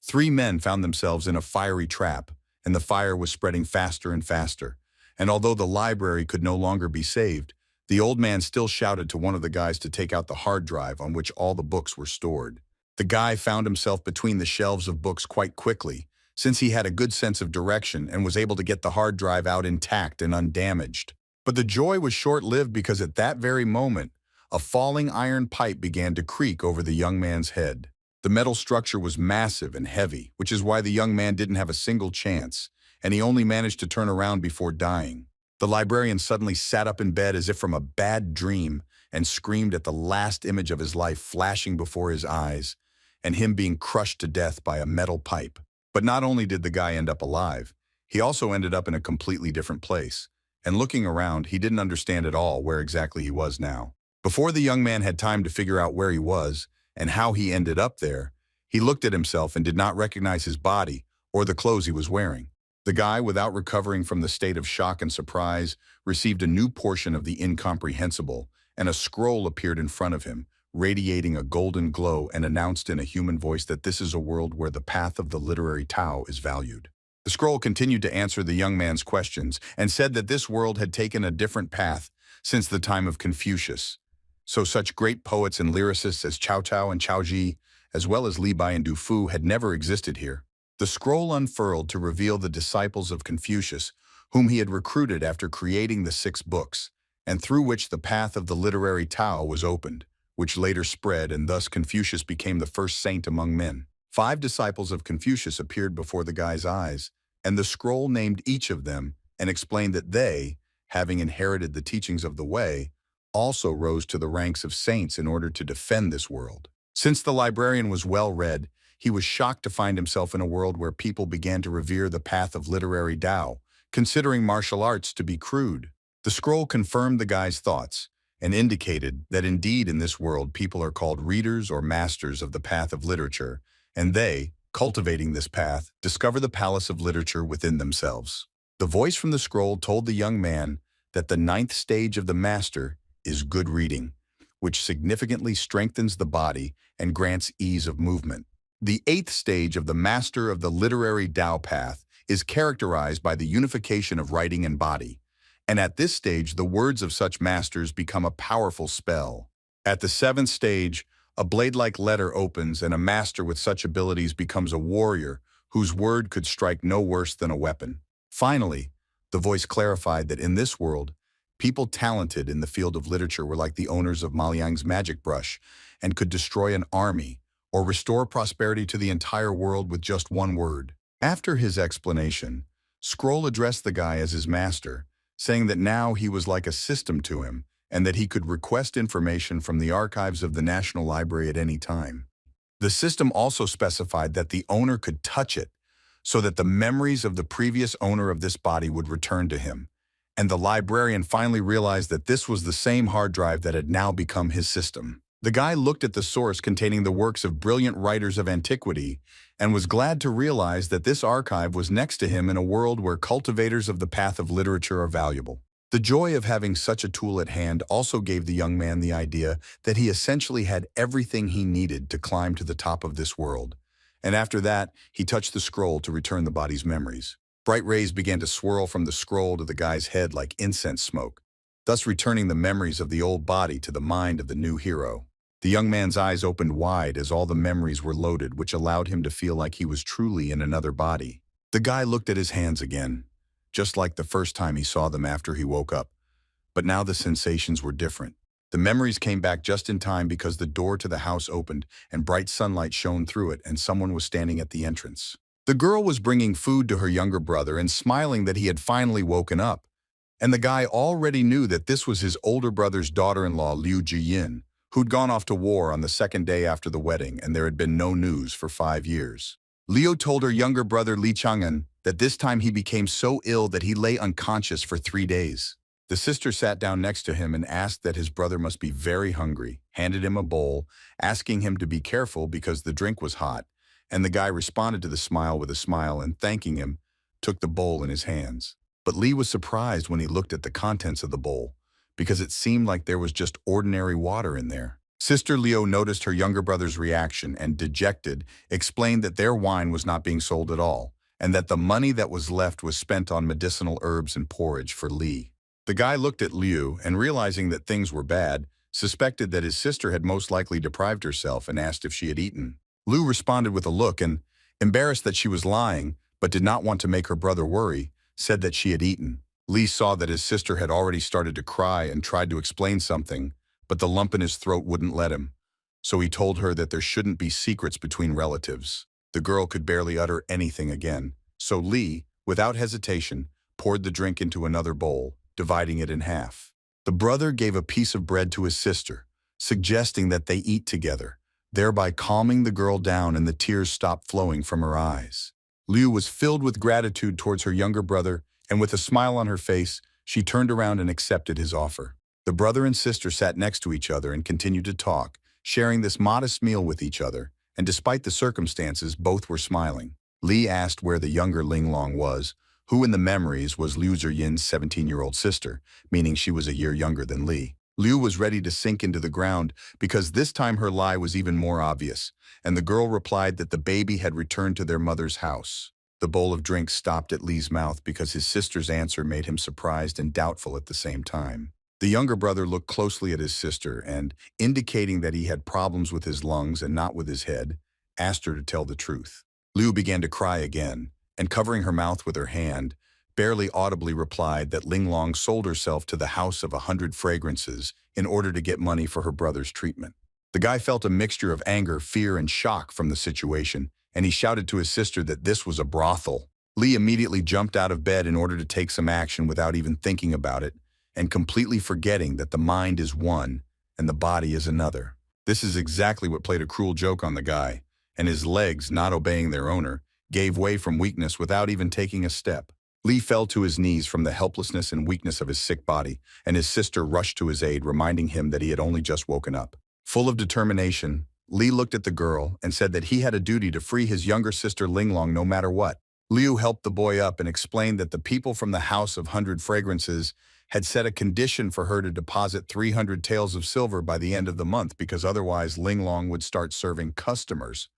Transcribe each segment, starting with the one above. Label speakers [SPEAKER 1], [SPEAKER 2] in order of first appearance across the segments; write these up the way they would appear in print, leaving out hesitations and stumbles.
[SPEAKER 1] Three men found themselves in a fiery trap, and the fire was spreading faster and faster. And although the library could no longer be saved, the old man still shouted to one of the guys to take out the hard drive on which all the books were stored. The guy found himself between the shelves of books quite quickly, since he had a good sense of direction and was able to get the hard drive out intact and undamaged. But the joy was short-lived because at that very moment, a falling iron pipe began to creak over the young man's head. The metal structure was massive and heavy, which is why the young man didn't have a single chance, and he only managed to turn around before dying. The librarian suddenly sat up in bed as if from a bad dream and screamed at the last image of his life flashing before his eyes, and him being crushed to death by a metal pipe. But not only did the guy end up alive, he also ended up in a completely different place. And looking around, he didn't understand at all where exactly he was now. Before the young man had time to figure out where he was and how he ended up there, he looked at himself and did not recognize his body or the clothes he was wearing. The guy, without recovering from the state of shock and surprise, received a new portion of the incomprehensible, and a scroll appeared in front of him, radiating a golden glow, and announced in a human voice that this is a world where the path of the literary Tao is valued. The scroll continued to answer the young man's questions and said that this world had taken a different path since the time of Confucius. So such great poets and lyricists as Cao Cao and Cao Ji, as well as Li Bai and Du Fu, had never existed here. The scroll unfurled to reveal the disciples of Confucius, whom he had recruited after creating the 6 books, and through which the path of the literary Tao was opened, which later spread, and thus Confucius became the first saint among men. 5 disciples of Confucius appeared before the guy's eyes, and the scroll named each of them and explained that they, having inherited the teachings of the way, also rose to the ranks of saints in order to defend this world. Since the librarian was well-read, he was shocked to find himself in a world where people began to revere the path of literary Tao, considering martial arts to be crude. The scroll confirmed the guy's thoughts and indicated that indeed in this world people are called readers or masters of the path of literature, and they, cultivating this path, discover the palace of literature within themselves. The voice from the scroll told the young man that the 9th stage of the master is good reading, which significantly strengthens the body and grants ease of movement. The 8th stage of the master of the literary Tao path is characterized by the unification of writing and body, and at this stage the words of such masters become a powerful spell. At the 7th stage, a blade-like letter opens and a master with such abilities becomes a warrior whose word could strike no worse than a weapon. Finally, the voice clarified that in this world, people talented in the field of literature were like the owners of Maoliang's magic brush and could destroy an army or restore prosperity to the entire world with just one word. After his explanation, Scroll addressed the guy as his master, saying that now he was like a system to him and that he could request information from the archives of the National Library at any time. The system also specified that the owner could touch it so that the memories of the previous owner of this body would return to him. And the librarian finally realized that this was the same hard drive that had now become his system. The guy looked at the source containing the works of brilliant writers of antiquity and was glad to realize that this archive was next to him in a world where cultivators of the path of literature are valuable. The joy of having such a tool at hand also gave the young man the idea that he essentially had everything he needed to climb to the top of this world. And after that, he touched the scroll to return the body's memories. Bright rays began to swirl from the scroll to the guy's head like incense smoke, thus returning the memories of the old body to the mind of the new hero. The young man's eyes opened wide as all the memories were loaded, which allowed him to feel like he was truly in another body. The guy looked at his hands again, just like the first time he saw them after he woke up. But now the sensations were different. The memories came back just in time because the door to the house opened and bright sunlight shone through it and someone was standing at the entrance. The girl was bringing food to her younger brother and smiling that he had finally woken up. And the guy already knew that this was his older brother's daughter-in-law, Liu Jiyin, who'd gone off to war on the second day after the wedding, and there had been no news for 5 years. Liu told her younger brother Li Chang'an that this time he became so ill that he lay unconscious for 3 days. The sister sat down next to him and asked that his brother must be very hungry, handed him a bowl, asking him to be careful because the drink was hot, and the guy responded to the smile with a smile and, thanking him, took the bowl in his hands. But Li was surprised when he looked at the contents of the bowl, because it seemed like there was just ordinary water in there. Sister Leo noticed her younger brother's reaction and, dejected, explained that their wine was not being sold at all, and that the money that was left was spent on medicinal herbs and porridge for Lee. The guy looked at Liu and, realizing that things were bad, suspected that his sister had most likely deprived herself and asked if she had eaten. Liu responded with a look and, embarrassed that she was lying, but did not want to make her brother worry, said that she had eaten. Lee saw that his sister had already started to cry and tried to explain something, but the lump in his throat wouldn't let him. So he told her that there shouldn't be secrets between relatives. The girl could barely utter anything again, so Lee, without hesitation, poured the drink into another bowl, dividing it in half. The brother gave a piece of bread to his sister, suggesting that they eat together, thereby calming the girl down, and the tears stopped flowing from her eyes. Liu was filled with gratitude towards her younger brother, and with a smile on her face, she turned around and accepted his offer. The brother and sister sat next to each other and continued to talk, sharing this modest meal with each other, and despite the circumstances, both were smiling. Lee asked where the younger Linglong was, who in the memories was Liu Ziyin's 17-year-old sister, meaning she was a year younger than Lee. Liu was ready to sink into the ground because this time her lie was even more obvious, and the girl replied that the baby had returned to their mother's house. The bowl of drink stopped at Lee's mouth because his sister's answer made him surprised and doubtful at the same time. The younger brother looked closely at his sister and, indicating that he had problems with his lungs and not with his head, asked her to tell the truth. Liu began to cry again, and covering her mouth with her hand, barely audibly replied that Linglong sold herself to the House of 100 Fragrances in order to get money for her brother's treatment. The guy felt a mixture of anger, fear, and shock from the situation, and he shouted to his sister that this was a brothel. Lee immediately jumped out of bed in order to take some action without even thinking about it, and completely forgetting that the mind is one and the body is another. This is exactly what played a cruel joke on the guy, and his legs, not obeying their owner, gave way from weakness without even taking a step. Lee fell to his knees from the helplessness and weakness of his sick body, and his sister rushed to his aid, reminding him that he had only just woken up. Full of determination, Lee looked at the girl and said that he had a duty to free his younger sister Linglong no matter what. Liu helped the boy up and explained that the people from the House of 100 Fragrances had set a condition for her to deposit 300 taels of silver by the end of the month because otherwise Linglong would start serving customers.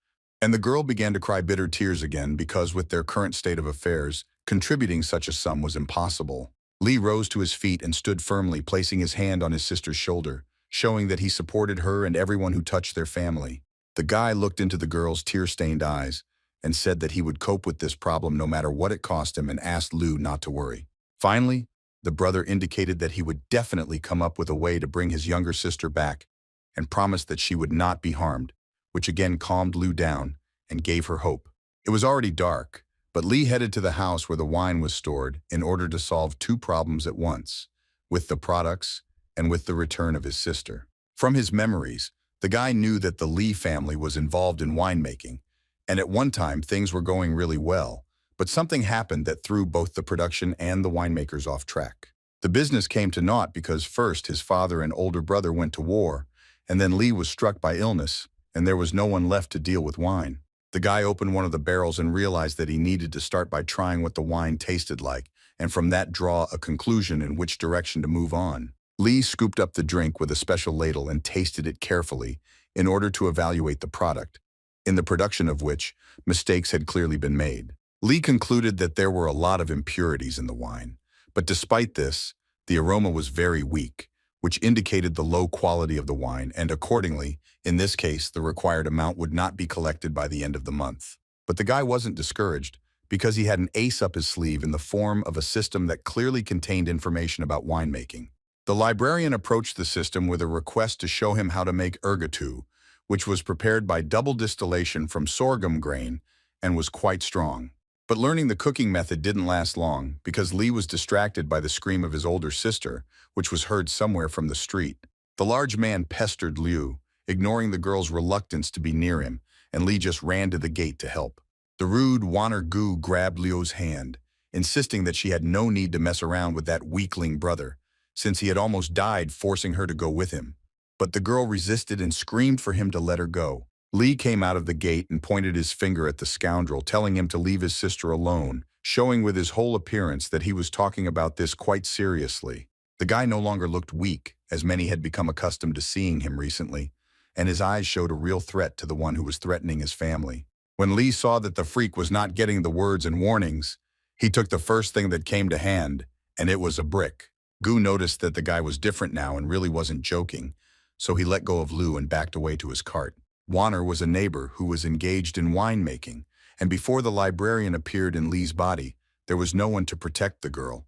[SPEAKER 1] And the girl began to cry bitter tears again because with their current state of affairs, contributing such a sum was impossible. Lee rose to his feet and stood firmly, placing his hand on his sister's shoulder, showing that he supported her and everyone who touched their family. The guy looked into the girl's tear-stained eyes and said that he would cope with this problem no matter what it cost him, and asked Liu not to worry. Finally, the brother indicated that he would definitely come up with a way to bring his younger sister back and promised that she would not be harmed, which again calmed Liu down and gave her hope. It was already dark, but Lee headed to the house where the wine was stored in order to solve two problems at once, with the products and with the return of his sister. From his memories, the guy knew that the Lee family was involved in winemaking, and at one time things were going really well, but something happened that threw both the production and the winemakers off track. The business came to naught because first his father and older brother went to war, and then Lee was struck by illness, and there was no one left to deal with wine. The guy opened one of the barrels and realized that he needed to start by trying what the wine tasted like, and from that draw a conclusion in which direction to move on. Lee scooped up the drink with a special ladle and tasted it carefully in order to evaluate the product, in the production of which mistakes had clearly been made. Lee concluded that there were a lot of impurities in the wine, but despite this, the aroma was very weak, which indicated the low quality of the wine, and accordingly, in this case, the required amount would not be collected by the end of the month. But the guy wasn't discouraged, because he had an ace up his sleeve in the form of a system that clearly contained information about winemaking. The librarian approached the system with a request to show him how to make ergotu, which was prepared by double distillation from sorghum grain and was quite strong. But learning the cooking method didn't last long because Lee was distracted by the scream of his older sister, which was heard somewhere from the street. The large man pestered Liu, ignoring the girl's reluctance to be near him, and Lee just ran to the gate to help. The rude Wanner Gu grabbed Liu's hand, insisting that she had no need to mess around with that weakling brother, since he had almost died forcing her to go with him. But the girl resisted and screamed for him to let her go. Lee came out of the gate and pointed his finger at the scoundrel, telling him to leave his sister alone, showing with his whole appearance that he was talking about this quite seriously. The guy no longer looked weak, as many had become accustomed to seeing him recently, and his eyes showed a real threat to the one who was threatening his family. When Lee saw that the freak was not getting the words and warnings, he took the first thing that came to hand, and it was a brick. Gu noticed that the guy was different now and really wasn't joking, so he let go of Liu and backed away to his cart. Warner was a neighbor who was engaged in winemaking, and before the librarian appeared in Lee's body, there was no one to protect the girl.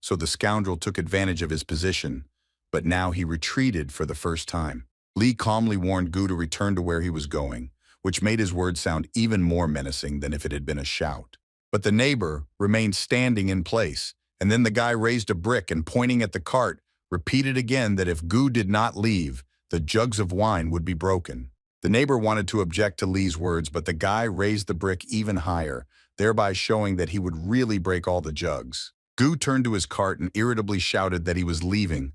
[SPEAKER 1] So the scoundrel took advantage of his position, but now he retreated for the first time. Lee calmly warned Gu to return to where he was going, which made his words sound even more menacing than if it had been a shout. But the neighbor remained standing in place, and then the guy raised a brick and, pointing at the cart, repeated again that if Gu did not leave, the jugs of wine would be broken. The neighbor wanted to object to Lee's words, but the guy raised the brick even higher, thereby showing that he would really break all the jugs. Gu turned to his cart and irritably shouted that he was leaving,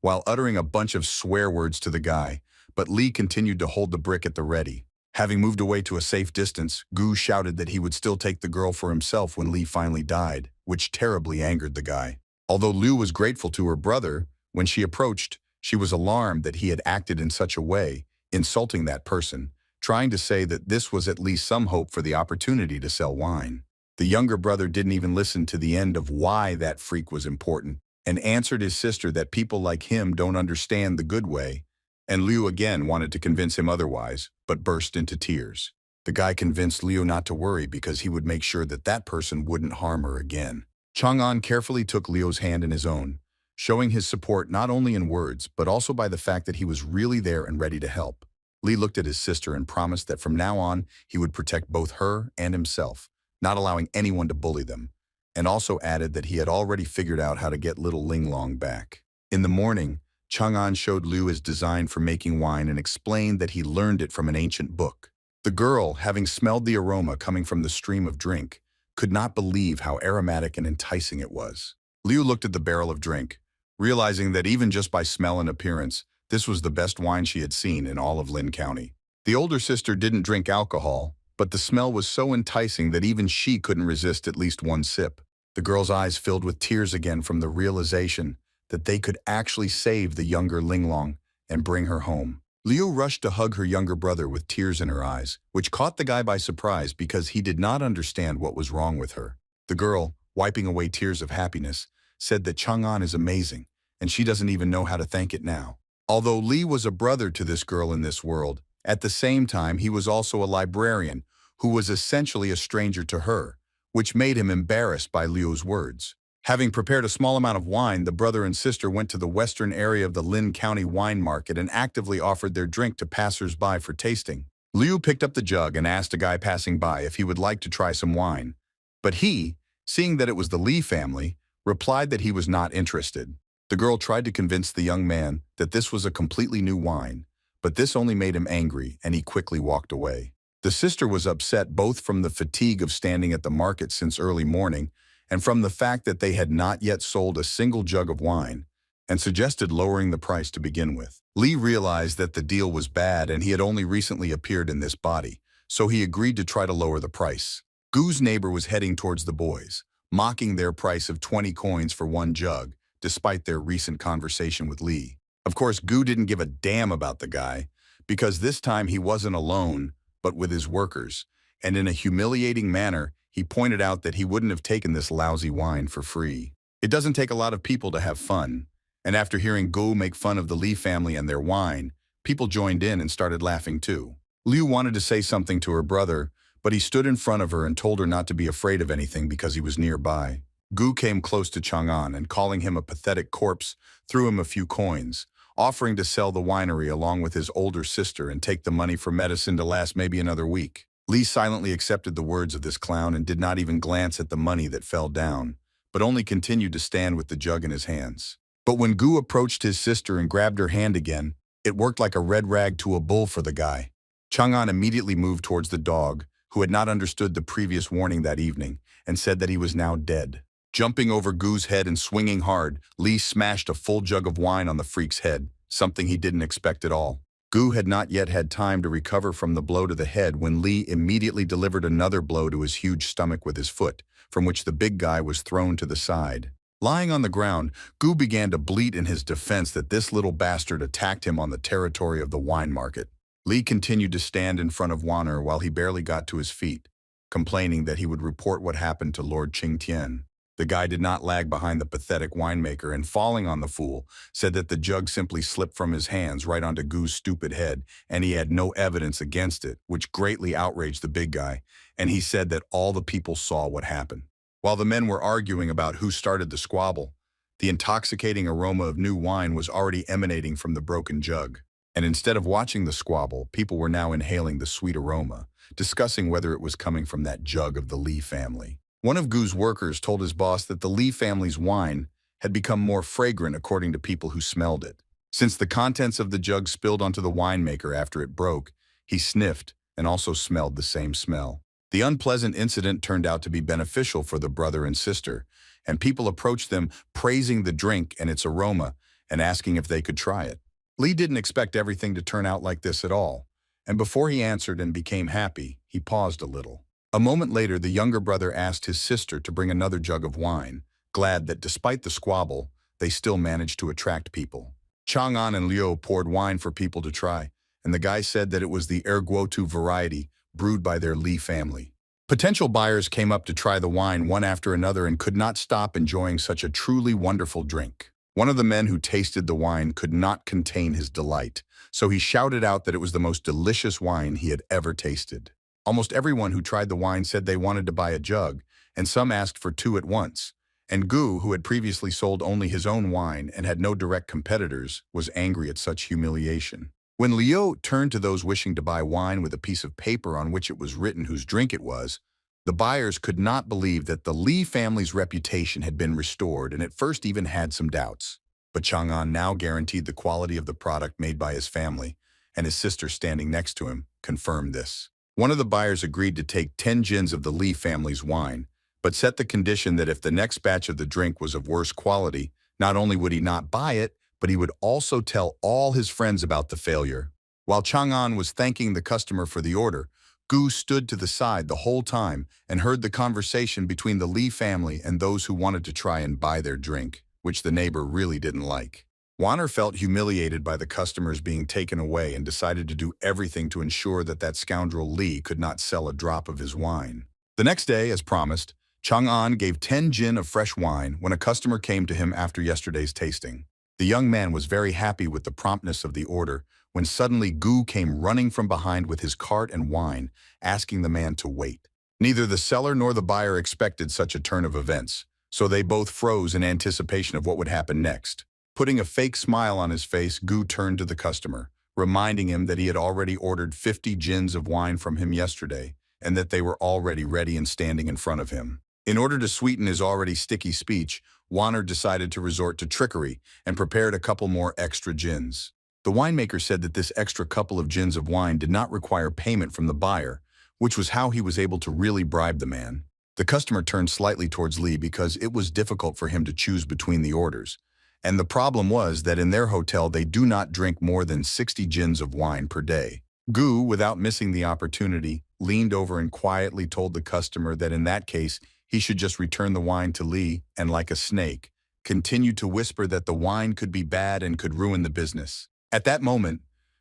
[SPEAKER 1] while uttering a bunch of swear words to the guy, but Lee continued to hold the brick at the ready. Having moved away to a safe distance, Gu shouted that he would still take the girl for himself when Lee finally died, which terribly angered the guy. Although Liu was grateful to her brother, when she approached, she was alarmed that he had acted in such a way, insulting that person, trying to say that this was at least some hope for the opportunity to sell wine. The younger brother didn't even listen to the end of why that freak was important, and answered his sister that people like him don't understand the good way, and Liu again wanted to convince him otherwise, but burst into tears. The guy convinced Liu not to worry because he would make sure that that person wouldn't harm her again. Chang'an carefully took Liu's hand in his own, showing his support not only in words, but also by the fact that he was really there and ready to help. Li looked at his sister and promised that from now on, he would protect both her and himself, not allowing anyone to bully them, and also added that he had already figured out how to get little Ling Long back. In the morning, Chang'an showed Liu his design for making wine and explained that he learned it from an ancient book. The girl, having smelled the aroma coming from the stream of drink, could not believe how aromatic and enticing it was. Liu looked at the barrel of drink, realizing that even just by smell and appearance, this was the best wine she had seen in all of Lin County. The older sister didn't drink alcohol, but the smell was so enticing that even she couldn't resist at least one sip. The girl's eyes filled with tears again from the realization that they could actually save the younger Linglong and bring her home. Liu rushed to hug her younger brother with tears in her eyes, which caught the guy by surprise because he did not understand what was wrong with her. The girl, wiping away tears of happiness, said that Chang'an is amazing, and she doesn't even know how to thank it now. Although Li was a brother to this girl in this world, at the same time he was also a librarian who was essentially a stranger to her, which made him embarrassed by Liu's words. Having prepared a small amount of wine, the brother and sister went to the western area of the Lin County wine market and actively offered their drink to passers-by for tasting. Liu picked up the jug and asked a guy passing by if he would like to try some wine, but he, seeing that it was the Li family, replied that he was not interested. The girl tried to convince the young man that this was a completely new wine, but this only made him angry and he quickly walked away. The sister was upset both from the fatigue of standing at the market since early morning and from the fact that they had not yet sold a single jug of wine, and suggested lowering the price to begin with. Li realized that the deal was bad and he had only recently appeared in this body, so he agreed to try to lower the price. Gu's neighbor was heading towards the boys, mocking their price of 20 coins for one jug, despite their recent conversation with Li. Of course, Gu didn't give a damn about the guy, because this time he wasn't alone, but with his workers, and in a humiliating manner, he pointed out that he wouldn't have taken this lousy wine for free. It doesn't take a lot of people to have fun, and after hearing Gu make fun of the Li family and their wine, people joined in and started laughing too. Liu wanted to say something to her brother, but he stood in front of her and told her not to be afraid of anything because he was nearby. Gu came close to Chang'an and, calling him a pathetic corpse, threw him a few coins, offering to sell the winery along with his older sister and take the money for medicine to last maybe another week. Li silently accepted the words of this clown and did not even glance at the money that fell down, but only continued to stand with the jug in his hands. But when Gu approached his sister and grabbed her hand again, it worked like a red rag to a bull for the guy. Chang'an immediately moved towards the dog, who had not understood the previous warning that evening, and said that he was now dead. Jumping over Gu's head and swinging hard, Li smashed a full jug of wine on the freak's head, something he didn't expect at all. Gu had not yet had time to recover from the blow to the head when Li immediately delivered another blow to his huge stomach with his foot, from which the big guy was thrown to the side. Lying on the ground, Gu began to bleat in his defense that this little bastard attacked him on the territory of the wine market. Lee continued to stand in front of Wanner while he barely got to his feet, complaining that he would report what happened to Lord Qingtian. The guy did not lag behind the pathetic winemaker and, falling on the fool, said that the jug simply slipped from his hands right onto Gu's stupid head, and he had no evidence against it, which greatly outraged the big guy, and he said that all the people saw what happened. While the men were arguing about who started the squabble, the intoxicating aroma of new wine was already emanating from the broken jug. And instead of watching the squabble, people were now inhaling the sweet aroma, discussing whether it was coming from that jug of the Lee family. One of Gu's workers told his boss that the Lee family's wine had become more fragrant according to people who smelled it. Since the contents of the jug spilled onto the winemaker after it broke, he sniffed and also smelled the same smell. The unpleasant incident turned out to be beneficial for the brother and sister, and people approached them praising the drink and its aroma and asking if they could try it. Lee didn't expect everything to turn out like this at all, and before he answered and became happy, he paused a little. A moment later, the younger brother asked his sister to bring another jug of wine, glad that despite the squabble, they still managed to attract people. Chang'an and Liu poured wine for people to try, and the guy said that it was the Erguotu variety brewed by their Li family. Potential buyers came up to try the wine one after another and could not stop enjoying such a truly wonderful drink. One of the men who tasted the wine could not contain his delight, so he shouted out that it was the most delicious wine he had ever tasted. Almost everyone who tried the wine said they wanted to buy a jug, and some asked for two at once. And Gu, who had previously sold only his own wine and had no direct competitors, was angry at such humiliation. When Liu turned to those wishing to buy wine with a piece of paper on which it was written whose drink it was, the buyers could not believe that the Li family's reputation had been restored and at first even had some doubts. But Chang'an now guaranteed the quality of the product made by his family, and his sister standing next to him confirmed this. One of the buyers agreed to take 10 gins of the Li family's wine, but set the condition that if the next batch of the drink was of worse quality, not only would he not buy it, but he would also tell all his friends about the failure. While Chang'an was thanking the customer for the order, Gu stood to the side the whole time and heard the conversation between the Li family and those who wanted to try and buy their drink, which the neighbor really didn't like. Wanner felt humiliated by the customers being taken away and decided to do everything to ensure that that scoundrel Li could not sell a drop of his wine. The next day, as promised, Chang'an gave 10 gin of fresh wine when a customer came to him after yesterday's tasting. The young man was very happy with the promptness of the order when suddenly Gu came running from behind with his cart and wine, asking the man to wait. Neither the seller nor the buyer expected such a turn of events, so they both froze in anticipation of what would happen next. Putting a fake smile on his face, Gu turned to the customer, reminding him that he had already ordered 50 gins of wine from him yesterday and that they were already ready and standing in front of him. In order to sweeten his already sticky speech, Wanner decided to resort to trickery and prepared a couple more extra gins. The winemaker said that this extra couple of gins of wine did not require payment from the buyer, which was how he was able to really bribe the man. The customer turned slightly towards Lee because it was difficult for him to choose between the orders. And the problem was that in their hotel they do not drink more than 60 gins of wine per day. Gu, without missing the opportunity, leaned over and quietly told the customer that in that case he should just return the wine to Lee and, like a snake, continued to whisper that the wine could be bad and could ruin the business. At that moment,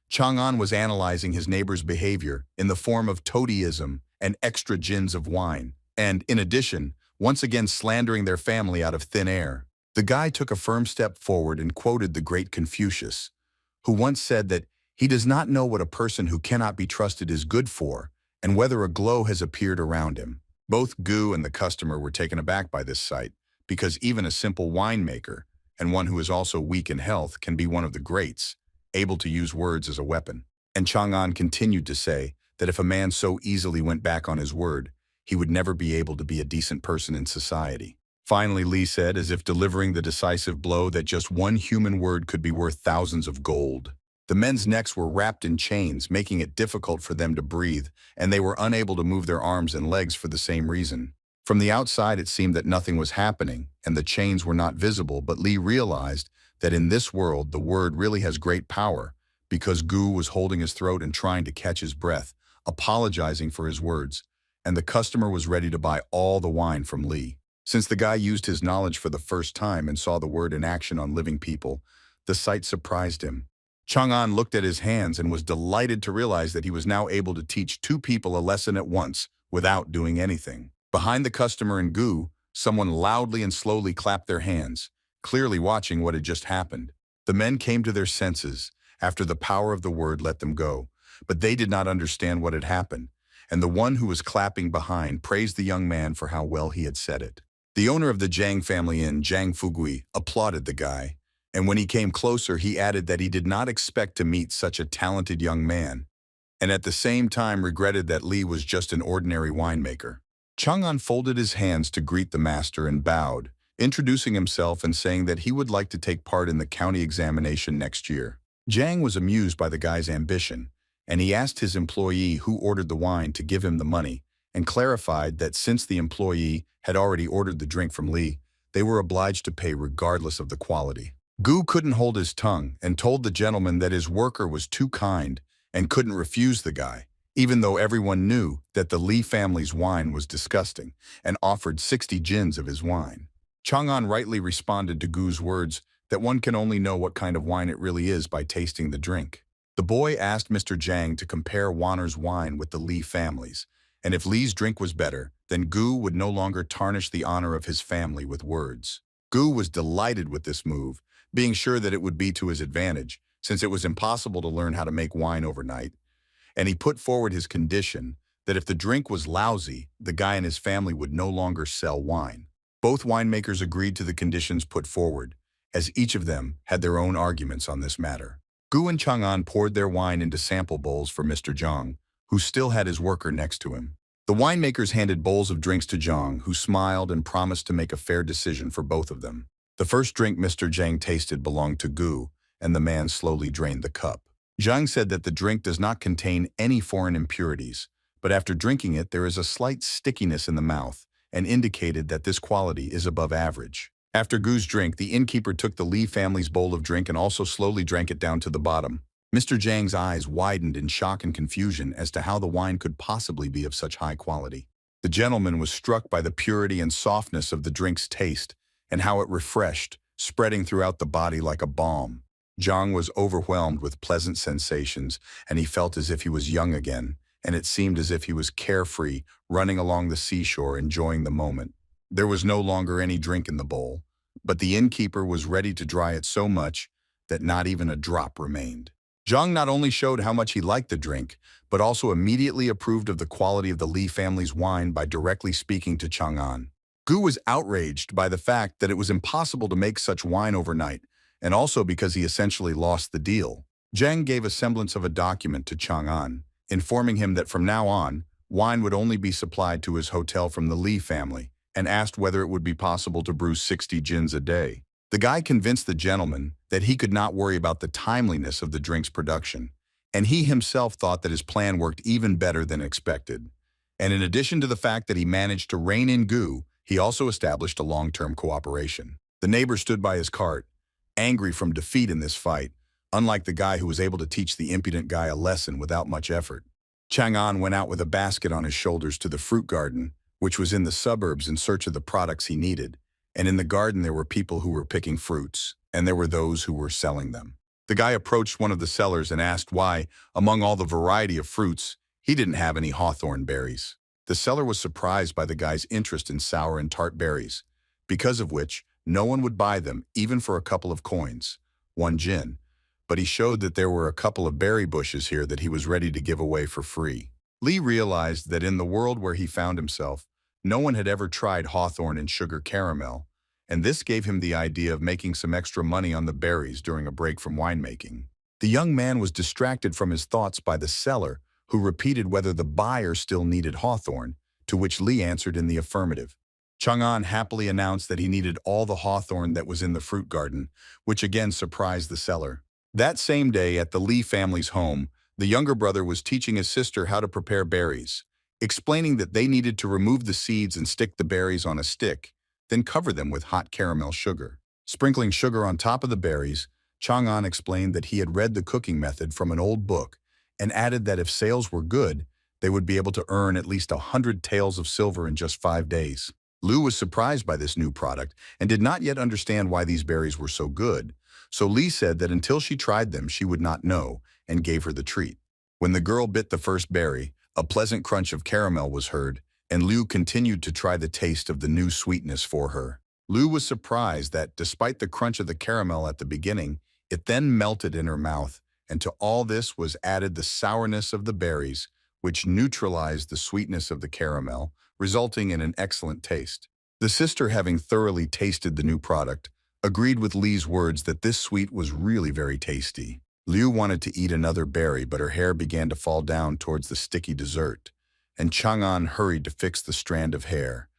[SPEAKER 1] Chang'an was analyzing his neighbor's behavior in the form of toadyism and extra gins of wine, and, in addition, once again slandering their family out of thin air. The guy took a firm step forward and quoted the great Confucius, who once said that he does not know what a person who cannot be trusted is good for, and whether a glow has appeared around him. Both Gu and the customer were taken aback by this sight, because even a simple winemaker, and one who is also weak in health, can be one of the greats, able to use words as a weapon. And Chang'an continued to say that if a man so easily went back on his word, he would never be able to be a decent person in society. Finally, Lee said, as if delivering the decisive blow, that just one human word could be worth thousands of gold. The men's necks were wrapped in chains, making it difficult for them to breathe, and they were unable to move their arms and legs for the same reason. From the outside, it seemed that nothing was happening, and the chains were not visible, but Lee realized that in this world, the word really has great power, because Gu was holding his throat and trying to catch his breath, apologizing for his words, and the customer was ready to buy all the wine from Lee. Since the guy used his knowledge for the first time and saw the word in action on living people, the sight surprised him. Chang'an looked at his hands and was delighted to realize that he was now able to teach two people a lesson at once without doing anything. Behind the customer and Gu, someone loudly and slowly clapped their hands, clearly watching what had just happened. The men came to their senses after the power of the word let them go, but they did not understand what had happened, and the one who was clapping behind praised the young man for how well he had said it. The owner of the Jiang family inn, Jiang Fugui, applauded the guy, and when he came closer, he added that he did not expect to meet such a talented young man, and at the same time regretted that Li was just an ordinary winemaker. Chang'an folded his hands to greet the master and bowed, introducing himself and saying that he would like to take part in the county examination next year. Jiang was amused by the guy's ambition, and he asked his employee who ordered the wine to give him the money, and clarified that since the employee had already ordered the drink from Li, they were obliged to pay regardless of the quality. Gu couldn't hold his tongue and told the gentleman that his worker was too kind and couldn't refuse the guy, even though everyone knew that the Li family's wine was disgusting, and offered 60 jins of his wine. Chang'an rightly responded to Gu's words that one can only know what kind of wine it really is by tasting the drink. The boy asked Mr. Jiang to compare Wanner's wine with the Li family's, and if Li's drink was better, then Gu would no longer tarnish the honor of his family with words. Gu was delighted with this move, being sure that it would be to his advantage, since it was impossible to learn how to make wine overnight, and he put forward his condition that if the drink was lousy, the guy and his family would no longer sell wine. Both winemakers agreed to the conditions put forward, as each of them had their own arguments on this matter. Gu and Chang'an poured their wine into sample bowls for Mr. Jiang, who still had his worker next to him. The winemakers handed bowls of drinks to Jiang, who smiled and promised to make a fair decision for both of them. The first drink Mr. Jiang tasted belonged to Gu, and the man slowly drained the cup. Jiang said that the drink does not contain any foreign impurities, but after drinking it there is a slight stickiness in the mouth, and indicated that this quality is above average. After Gu's drink, the innkeeper took the Li family's bowl of drink and also slowly drank it down to the bottom. Mr. Jiang's eyes widened in shock and confusion as to how the wine could possibly be of such high quality. The gentleman was struck by the purity and softness of the drink's taste and how it refreshed, spreading throughout the body like a balm. Jiang was overwhelmed with pleasant sensations, and he felt as if he was young again, and it seemed as if he was carefree, running along the seashore, enjoying the moment. There was no longer any drink in the bowl, but the innkeeper was ready to dry it so much that not even a drop remained. Jiang not only showed how much he liked the drink, but also immediately approved of the quality of the Li family's wine by directly speaking to Chang'an. Gu was outraged by the fact that it was impossible to make such wine overnight, and also because he essentially lost the deal. Jiang gave a semblance of a document to Chang'an, informing him that from now on, wine would only be supplied to his hotel from the Li family, and asked whether it would be possible to brew 60 gins a day. The guy convinced the gentleman that he could not worry about the timeliness of the drink's production, and he himself thought that his plan worked even better than expected. And in addition to the fact that he managed to rein in Gu, he also established a long-term cooperation. The neighbor stood by his cart, angry from defeat in this fight, unlike the guy who was able to teach the impudent guy a lesson without much effort. Chang'an went out with a basket on his shoulders to the fruit garden, which was in the suburbs, in search of the products he needed. And in the garden there were people who were picking fruits, and there were those who were selling them. The guy approached one of the sellers and asked why, among all the variety of fruits, he didn't have any hawthorn berries. The seller was surprised by the guy's interest in sour and tart berries, because of which no one would buy them even for a couple of coins, 1 jin, but he showed that there were a couple of berry bushes here that he was ready to give away for free. Li realized that in the world where he found himself, no one had ever tried hawthorn and sugar caramel, and this gave him the idea of making some extra money on the berries during a break from winemaking. The young man was distracted from his thoughts by the seller, who repeated whether the buyer still needed hawthorn, to which Li answered in the affirmative. Chang'an happily announced that he needed all the hawthorn that was in the fruit garden, which again surprised the seller. That same day at the Li family's home, the younger brother was teaching his sister how to prepare berries, explaining that they needed to remove the seeds and stick the berries on a stick, then cover them with hot caramel sugar. Sprinkling sugar on top of the berries, Chang'an explained that he had read the cooking method from an old book and added that if sales were good, they would be able to earn at least 100 taels of silver in just 5 days. Lu was surprised by this new product and did not yet understand why these berries were so good, So Lee said that until she tried them, she would not know, and gave her the treat. When the girl bit the first berry, a pleasant crunch of caramel was heard, and Liu continued to try the taste of the new sweetness for her. Liu was surprised that, despite the crunch of the caramel at the beginning, it then melted in her mouth, and to all this was added the sourness of the berries, which neutralized the sweetness of the caramel, resulting in an excellent taste. The sister, having thoroughly tasted the new product, agreed with Li's words that this sweet was really very tasty. Liu wanted to eat another berry, but her hair began to fall down towards the sticky dessert, and Chang'an hurried to fix the strand of hair,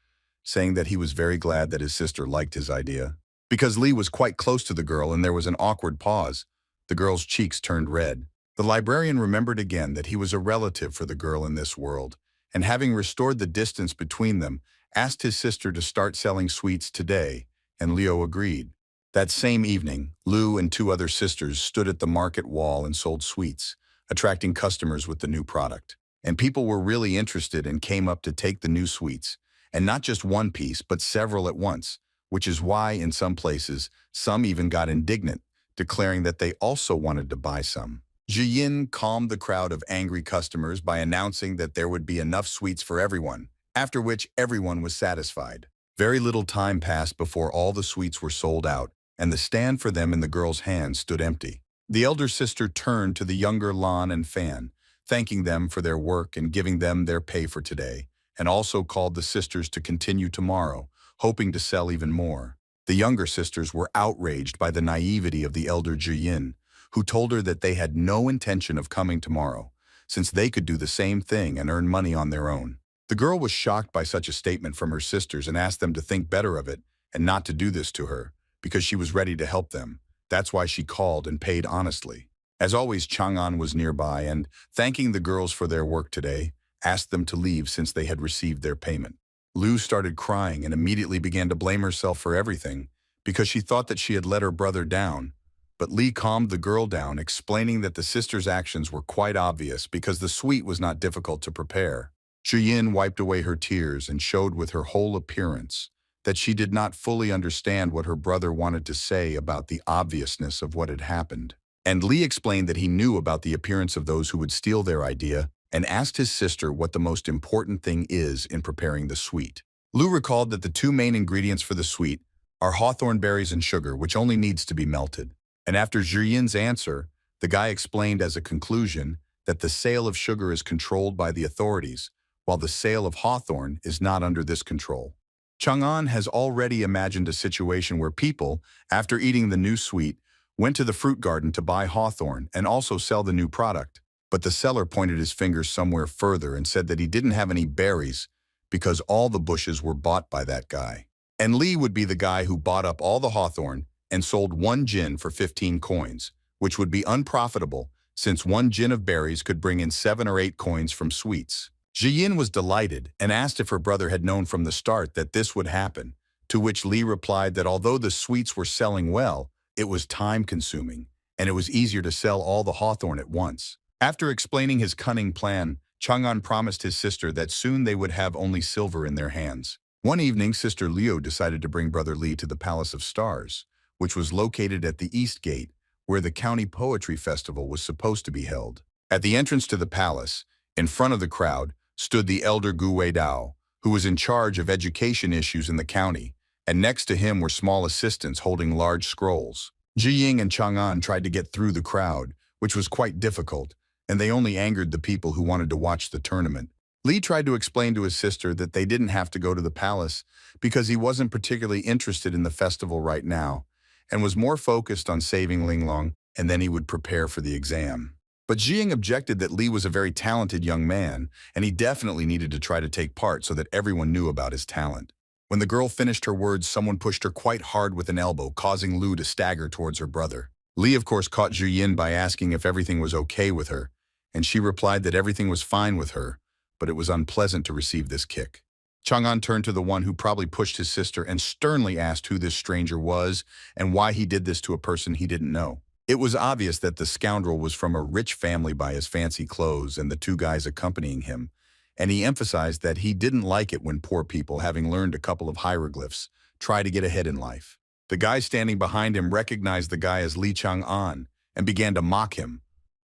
[SPEAKER 1] saying that he was very glad that his sister liked his idea. Because Li was quite close to the girl and there was an awkward pause, the girl's cheeks turned red. The librarian remembered again that he was a relative for the girl in this world, and having restored the distance between them, asked his sister to start selling sweets today, and Leo agreed. That same evening, Lu and two other sisters stood at the market wall and sold sweets, attracting customers with the new product. And people were really interested and came up to take the new sweets, and not just one piece, but several at once, which is why, in some places, some even got indignant, declaring that they also wanted to buy some. Jiyin calmed the crowd of angry customers by announcing that there would be enough sweets for everyone, after which everyone was satisfied. Very little time passed before all the sweets were sold out, and the stand for them in the girl's hands stood empty. The elder sister turned to the younger Lan and Fan, thanking them for their work and giving them their pay for today, and also called the sisters to continue tomorrow, hoping to sell even more. The younger sisters were outraged by the naivety of the elder Jiyin, who told her that they had no intention of coming tomorrow, since they could do the same thing and earn money on their own. The girl was shocked by such a statement from her sisters and asked them to think better of it and not to do this to her, because she was ready to help them. That's why she called and paid honestly. As always, Chang'an was nearby and, thanking the girls for their work today, asked them to leave since they had received their payment. Lu started crying and immediately began to blame herself for everything because she thought that she had let her brother down. But Li calmed the girl down, explaining that the sisters' actions were quite obvious because the sweet was not difficult to prepare. Zhiyin wiped away her tears and showed with her whole appearance that she did not fully understand what her brother wanted to say about the obviousness of what had happened. And Li explained that he knew about the appearance of those who would steal their idea and asked his sister what the most important thing is in preparing the sweet. Lu recalled that the two main ingredients for the sweet are hawthorn berries and sugar, which only needs to be melted. And after Zhiyin's answer, the guy explained as a conclusion that the sale of sugar is controlled by the authorities, while the sale of hawthorn is not under this control. Chang'an has already imagined a situation where people, after eating the new sweet, went to the fruit garden to buy hawthorn and also sell the new product. But the seller pointed his finger somewhere further and said that he didn't have any berries because all the bushes were bought by that guy. And Li would be the guy who bought up all the hawthorn and sold one jin for 15 coins, which would be unprofitable since one jin of berries could bring in 7 or 8 coins from sweets. Jiyin was delighted and asked if her brother had known from the start that this would happen, to which Li replied that although the sweets were selling well, it was time-consuming, and it was easier to sell all the hawthorn at once. After explaining his cunning plan, Chang'an promised his sister that soon they would have only silver in their hands. One evening, Sister Liu decided to bring Brother Li to the Palace of Stars, which was located at the East Gate, where the County Poetry Festival was supposed to be held. At the entrance to the palace, in front of the crowd, stood the elder Gu Weidao, who was in charge of education issues in the county, and next to him were small assistants holding large scrolls. Jiying and Chang'an tried to get through the crowd, which was quite difficult, and they only angered the people who wanted to watch the tournament. Li tried to explain to his sister that they didn't have to go to the palace because he wasn't particularly interested in the festival right now, and was more focused on saving Linglong, and then he would prepare for the exam. But Jiying objected that Li was a very talented young man, and he definitely needed to try to take part so that everyone knew about his talent. When the girl finished her words, someone pushed her quite hard with an elbow, causing Lu to stagger towards her brother. Li, of course, caught Jiyin by asking if everything was okay with her, and she replied that everything was fine with her, but it was unpleasant to receive this kick. Chang'an turned to the one who probably pushed his sister and sternly asked who this stranger was and why he did this to a person he didn't know. It was obvious that the scoundrel was from a rich family by his fancy clothes and the two guys accompanying him, and he emphasized that he didn't like it when poor people, having learned a couple of hieroglyphs, try to get ahead in life. The guy standing behind him recognized the guy as Li Chang'an and began to mock him,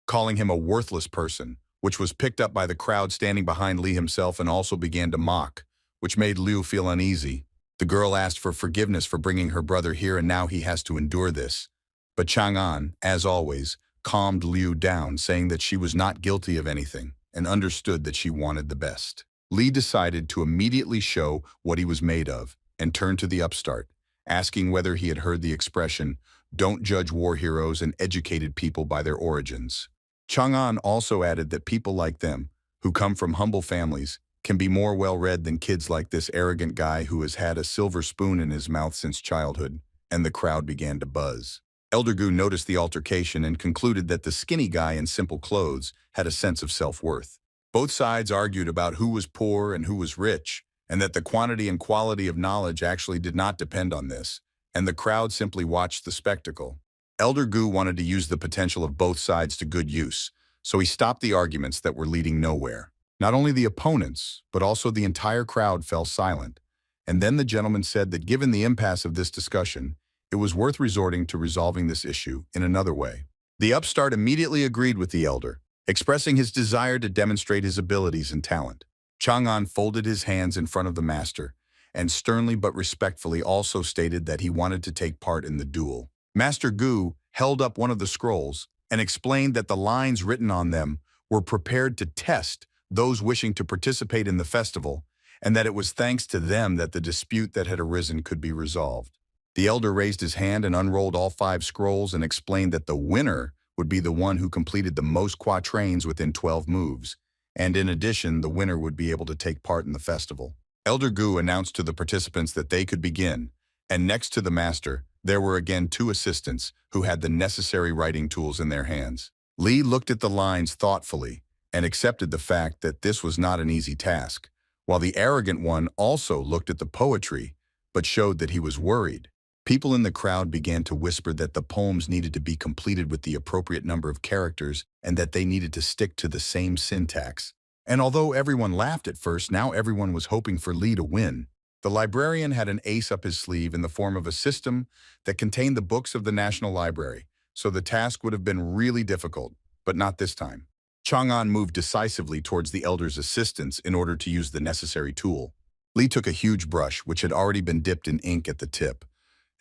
[SPEAKER 1] calling him a worthless person, which was picked up by the crowd standing behind Li himself and also began to mock, which made Liu feel uneasy. The girl asked for forgiveness for bringing her brother here and now he has to endure this. But Chang'an, as always, calmed Liu down, saying that she was not guilty of anything and understood that she wanted the best. Li decided to immediately show what he was made of and turned to the upstart, asking whether he had heard the expression, "Don't judge war heroes and educated people by their origins." Chang'an also added that people like them, who come from humble families, can be more well-read than kids like this arrogant guy who has had a silver spoon in his mouth since childhood, and the crowd began to buzz. Elder Gu noticed the altercation and concluded that the skinny guy in simple clothes had a sense of self-worth. Both sides argued about who was poor and who was rich, and that the quantity and quality of knowledge actually did not depend on this, and the crowd simply watched the spectacle. Elder Gu wanted to use the potential of both sides to good use, so he stopped the arguments that were leading nowhere. Not only the opponents, but also the entire crowd fell silent, and then the gentleman said that given the impasse of this discussion, it was worth resorting to resolving this issue in another way. The upstart immediately agreed with the elder, expressing his desire to demonstrate his abilities and talent. Chang'an folded his hands in front of the master, and sternly but respectfully also stated that he wanted to take part in the duel. Master Gu held up one of the scrolls and explained that the lines written on them were prepared to test those wishing to participate in the festival, and that it was thanks to them that the dispute that had arisen could be resolved. The elder raised his hand and unrolled all 5 scrolls and explained that the winner would be the one who completed the most quatrains within 12 moves, and in addition, the winner would be able to take part in the festival. Elder Gu announced to the participants that they could begin, and next to the master, there were again 2 assistants who had the necessary writing tools in their hands. Li looked at the lines thoughtfully and accepted the fact that this was not an easy task, while the arrogant one also looked at the poetry, but showed that he was worried. People in the crowd began to whisper that the poems needed to be completed with the appropriate number of characters and that they needed to stick to the same syntax. And although everyone laughed at first, now everyone was hoping for Li to win. The librarian had an ace up his sleeve in the form of a system that contained the books of the National Library, so the task would have been really difficult, but not this time. Chang'an moved decisively towards the elder's assistance in order to use the necessary tool. Li took a huge brush, which had already been dipped in ink at the tip,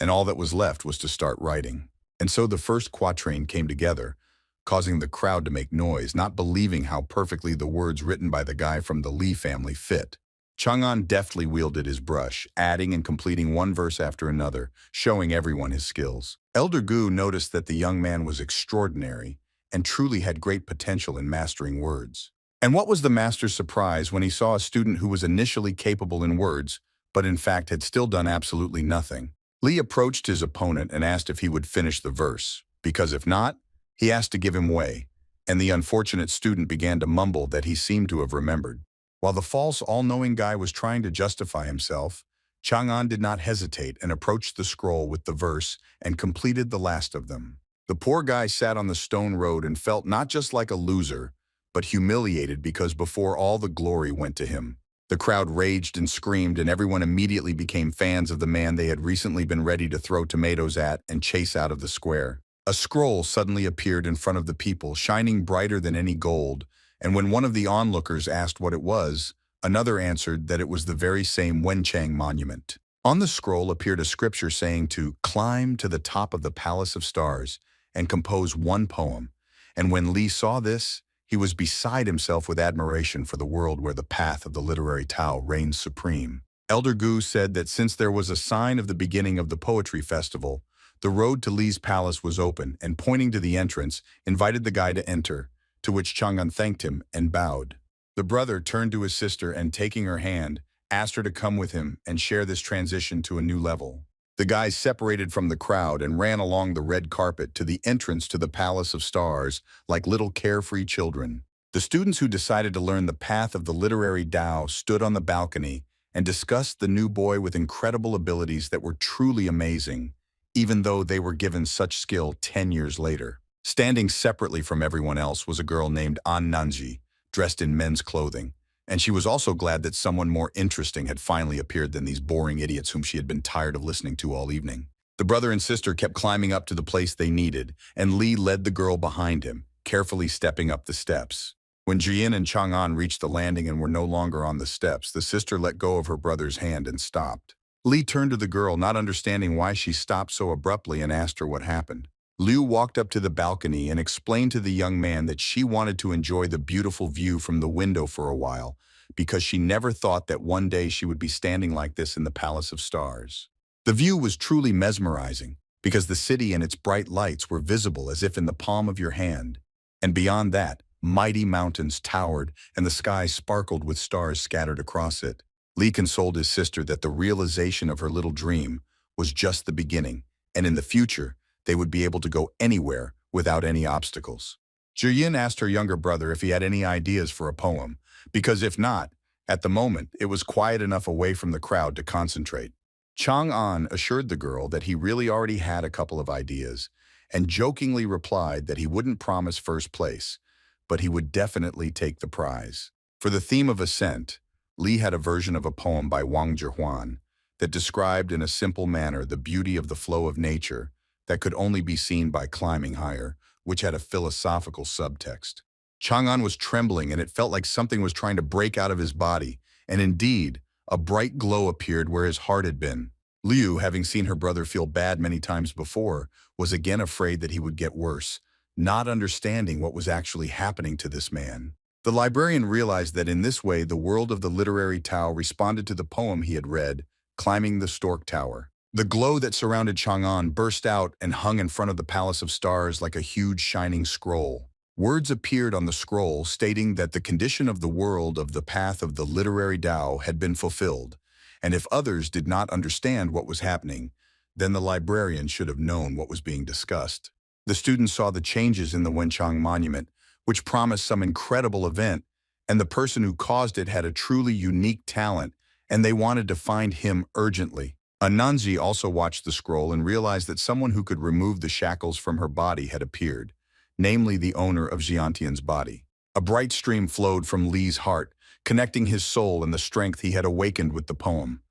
[SPEAKER 1] and all that was left was to start writing. And so the first quatrain came together, causing the crowd to make noise, not believing how perfectly the words written by the guy from the Li family fit. Chang'an deftly wielded his brush, adding and completing one verse after another, showing everyone his skills. Elder Gu noticed that the young man was extraordinary and truly had great potential in mastering words. And what was the master's surprise when he saw a student who was initially capable in words, but in fact had still done absolutely nothing. Li approached his opponent and asked if he would finish the verse, because if not, he asked to give him way, and the unfortunate student began to mumble that he seemed to have remembered. While the false, all-knowing guy was trying to justify himself, Chang'an did not hesitate and approached the scroll with the verse and completed the last of them. The poor guy sat on the stone road and felt not just like a loser, but humiliated because before all the glory went to him. The crowd raged and screamed, and everyone immediately became fans of the man they had recently been ready to throw tomatoes at and chase out of the square. A scroll suddenly appeared in front of the people, shining brighter than any gold, and when one of the onlookers asked what it was, another answered that it was the very same Wenchang monument. On the scroll appeared a scripture saying to climb to the top of the Palace of Stars and compose one poem, and when Li saw this, he was beside himself with admiration for the world where the path of the literary Tao reigns supreme. Elder Gu said that since there was a sign of the beginning of the poetry festival, the road to Li's palace was open, and pointing to the entrance, invited the guy to enter, to which Chang'an thanked him and bowed. The brother turned to his sister and, taking her hand, asked her to come with him and share this transition to a new level. The guys separated from the crowd and ran along the red carpet to the entrance to the Palace of Stars like little carefree children. The students who decided to learn the path of the literary Tao stood on the balcony and discussed the new boy with incredible abilities that were truly amazing, even though they were given such skill 10 years later. Standing separately from everyone else was a girl named An Nanji, dressed in men's clothing, and she was also glad that someone more interesting had finally appeared than these boring idiots whom she had been tired of listening to all evening. The brother and sister kept climbing up to the place they needed, and Lee led the girl behind him, carefully stepping up the steps. When Jian and Chang'an reached the landing and were no longer on the steps, the sister let go of her brother's hand and stopped. Lee turned to the girl, not understanding why she stopped so abruptly, and asked her what happened. Liu walked up to the balcony and explained to the young man that she wanted to enjoy the beautiful view from the window for a while, because she never thought that one day she would be standing like this in the Palace of Stars. The view was truly mesmerizing, because the city and its bright lights were visible as if in the palm of your hand. And beyond that, mighty mountains towered and the sky sparkled with stars scattered across it. Lee consoled his sister that the realization of her little dream was just the beginning, and in the future, they would be able to go anywhere without any obstacles. Jiyin asked her younger brother if he had any ideas for a poem, because if not, at the moment, it was quiet enough away from the crowd to concentrate. Chang'an assured the girl that he really already had a couple of ideas, and jokingly replied that he wouldn't promise first place, but he would definitely take the prize. For the theme of ascent, Lee had a version of a poem by Wang Zhihuan that described in a simple manner the beauty of the flow of nature that could only be seen by climbing higher, which had a philosophical subtext. Chang'an was trembling, and it felt like something was trying to break out of his body, and indeed, a bright glow appeared where his heart had been. Liu, having seen her brother feel bad many times before, was again afraid that he would get worse, not understanding what was actually happening to this man. The librarian realized that in this way the world of the literary Tao responded to the poem he had read, Climbing the Stork Tower. The glow that surrounded Chang'an burst out and hung in front of the Palace of Stars like a huge shining scroll. Words appeared on the scroll stating that the condition of the world of the path of the literary Tao had been fulfilled, and if others did not understand what was happening, then the librarian should have known what was being discussed. The students saw the changes in the Wenchang monument, which promised some incredible event, and the person who caused it had a truly unique talent, and they wanted to find him urgently. Ananzi also watched the scroll and realized that someone who could remove the shackles from her body had appeared, namely the owner of Xiantian's body. A bright stream flowed from Li's heart, connecting his soul and the strength he had awakened with the poem.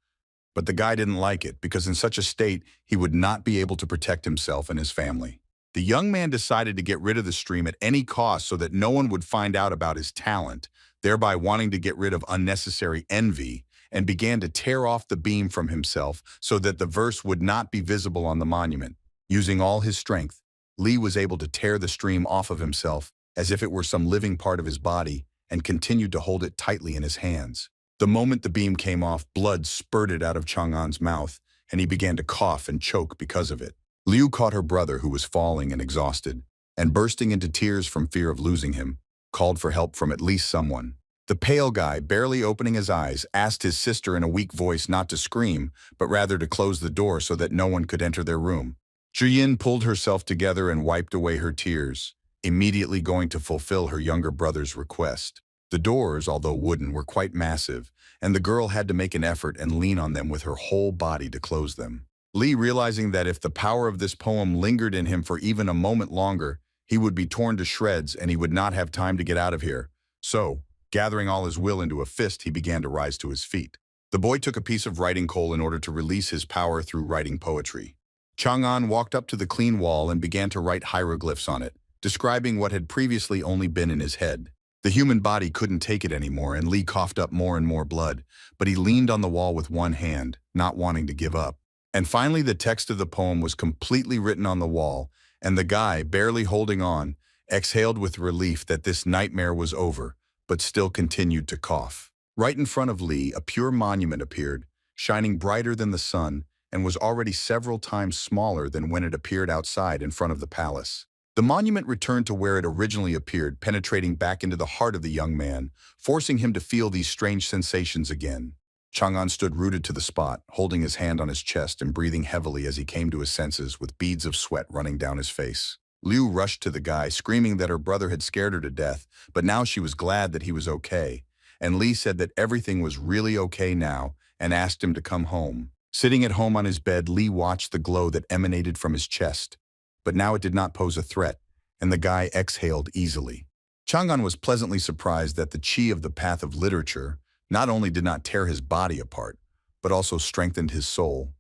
[SPEAKER 1] But the guy didn't like it, because in such a state, he would not be able to protect himself and his family. The young man decided to get rid of the stream at any cost so that no one would find out about his talent, thereby wanting to get rid of unnecessary envy, and began to tear off the beam from himself so that the verse would not be visible on the monument. Using all his strength, Li was able to tear the stream off of himself as if it were some living part of his body and continued to hold it tightly in his hands. The moment the beam came off, blood spurted out of Chang'an's mouth, and he began to cough and choke because of it. Liu caught her brother, who was falling and exhausted, and bursting into tears from fear of losing him, called for help from at least someone. The pale guy, barely opening his eyes, asked his sister in a weak voice not to scream, but rather to close the door so that no one could enter their room. Zhiyin pulled herself together and wiped away her tears, immediately going to fulfill her younger brother's request. The doors, although wooden, were quite massive, and the girl had to make an effort and lean on them with her whole body to close them. Li, realizing that if the power of this poem lingered in him for even a moment longer, he would be torn to shreds and he would not have time to get out of here. So, gathering all his will into a fist, he began to rise to his feet. The boy took a piece of writing coal in order to release his power through writing poetry. Chang'an walked up to the clean wall and began to write hieroglyphs on it, describing what had previously only been in his head. The human body couldn't take it anymore, and Li coughed up more and more blood, but he leaned on the wall with one hand, not wanting to give up. And finally the text of the poem was completely written on the wall, and the guy, barely holding on, exhaled with relief that this nightmare was over, but still continued to cough. Right in front of Li, a pure monument appeared, shining brighter than the sun, and was already several times smaller than when it appeared outside in front of the palace. The monument returned to where it originally appeared, penetrating back into the heart of the young man, forcing him to feel these strange sensations again. Chang'an stood rooted to the spot, holding his hand on his chest and breathing heavily as he came to his senses with beads of sweat running down his face. Liu rushed to the guy, screaming that her brother had scared her to death, but now she was glad that he was okay. And Li said that everything was really okay now and asked him to come home. Sitting at home on his bed, Li watched the glow that emanated from his chest. But now it did not pose a threat, and the guy exhaled easily. Chang'an was pleasantly surprised that the chi of the path of literature not only did not tear his body apart, but also strengthened his soul,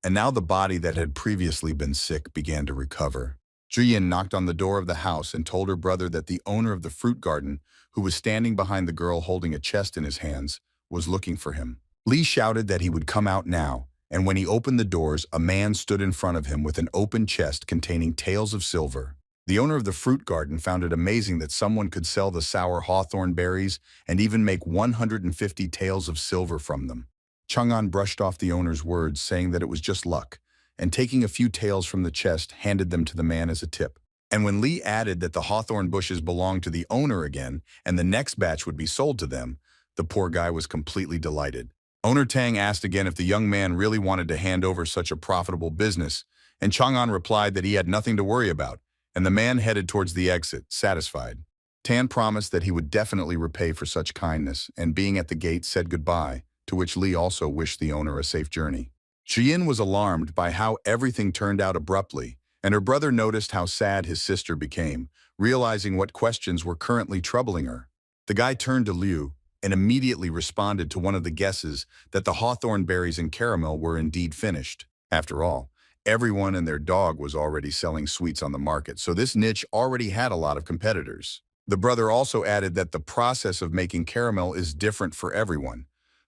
[SPEAKER 1] and now the body that had previously been sick began to recover. Zhiyin knocked on the door of the house and told her brother that the owner of the fruit garden, who was standing behind the girl holding a chest in his hands, was looking for him. Li shouted that he would come out now, and when he opened the doors, a man stood in front of him with an open chest containing taels of silver. The owner of the fruit garden found it amazing that someone could sell the sour hawthorn berries and even make 150 taels of silver from them. Chang'an brushed off the owner's words, saying that it was just luck, and taking a few taels from the chest, handed them to the man as a tip. And when Li added that the hawthorn bushes belonged to the owner again, and the next batch would be sold to them, the poor guy was completely delighted. Owner Tang asked again if the young man really wanted to hand over such a profitable business, and Chang'an replied that he had nothing to worry about, and the man headed towards the exit, satisfied. Tan promised that he would definitely repay for such kindness, and being at the gate said goodbye, to which Li also wished the owner a safe journey. Xiyin was alarmed by how everything turned out abruptly, and her brother noticed how sad his sister became, realizing what questions were currently troubling her. The guy turned to Liu and immediately responded to one of the guesses that the hawthorn berries and caramel were indeed finished. After all, everyone and their dog was already selling sweets on the market, so this niche already had a lot of competitors. The brother also added that the process of making caramel is different for everyone,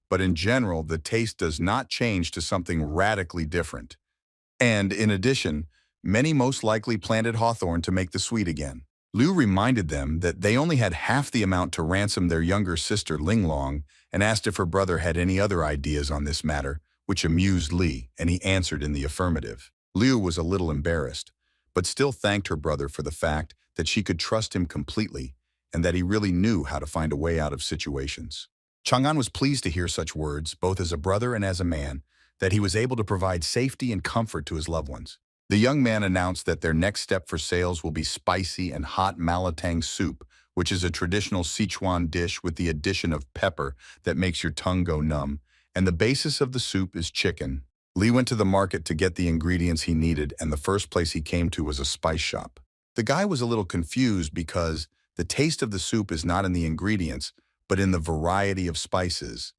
[SPEAKER 1] but in general, the taste does not change to something radically different. And in addition, many most likely planted hawthorn to make the sweet again. Liu reminded them that they only had half the amount to ransom their younger sister Linglong and asked if her brother had any other ideas on this matter, which amused Li, and he answered in the affirmative. Liu was a little embarrassed, but still thanked her brother for the fact that she could trust him completely and that he really knew how to find a way out of situations. Chang'an was pleased to hear such words, both as a brother and as a man, that he was able to provide safety and comfort to his loved ones. The young man announced that their next step for sales will be spicy and hot malatang soup, which is a traditional Sichuan dish with the addition of pepper that makes your tongue go numb, and the basis of the soup is chicken. Li went to the market to get the ingredients he needed, and the first place he came to was a spice shop. The guy was a little confused because the taste of the soup is not in the ingredients, but in the variety of spices.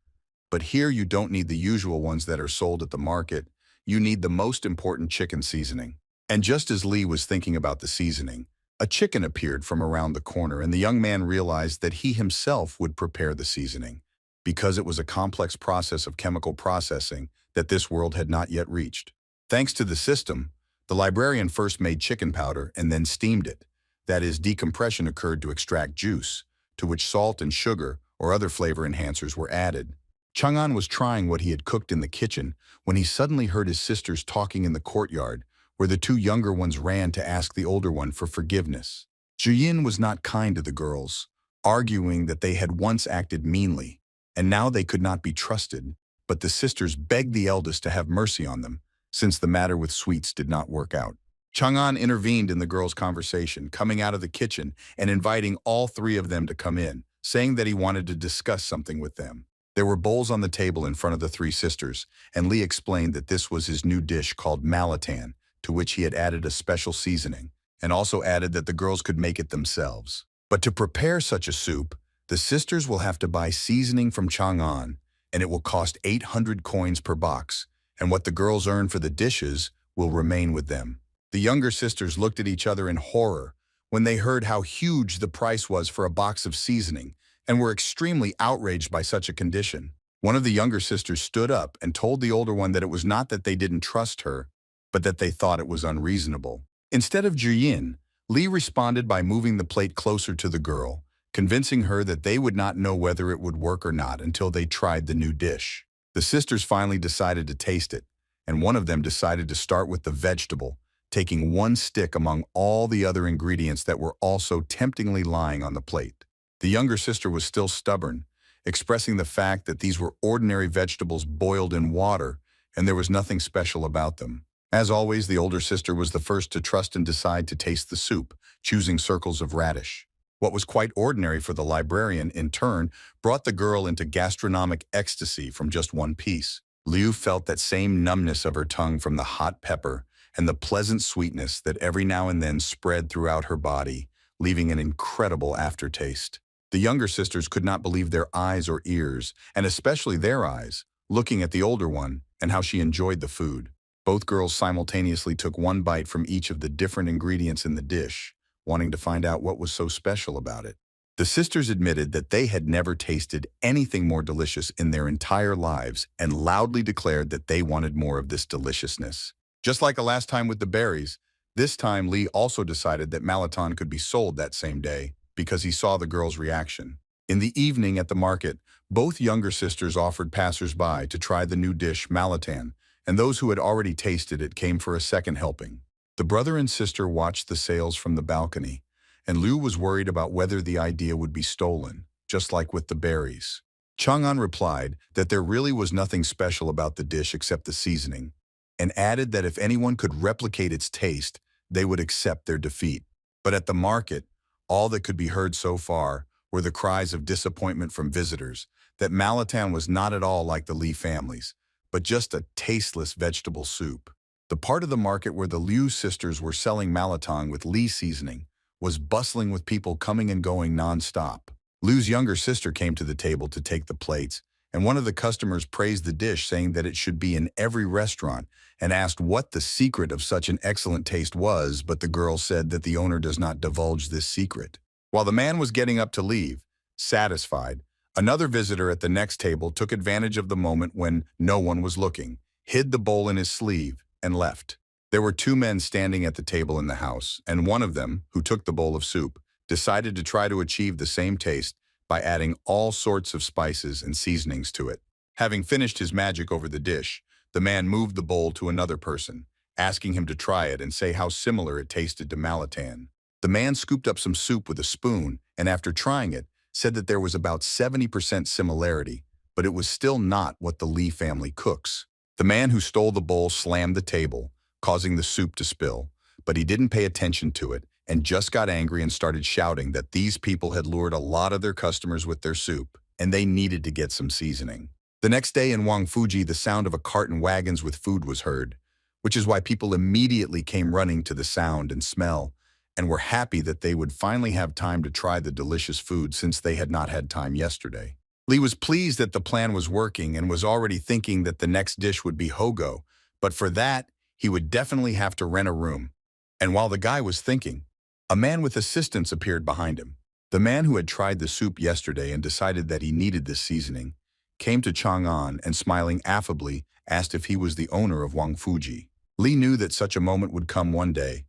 [SPEAKER 1] But here you don't need the usual ones that are sold at the market. You need the most important chicken seasoning. And just as Li was thinking about the seasoning, a chicken appeared from around the corner, and the young man realized that he himself would prepare the seasoning, because it was a complex process of chemical processing that this world had not yet reached. Thanks to the system, the librarian first made chicken powder and then steamed it. That is, decompression occurred to extract juice, to which salt and sugar or other flavor enhancers were added. Chang'an was trying what he had cooked in the kitchen when he suddenly heard his sisters talking in the courtyard, where the two younger ones ran to ask the older one for forgiveness. Zhiyin was not kind to the girls, arguing that they had once acted meanly, and now they could not be trusted, but the sisters begged the eldest to have mercy on them, since the matter with sweets did not work out. Chang'an intervened in the girls' conversation, coming out of the kitchen and inviting all three of them to come in, saying that he wanted to discuss something with them. There were bowls on the table in front of the three sisters, and Li explained that this was his new dish called malatan, to which he had added a special seasoning, and also added that the girls could make it themselves. But to prepare such a soup, the sisters will have to buy seasoning from Chang'an, and it will cost 800 coins per box, and what the girls earn for the dishes will remain with them. The younger sisters looked at each other in horror when they heard how huge the price was for a box of seasoning, and were extremely outraged by such a condition. One of the younger sisters stood up and told the older one that it was not that they didn't trust her, but that they thought it was unreasonable. Instead of Zhiyin, Li responded by moving the plate closer to the girl, convincing her that they would not know whether it would work or not until they tried the new dish. The sisters finally decided to taste it, and one of them decided to start with the vegetable, taking one stick among all the other ingredients that were also temptingly lying on the plate. The younger sister was still stubborn, expressing the fact that these were ordinary vegetables boiled in water, and there was nothing special about them. As always, the older sister was the first to trust and decide to taste the soup, choosing circles of radish. What was quite ordinary for the librarian, in turn, brought the girl into gastronomic ecstasy from just one piece. Liu felt that same numbness of her tongue from the hot pepper, and the pleasant sweetness that every now and then spread throughout her body, leaving an incredible aftertaste. The younger sisters could not believe their eyes or ears, and especially their eyes, looking at the older one and how she enjoyed the food. Both girls simultaneously took one bite from each of the different ingredients in the dish, wanting to find out what was so special about it. The sisters admitted that they had never tasted anything more delicious in their entire lives and loudly declared that they wanted more of this deliciousness. Just like the last time with the berries, this time Lee also decided that Malaton could be sold that same day because he saw the girls' reaction. In the evening at the market, both younger sisters offered passers-by to try the new dish Malaton, and those who had already tasted it came for a second helping. The brother and sister watched the sales from the balcony, and Liu was worried about whether the idea would be stolen, just like with the berries. Chang'an replied that there really was nothing special about the dish except the seasoning, and added that if anyone could replicate its taste, they would accept their defeat. But at the market, all that could be heard so far were the cries of disappointment from visitors that Malaton was not at all like the Li families, but just a tasteless vegetable soup. The part of the market where the Liu sisters were selling Malaton with Li seasoning was bustling with people coming and going non-stop. Liu's younger sister came to the table to take the plates, and one of the customers praised the dish, saying that it should be in every restaurant, and asked what the secret of such an excellent taste was, but the girl said that the owner does not divulge this secret. While the man was getting up to leave, satisfied, another visitor at the next table took advantage of the moment when no one was looking, hid the bowl in his sleeve, and left. There were two men standing at the table in the house, and one of them, who took the bowl of soup, decided to try to achieve the same taste by adding all sorts of spices and seasonings to it. Having finished his magic over the dish, the man moved the bowl to another person, asking him to try it and say how similar it tasted to Malaton. The man scooped up some soup with a spoon, and after trying it, said that there was about 70% similarity, but it was still not what the Li family cooks. The man who stole the bowl slammed the table, causing the soup to spill, but he didn't pay attention to it and just got angry and started shouting that these people had lured a lot of their customers with their soup, and they needed to get some seasoning. The next day in Wangfuji, the sound of a cart and wagons with food was heard, which is why people immediately came running to the sound and smell, and were happy that they would finally have time to try the delicious food since they had not had time yesterday. Li was pleased that the plan was working and was already thinking that the next dish would be hogo, but for that, he would definitely have to rent a room. And while the guy was thinking, a man with assistance appeared behind him. The man who had tried the soup yesterday and decided that he needed this seasoning came to Chang'an and, smiling affably, asked if he was the owner of Wangfuji. Li knew that such a moment would come one day,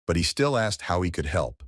[SPEAKER 1] but he still asked how he could help.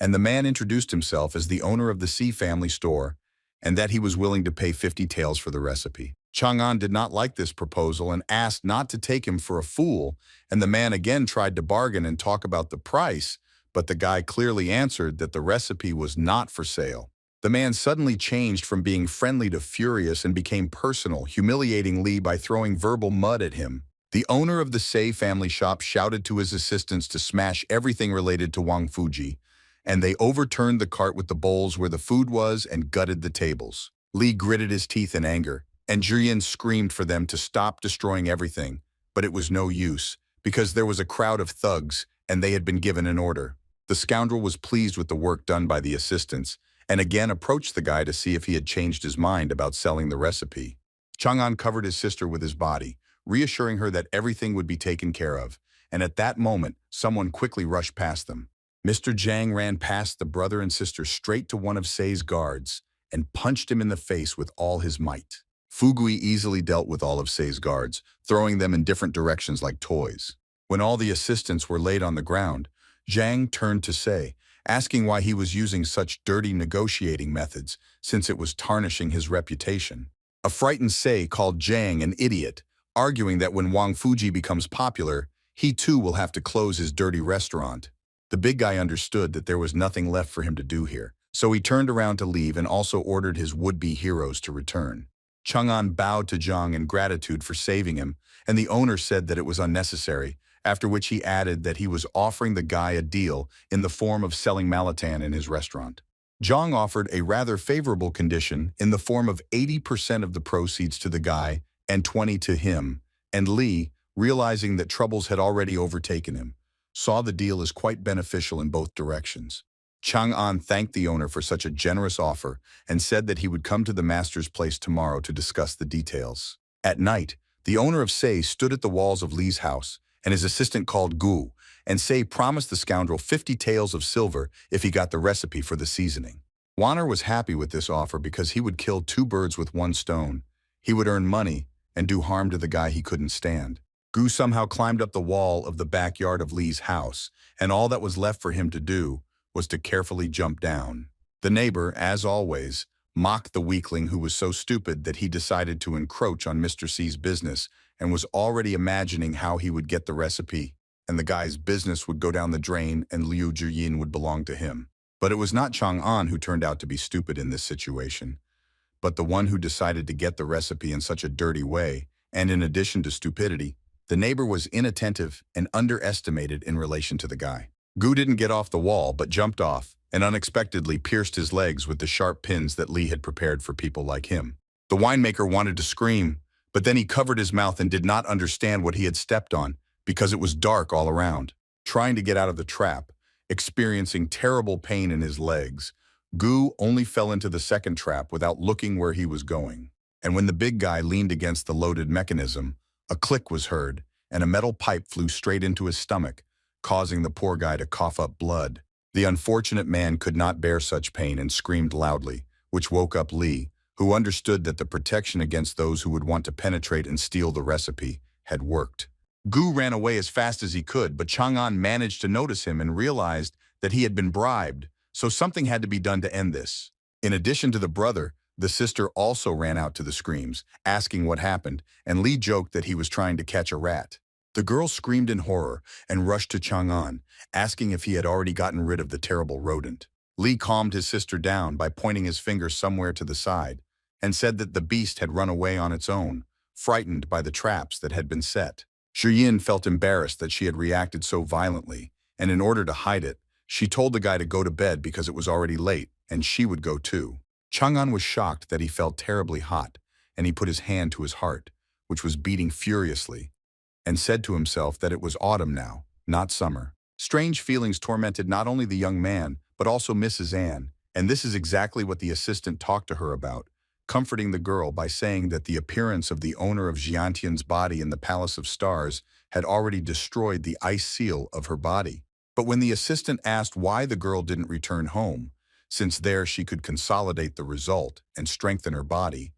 [SPEAKER 1] And the man introduced himself as the owner of the C family store and that he was willing to pay 50 taels for the recipe. Chang'an did not like this proposal and asked not to take him for a fool, and the man again tried to bargain and talk about the price, but the guy clearly answered that the recipe was not for sale. The man suddenly changed from being friendly to furious and became personal, humiliating Li by throwing verbal mud at him. The owner of the Sei family shop shouted to his assistants to smash everything related to Wangfuji, and they overturned the cart with the bowls where the food was and gutted the tables. Li gritted his teeth in anger, and Zhiyan screamed for them to stop destroying everything, but it was no use, because there was a crowd of thugs, and they had been given an order. The scoundrel was pleased with the work done by the assistants, and again approached the guy to see if he had changed his mind about selling the recipe. Chang'an covered his sister with his body, reassuring her that everything would be taken care of, and at that moment, someone quickly rushed past them. Mr. Zhang ran past the brother and sister straight to one of Sei's guards and punched him in the face with all his might. Fugui easily dealt with all of Sei's guards, throwing them in different directions like toys. When all the assistants were laid on the ground, Zhang turned to Sei, asking why he was using such dirty negotiating methods, since it was tarnishing his reputation. A frightened Sei called Zhang an idiot, arguing that when Wangfuji becomes popular, he too will have to close his dirty restaurant. The big guy understood that there was nothing left for him to do here, so he turned around to leave and also ordered his would-be heroes to return. Chang'an bowed to Zhang in gratitude for saving him, and the owner said that it was unnecessary, after which he added that he was offering the guy a deal in the form of selling Malaton in his restaurant. Zhang offered a rather favorable condition in the form of 80% of the proceeds to the guy and 20% to him, and Li, realizing that troubles had already overtaken him, saw the deal as quite beneficial in both directions. Chang'an thanked the owner for such a generous offer and said that he would come to the master's place tomorrow to discuss the details. At night, The owner of Sei stood at the walls of Li's house, and his assistant called Gu, and Sei promised the scoundrel 50 taels of silver if he got the recipe for the seasoning. Warner was happy with this offer because he would kill two birds with one stone. He would earn money and do harm to the guy he couldn't stand. Gu somehow climbed up the wall of the backyard of Li's house, and all that was left for him to do was to carefully jump down. The neighbor, as always, mocked the weakling who was so stupid that he decided to encroach on Mr. C's business and was already imagining how he would get the recipe, and the guy's business would go down the drain and Liu Zhiyin would belong to him. But it was not Chang'an who turned out to be stupid in this situation, but the one who decided to get the recipe in such a dirty way, and in addition to stupidity, the neighbor was inattentive and underestimated in relation to the guy. Gu didn't get off the wall but jumped off and unexpectedly pierced his legs with the sharp pins that Li had prepared for people like him. The winemaker wanted to scream, but then he covered his mouth and did not understand what he had stepped on because it was dark all around. Trying to get out of the trap, experiencing terrible pain in his legs, Gu only fell into the second trap without looking where he was going. And when the big guy leaned against the loaded mechanism, a click was heard, and a metal pipe flew straight into his stomach, causing the poor guy to cough up blood. The unfortunate man could not bear such pain and screamed loudly, which woke up Li, who understood that the protection against those who would want to penetrate and steal the recipe had worked. Gu ran away as fast as he could, but Chang'an managed to notice him and realized that he had been bribed, so something had to be done to end this. In addition to the brother, the sister also ran out to the screams, asking what happened, and Li joked that he was trying to catch a rat. The girl screamed in horror and rushed to Chang'an, asking if he had already gotten rid of the terrible rodent. Li calmed his sister down by pointing his finger somewhere to the side and said that the beast had run away on its own, frightened by the traps that had been set. Zhiyin felt embarrassed that she had reacted so violently, and in order to hide it, she told the guy to go to bed because it was already late, and she would go too. Chang'an was shocked that he felt terribly hot, and he put his hand to his heart, which was beating furiously, and said to himself that it was autumn now, not summer. Strange feelings tormented not only the young man, but also Mrs. Anne, and this is exactly what the assistant talked to her about, comforting the girl by saying that the appearance of the owner of Xiantian's body in the Palace of Stars had already destroyed the ice seal of her body. But when the assistant asked why the girl didn't return home, since there she could consolidate the result and strengthen her body,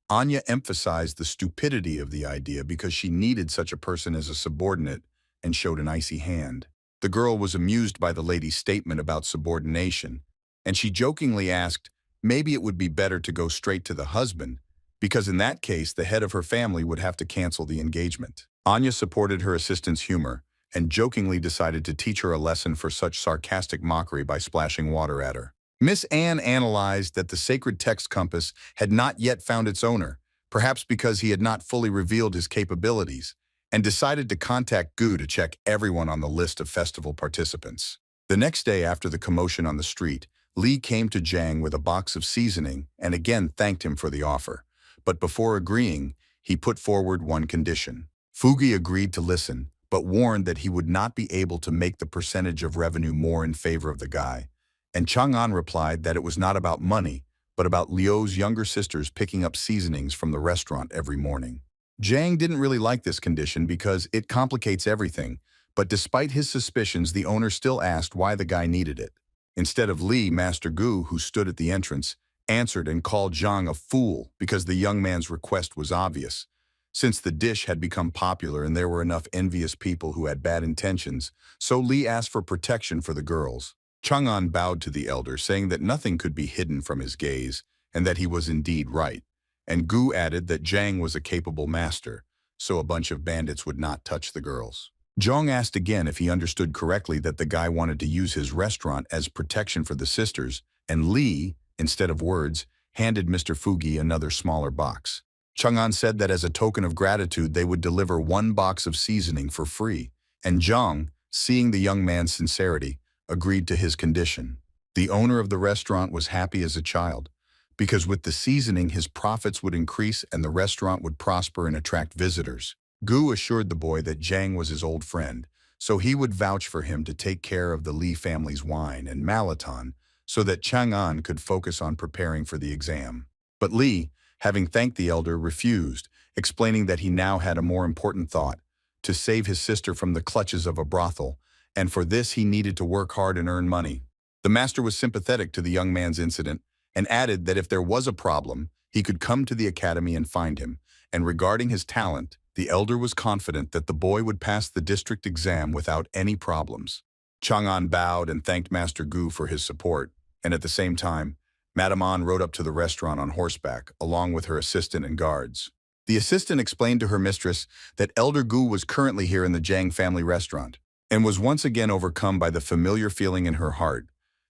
[SPEAKER 1] Anya emphasized the stupidity of the idea because she needed such a person as a subordinate and showed an icy hand. The girl was amused by the lady's statement about subordination, and she jokingly asked, maybe it would be better to go straight to the husband, because in that case the head of her family would have to cancel the engagement. Anya supported her assistant's humor and jokingly decided to teach her a lesson for such sarcastic mockery by splashing water at her. Miss Anne analyzed that the sacred text compass had not yet found its owner, perhaps because he had not fully revealed his capabilities, and decided to contact Gu to check everyone on the list of festival participants. The next day after the commotion on the street, Li came to Zhang with a box of seasoning and again thanked him for the offer. But before agreeing, he put forward one condition. Fugi agreed to listen, but warned that he would not be able to make the percentage of revenue more in favor of the guy. And Chang'an replied that it was not about money, but about Liu's younger sisters picking up seasonings from the restaurant every morning. Zhang didn't really like this condition because it complicates everything, but despite his suspicions, the owner still asked why the guy needed it. Instead of Li, Master Gu, who stood at the entrance, answered and called Zhang a fool because the young man's request was obvious. Since the dish had become popular and there were enough envious people who had bad intentions, so Li asked for protection for the girls. Chang'an bowed to the elder, saying that nothing could be hidden from his gaze, and that he was indeed right. And Gu added that Zhang was a capable master, so a bunch of bandits would not touch the girls. Zhang asked again if he understood correctly that the guy wanted to use his restaurant as protection for the sisters, and Li, instead of words, handed Mr. Fugi another smaller box. Chang'an said that as a token of gratitude they would deliver one box of seasoning for free, and Zhang, seeing the young man's sincerity, agreed to his condition. The owner of the restaurant was happy as a child, because with the seasoning his profits would increase and the restaurant would prosper and attract visitors. Gu assured the boy that Zhang was his old friend, so he would vouch for him to take care of the Li family's wine and Malaton so that Chang'an could focus on preparing for the exam. But Li, having thanked the elder, refused, explaining that he now had a more important thought, to save his sister from the clutches of a brothel, and for this he needed to work hard and earn money. The master was sympathetic to the young man's incident and added that if there was a problem, he could come to the academy and find him, and regarding his talent, the elder was confident that the boy would pass the district exam without any problems. Chang'an bowed and thanked Master Gu for his support, and at the same time, Madame An rode up to the restaurant on horseback, along with her assistant and guards. The assistant explained to her mistress that Elder Gu was currently here in the Jiang family restaurant, and was once again overcome by the familiar feeling in her heart,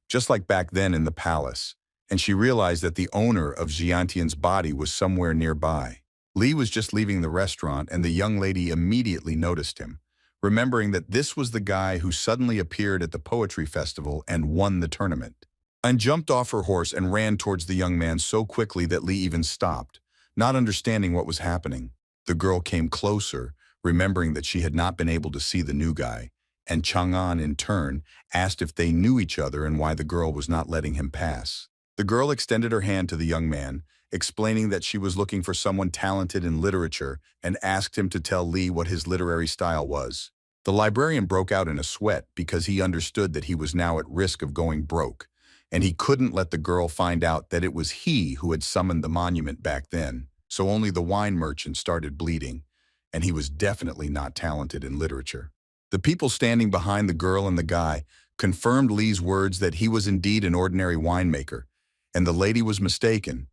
[SPEAKER 1] just like back then in the palace, and she realized that the owner of Xiantian's body was somewhere nearby. Li was just leaving the restaurant, and the young lady immediately noticed him, remembering that this was the guy who suddenly appeared at the poetry festival and won the tournament. An jumped off her horse and ran towards the young man so quickly that Li even stopped, not understanding what was happening. The girl came closer, remembering that she had not been able to see the new guy, and Chang'an, in turn, asked if they knew each other and why the girl was not letting him pass. The girl extended her hand to the young man, explaining that she was looking for someone talented in literature and asked him to tell Li what his literary style was. The librarian broke out in a sweat because he understood that he was now at risk of going broke, and he couldn't let the girl find out that it was he who had summoned the monument back then, so only the wine merchant started bleeding, and he was definitely not talented in literature. The people standing behind the girl and the guy confirmed Li's words that he was indeed an ordinary winemaker, and the lady was mistaken.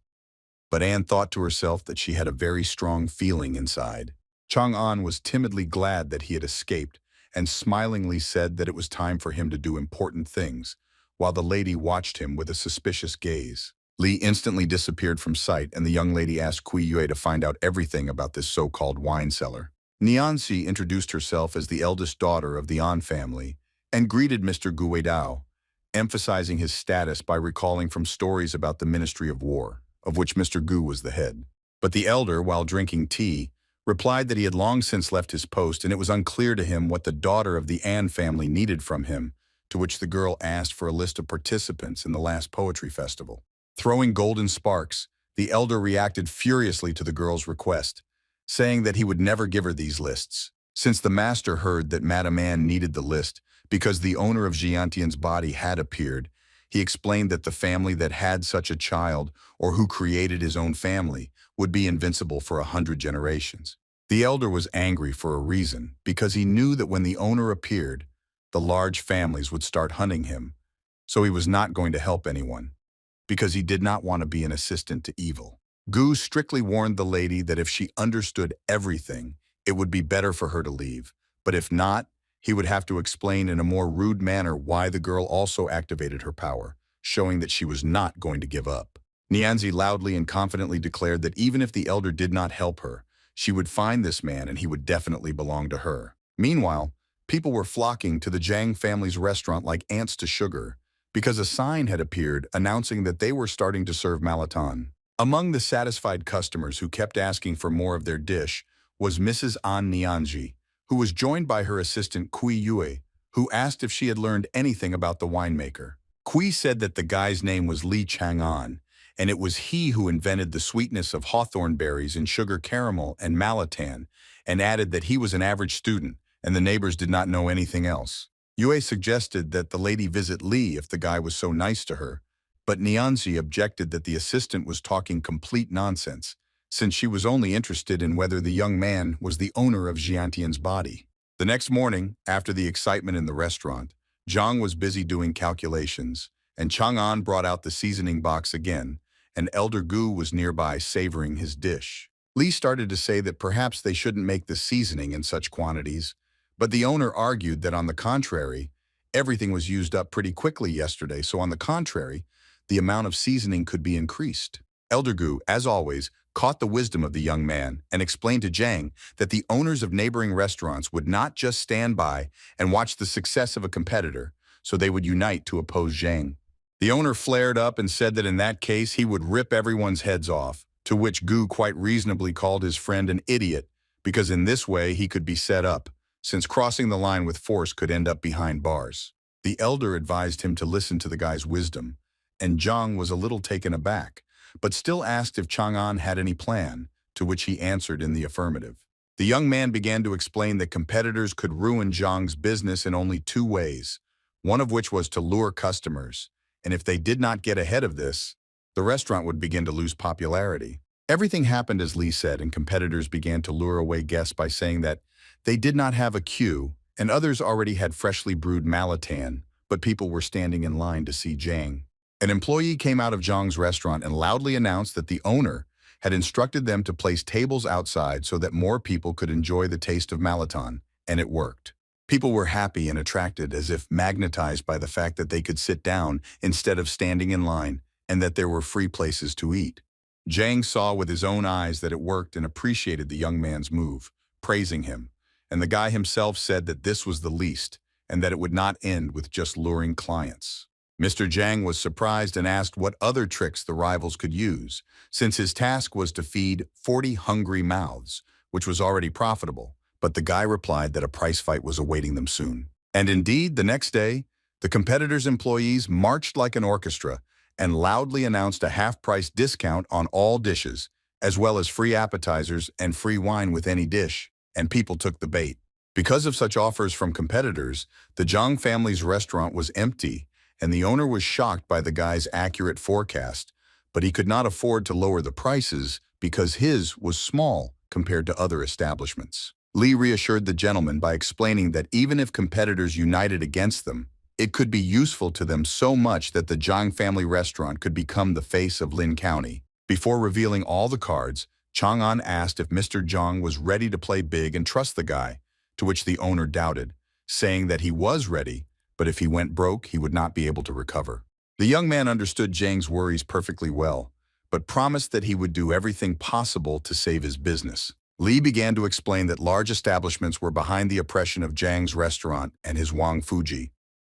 [SPEAKER 1] But Anne thought to herself that she had a very strong feeling inside. Chang'an was timidly glad that he had escaped, and smilingly said that it was time for him to do important things, while the lady watched him with a suspicious gaze. Li instantly disappeared from sight, and the young lady asked Kui Yue to find out everything about this so-called wine cellar. Nianxi introduced herself as the eldest daughter of the An family and greeted Mr. Guidao, emphasizing his status by recalling from stories about the Ministry of War, of which Mr. Gu was the head. But the elder, while drinking tea, replied that he had long since left his post and it was unclear to him what the daughter of the An family needed from him, to which the girl asked for a list of participants in the last poetry festival. Throwing golden sparks, the elder reacted furiously to the girl's request, saying that he would never give her these lists. Since the master heard that Madame Anne needed the list because the owner of Xiantian's body had appeared, he explained that the family that had such a child, or who created his own family, would be invincible for 100 generations. The elder was angry for a reason, because he knew that when the owner appeared, the large families would start hunting him, so he was not going to help anyone, because he did not want to be an assistant to evil. Gu strictly warned the lady that if she understood everything, it would be better for her to leave, but if not, he would have to explain in a more rude manner why the girl also activated her power, showing that she was not going to give up. Nianzi loudly and confidently declared that even if the elder did not help her, she would find this man and he would definitely belong to her. Meanwhile, people were flocking to the Jiang family's restaurant like ants to sugar, because a sign had appeared announcing that they were starting to serve Malatan. Among the satisfied customers who kept asking for more of their dish was Mrs. An Nianji, who was joined by her assistant Kui Yue, who asked if she had learned anything about the winemaker. Kui said that the guy's name was Li Chang'an, and it was he who invented the sweetness of hawthorn berries in sugar caramel and Malatan, and added that he was an average student, and the neighbors did not know anything else. Yue suggested that the lady visit Li if the guy was so nice to her, but Nianzi objected that the assistant was talking complete nonsense, since she was only interested in whether the young man was the owner of Xiantian's body. The next morning, after the excitement in the restaurant, Zhang was busy doing calculations, and Chang'an brought out the seasoning box again, and Elder Gu was nearby savoring his dish. Li started to say that perhaps they shouldn't make the seasoning in such quantities, but the owner argued that on the contrary, everything was used up pretty quickly yesterday, so on the contrary, the amount of seasoning could be increased. Elder Gu, as always, caught the wisdom of the young man and explained to Zhang that the owners of neighboring restaurants would not just stand by and watch the success of a competitor, so they would unite to oppose Zhang. The owner flared up and said that in that case he would rip everyone's heads off, to which Gu quite reasonably called his friend an idiot, because in this way he could be set up, since crossing the line with force could end up behind bars. The elder advised him to listen to the guy's wisdom, and Zhang was a little taken aback, but still asked if Chang'an had any plan, to which he answered in the affirmative. The young man began to explain that competitors could ruin Zhang's business in only two ways, one of which was to lure customers, and if they did not get ahead of this, the restaurant would begin to lose popularity. Everything happened as Lee said, and competitors began to lure away guests by saying that they did not have a queue, and others already had freshly brewed Malatan, but people were standing in line to see Zhang. An employee came out of Zhang's restaurant and loudly announced that the owner had instructed them to place tables outside so that more people could enjoy the taste of Malatan, and it worked. People were happy and attracted, as if magnetized by the fact that they could sit down instead of standing in line and that there were free places to eat. Zhang saw with his own eyes that it worked and appreciated the young man's move, praising him, and the guy himself said that this was the least and that it would not end with just luring clients. Mr. Zhang was surprised and asked what other tricks the rivals could use, since his task was to feed 40 hungry mouths, which was already profitable, but the guy replied that a price fight was awaiting them soon. And indeed, the next day, the competitors' employees marched like an orchestra and loudly announced a half-price discount on all dishes, as well as free appetizers and free wine with any dish, and people took the bait. Because of such offers from competitors, the Zhang family's restaurant was empty, and the owner was shocked by the guy's accurate forecast, but he could not afford to lower the prices because his was small compared to other establishments. Lee reassured the gentleman by explaining that even if competitors united against them, it could be useful to them so much that the Zhang family restaurant could become the face of Lin County. Before revealing all the cards, Chang'an asked if Mr. Zhang was ready to play big and trust the guy, to which the owner doubted, saying that he was ready, but if he went broke, he would not be able to recover. The young man understood Zhang's worries perfectly well, but promised that he would do everything possible to save his business. Li began to explain that large establishments were behind the oppression of Zhang's restaurant and his Wang Fuji,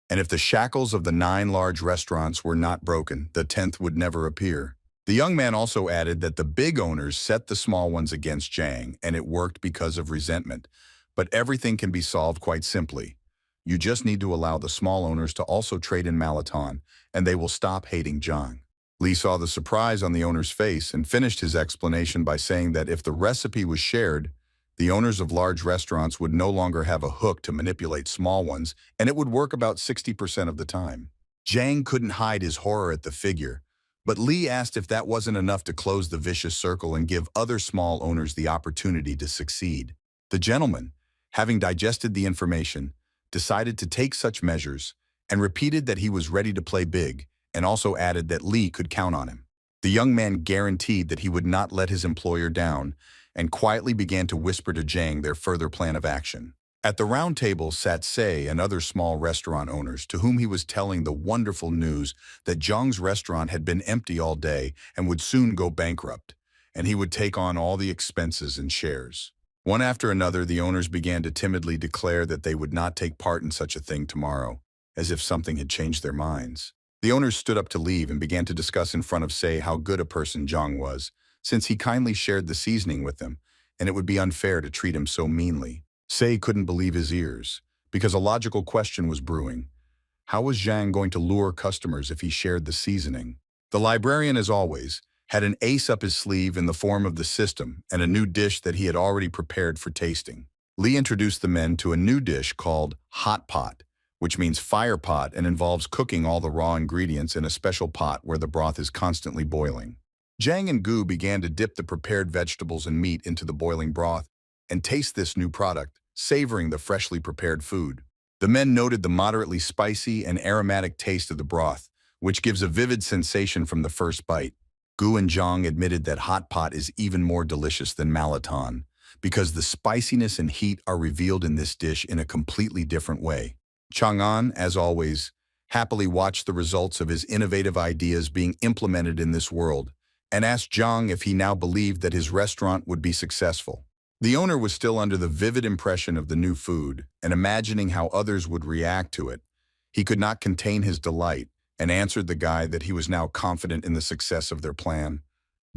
[SPEAKER 1] and if the shackles of the 9 large restaurants were not broken, the 10th would never appear. The young man also added that the big owners set the small ones against Zhang, and it worked because of resentment. But everything can be solved quite simply. You just need to allow the small owners to also trade in Malatan, and they will stop hating Zhang. Li saw the surprise on the owner's face and finished his explanation by saying that if the recipe was shared, the owners of large restaurants would no longer have a hook to manipulate small ones, and it would work about 60% of the time. Zhang couldn't hide his horror at the figure, but Li asked if that wasn't enough to close the vicious circle and give other small owners the opportunity to succeed. The gentleman, having digested the information, decided to take such measures and repeated that he was ready to play big, and also added that Li could count on him. The young man guaranteed that he would not let his employer down and quietly began to whisper to Zhang their further plan of action. At the round table sat Sei and other small restaurant owners to whom he was telling the wonderful news that Zhang's restaurant had been empty all day and would soon go bankrupt, and he would take on all the expenses and shares. One after another, the owners began to timidly declare that they would not take part in such a thing tomorrow, as if something had changed their minds. The owners stood up to leave and began to discuss in front of Sei how good a person Zhang was, since he kindly shared the seasoning with them, and it would be unfair to treat him so meanly. Sei couldn't believe his ears, because a logical question was brewing. How was Zhang going to lure customers if he shared the seasoning? The librarian, as always, had an ace up his sleeve in the form of the system and a new dish that he had already prepared for tasting. Li introduced the men to a new dish called hot pot, which means fire pot and involves cooking all the raw ingredients in a special pot where the broth is constantly boiling. Zhang and Gu began to dip the prepared vegetables and meat into the boiling broth and taste this new product, savoring the freshly prepared food. The men noted the moderately spicy and aromatic taste of the broth, which gives a vivid sensation from the first bite. Gu and Zhang admitted that hot pot is even more delicious than Malatan, because the spiciness and heat are revealed in this dish in a completely different way. Chang'an, as always, happily watched the results of his innovative ideas being implemented in this world, and asked Zhang if he now believed that his restaurant would be successful. The owner was still under the vivid impression of the new food, and imagining how others would react to it. He could not contain his delight, and answered the guy that he was now confident in the success of their plan.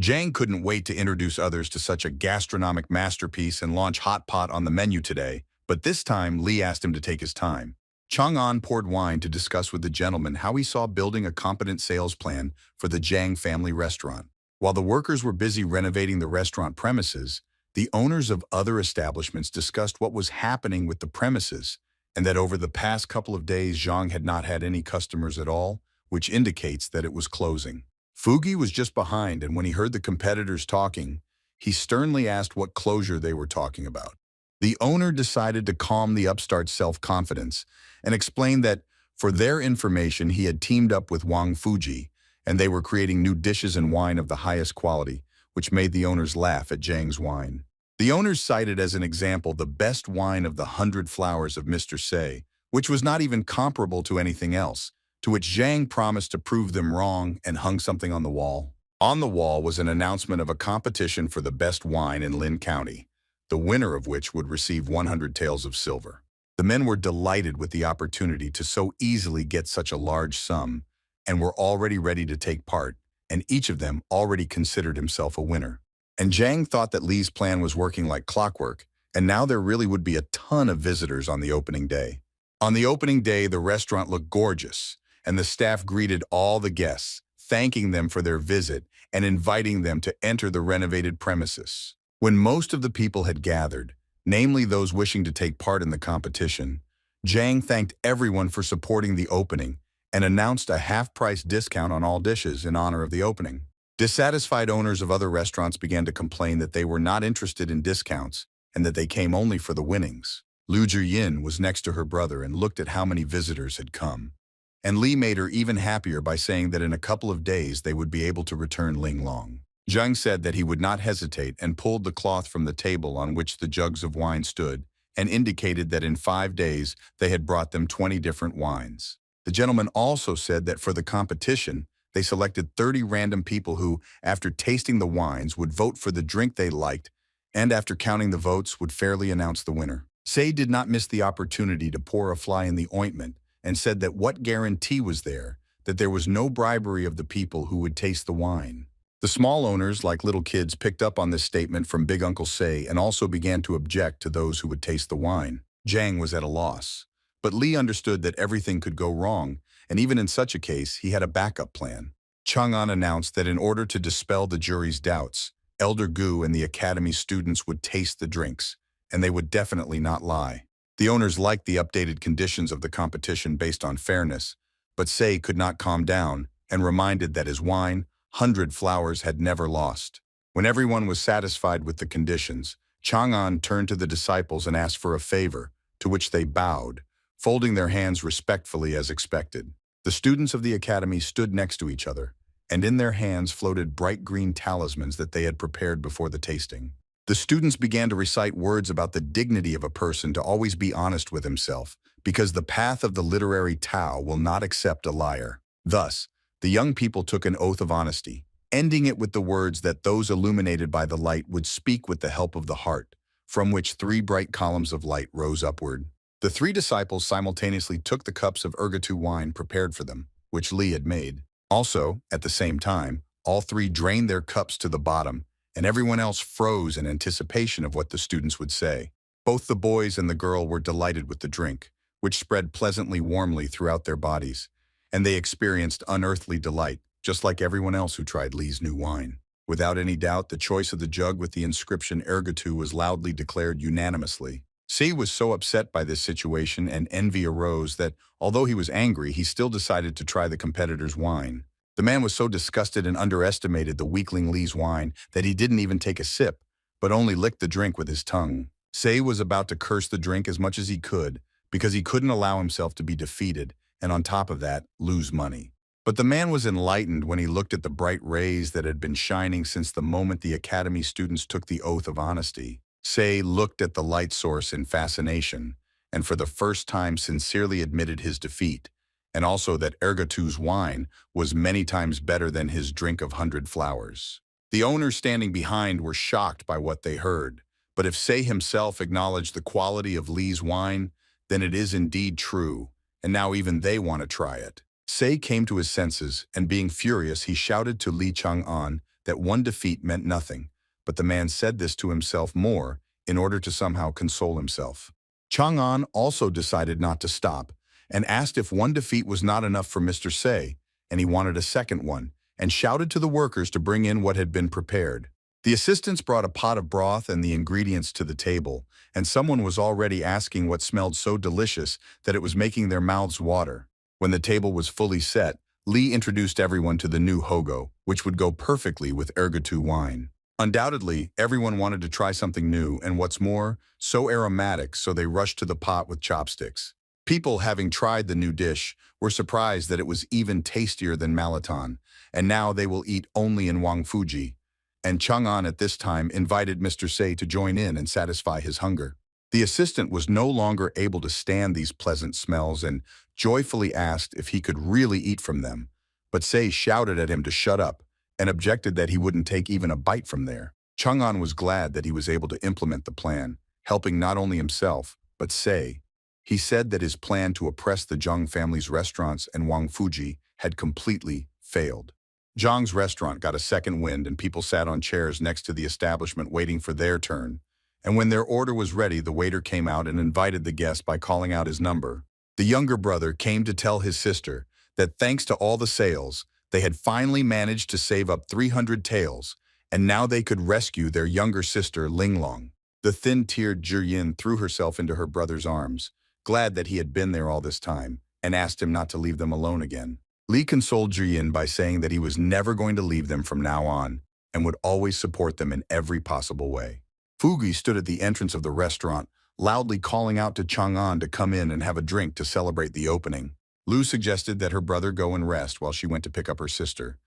[SPEAKER 1] Zhang couldn't wait to introduce others to such a gastronomic masterpiece and launch hot pot on the menu today, but this time Li asked him to take his time. Chang'an poured wine to discuss with the gentleman how he saw building a competent sales plan for the Zhang family restaurant. While the workers were busy renovating the restaurant premises, the owners of other establishments discussed what was happening with the premises and that over the past couple of days Zhang had not had any customers at all, which indicates that it was closing. Fugi was just behind, and when he heard the competitors talking, he sternly asked what closure they were talking about. The owner decided to calm the upstart's self-confidence and explained that, for their information, he had teamed up with Wang Fuji, and they were creating new dishes and wine of the highest quality, which made the owners laugh at Zhang's wine. The owners cited as an example the best wine of the 100 Flowers of Mr. Say, which was not even comparable to anything else, to which Zhang promised to prove them wrong and hung something on the wall. On the wall was an announcement of a competition for the best wine in Lin County, the winner of which would receive 100 taels of silver. The men were delighted with the opportunity to so easily get such a large sum, and were already ready to take part, and each of them already considered himself a winner. And Zhang thought that Li's plan was working like clockwork, and now there really would be a ton of visitors on the opening day. On the opening day, the restaurant looked gorgeous, and the staff greeted all the guests, thanking them for their visit and inviting them to enter the renovated premises. When most of the people had gathered, namely those wishing to take part in the competition, Zhang thanked everyone for supporting the opening and announced a half-price discount on all dishes in honor of the opening. Dissatisfied owners of other restaurants began to complain that they were not interested in discounts and that they came only for the winnings. Lu Zhiyin was next to her brother and looked at how many visitors had come. And Li made her even happier by saying that in a couple of days they would be able to return Linglong. Zhang said that he would not hesitate and pulled the cloth from the table on which the jugs of wine stood and indicated that in 5 days they had brought them 20 different wines. The gentleman also said that for the competition, they selected 30 random people who, after tasting the wines, would vote for the drink they liked, and after counting the votes, would fairly announce the winner. Say did not miss the opportunity to pour a fly in the ointment and said that what guarantee was there that there was no bribery of the people who would taste the wine. The small owners, like little kids, picked up on this statement from Big Uncle Say and also began to object to those who would taste the wine. Zhang was at a loss. But Li understood that everything could go wrong, and even in such a case, he had a backup plan. Chang'an announced that in order to dispel the jury's doubts, Elder Gu and the academy students would taste the drinks, and they would definitely not lie. The owners liked the updated conditions of the competition based on fairness, but Say could not calm down and reminded that his wine, 100 Flowers, had never lost. When everyone was satisfied with the conditions, Chang'an turned to the disciples and asked for a favor, to which they bowed, folding their hands respectfully as expected. The students of the academy stood next to each other, and in their hands floated bright green talismans that they had prepared before the tasting. The students began to recite words about the dignity of a person to always be honest with himself, because the path of the literary Tao will not accept a liar. Thus, the young people took an oath of honesty, ending it with the words that those illuminated by the light would speak with the help of the heart, from which 3 bright columns of light rose upward. The 3 disciples simultaneously took the cups of ergotu wine prepared for them, which Li had made. Also, at the same time, all 3 drained their cups to the bottom, and everyone else froze in anticipation of what the students would say. Both the boys and the girl were delighted with the drink, which spread pleasantly warmly throughout their bodies, and they experienced unearthly delight, just like everyone else who tried Li's new wine. Without any doubt, the choice of the jug with the inscription ergotu was loudly declared unanimously. Si was so upset by this situation and envy arose that, although he was angry, he still decided to try the competitor's wine. The man was so disgusted and underestimated the weakling Li's wine that he didn't even take a sip, but only licked the drink with his tongue. Si was about to curse the drink as much as he could, because he couldn't allow himself to be defeated, and on top of that, lose money. But the man was enlightened when he looked at the bright rays that had been shining since the moment the academy students took the oath of honesty. Say looked at the light source in fascination, and for the first time sincerely admitted his defeat, and also that Ergotu's wine was many times better than his drink of 100 Flowers. The owners standing behind were shocked by what they heard, but if Say himself acknowledged the quality of Li's wine, then it is indeed true, and now even they want to try it. Say came to his senses, and being furious, he shouted to Li Chang'an that one defeat meant nothing, but the man said this to himself more in order to somehow console himself. Chang'an also decided not to stop and asked if one defeat was not enough for Mr. Say, and he wanted a second one, and shouted to the workers to bring in what had been prepared. The assistants brought a pot of broth and the ingredients to the table, and someone was already asking what smelled so delicious that it was making their mouths water. When the table was fully set, Lee introduced everyone to the new hogo, which would go perfectly with ergotu wine. Undoubtedly, everyone wanted to try something new and what's more, so aromatic, so they rushed to the pot with chopsticks. People, having tried the new dish, were surprised that it was even tastier than Malaton, and now they will eat only in Wangfuji. And Chang'an at this time invited Mr. Sei to join in and satisfy his hunger. The assistant was no longer able to stand these pleasant smells and joyfully asked if he could really eat from them. But Sei shouted at him to shut up and objected that he wouldn't take even a bite from there. Chang'an was glad that he was able to implement the plan, helping not only himself, but Sei. He said that his plan to oppress the Zhang family's restaurants and Wangfuji had completely failed. Zhang's restaurant got a second wind and people sat on chairs next to the establishment waiting for their turn. And when their order was ready, the waiter came out and invited the guest by calling out his number. The younger brother came to tell his sister that thanks to all the sales, they had finally managed to save up 300 taels, and now they could rescue their younger sister, Linglong. The thin-teared Zhiyin threw herself into her brother's arms, glad that he had been there all this time, and asked him not to leave them alone again. Li consoled Zhiyin by saying that he was never going to leave them from now on, and would always support them in every possible way. Fugi stood at the entrance of the restaurant, loudly calling out to Chang'an to come in and have a drink to celebrate the opening. Lu suggested that her brother go and rest while she went to pick up her sister,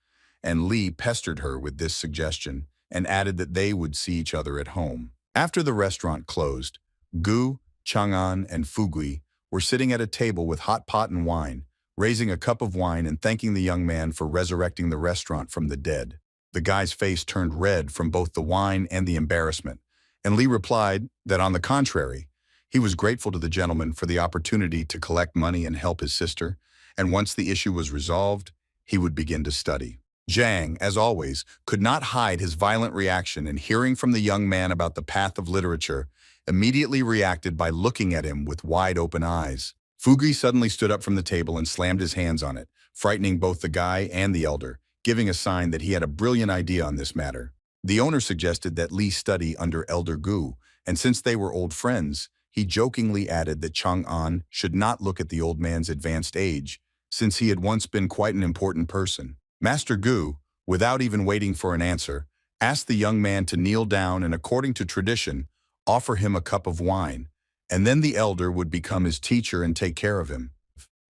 [SPEAKER 1] and Li pestered her with this suggestion and added that they would see each other at home. After the restaurant closed, Gu, Chang'an, and Fugui were sitting at a table with hot pot and wine, raising a cup of wine and thanking the young man for resurrecting the restaurant from the dead. The guy's face turned red from both the wine and the embarrassment, and Li replied that on the contrary, he was grateful to the gentleman for the opportunity to collect money and help his sister, and once the issue was resolved, he would begin to study. Zhang, as always, could not hide his violent reaction, and hearing from the young man about the path of literature, immediately reacted by looking at him with wide-open eyes. Fugi suddenly stood up from the table and slammed his hands on it, frightening both the guy and the elder, giving a sign that he had a brilliant idea on this matter. The owner suggested that Li study under Elder Gu, and since they were old friends, he jokingly added that Chang'an should not look at the old man's advanced age, since he had once been quite an important person. Master Gu, without even waiting for an answer, asked the young man to kneel down and, according to tradition, offer him a cup of wine, and then the elder would become his teacher and take care of him.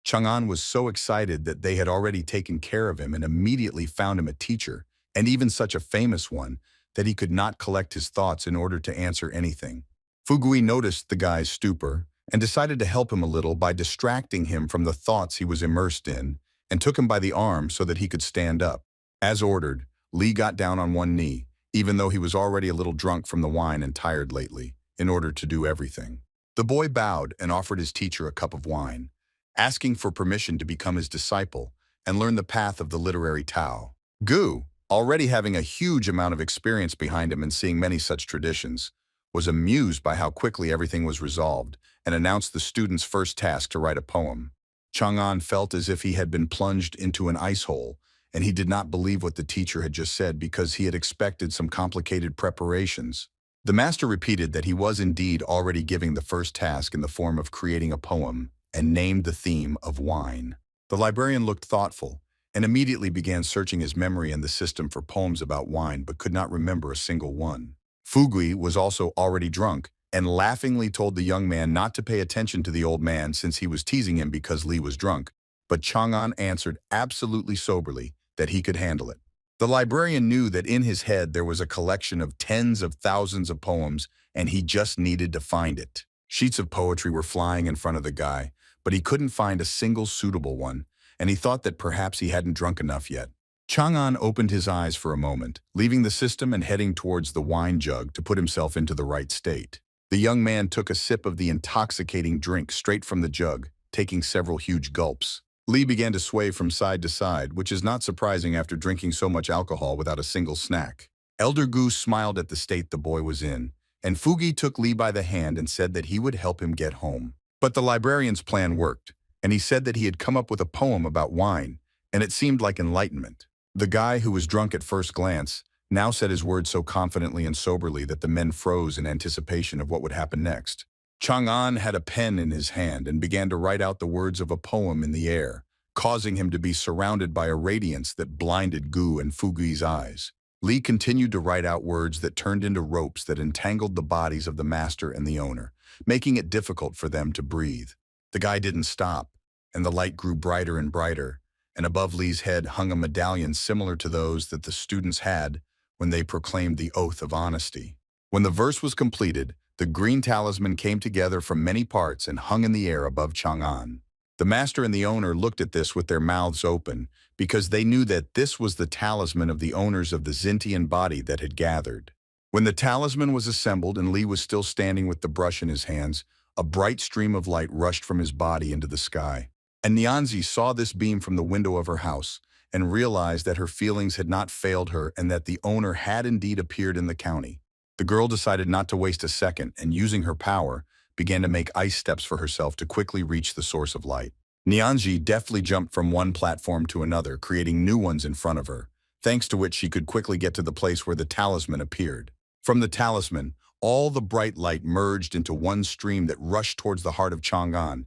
[SPEAKER 1] Chang'an was so excited that they had already taken care of him and immediately found him a teacher, and even such a famous one, that he could not collect his thoughts in order to answer anything. Fugui noticed the guy's stupor and decided to help him a little by distracting him from the thoughts he was immersed in and took him by the arm so that he could stand up. As ordered, Li got down on one knee, even though he was already a little drunk from the wine and tired lately, in order to do everything. The boy bowed and offered his teacher a cup of wine, asking for permission to become his disciple and learn the path of the literary Tao. Gu, already having a huge amount of experience behind him and seeing many such traditions, was amused by how quickly everything was resolved and announced the student's first task to write a poem. Chang'an felt as if he had been plunged into an ice hole, and he did not believe what the teacher had just said because he had expected some complicated preparations. The master repeated that he was indeed already giving the first task in the form of creating a poem and named the theme of wine. The librarian looked thoughtful and immediately began searching his memory and the system for poems about wine but could not remember a single one. Fugui was also already drunk and laughingly told the young man not to pay attention to the old man since he was teasing him because Li was drunk, but Chang'an answered absolutely soberly that he could handle it. The librarian knew that in his head there was a collection of tens of thousands of poems and he just needed to find it. Sheets of poetry were flying in front of the guy, but he couldn't find a single suitable one, and he thought that perhaps he hadn't drunk enough yet. Chang'an opened his eyes for a moment, leaving the system and heading towards the wine jug to put himself into the right state. The young man took a sip of the intoxicating drink straight from the jug, taking several huge gulps. Li began to sway from side to side, which is not surprising after drinking so much alcohol without a single snack. Elder Gu smiled at the state the boy was in, and Fugi took Li by the hand and said that he would help him get home. But the librarian's plan worked, and he said that he had come up with a poem about wine, and it seemed like enlightenment. The guy, who was drunk at first glance, now said his words so confidently and soberly that the men froze in anticipation of what would happen next. Chang'an had a pen in his hand and began to write out the words of a poem in the air, causing him to be surrounded by a radiance that blinded Gu and Fugui's eyes. Li continued to write out words that turned into ropes that entangled the bodies of the master and the owner, making it difficult for them to breathe. The guy didn't stop, and the light grew brighter and brighter, and above Li's head hung a medallion similar to those that the students had when they proclaimed the oath of honesty. When the verse was completed, the green talisman came together from many parts and hung in the air above Chang'an. The master and the owner looked at this with their mouths open, because they knew that this was the talisman of the owners of the Zintian body that had gathered. When the talisman was assembled and Li was still standing with the brush in his hands, a bright stream of light rushed from his body into the sky. And Nianzi saw this beam from the window of her house and realized that her feelings had not failed her and that the owner had indeed appeared in the county. The girl decided not to waste a second and, using her power, began to make ice steps for herself to quickly reach the source of light. Nianzi deftly jumped from one platform to another, creating new ones in front of her, thanks to which she could quickly get to the place where the talisman appeared. From the talisman, all the bright light merged into one stream that rushed towards the heart of Chang'an,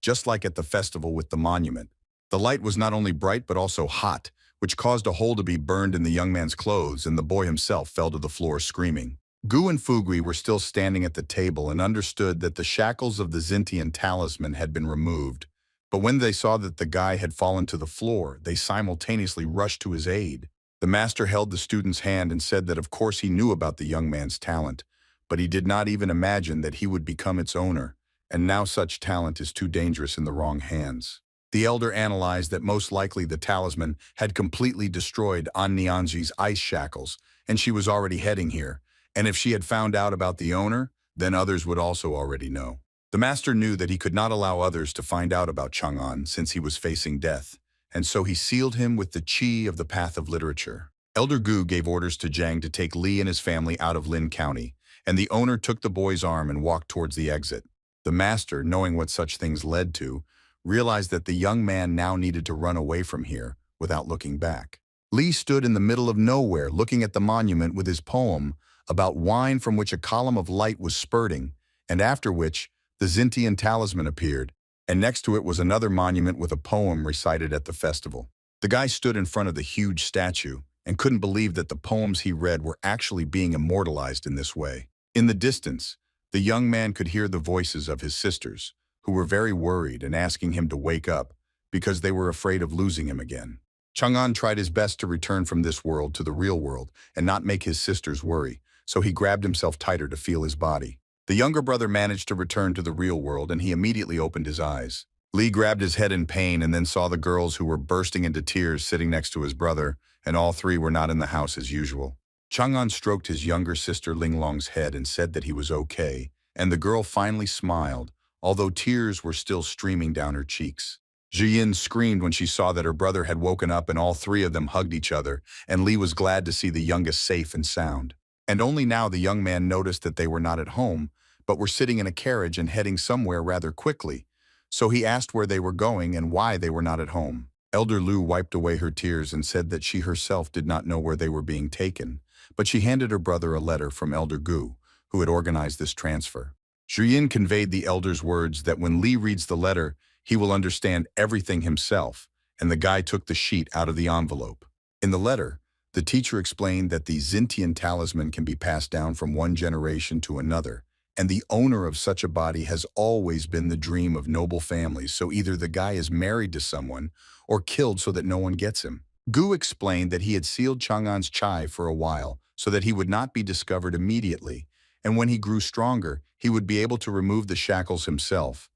[SPEAKER 1] just like at the festival with the monument. The light was not only bright but also hot, which caused a hole to be burned in the young man's clothes, and the boy himself fell to the floor screaming. Gu and Fugui were still standing at the table and understood that the shackles of the Zintian talisman had been removed, but when they saw that the guy had fallen to the floor, they simultaneously rushed to his aid. The master held the student's hand and said that of course he knew about the young man's talent, but he did not even imagine that he would become its owner, and now such talent is too dangerous in the wrong hands. The elder analyzed that most likely the talisman had completely destroyed Nianzi's ice shackles, and she was already heading here, and if she had found out about the owner, then others would also already know. The master knew that he could not allow others to find out about Chang'an since he was facing death, and so he sealed him with the qi of the path of literature. Elder Gu gave orders to Zhang to take Li and his family out of Lin County, and the owner took the boy's arm and walked towards the exit. The master, knowing what such things led to, realized that the young man now needed to run away from here without looking back. Li stood in the middle of nowhere looking at the monument with his poem about wine from which a column of light was spurting, and after which the Zintian talisman appeared, and next to it was another monument with a poem recited at the festival. The guy stood in front of the huge statue and couldn't believe that the poems he read were actually being immortalized in this way. In the distance, the young man could hear the voices of his sisters, who were very worried and asking him to wake up because they were afraid of losing him again. Chang'an tried his best to return from this world to the real world and not make his sisters worry, so he grabbed himself tighter to feel his body. The younger brother managed to return to the real world, and he immediately opened his eyes. Li grabbed his head in pain and then saw the girls who were bursting into tears sitting next to his brother, and all three were not in the house as usual. Chang'an stroked his younger sister Linglong's head and said that he was okay, and the girl finally smiled, although tears were still streaming down her cheeks. Ziyin screamed when she saw that her brother had woken up, and all three of them hugged each other, and Li was glad to see the youngest safe and sound. And only now the young man noticed that they were not at home, but were sitting in a carriage and heading somewhere rather quickly, so he asked where they were going and why they were not at home. Elder Lu wiped away her tears and said that she herself did not know where they were being taken, but she handed her brother a letter from Elder Gu, who had organized this transfer. Zhiyin conveyed the elder's words that when Li reads the letter, he will understand everything himself, and the guy took the sheet out of the envelope. In the letter, the teacher explained that the Zintian talisman can be passed down from one generation to another, and the owner of such a body has always been the dream of noble families, so either the guy is married to someone or killed so that no one gets him. Gu explained that he had sealed Chang'an's chai for a while so that he would not be discovered immediately, and when he grew stronger, he would be able to remove the shackles himself.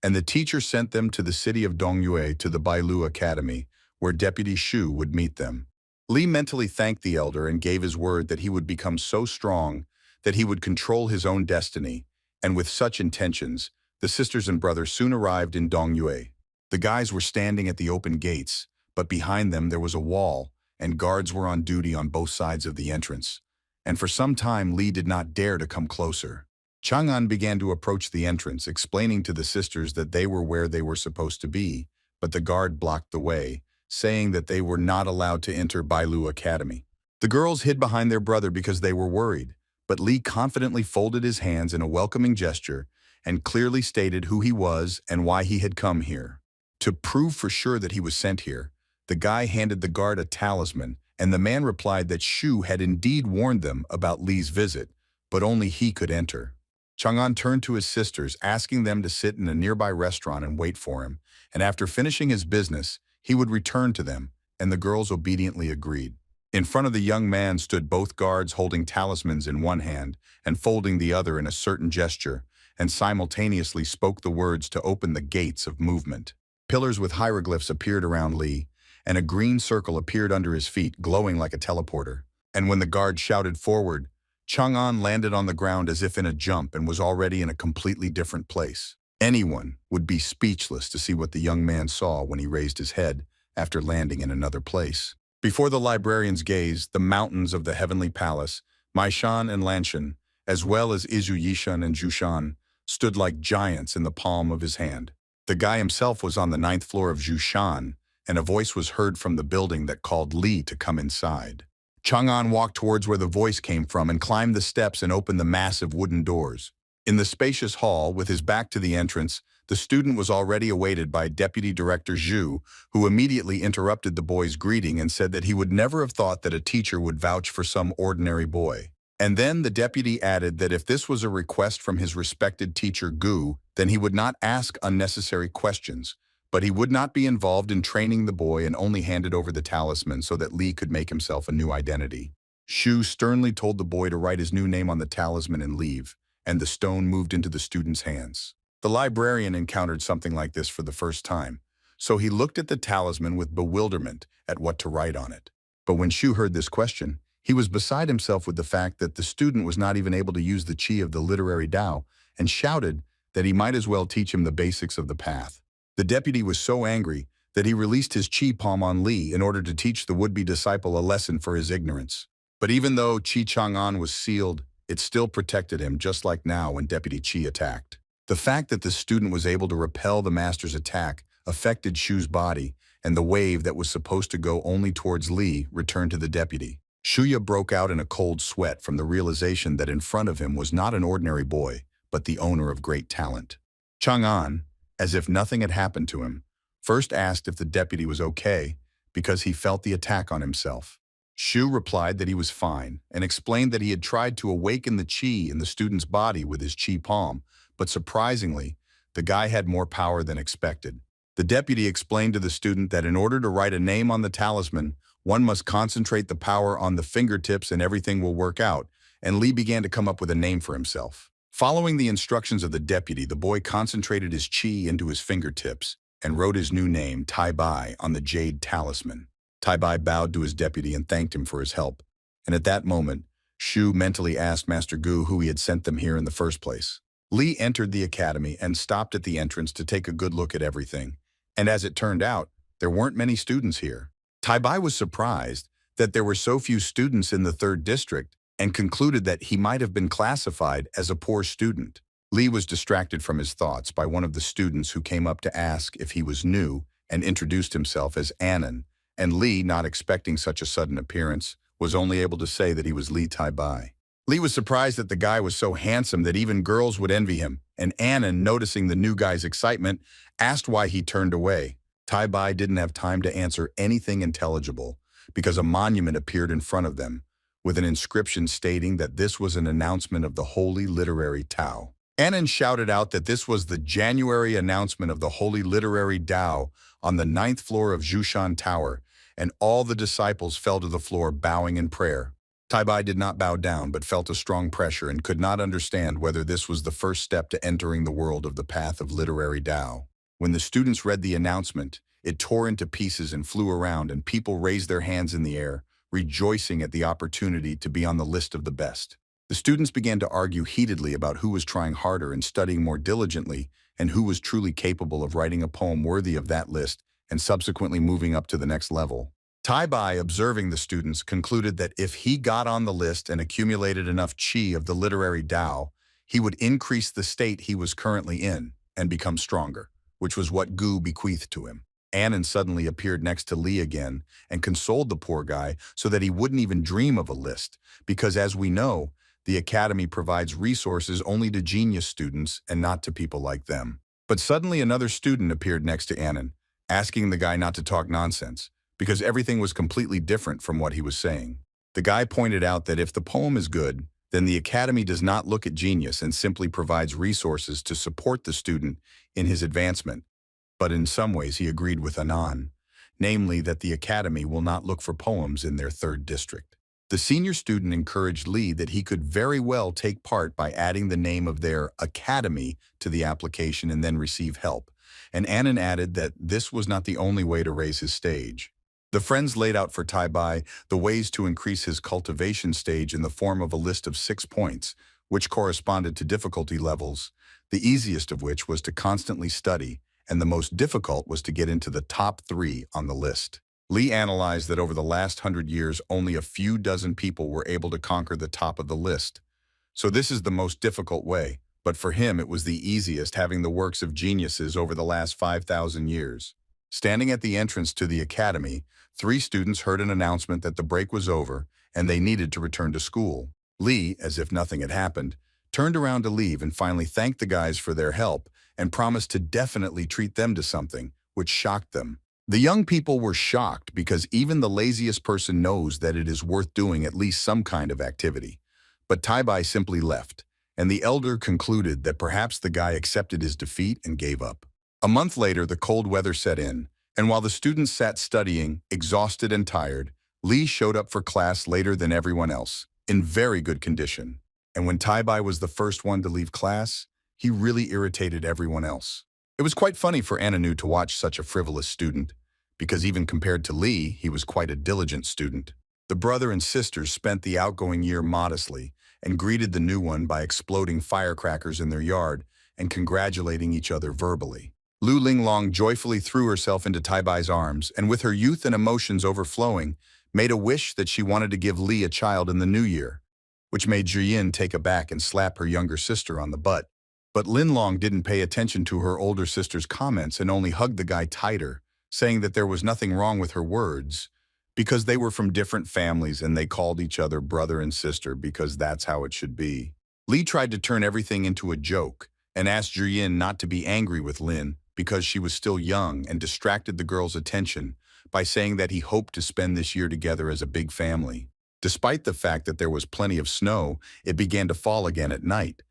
[SPEAKER 1] And the teacher sent them to the city of Dongyue to the Bailu Academy, where Deputy Shu would meet them. Li mentally thanked the elder and gave his word that he would become so strong that he would control his own destiny, and with such intentions, the sisters and brother soon arrived in Dongyue. The guys were standing at the open gates, but behind them there was a wall, and guards were on duty on both sides of the entrance. And for some time Li did not dare to come closer. Chang'an began to approach the entrance, explaining to the sisters that they were where they were supposed to be, but the guard blocked the way, saying that they were not allowed to enter Bailu Academy. The girls hid behind their brother because they were worried, but Li confidently folded his hands in a welcoming gesture and clearly stated who he was and why he had come here. To prove for sure that he was sent here, the guy handed the guard a talisman, and the man replied that Shu had indeed warned them about Li's visit, but only he could enter. Chang'an turned to his sisters, asking them to sit in a nearby restaurant and wait for him, and after finishing his business, he would return to them, and the girls obediently agreed. In front of the young man stood both guards holding talismans in one hand and folding the other in a certain gesture, and simultaneously spoke the words to open the gates of movement. Pillars with hieroglyphs appeared around Li, and a green circle appeared under his feet, glowing like a teleporter. And when the guard shouted forward, Chang'an landed on the ground as if in a jump and was already in a completely different place. Anyone would be speechless to see what the young man saw when he raised his head after landing in another place. Before the librarian's gaze, the mountains of the heavenly palace, Maishan and Lanshan, as well as Izu Yishan and Jushan, stood like giants in the palm of his hand. The guy himself was on the 9th floor of Jushan, and a voice was heard from the building that called Li to come inside. Chang'an walked towards where the voice came from and climbed the steps and opened the massive wooden doors. In the spacious hall, with his back to the entrance, the student was already awaited by Deputy Director Zhu, who immediately interrupted the boy's greeting and said that he would never have thought that a teacher would vouch for some ordinary boy. And then the deputy added that if this was a request from his respected teacher Gu, then he would not ask unnecessary questions, but he would not be involved in training the boy and only handed over the talisman so that Li could make himself a new identity. Shu sternly told the boy to write his new name on the talisman and leave, and the stone moved into the student's hands. The librarian encountered something like this for the first time, so he looked at the talisman with bewilderment at what to write on it. But when Shu heard this question, he was beside himself with the fact that the student was not even able to use the chi of the literary Tao and shouted that he might as well teach him the basics of the path. The deputy was so angry that he released his chi palm on Li in order to teach the would-be disciple a lesson for his ignorance. But even though Chi Chang'an was sealed, it still protected him, just like now when Deputy Chi attacked. The fact that the student was able to repel the master's attack affected Shu's body, and the wave that was supposed to go only towards Li returned to the deputy. Shuya broke out in a cold sweat from the realization that in front of him was not an ordinary boy, but the owner of great talent. Chang'an, as if nothing had happened to him, first asked if the deputy was okay because he felt the attack on himself. Shu replied that he was fine and explained that he had tried to awaken the chi in the student's body with his chi palm, but surprisingly, the guy had more power than expected. The deputy explained to the student that in order to write a name on the talisman, one must concentrate the power on the fingertips and everything will work out, and Li began to come up with a name for himself. Following the instructions of the deputy, the boy concentrated his chi into his fingertips and wrote his new name, Tai Bai, on the jade talisman. Tai Bai bowed to his deputy and thanked him for his help, and at that moment, Shu mentally asked Master Gu who he had sent them here in the first place. Li entered the academy and stopped at the entrance to take a good look at everything, and as it turned out, there weren't many students here. Tai Bai was surprised that there were so few students in the 3rd district and concluded that he might have been classified as a poor student. Li was distracted from his thoughts by one of the students who came up to ask if he was new and introduced himself as Anan, and Li, not expecting such a sudden appearance, was only able to say that he was Li Tai Bai. Li was surprised that the guy was so handsome that even girls would envy him, and Anan, noticing the new guy's excitement, asked why he turned away. Tai Bai didn't have time to answer anything intelligible because a monument appeared in front of them with an inscription stating that this was an announcement of the Holy Literary Tao. Anan shouted out that this was the January announcement of the Holy Literary Tao on the 9th floor of Jushan Tower, and all the disciples fell to the floor bowing in prayer. Tai Bai did not bow down but felt a strong pressure and could not understand whether this was the first step to entering the world of the path of literary Tao. When the students read the announcement, it tore into pieces and flew around, and people raised their hands in the air, rejoicing at the opportunity to be on the list of the best. The students began to argue heatedly about who was trying harder and studying more diligently, and who was truly capable of writing a poem worthy of that list and subsequently moving up to the next level. Tai Bai, observing the students, concluded that if he got on the list and accumulated enough chi of the literary Tao, he would increase the state he was currently in and become stronger, which was what Gu bequeathed to him. Annan suddenly appeared next to Lee again and consoled the poor guy so that he wouldn't even dream of a list, because as we know, the academy provides resources only to genius students and not to people like them. But suddenly another student appeared next to Annan, asking the guy not to talk nonsense, because everything was completely different from what he was saying. The guy pointed out that if the poem is good, then the academy does not look at genius and simply provides resources to support the student in his advancement. But in some ways he agreed with Anand, namely that the academy will not look for poems in their third district. The senior student encouraged Lee that he could very well take part by adding the name of their academy to the application and then receive help, and Anand added that this was not the only way to raise his stage. The friends laid out for Tai Bai the ways to increase his cultivation stage in the form of a list of 6 points, which corresponded to difficulty levels, the easiest of which was to constantly study, and the most difficult was to get into the top 3 on the list. Lee analyzed that over the last 100 years, only a few dozen people were able to conquer the top of the list. So this is the most difficult way, but for him it was the easiest, having the works of geniuses over the last 5,000 years. Standing at the entrance to the academy, 3 students heard an announcement that the break was over and they needed to return to school. Lee, as if nothing had happened, turned around to leave and finally thanked the guys for their help and promised to definitely treat them to something, which shocked them. The young people were shocked because even the laziest person knows that it is worth doing at least some kind of activity. But Tai Bai simply left, and the elder concluded that perhaps the guy accepted his defeat and gave up. A month later, the cold weather set in, and while the students sat studying, exhausted and tired, Lee showed up for class later than everyone else, in very good condition. And when Tai Bai was the first one to leave class, he really irritated everyone else. It was quite funny for Ananu to watch such a frivolous student, because even compared to Lee, he was quite a diligent student. The brother and sisters spent the outgoing year modestly and greeted the new one by exploding firecrackers in their yard and congratulating each other verbally. Lu Linglong joyfully threw herself into Tai Bai's arms and with her youth and emotions overflowing, made a wish that she wanted to give Lee a child in the new year, which made Jiyin take aback and slap her younger sister on the butt. But Linlong didn't pay attention to her older sister's comments and only hugged the guy tighter, saying that there was nothing wrong with her words, because they were from different families and they called each other brother and sister because that's how it should be. Lee tried to turn everything into a joke and asked Jiyin not to be angry with Lin because she was still young and distracted the girl's attention by saying that he hoped to spend this year together as a big family. Despite the fact that there was plenty of snow, it began to fall again at night.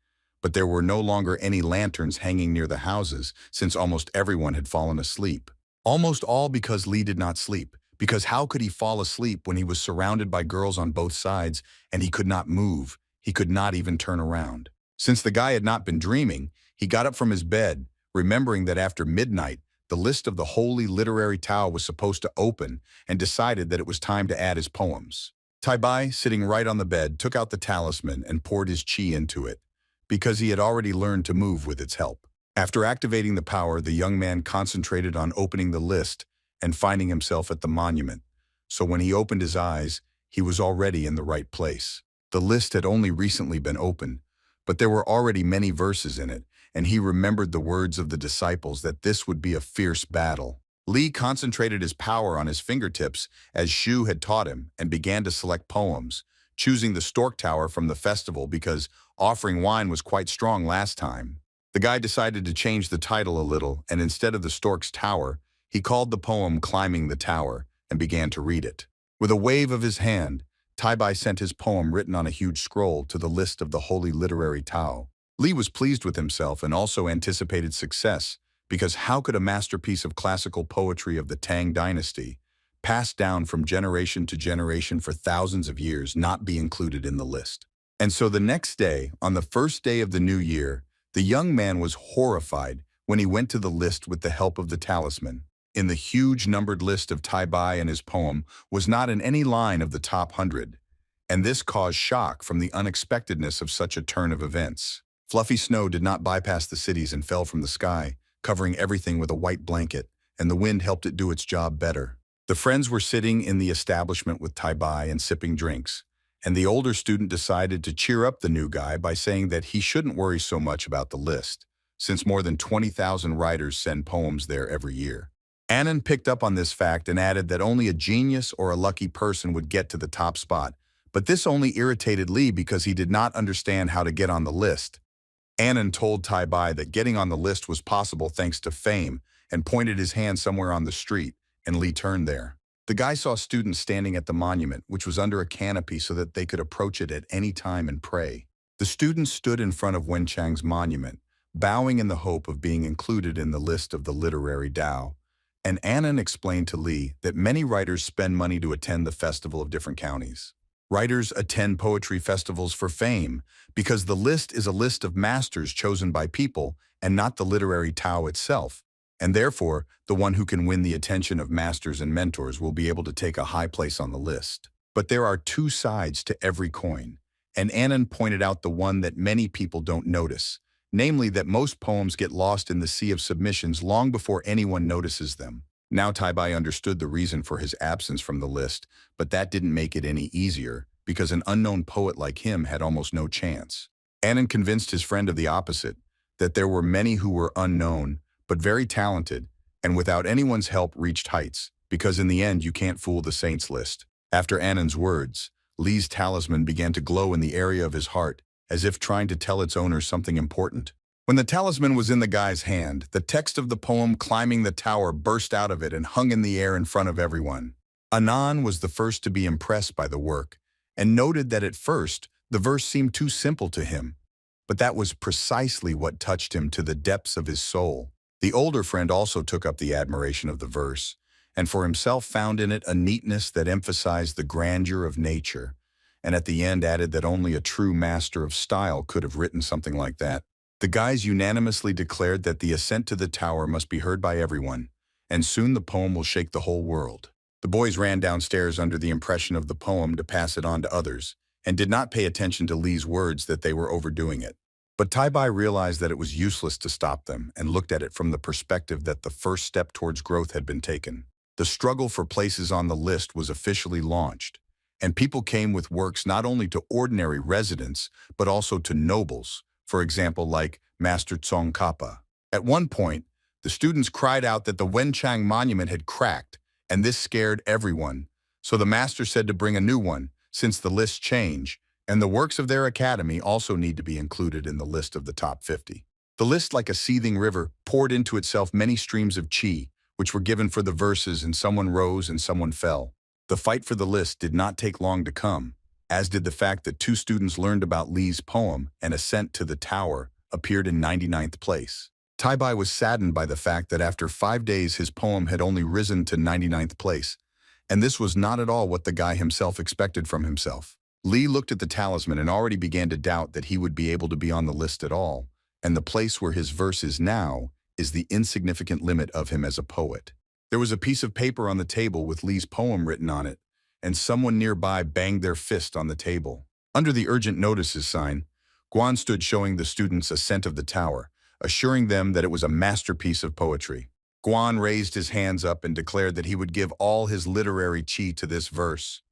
[SPEAKER 1] But there were no longer any lanterns hanging near the houses since almost everyone had fallen asleep. Almost all because Lee did not sleep, because how could he fall asleep when he was surrounded by girls on both sides and he could not move, he could not even turn around. Since the guy had not been dreaming, he got up from his bed, remembering that after midnight, the list of the Holy Literary Tao was supposed to open and decided that it was time to add his poems. Tai Bai, sitting right on the bed, took out the talisman and poured his chi into it, because he had already learned to move with its help. After activating the power, the young man concentrated on opening the list and finding himself at the monument. So when he opened his eyes, he was already in the right place. The list had only recently been opened, but there were already many verses in it, and he remembered the words of the disciples that this would be a fierce battle. Lee concentrated his power on his fingertips as Shu had taught him and began to select poems, choosing the Stork Tower from the festival because offering wine was quite strong last time. The guy decided to change the title a little, and instead of the Stork's Tower, he called the poem Climbing the Tower and began to read it. With a wave of his hand, Tai Bai sent his poem written on a huge scroll to the list of the Holy Literary Tao. Lee was pleased with himself and also anticipated success, because how could a masterpiece of classical poetry of the Tang dynasty, passed down from generation to generation for thousands of years, not be included in the list? And so the next day, on the first day of the new year, the young man was horrified when he went to the list with the help of the talisman. In the huge numbered list of Tai Bai and his poem was not in any line of the top 100, and this caused shock from the unexpectedness of such a turn of events. Fluffy snow did not bypass the cities and fell from the sky, covering everything with a white blanket, and the wind helped it do its job better. The friends were sitting in the establishment with Tai Bai and sipping drinks, and the older student decided to cheer up the new guy by saying that he shouldn't worry so much about the list, since more than 20,000 writers send poems there every year. Annan picked up on this fact and added that only a genius or a lucky person would get to the top spot, but this only irritated Lee because he did not understand how to get on the list. Annan told Tai Bai that getting on the list was possible thanks to fame and pointed his hand somewhere on the street, and Lee turned there. The guy saw students standing at the monument, which was under a canopy so that they could approach it at any time and pray. The students stood in front of Wenchang's monument, bowing in the hope of being included in the list of the literary Tao. And Annan explained to Lee that many writers spend money to attend the festival of different counties. Writers attend poetry festivals for fame because the list is a list of masters chosen by people and not the literary Tao itself. And therefore, the one who can win the attention of masters and mentors will be able to take a high place on the list. But there are two sides to every coin, and Annan pointed out the one that many people don't notice, namely that most poems get lost in the sea of submissions long before anyone notices them. Now Tai Bai understood the reason for his absence from the list, but that didn't make it any easier, because an unknown poet like him had almost no chance. Annan convinced his friend of the opposite, that there were many who were unknown, but very talented, and without anyone's help reached heights, because in the end you can't fool the saints list. After Annan's words, Lee's talisman began to glow in the area of his heart, as if trying to tell its owner something important. When the talisman was in the guy's hand, the text of the poem Climbing the Tower burst out of it and hung in the air in front of everyone. Annan was the first to be impressed by the work, and noted that at first, the verse seemed too simple to him. But that was precisely what touched him to the depths of his soul. The older friend also took up the admiration of the verse, and for himself found in it a neatness that emphasized the grandeur of nature, and at the end added that only a true master of style could have written something like that. The guys unanimously declared that the ascent to the tower must be heard by everyone, and soon the poem will shake the whole world. The boys ran downstairs under the impression of the poem to pass it on to others, and did not pay attention to Lee's words that they were overdoing it. But Tai Bai realized that it was useless to stop them and looked at it from the perspective that the first step towards growth had been taken. The struggle for places on the list was officially launched, and people came with works not only to ordinary residents, but also to nobles, for example like Master Tsong Kappa. At one point, the students cried out that the Wenchang monument had cracked, and this scared everyone, so the master said to bring a new one, since the lists change, and the works of their academy also need to be included in the list of the top 50. The list, like a seething river, poured into itself many streams of qi, which were given for the verses, and someone rose and someone fell. The fight for the list did not take long to come, as did the fact that two students learned about Lee's poem, and Ascent to the Tower appeared in 99th place. Tai Bai was saddened by the fact that after 5 days his poem had only risen to 99th place, and this was not at all what the guy himself expected from himself. Lee looked at the talisman and already began to doubt that he would be able to be on the list at all, and the place where his verse is now is the insignificant limit of him as a poet. There was a piece of paper on the table with Lee's poem written on it, and someone nearby banged their fist on the table. Under the urgent notices sign, Guan stood showing the students Ascent of the Tower, assuring them that it was a masterpiece of poetry. Guan raised his hands up and declared that he would give all his literary qi to this verse.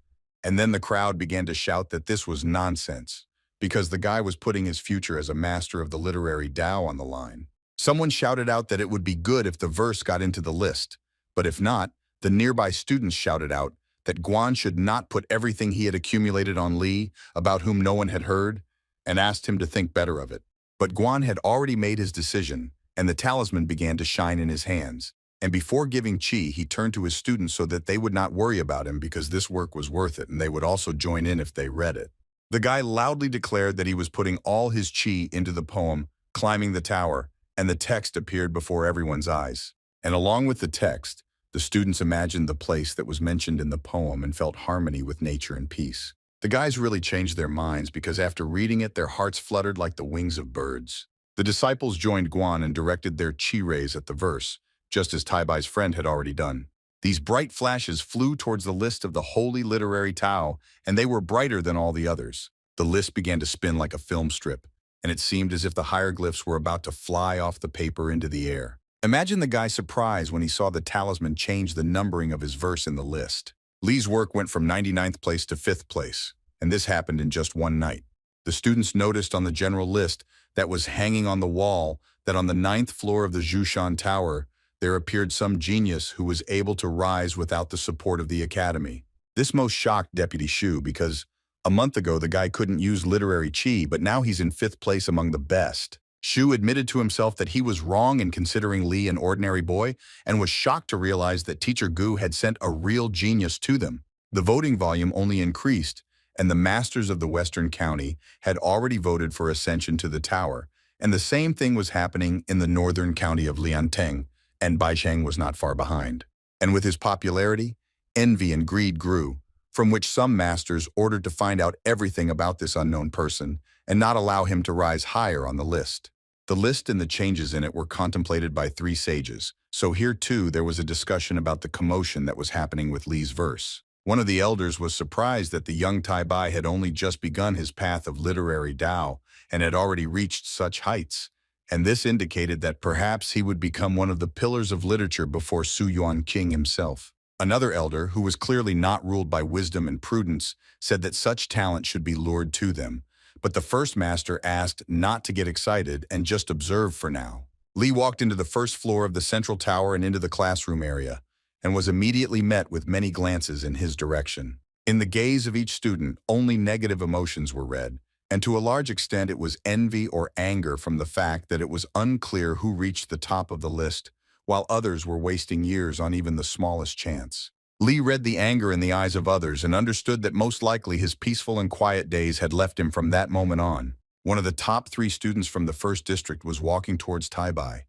[SPEAKER 1] And then the crowd began to shout that this was nonsense, because the guy was putting his future as a master of the literary Tao on the line. Someone shouted out that it would be good if the verse got into the list, but if not, the nearby students shouted out that Guan should not put everything he had accumulated on Lee, about whom no one had heard, and asked him to think better of it. But Guan had already made his decision, and the talisman began to shine in his hands. And before giving qi, he turned to his students so that they would not worry about him because this work was worth it and they would also join in if they read it. The guy loudly declared that he was putting all his qi into the poem, Climbing the Tower, and the text appeared before everyone's eyes. And along with the text, the students imagined the place that was mentioned in the poem and felt harmony with nature and peace. The guys really changed their minds because after reading it, their hearts fluttered like the wings of birds. The disciples joined Guan and directed their qi rays at the verse, just as Tai Bai's friend had already done. These bright flashes flew towards the list of the holy literary Tao, and they were brighter than all the others. The list began to spin like a film strip, and it seemed as if the hieroglyphs were about to fly off the paper into the air. Imagine the guy's surprise when he saw the talisman change the numbering of his verse in the list. Lee's work went from 99th place to 5th place, and this happened in just one night. The students noticed on the general list that was hanging on the wall that on the 9th floor of the Zhushan Tower, there appeared some genius who was able to rise without the support of the academy. This most shocked Deputy Shu because a month ago the guy couldn't use literary chi, but now he's in 5th place among the best. Shu admitted to himself that he was wrong in considering Li an ordinary boy and was shocked to realize that Teacher Gu had sent a real genius to them. The voting volume only increased, and the masters of the Western County had already voted for ascension to the tower, and the same thing was happening in the Northern County of Lianteng, and Baisheng was not far behind. And with his popularity, envy and greed grew, from which some masters ordered to find out everything about this unknown person and not allow him to rise higher on the list. The list and the changes in it were contemplated by 3 sages, so here too there was a discussion about the commotion that was happening with Li's verse. One of the elders was surprised that the young Tai Bai had only just begun his path of literary Tao and had already reached such heights, and this indicated that perhaps he would become one of the pillars of literature before Su Yuan King himself. Another elder, who was clearly not ruled by wisdom and prudence, said that such talent should be lured to them, but the first master asked not to get excited and just observe for now. Li walked into the first floor of the central tower and into the classroom area, and was immediately met with many glances in his direction. In the gaze of each student, only negative emotions were read, and to a large extent it was envy or anger from the fact that it was unclear who reached the top of the list, while others were wasting years on even the smallest chance. Li read the anger in the eyes of others and understood that most likely his peaceful and quiet days had left him from that moment on. One of the top 3 students from the first district was walking towards Tai Bai,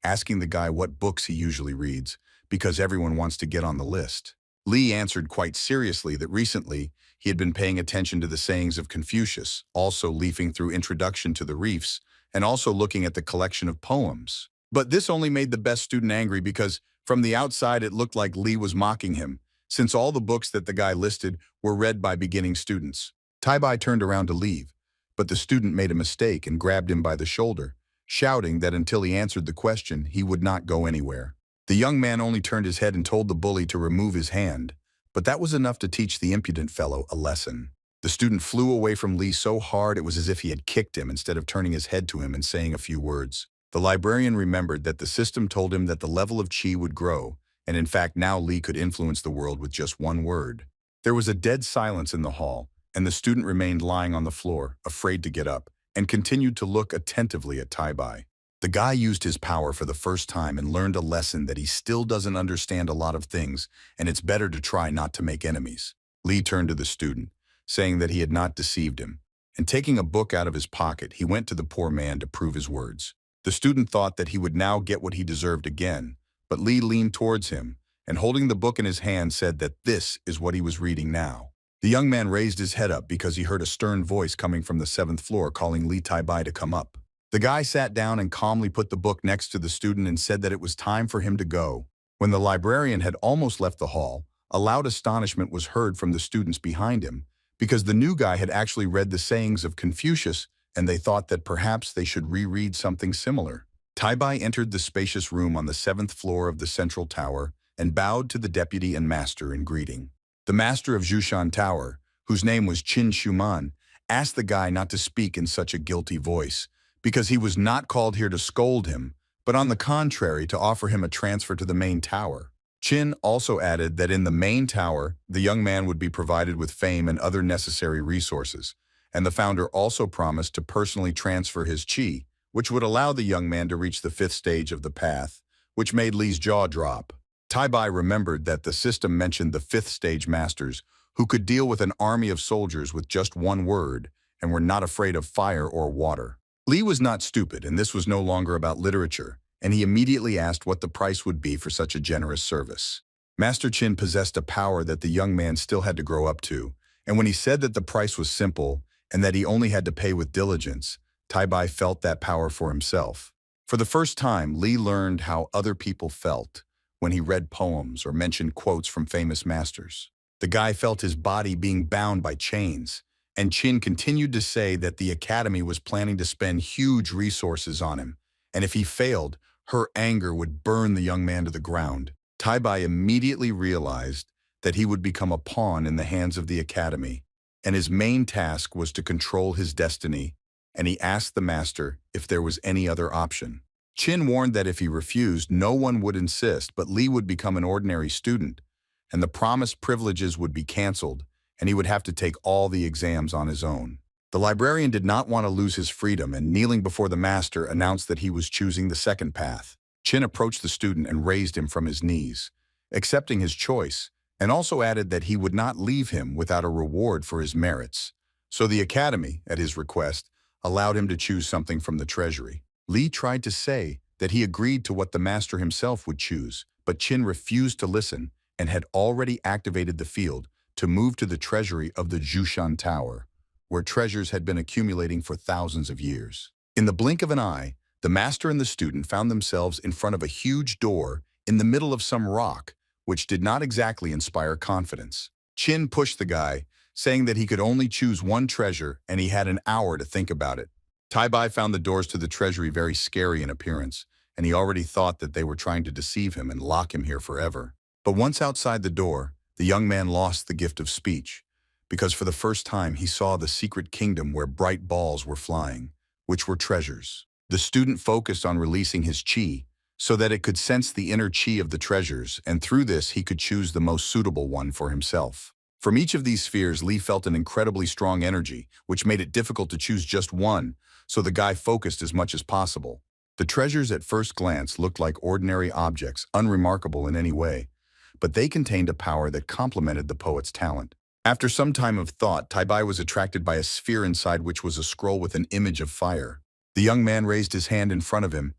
[SPEAKER 1] asking the guy what books he usually reads, because everyone wants to get on the list. Li answered quite seriously that recently he had been paying attention to the sayings of Confucius, also leafing through Introduction to the Reefs, and also looking at the collection of poems. But this only made the best student angry because from the outside it looked like Li was mocking him, since all the books that the guy listed were read by beginning students. Tai Bai turned around to leave, but the student made a mistake and grabbed him by the shoulder, shouting that until he answered the question, he would not go anywhere. The young man only turned his head and told the bully to remove his hand, but that was enough to teach the impudent fellow a lesson. The student flew away from Li so hard it was as if he had kicked him instead of turning his head to him and saying a few words. The librarian remembered that the system told him that the level of qi would grow, and in fact now Li could influence the world with just one word. There was a dead silence in the hall, and the student remained lying on the floor, afraid to get up, and continued to look attentively at Tai Bai. The guy used his power for the first time and learned a lesson that he still doesn't understand a lot of things, and it's better to try not to make enemies. Li turned to the student, saying that he had not deceived him, and taking a book out of his pocket, he went to the poor man to prove his words. The student thought that he would now get what he deserved again, but Li leaned towards him, and holding the book in his hand said that this is what he was reading now. The young man raised his head up because he heard a stern voice coming from the 7th floor calling Li Tai Bai to come up. The guy sat down and calmly put the book next to the student and said that it was time for him to go. When the librarian had almost left the hall, a loud astonishment was heard from the students behind him, because the new guy had actually read the sayings of Confucius, and they thought that perhaps they should reread something similar. Tai Bai entered the spacious room on the 7th floor of the central tower and bowed to the deputy and master in greeting. The master of Zhushan Tower, whose name was Qin Shuman, asked the guy not to speak in such a guilty voice, because he was not called here to scold him, but on the contrary to offer him a transfer to the main tower. Qin also added that in the main tower, the young man would be provided with fame and other necessary resources, and the founder also promised to personally transfer his qi, which would allow the young man to reach the 5th stage of the path, which made Li's jaw drop. Tai Bai remembered that the system mentioned the 5th stage masters, who could deal with an army of soldiers with just one word, and were not afraid of fire or water. Li was not stupid, and this was no longer about literature, and he immediately asked what the price would be for such a generous service. Master Qin possessed a power that the young man still had to grow up to, and when he said that the price was simple and that he only had to pay with diligence, Tai Bai felt that power for himself. For the first time, Li learned how other people felt when he read poems or mentioned quotes from famous masters. The guy felt his body being bound by chains, and Qin continued to say that the academy was planning to spend huge resources on him, and if he failed, her anger would burn the young man to the ground. Tai Bai immediately realized that he would become a pawn in the hands of the academy, and his main task was to control his destiny, and he asked the master if there was any other option. Chin warned that if he refused, no one would insist, but Lee would become an ordinary student, and the promised privileges would be canceled, and he would have to take all the exams on his own. The librarian did not want to lose his freedom, and kneeling before the master announced that he was choosing the second path. Chin approached the student and raised him from his knees, accepting his choice, and also added that he would not leave him without a reward for his merits. So the academy, at his request, allowed him to choose something from the treasury. Lee tried to say that he agreed to what the master himself would choose, but Chin refused to listen and had already activated the field to move to the treasury of the Jushan Tower, where treasures had been accumulating for thousands of years. In the blink of an eye, the master and the student found themselves in front of a huge door in the middle of some rock, which did not exactly inspire confidence. Chin pushed the guy, saying that he could only choose one treasure and he had an hour to think about it. Tai Bai found the doors to the treasury very scary in appearance, and he already thought that they were trying to deceive him and lock him here forever. But once outside the door, the young man lost the gift of speech, because for the first time he saw the secret kingdom where bright balls were flying, which were treasures. The student focused on releasing his chi, so that it could sense the inner chi of the treasures, and through this he could choose the most suitable one for himself. From each of these spheres, Lee felt an incredibly strong energy, which made it difficult to choose just one, so the guy focused as much as possible. The treasures at first glance looked like ordinary objects, unremarkable in any way, but they contained a power that complemented the poet's talent. After some time of thought, Tai Bai was attracted by a sphere inside which was a scroll with an image of fire. The young man raised his hand in front of him,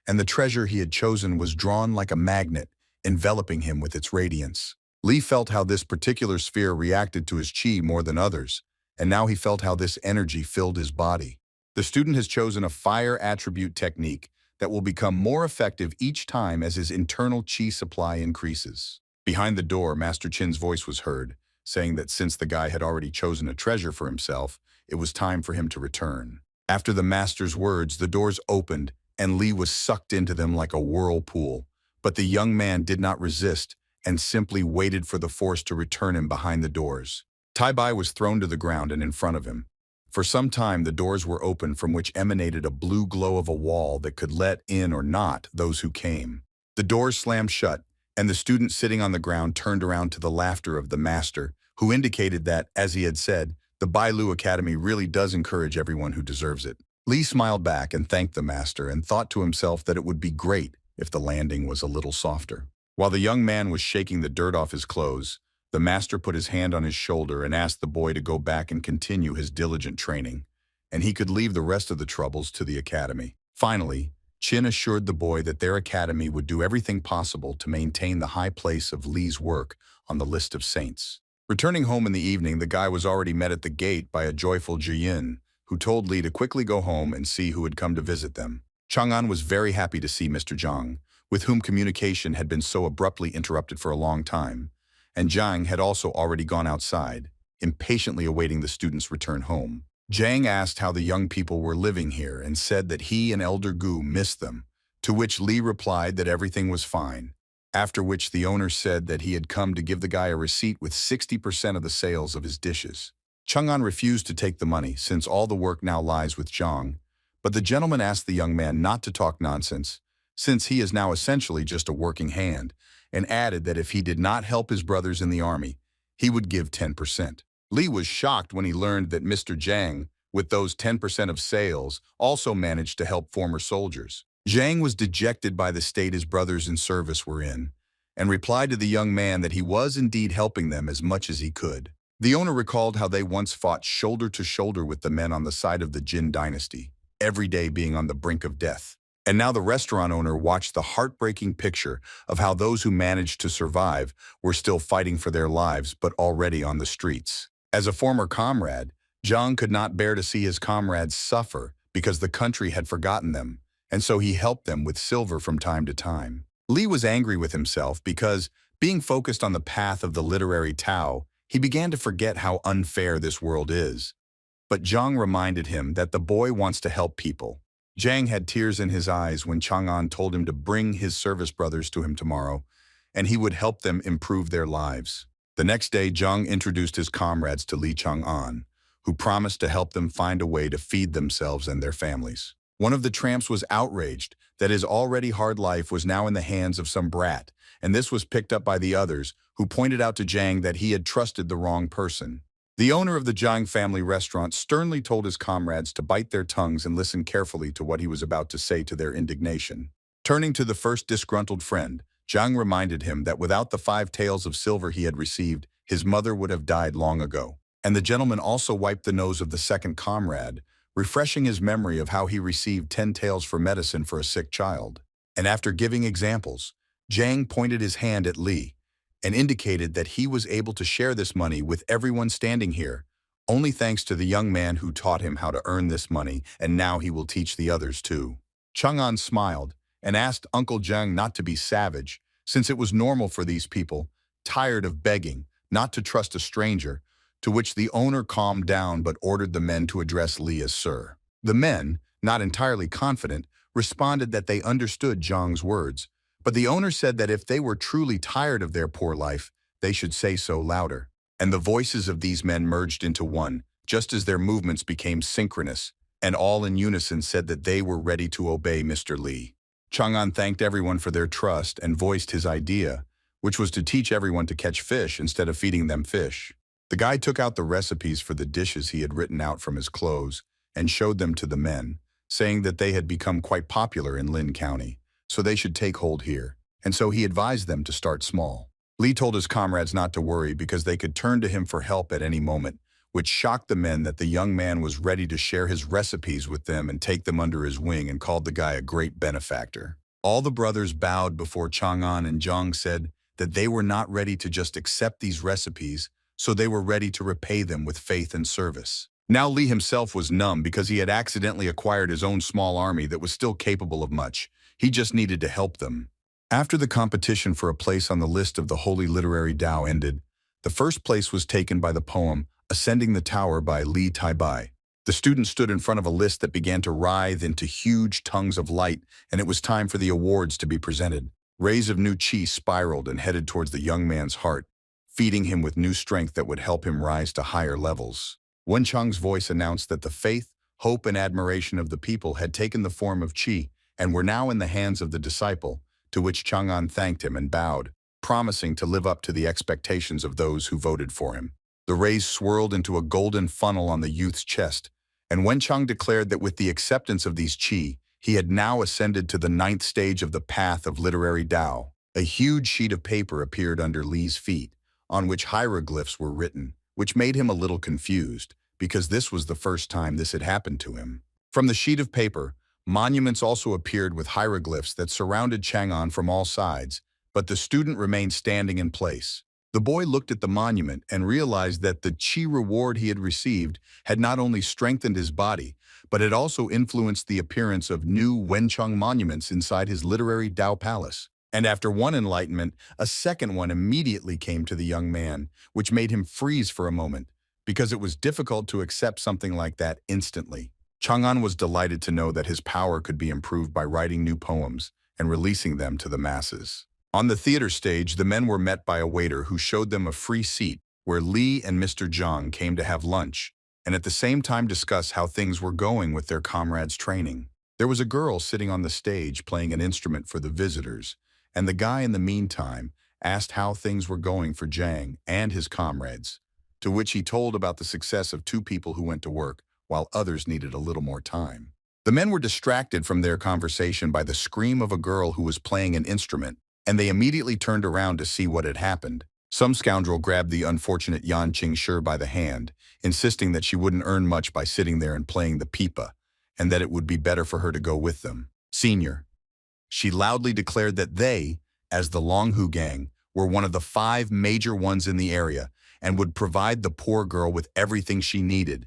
[SPEAKER 1] and the treasure he had chosen was drawn like a magnet, enveloping him with its radiance. Lee felt how this particular sphere reacted to his chi more than others, and now he felt how this energy filled his body. The student has chosen a fire attribute technique that will become more effective each time as his internal chi supply increases. Behind the door, Master Chin's voice was heard, saying that since the guy had already chosen a treasure for himself, it was time for him to return. After the master's words, the doors opened, and Lee was sucked into them like a whirlpool. But the young man did not resist and simply waited for the force to return him behind the doors. Tai Bai was thrown to the ground and in front of him. For some time, the doors were open from which emanated a blue glow of a wall that could let in or not those who came. The doors slammed shut, and the student sitting on the ground turned around to the laughter of the master, who indicated that, as he had said, the Bailu Academy really does encourage everyone who deserves it. Lee smiled back and thanked the master and thought to himself that it would be great if the landing was a little softer. While the young man was shaking the dirt off his clothes, the master put his hand on his shoulder and asked the boy to go back and continue his diligent training, and he could leave the rest of the troubles to the academy. Finally, Chin assured the boy that their academy would do everything possible to maintain the high place of Lee's work on the list of saints. Returning home in the evening, the guy was already met at the gate by a joyful Jiyin, who told Lee to quickly go home and see who had come to visit them. Chang'an was very happy to see Mr. Zhang, with whom communication had been so abruptly interrupted for a long time, and Zhang had also already gone outside, impatiently awaiting the student's return home. Zhang asked how the young people were living here and said that he and Elder Gu missed them, to which Lee replied that everything was fine, after which the owner said that he had come to give the guy a receipt with 60% of the sales of his dishes. Chang'an refused to take the money since all the work now lies with Zhang, but the gentleman asked the young man not to talk nonsense, since he is now essentially just a working hand, and added that if he did not help his brothers in the army, he would give 10%. Lee was shocked when he learned that Mr. Zhang, with those 10% of sales, also managed to help former soldiers. Zhang was dejected by the state his brothers in service were in, and replied to the young man that he was indeed helping them as much as he could. The owner recalled how they once fought shoulder to shoulder with the men on the side of the Jin dynasty, every day being on the brink of death. And now the restaurant owner watched the heartbreaking picture of how those who managed to survive were still fighting for their lives but already on the streets. As a former comrade, Zhang could not bear to see his comrades suffer because the country had forgotten them, and so he helped them with silver from time to time. Lee was angry with himself because, being focused on the path of the literary Tao, he began to forget how unfair this world is. But Zhang reminded him that the boy wants to help people. Zhang had tears in his eyes when Chang'an told him to bring his service brothers to him tomorrow, and he would help them improve their lives. The next day, Zhang introduced his comrades to Li Chang'an, who promised to help them find a way to feed themselves and their families. One of the tramps was outraged that his already hard life was now in the hands of some brat, and this was picked up by the others, who pointed out to Jiang that he had trusted the wrong person. The owner of the Jiang family restaurant sternly told his comrades to bite their tongues and listen carefully to what he was about to say to their indignation. Turning to the first disgruntled friend, Jiang reminded him that without the 5 taels of silver he had received, his mother would have died long ago. And the gentleman also wiped the nose of the second comrade, refreshing his memory of how he received 10 taels for medicine for a sick child. And after giving examples, Jiang pointed his hand at Li and indicated that he was able to share this money with everyone standing here, only thanks to the young man who taught him how to earn this money, and now he will teach the others too. Chang'an smiled and asked Uncle Jiang not to be savage, since it was normal for these people, tired of begging, not to trust a stranger, to which the owner calmed down but ordered the men to address Li as Sir. The men, not entirely confident, responded that they understood Jiang's words, but the owner said that if they were truly tired of their poor life, they should say so louder. And the voices of these men merged into one, just as their movements became synchronous, and all in unison said that they were ready to obey Mr. Li. Chang'an thanked everyone for their trust and voiced his idea, which was to teach everyone to catch fish instead of feeding them fish. The guy took out the recipes for the dishes he had written out from his clothes and showed them to the men, saying that they had become quite popular in Lin County, so they should take hold here, and so he advised them to start small. Li told his comrades not to worry because they could turn to him for help at any moment, which shocked the men that the young man was ready to share his recipes with them and take them under his wing, and called the guy a great benefactor. All the brothers bowed before Chang'an, and Jiang said that they were not ready to just accept these recipes, so they were ready to repay them with faith and service. Now Li himself was numb because he had accidentally acquired his own small army that was still capable of much. He just needed to help them. After the competition for a place on the list of the Holy Literary Tao ended, the first place was taken by the poem Ascending the Tower by Li Taibai. The student stood in front of a list that began to writhe into huge tongues of light, and it was time for the awards to be presented. Rays of new chi spiraled and headed towards the young man's heart, feeding him with new strength that would help him rise to higher levels. Wen Chang's voice announced that the faith, hope, and admiration of the people had taken the form of chi and were now in the hands of the disciple, to which Chang'an thanked him and bowed, promising to live up to the expectations of those who voted for him. The rays swirled into a golden funnel on the youth's chest, and Wen Chang declared that with the acceptance of these chi, he had now ascended to the 9th stage of the path of literary Tao. A huge sheet of paper appeared under Li's feet, on which hieroglyphs were written, which made him a little confused, because this was the first time this had happened to him. From the sheet of paper, monuments also appeared with hieroglyphs that surrounded Chang'an from all sides, but the student remained standing in place. The boy looked at the monument and realized that the chi reward he had received had not only strengthened his body, but had also influenced the appearance of new Wencheng monuments inside his literary Tao palace. And after one enlightenment, a second one immediately came to the young man, which made him freeze for a moment, because it was difficult to accept something like that instantly. Chang'an was delighted to know that his power could be improved by writing new poems and releasing them to the masses. On the theater stage, the men were met by a waiter who showed them a free seat where Li and Mr. Zhang came to have lunch, and at the same time discuss how things were going with their comrades' training. There was a girl sitting on the stage playing an instrument for the visitors, and the guy in the meantime asked how things were going for Jiang and his comrades, to which he told about the success of 2 people who went to work, while others needed a little more time. The men were distracted from their conversation by the scream of a girl who was playing an instrument, and they immediately turned around to see what had happened. Some scoundrel grabbed the unfortunate Yan Qingshi by the hand, insisting that she wouldn't earn much by sitting there and playing the pipa, and that it would be better for her to go with them. Senior. She loudly declared that they, as the Longhu gang, were one of the 5 major ones in the area and would provide the poor girl with everything she needed.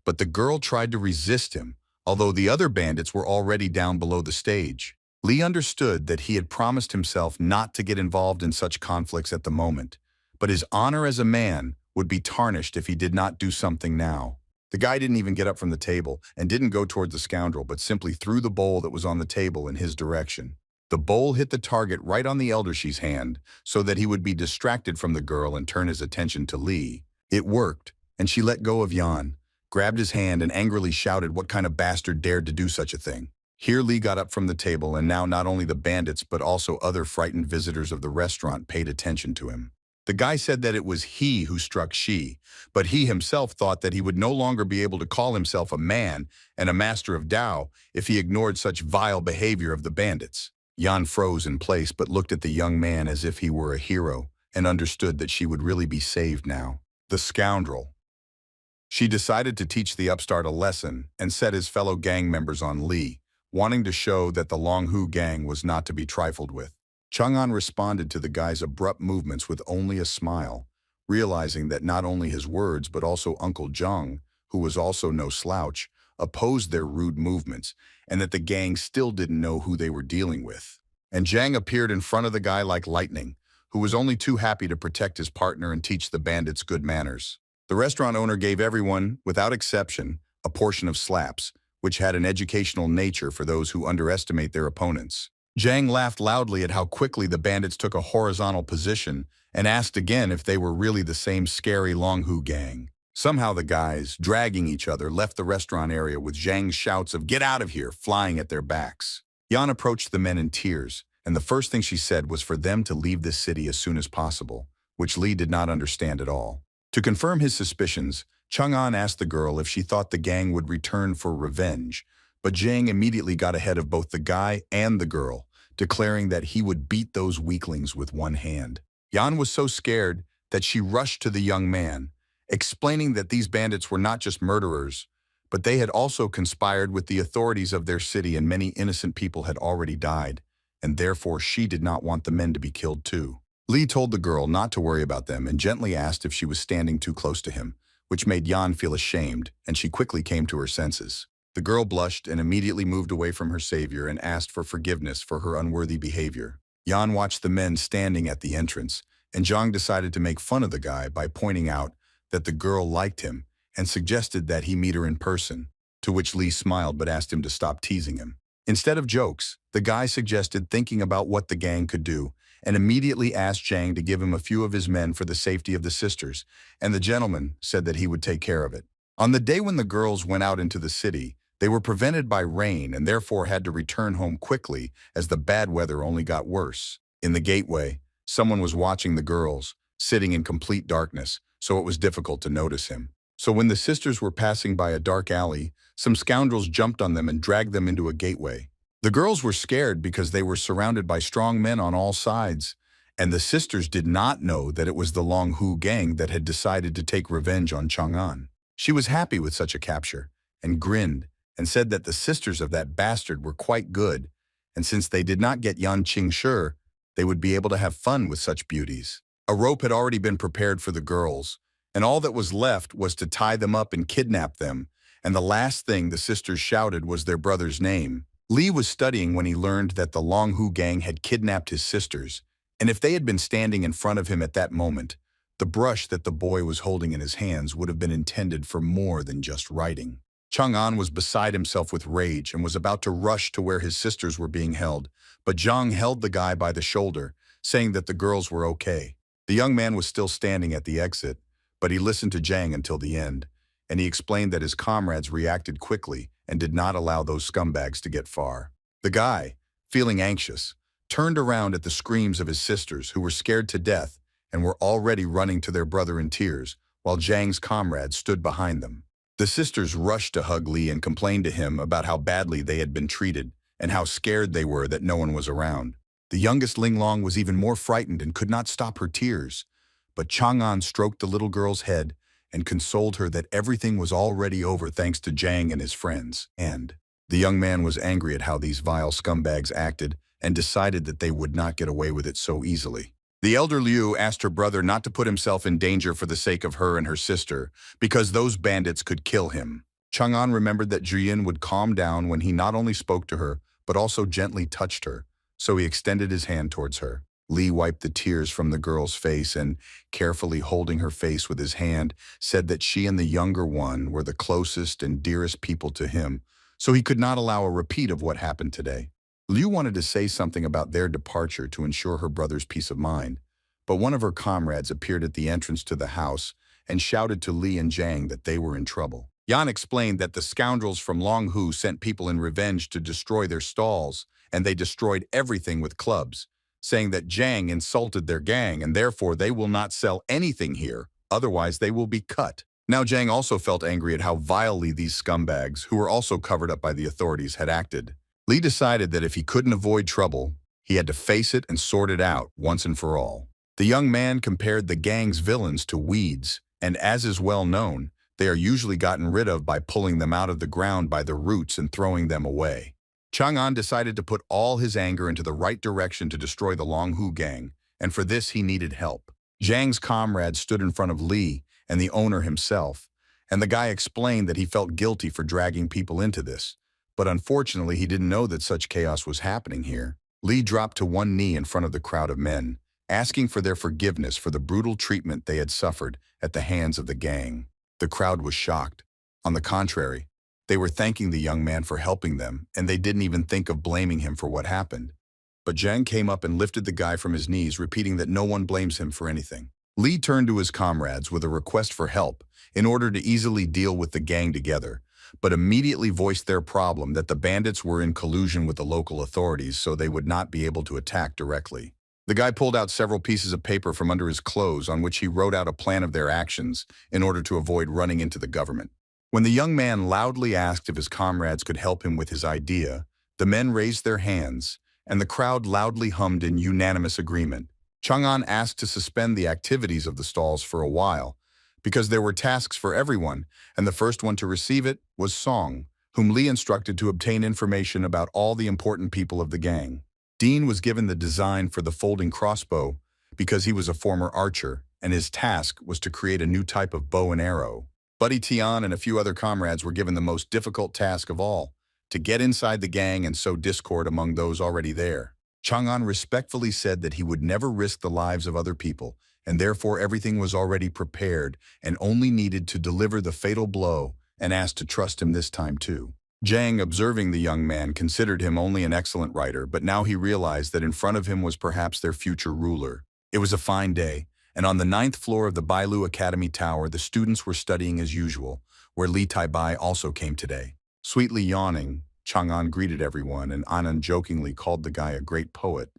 [SPEAKER 1] But the girl tried to resist him, although the other bandits were already down below the stage. Li understood that he had promised himself not to get involved in such conflicts at the moment, but his honor as a man would be tarnished if he did not do something now. The guy didn't even get up from the table and didn't go toward the scoundrel, but simply threw the bowl that was on the table in his direction. The bowl hit the target right on the eldershi's hand, so that he would be distracted from the girl and turn his attention to Li. It worked, and she let go of Yan, grabbed his hand, and angrily shouted what kind of bastard dared to do such a thing. Here Lee got up from the table, and now not only the bandits but also other frightened visitors of the restaurant paid attention to him. The guy said that it was he who struck she, but he himself thought that he would no longer be able to call himself a man and a master of Tao if he ignored such vile behavior of the bandits. Yan froze in place but looked at the young man as if he were a hero and understood that she would really be saved now. The scoundrel. She decided to teach the upstart a lesson and set his fellow gang members on Lee, wanting to show that the Longhu gang was not to be trifled with. Chang'an responded to the guy's abrupt movements with only a smile, realizing that not only his words but also Uncle Zhang, who was also no slouch, opposed their rude movements, and that the gang still didn't know who they were dealing with. And Zhang appeared in front of the guy like lightning, who was only too happy to protect his partner and teach the bandits good manners. The restaurant owner gave everyone, without exception, a portion of slaps, which had an educational nature for those who underestimate their opponents. Zhang laughed loudly at how quickly the bandits took a horizontal position and asked again if they were really the same scary Longhu gang. Somehow the guys, dragging each other, left the restaurant area with Zhang's shouts of "Get out of here!" flying at their backs. Yan approached the men in tears, and the first thing she said was for them to leave this city as soon as possible, which Li did not understand at all. To confirm his suspicions, Chang'an asked the girl if she thought the gang would return for revenge, but Zhang immediately got ahead of both the guy and the girl, declaring that he would beat those weaklings with one hand. Yan was so scared that she rushed to the young man, explaining that these bandits were not just murderers, but they had also conspired with the authorities of their city and many innocent people had already died, and therefore she did not want the men to be killed too. Li told the girl not to worry about them and gently asked if she was standing too close to him, which made Yan feel ashamed, and she quickly came to her senses. The girl blushed and immediately moved away from her savior and asked for forgiveness for her unworthy behavior. Yan watched the men standing at the entrance, and Zhang decided to make fun of the guy by pointing out that the girl liked him and suggested that he meet her in person, to which Li smiled but asked him to stop teasing him. Instead of jokes, the guy suggested thinking about what the gang could do and immediately asked Zhang to give him a few of his men for the safety of the sisters, and the gentleman said that he would take care of it. On the day when the girls went out into the city, they were prevented by rain and therefore had to return home quickly as the bad weather only got worse. In the gateway, someone was watching the girls, sitting in complete darkness, so it was difficult to notice him. So when the sisters were passing by a dark alley, some scoundrels jumped on them and dragged them into a gateway. The girls were scared because they were surrounded by strong men on all sides, and the sisters did not know that it was the Longhu gang that had decided to take revenge on Chang'an. She was happy with such a capture, and grinned, and said that the sisters of that bastard were quite good, and since they did not get Yan Qingshi, they would be able to have fun with such beauties. A rope had already been prepared for the girls, and all that was left was to tie them up and kidnap them, and the last thing the sisters shouted was their brother's name. Li was studying when he learned that the Longhu gang had kidnapped his sisters, and if they had been standing in front of him at that moment, the brush that the boy was holding in his hands would have been intended for more than just writing. Chang'an was beside himself with rage and was about to rush to where his sisters were being held, but Zhang held the guy by the shoulder, saying that the girls were okay. The young man was still standing at the exit, but he listened to Zhang until the end, and he explained that his comrades reacted quickly and did not allow those scumbags to get far. The guy, feeling anxious, turned around at the screams of his sisters who were scared to death and were already running to their brother in tears, while Zhang's comrades stood behind them. The sisters rushed to hug Li and complained to him about how badly they had been treated and how scared they were that no one was around. The youngest Linglong was even more frightened and could not stop her tears, but Chang'an stroked the little girl's head and consoled her that everything was already over thanks to Zhang and his friends. And the young man was angry at how these vile scumbags acted and decided that they would not get away with it so easily. The elder Liu asked her brother not to put himself in danger for the sake of her and her sister, because those bandits could kill him. Chang'an remembered that Zhiyin would calm down when he not only spoke to her, but also gently touched her, so he extended his hand towards her. Li wiped the tears from the girl's face and, carefully holding her face with his hand, said that she and the younger one were the closest and dearest people to him, so he could not allow a repeat of what happened today. Liu wanted to say something about their departure to ensure her brother's peace of mind, but one of her comrades appeared at the entrance to the house and shouted to Li and Zhang that they were in trouble. Yan explained that the scoundrels from Longhu sent people in revenge to destroy their stalls, and they destroyed everything with clubs, saying that Zhang insulted their gang and therefore they will not sell anything here, otherwise they will be cut. Now Zhang also felt angry at how vilely these scumbags, who were also covered up by the authorities, had acted. Li decided that if he couldn't avoid trouble, he had to face it and sort it out once and for all. The young man compared the gang's villains to weeds, and as is well known, they are usually gotten rid of by pulling them out of the ground by the roots and throwing them away. Chang'an decided to put all his anger into the right direction to destroy the Longhu gang, and for this he needed help. Zhang's comrades stood in front of Li and the owner himself, and the guy explained that he felt guilty for dragging people into this, but unfortunately he didn't know that such chaos was happening here. Li dropped to one knee in front of the crowd of men, asking for their forgiveness for the brutal treatment they had suffered at the hands of the gang. The crowd was shocked. On the contrary, they were thanking the young man for helping them, and they didn't even think of blaming him for what happened. But Zhang came up and lifted the guy from his knees, repeating that no one blames him for anything. Li turned to his comrades with a request for help in order to easily deal with the gang together, but immediately voiced their problem that the bandits were in collusion with the local authorities so they would not be able to attack directly. The guy pulled out several pieces of paper from under his clothes on which he wrote out a plan of their actions in order to avoid running into the government. When the young man loudly asked if his comrades could help him with his idea, the men raised their hands, and the crowd loudly hummed in unanimous agreement. Chang'an asked to suspend the activities of the stalls for a while, because there were tasks for everyone, and the first one to receive it was Song, whom Li instructed to obtain information about all the important people of the gang. Dean was given the design for the folding crossbow because he was a former archer, and his task was to create a new type of bow and arrow. Buddy Tian and a few other comrades were given the most difficult task of all, to get inside the gang and sow discord among those already there. Chang'an respectfully said that he would never risk the lives of other people, and therefore everything was already prepared and only needed to deliver the fatal blow, and asked to trust him this time too. Zhang, observing the young man, considered him only an excellent writer, but now he realized that in front of him was perhaps their future ruler. It was a fine day, and on the 9th floor of the Bailu Academy Tower, the students were studying as usual, where Li Taibai also came today. Sweetly yawning, Chang'an greeted everyone, and Anand jokingly called the guy a great poet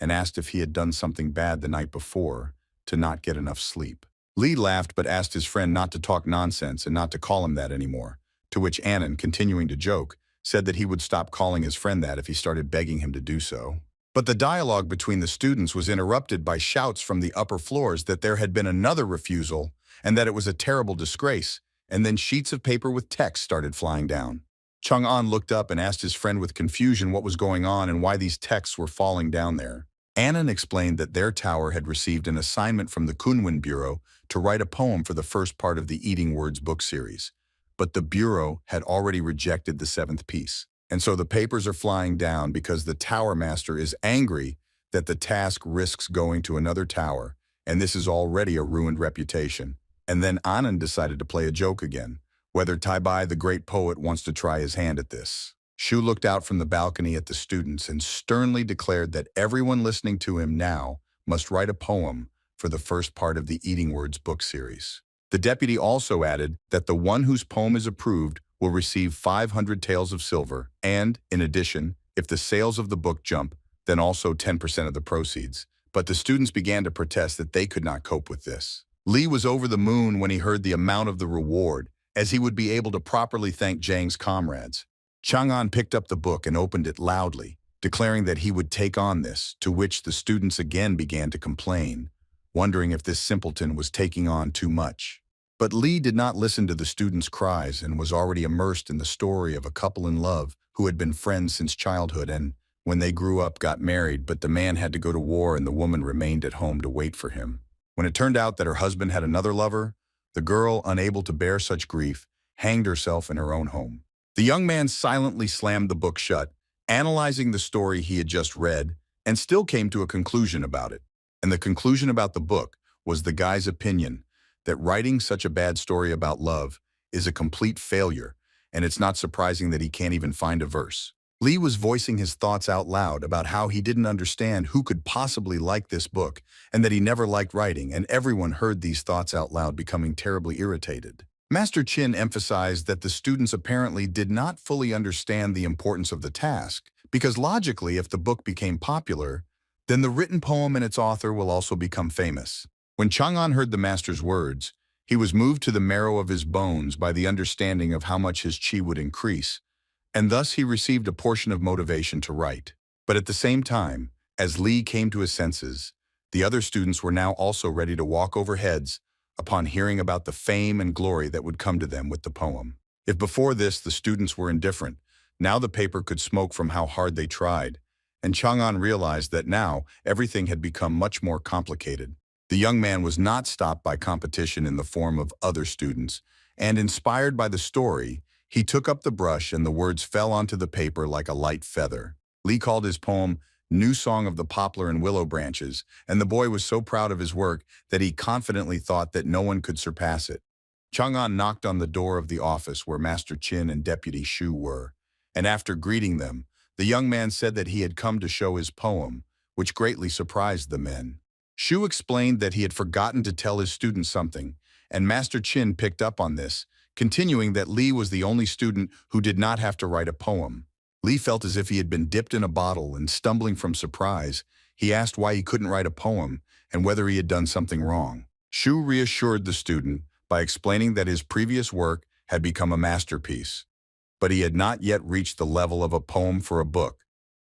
[SPEAKER 1] and asked if he had done something bad the night before to not get enough sleep. Li laughed but asked his friend not to talk nonsense and not to call him that anymore, to which Anand, continuing to joke, said that he would stop calling his friend that if he started begging him to do so. But the dialogue between the students was interrupted by shouts from the upper floors that there had been another refusal and that it was a terrible disgrace, and then sheets of paper with text started flying down. Chang'an looked up and asked his friend with confusion what was going on and why these texts were falling down there. Anand explained that their tower had received an assignment from the Kunwen Bureau to write a poem for the first part of the Eating Words book series, but the Bureau had already rejected the 7th piece. And so the papers are flying down because the tower master is angry that the task risks going to another tower, and this is already a ruined reputation. And then Anand decided to play a joke again, whether Taibai, the great poet, wants to try his hand at this. Shu looked out from the balcony at the students and sternly declared that everyone listening to him now must write a poem for the first part of the Eating Words book series. The deputy also added that the one whose poem is approved will receive 500 taels of silver, and, in addition, if the sales of the book jump, then also 10% of the proceeds. But the students began to protest that they could not cope with this. Li was over the moon when he heard the amount of the reward, as he would be able to properly thank Zhang's comrades. Chang'an picked up the book and opened it loudly, declaring that he would take on this, to which the students again began to complain, wondering if this simpleton was taking on too much. But Li did not listen to the students' cries and was already immersed in the story of a couple in love who had been friends since childhood and, when they grew up, got married, but the man had to go to war and the woman remained at home to wait for him. When it turned out that her husband had another lover, the girl, unable to bear such grief, hanged herself in her own home. The young man silently slammed the book shut, analyzing the story he had just read, and still came to a conclusion about it. And the conclusion about the book was the guy's opinion that writing such a bad story about love is a complete failure, and it's not surprising that he can't even find a verse. Li was voicing his thoughts out loud about how he didn't understand who could possibly like this book, and that he never liked writing, and everyone heard these thoughts out loud, becoming terribly irritated. Master Chin emphasized that the students apparently did not fully understand the importance of the task, because logically, if the book became popular, then the written poem and its author will also become famous. When Chang'an heard the master's words, he was moved to the marrow of his bones by the understanding of how much his chi would increase, and thus he received a portion of motivation to write. But at the same time, as Li came to his senses, the other students were now also ready to walk over heads upon hearing about the fame and glory that would come to them with the poem. If before this the students were indifferent, now the paper could smoke from how hard they tried, and Chang'an realized that now everything had become much more complicated. The young man was not stopped by competition in the form of other students, and inspired by the story, he took up the brush and the words fell onto the paper like a light feather. Li called his poem New Song of the Poplar and Willow Branches, and the boy was so proud of his work that he confidently thought that no one could surpass it. Chang'an knocked on the door of the office where Master Chin and Deputy Shu were, and after greeting them, the young man said that he had come to show his poem, which greatly surprised the men. Shu explained that he had forgotten to tell his students something, and Master Chin picked up on this, continuing that Li was the only student who did not have to write a poem. Li felt as if he had been dipped in a bottle, and stumbling from surprise, he asked why he couldn't write a poem and whether he had done something wrong. Shu reassured the student by explaining that his previous work had become a masterpiece, but he had not yet reached the level of a poem for a book,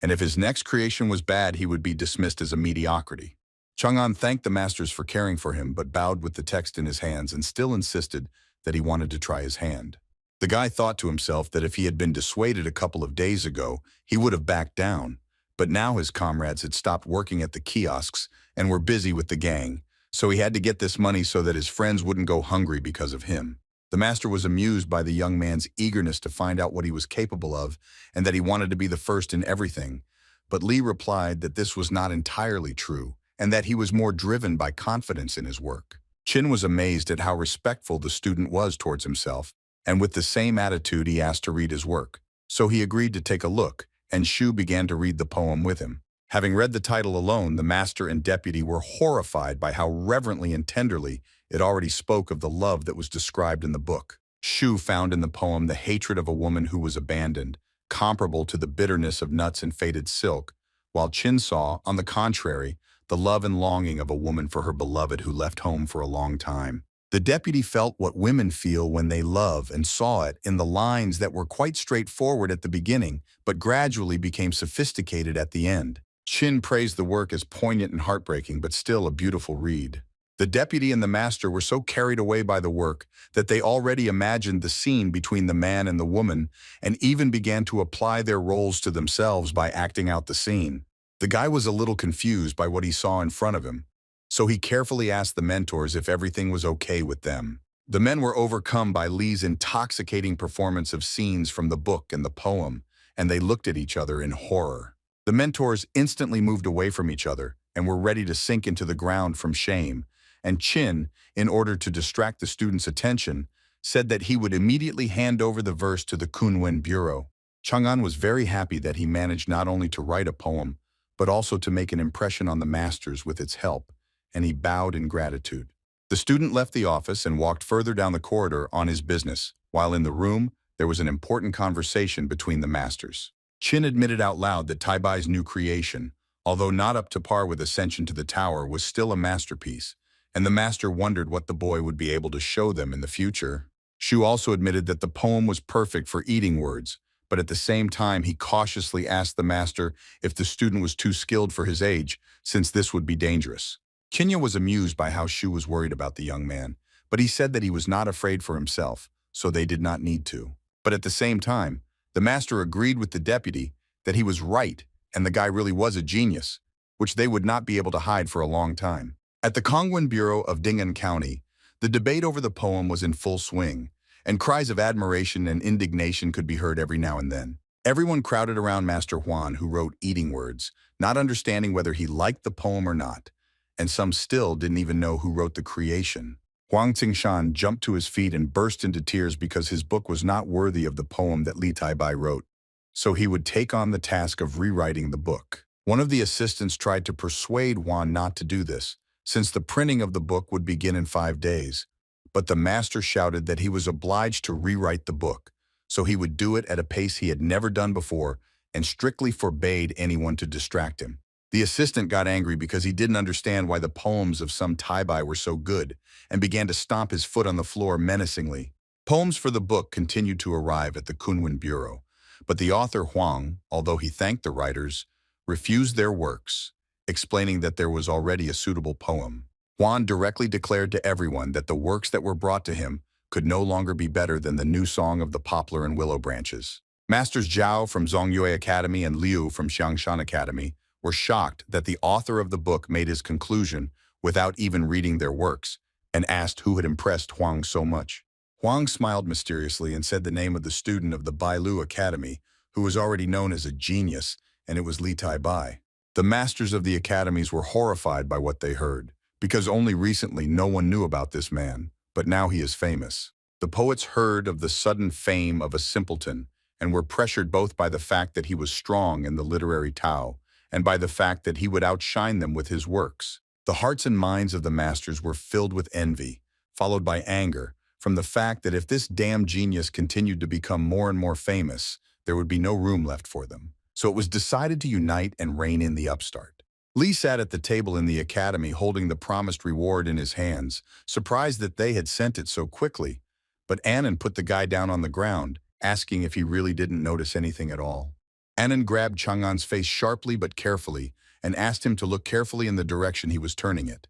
[SPEAKER 1] and if his next creation was bad, he would be dismissed as a mediocrity. Chang'an thanked the masters for caring for him, but bowed with the text in his hands and still insisted that he wanted to try his hand. The guy thought to himself that if he had been dissuaded a couple of days ago, he would have backed down, but now his comrades had stopped working at the kiosks and were busy with the gang, so he had to get this money so that his friends wouldn't go hungry because of him. The master was amused by the young man's eagerness to find out what he was capable of and that he wanted to be the first in everything, but Li replied that this was not entirely true and that he was more driven by confidence in his work. Chin was amazed at how respectful the student was towards himself, and with the same attitude he asked to read his work. So he agreed to take a look, and Shu began to read the poem with him. Having read the title alone, the master and deputy were horrified by how reverently and tenderly it already spoke of the love that was described in the book. Shu found in the poem the hatred of a woman who was abandoned, comparable to the bitterness of nuts and faded silk, while Chin saw, on the contrary, the love and longing of a woman for her beloved who left home for a long time. The deputy felt what women feel when they love and saw it in the lines that were quite straightforward at the beginning, but gradually became sophisticated at the end. Chin praised the work as poignant and heartbreaking, but still a beautiful read. The deputy and the master were so carried away by the work that they already imagined the scene between the man and the woman and even began to apply their roles to themselves by acting out the scene. The guy was a little confused by what he saw in front of him, so he carefully asked the mentors if everything was okay with them. The men were overcome by Li's intoxicating performance of scenes from the book and the poem, and they looked at each other in horror. The mentors instantly moved away from each other and were ready to sink into the ground from shame, and Chin, in order to distract the students' attention, said that he would immediately hand over the verse to the Kunwen Bureau. Chang'an was very happy that he managed not only to write a poem, but also to make an impression on the masters with its help, and he bowed in gratitude. The student left the office and walked further down the corridor on his business, while in the room, there was an important conversation between the masters. Chin admitted out loud that Taibai's new creation, although not up to par with Ascension to the Tower, was still a masterpiece, and the master wondered what the boy would be able to show them in the future. Shu also admitted that the poem was perfect for eating words, but at the same time he cautiously asked the master if the student was too skilled for his age, since this would be dangerous. Kinya was amused by how Shu was worried about the young man, but he said that he was not afraid for himself, so they did not need to. But at the same time, the master agreed with the deputy that he was right and the guy really was a genius, which they would not be able to hide for a long time. At the Kongwen Bureau of Ding'an County, the debate over the poem was in full swing, and cries of admiration and indignation could be heard every now and then. Everyone crowded around Master Huan, who wrote eating words, not understanding whether he liked the poem or not, and some still didn't even know who wrote the creation. Huang Qingshan jumped to his feet and burst into tears because his book was not worthy of the poem that Li Taibai wrote, so he would take on the task of rewriting the book. One of the assistants tried to persuade Huan not to do this, since the printing of the book would begin in 5 days, but the master shouted that he was obliged to rewrite the book, so he would do it at a pace he had never done before and strictly forbade anyone to distract him. The assistant got angry because he didn't understand why the poems of some Taibai were so good and began to stomp his foot on the floor menacingly. Poems for the book continued to arrive at the Kunwen Bureau, but the author Huang, although he thanked the writers, refused their works, explaining that there was already a suitable poem. Huang directly declared to everyone that the works that were brought to him could no longer be better than the new song of the poplar and willow branches. Masters Zhao from Zongyue Academy and Liu from Xiangshan Academy were shocked that the author of the book made his conclusion without even reading their works, and asked who had impressed Huang so much. Huang smiled mysteriously and said the name of the student of the Bailu Academy, who was already known as a genius, and it was Li Taibai. The masters of the academies were horrified by what they heard, because only recently no one knew about this man, but now he is famous. The poets heard of the sudden fame of a simpleton and were pressured both by the fact that he was strong in the literary Tao and by the fact that he would outshine them with his works. The hearts and minds of the masters were filled with envy, followed by anger, from the fact that if this damn genius continued to become more and more famous, there would be no room left for them. So it was decided to unite and rein in the upstart. Li sat at the table in the academy holding the promised reward in his hands, surprised that they had sent it so quickly. But Annan put the guy down on the ground, asking if he really didn't notice anything at all. Annan grabbed Chang'an's face sharply but carefully and asked him to look carefully in the direction he was turning it.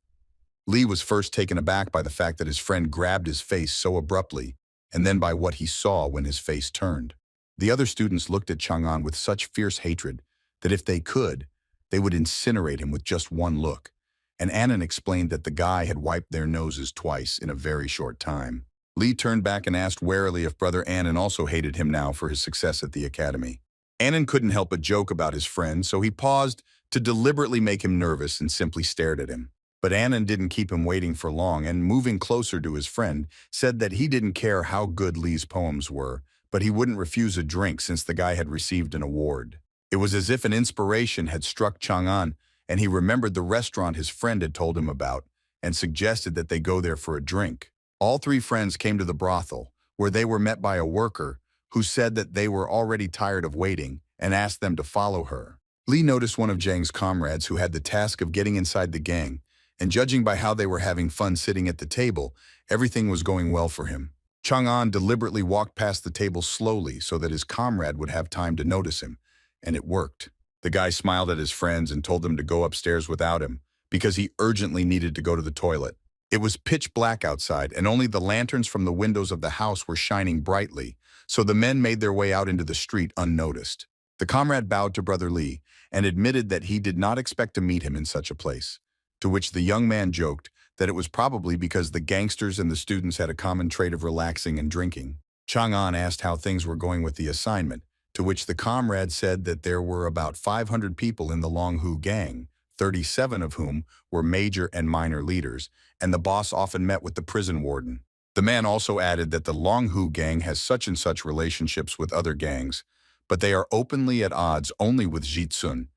[SPEAKER 1] Li was first taken aback by the fact that his friend grabbed his face so abruptly, and then by what he saw when his face turned. The other students looked at Chang'an with such fierce hatred that if they could, they would incinerate him with just one look, and Annan explained that the guy had wiped their noses twice in a very short time. Li turned back and asked warily if Brother Annan also hated him now for his success at the academy. Annan couldn't help but joke about his friend, so he paused to deliberately make him nervous and simply stared at him. But Annan didn't keep him waiting for long, and moving closer to his friend, said that he didn't care how good Li's poems were, but he wouldn't refuse a drink since the guy had received an award. It was as if an inspiration had struck Chang'an, and he remembered the restaurant his friend had told him about, and suggested that they go there for a drink. All three friends came to the brothel, where they were met by a worker, who said that they were already tired of waiting, and asked them to follow her. Li noticed one of Zhang's comrades who had the task of getting inside the gang, and judging by how they were having fun sitting at the table, everything was going well for him. Chang'an deliberately walked past the table slowly so that his comrade would have time to notice him, and it worked. The guy smiled at his friends and told them to go upstairs without him, because he urgently needed to go to the toilet. It was pitch black outside, and only the lanterns from the windows of the house were shining brightly, so the men made their way out into the street unnoticed. The comrade bowed to Brother Li and admitted that he did not expect to meet him in such a place, to which the young man joked that it was probably because the gangsters and the students had a common trait of relaxing and drinking. Chang'an asked how things were going with the assignment, to which the comrade said that there were about 500 people in the Longhu gang, 37 of whom were major and minor leaders, and the boss often met with the prison warden. The man also added that the Longhu gang has such and such relationships with other gangs, but they are openly at odds only with Jitsun,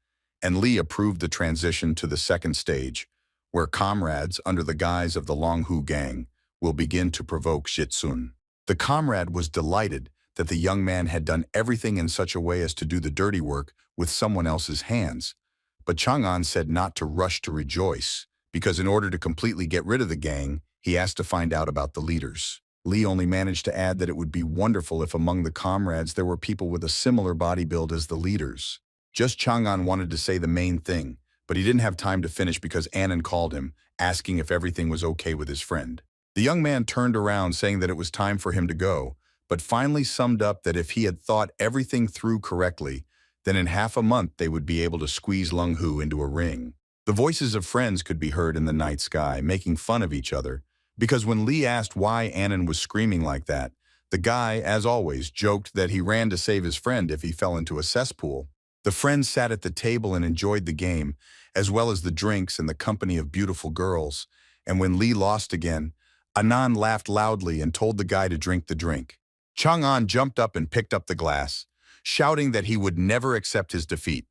[SPEAKER 1] and Li approved the transition to the second stage, where comrades under the guise of the Longhu gang will begin to provoke Jitsun. The comrade was delighted that the young man had done everything in such a way as to do the dirty work with someone else's hands, but Chang'an said not to rush to rejoice, because in order to completely get rid of the gang, he asked to find out about the leaders. Li only managed to add that it would be wonderful if among the comrades there were people with a similar body build as the leaders. Just Chang'an wanted to say the main thing, but he didn't have time to finish because Annan called him, asking if everything was okay with his friend. The young man turned around saying that it was time for him to go, but finally summed up that if he had thought everything through correctly, then in half a month they would be able to squeeze Longhu into a ring. The voices of friends could be heard in the night sky, making fun of each other, because when Li asked why Annan was screaming like that, the guy, as always, joked that he ran to save his friend if he fell into a cesspool. The friends sat at the table and enjoyed the game, as well as the drinks and the company of beautiful girls, and when Li lost again, Annan laughed loudly and told the guy to drink the drink. Chang'an jumped up and picked up the glass, shouting that he would never accept his defeat,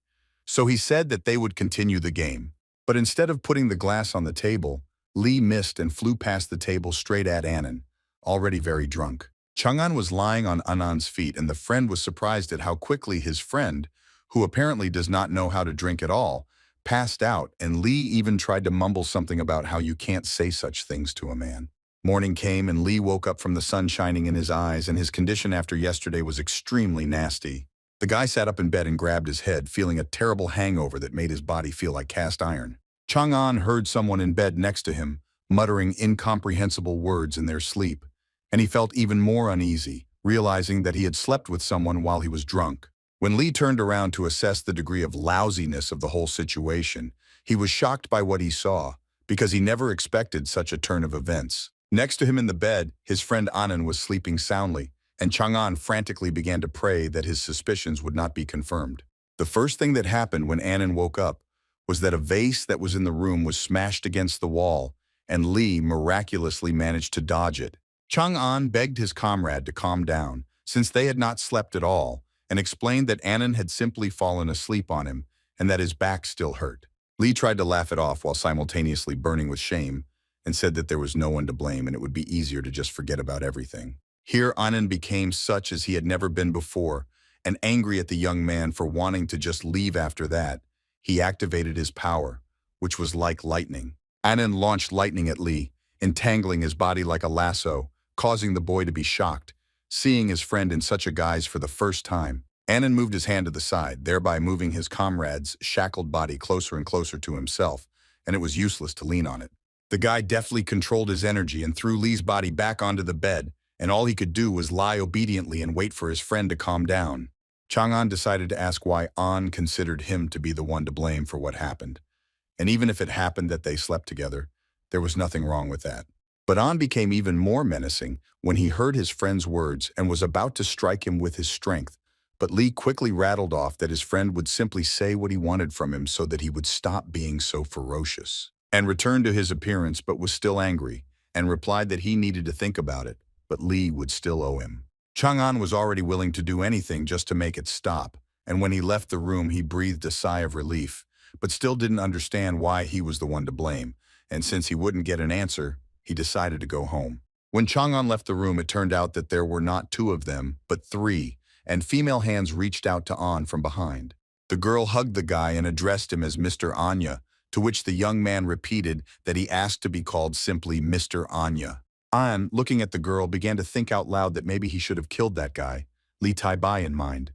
[SPEAKER 1] so he said that they would continue the game. But instead of putting the glass on the table, Lee missed and flew past the table straight at Annan, already very drunk. Chang'an was lying on Annan's feet, and the friend was surprised at how quickly his friend, who apparently does not know how to drink at all, passed out, and Lee even tried to mumble something about how you can't say such things to a man. Morning came, and Lee woke up from the sun shining in his eyes, and his condition after yesterday was extremely nasty. The guy sat up in bed and grabbed his head, feeling a terrible hangover that made his body feel like cast iron. Chang'an heard someone in bed next to him, muttering incomprehensible words in their sleep, and he felt even more uneasy, realizing that he had slept with someone while he was drunk. When Lee turned around to assess the degree of lousiness of the whole situation, he was shocked by what he saw, because he never expected such a turn of events. Next to him in the bed, his friend Annan was sleeping soundly, and Chang'an frantically began to pray that his suspicions would not be confirmed. The first thing that happened when Annan woke up was that a vase that was in the room was smashed against the wall, and Lee miraculously managed to dodge it. Chang'an begged his comrade to calm down, since they had not slept at all, and explained that Annan had simply fallen asleep on him and that his back still hurt. Lee tried to laugh it off while simultaneously burning with shame, and said that there was no one to blame and it would be easier to just forget about everything. Here Annan became such as he had never been before, and angry at the young man for wanting to just leave after that, he activated his power, which was like lightning. Annan launched lightning at Lee, entangling his body like a lasso, causing the boy to be shocked, seeing his friend in such a guise for the first time. Annan moved his hand to the side, thereby moving his comrade's shackled body closer and closer to himself, and it was useless to lean on it. The guy deftly controlled his energy and threw Lee's body back onto the bed, and all he could do was lie obediently and wait for his friend to calm down. Chang'an decided to ask why An considered him to be the one to blame for what happened. And even if it happened that they slept together, there was nothing wrong with that. But An became even more menacing when he heard his friend's words and was about to strike him with his strength. But Lee quickly rattled off that his friend would simply say what he wanted from him so that he would stop being so ferocious, and returned to his appearance but was still angry, and replied that he needed to think about it, but Lee would still owe him. Chang'an was already willing to do anything just to make it stop, and when he left the room he breathed a sigh of relief, but still didn't understand why he was the one to blame, and since he wouldn't get an answer, he decided to go home. When Chang'an left the room, it turned out that there were not two of them, but three, and female hands reached out to An from behind. The girl hugged the guy and addressed him as Mr. Anya, to which the young man repeated that he asked to be called simply Mr. Anya. An, looking at the girl, began to think out loud that maybe he should have killed that guy, Lee Tai-bai in mind.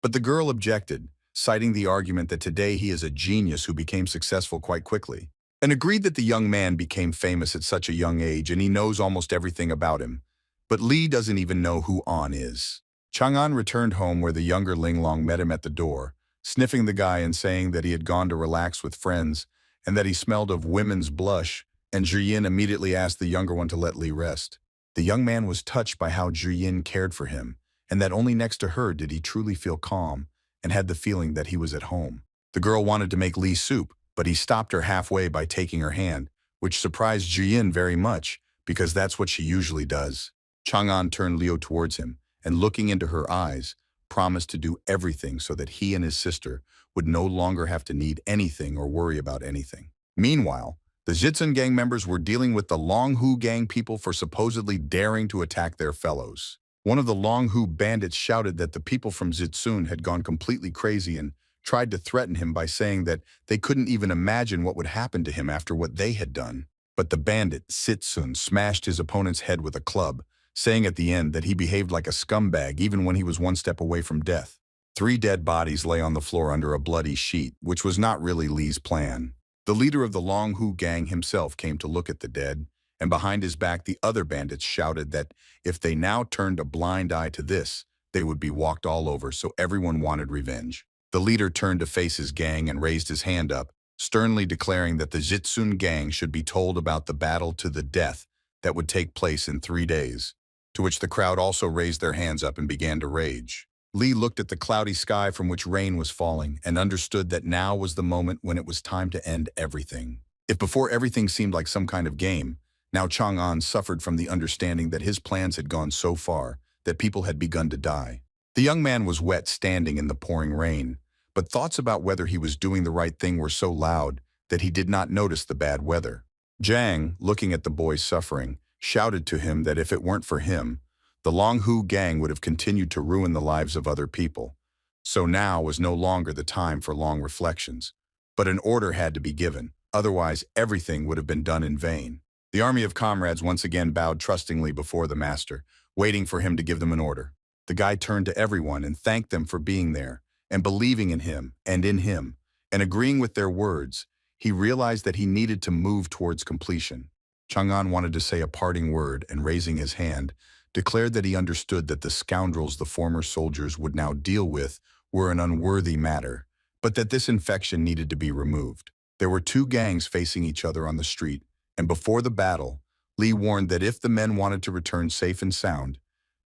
[SPEAKER 1] But the girl objected, citing the argument that today he is a genius who became successful quite quickly, and agreed that the young man became famous at such a young age and he knows almost everything about him. But Lee doesn't even know who An is. Chang'an returned home where the younger Linglong met him at the door, sniffing the guy and saying that he had gone to relax with friends and that he smelled of women's blush, and Zhiyin immediately asked the younger one to let Lee rest. The young man was touched by how Zhiyin cared for him, and that only next to her did he truly feel calm and had the feeling that he was at home. The girl wanted to make Lee soup, but he stopped her halfway by taking her hand, which surprised Zhiyin very much, because that's what she usually does. Chang'an turned Liu towards him, and looking into her eyes, promised to do everything so that he and his sister would no longer have to need anything or worry about anything. Meanwhile, the Zitsun gang members were dealing with the Longhu gang people for supposedly daring to attack their fellows. One of the Longhu bandits shouted that the people from Zitsun had gone completely crazy and tried to threaten him by saying that they couldn't even imagine what would happen to him after what they had done. But the bandit, Zitsun, smashed his opponent's head with a club, saying at the end that he behaved like a scumbag even when he was one step away from death. 3 dead bodies lay on the floor under a bloody sheet, which was not really Lee's plan. The leader of the Longhu gang himself came to look at the dead, and behind his back the other bandits shouted that if they now turned a blind eye to this, they would be walked all over, so everyone wanted revenge. The leader turned to face his gang and raised his hand up, sternly declaring that the Zitsun gang should be told about the battle to the death that would take place in 3 days, to which the crowd also raised their hands up and began to rage. Lee looked at the cloudy sky from which rain was falling and understood that now was the moment when it was time to end everything. If before everything seemed like some kind of game, now Chang'an suffered from the understanding that his plans had gone so far that people had begun to die. The young man was wet standing in the pouring rain, but thoughts about whether he was doing the right thing were so loud that he did not notice the bad weather. Jiang, looking at the boy's suffering, shouted to him that if it weren't for him, the Long Hu gang would have continued to ruin the lives of other people. So now was no longer the time for long reflections. But an order had to be given, otherwise everything would have been done in vain. The army of comrades once again bowed trustingly before the master, waiting for him to give them an order. The guy turned to everyone and thanked them for being there, and believing in him, and agreeing with their words. He realized that he needed to move towards completion. Chang'an wanted to say a parting word and, raising his hand, declared that he understood that the scoundrels the former soldiers would now deal with were an unworthy matter, but that this infection needed to be removed. There were two gangs facing each other on the street, and before the battle, Li warned that if the men wanted to return safe and sound,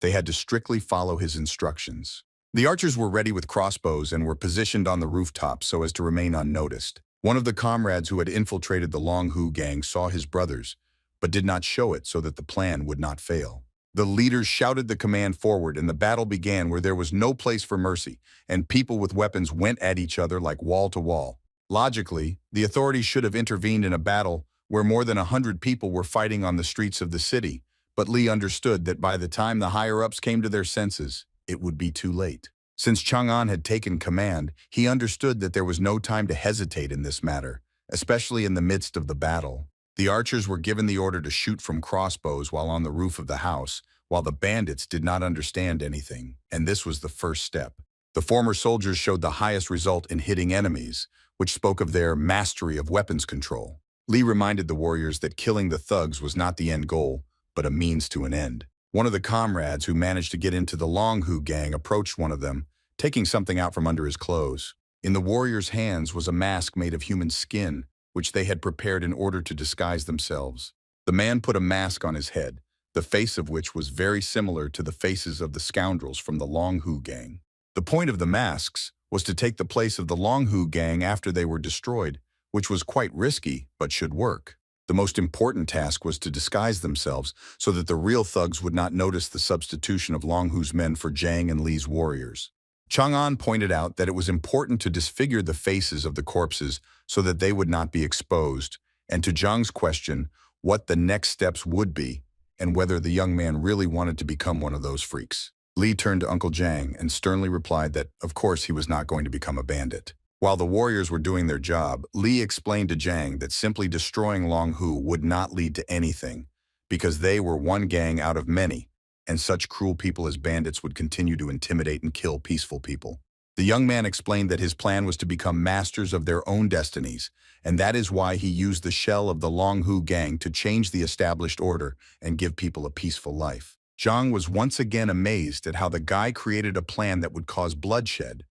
[SPEAKER 1] they had to strictly follow his instructions. The archers were ready with crossbows and were positioned on the rooftop so as to remain unnoticed. One of the comrades who had infiltrated the Long Hu gang saw his brothers, but did not show it so that the plan would not fail. The leaders shouted the command forward, and the battle began where there was no place for mercy, and people with weapons went at each other like wall to wall. Logically, the authorities should have intervened in a battle where more than 100 people were fighting on the streets of the city, but Li understood that by the time the higher-ups came to their senses, it would be too late. Since Chang'an had taken command, he understood that there was no time to hesitate in this matter, especially in the midst of the battle. The archers were given the order to shoot from crossbows while on the roof of the house, while the bandits did not understand anything, and this was the first step. The former soldiers showed the highest result in hitting enemies, which spoke of their mastery of weapons control. Li reminded the warriors that killing the thugs was not the end goal, but a means to an end. One of the comrades who managed to get into the Long Hu gang approached one of them, taking something out from under his clothes. In the warrior's hands was a mask made of human skin, which they had prepared in order to disguise themselves. The man put a mask on his head, the face of which was very similar to the faces of the scoundrels from the Long Hu gang. The point of the masks was to take the place of the Long Hu gang after they were destroyed, which was quite risky, but should work. The most important task was to disguise themselves so that the real thugs would not notice the substitution of Long Hu's men for Jiang and Li's warriors. Chang'an pointed out that it was important to disfigure the faces of the corpses so that they would not be exposed, and to Jiang's question what the next steps would be and whether the young man really wanted to become one of those freaks. Li turned to Uncle Jiang and sternly replied that, of course, he was not going to become a bandit. While the warriors were doing their job, Li explained to Jiang that simply destroying Long Hu would not lead to anything, because they were one gang out of many, and such cruel people as bandits would continue to intimidate and kill peaceful people. The young man explained that his plan was to become masters of their own destinies, and that is why he used the shell of the Long Hu gang to change the established order and give people a peaceful life. Jiang was once again amazed at how the guy created a plan that would cause bloodshed,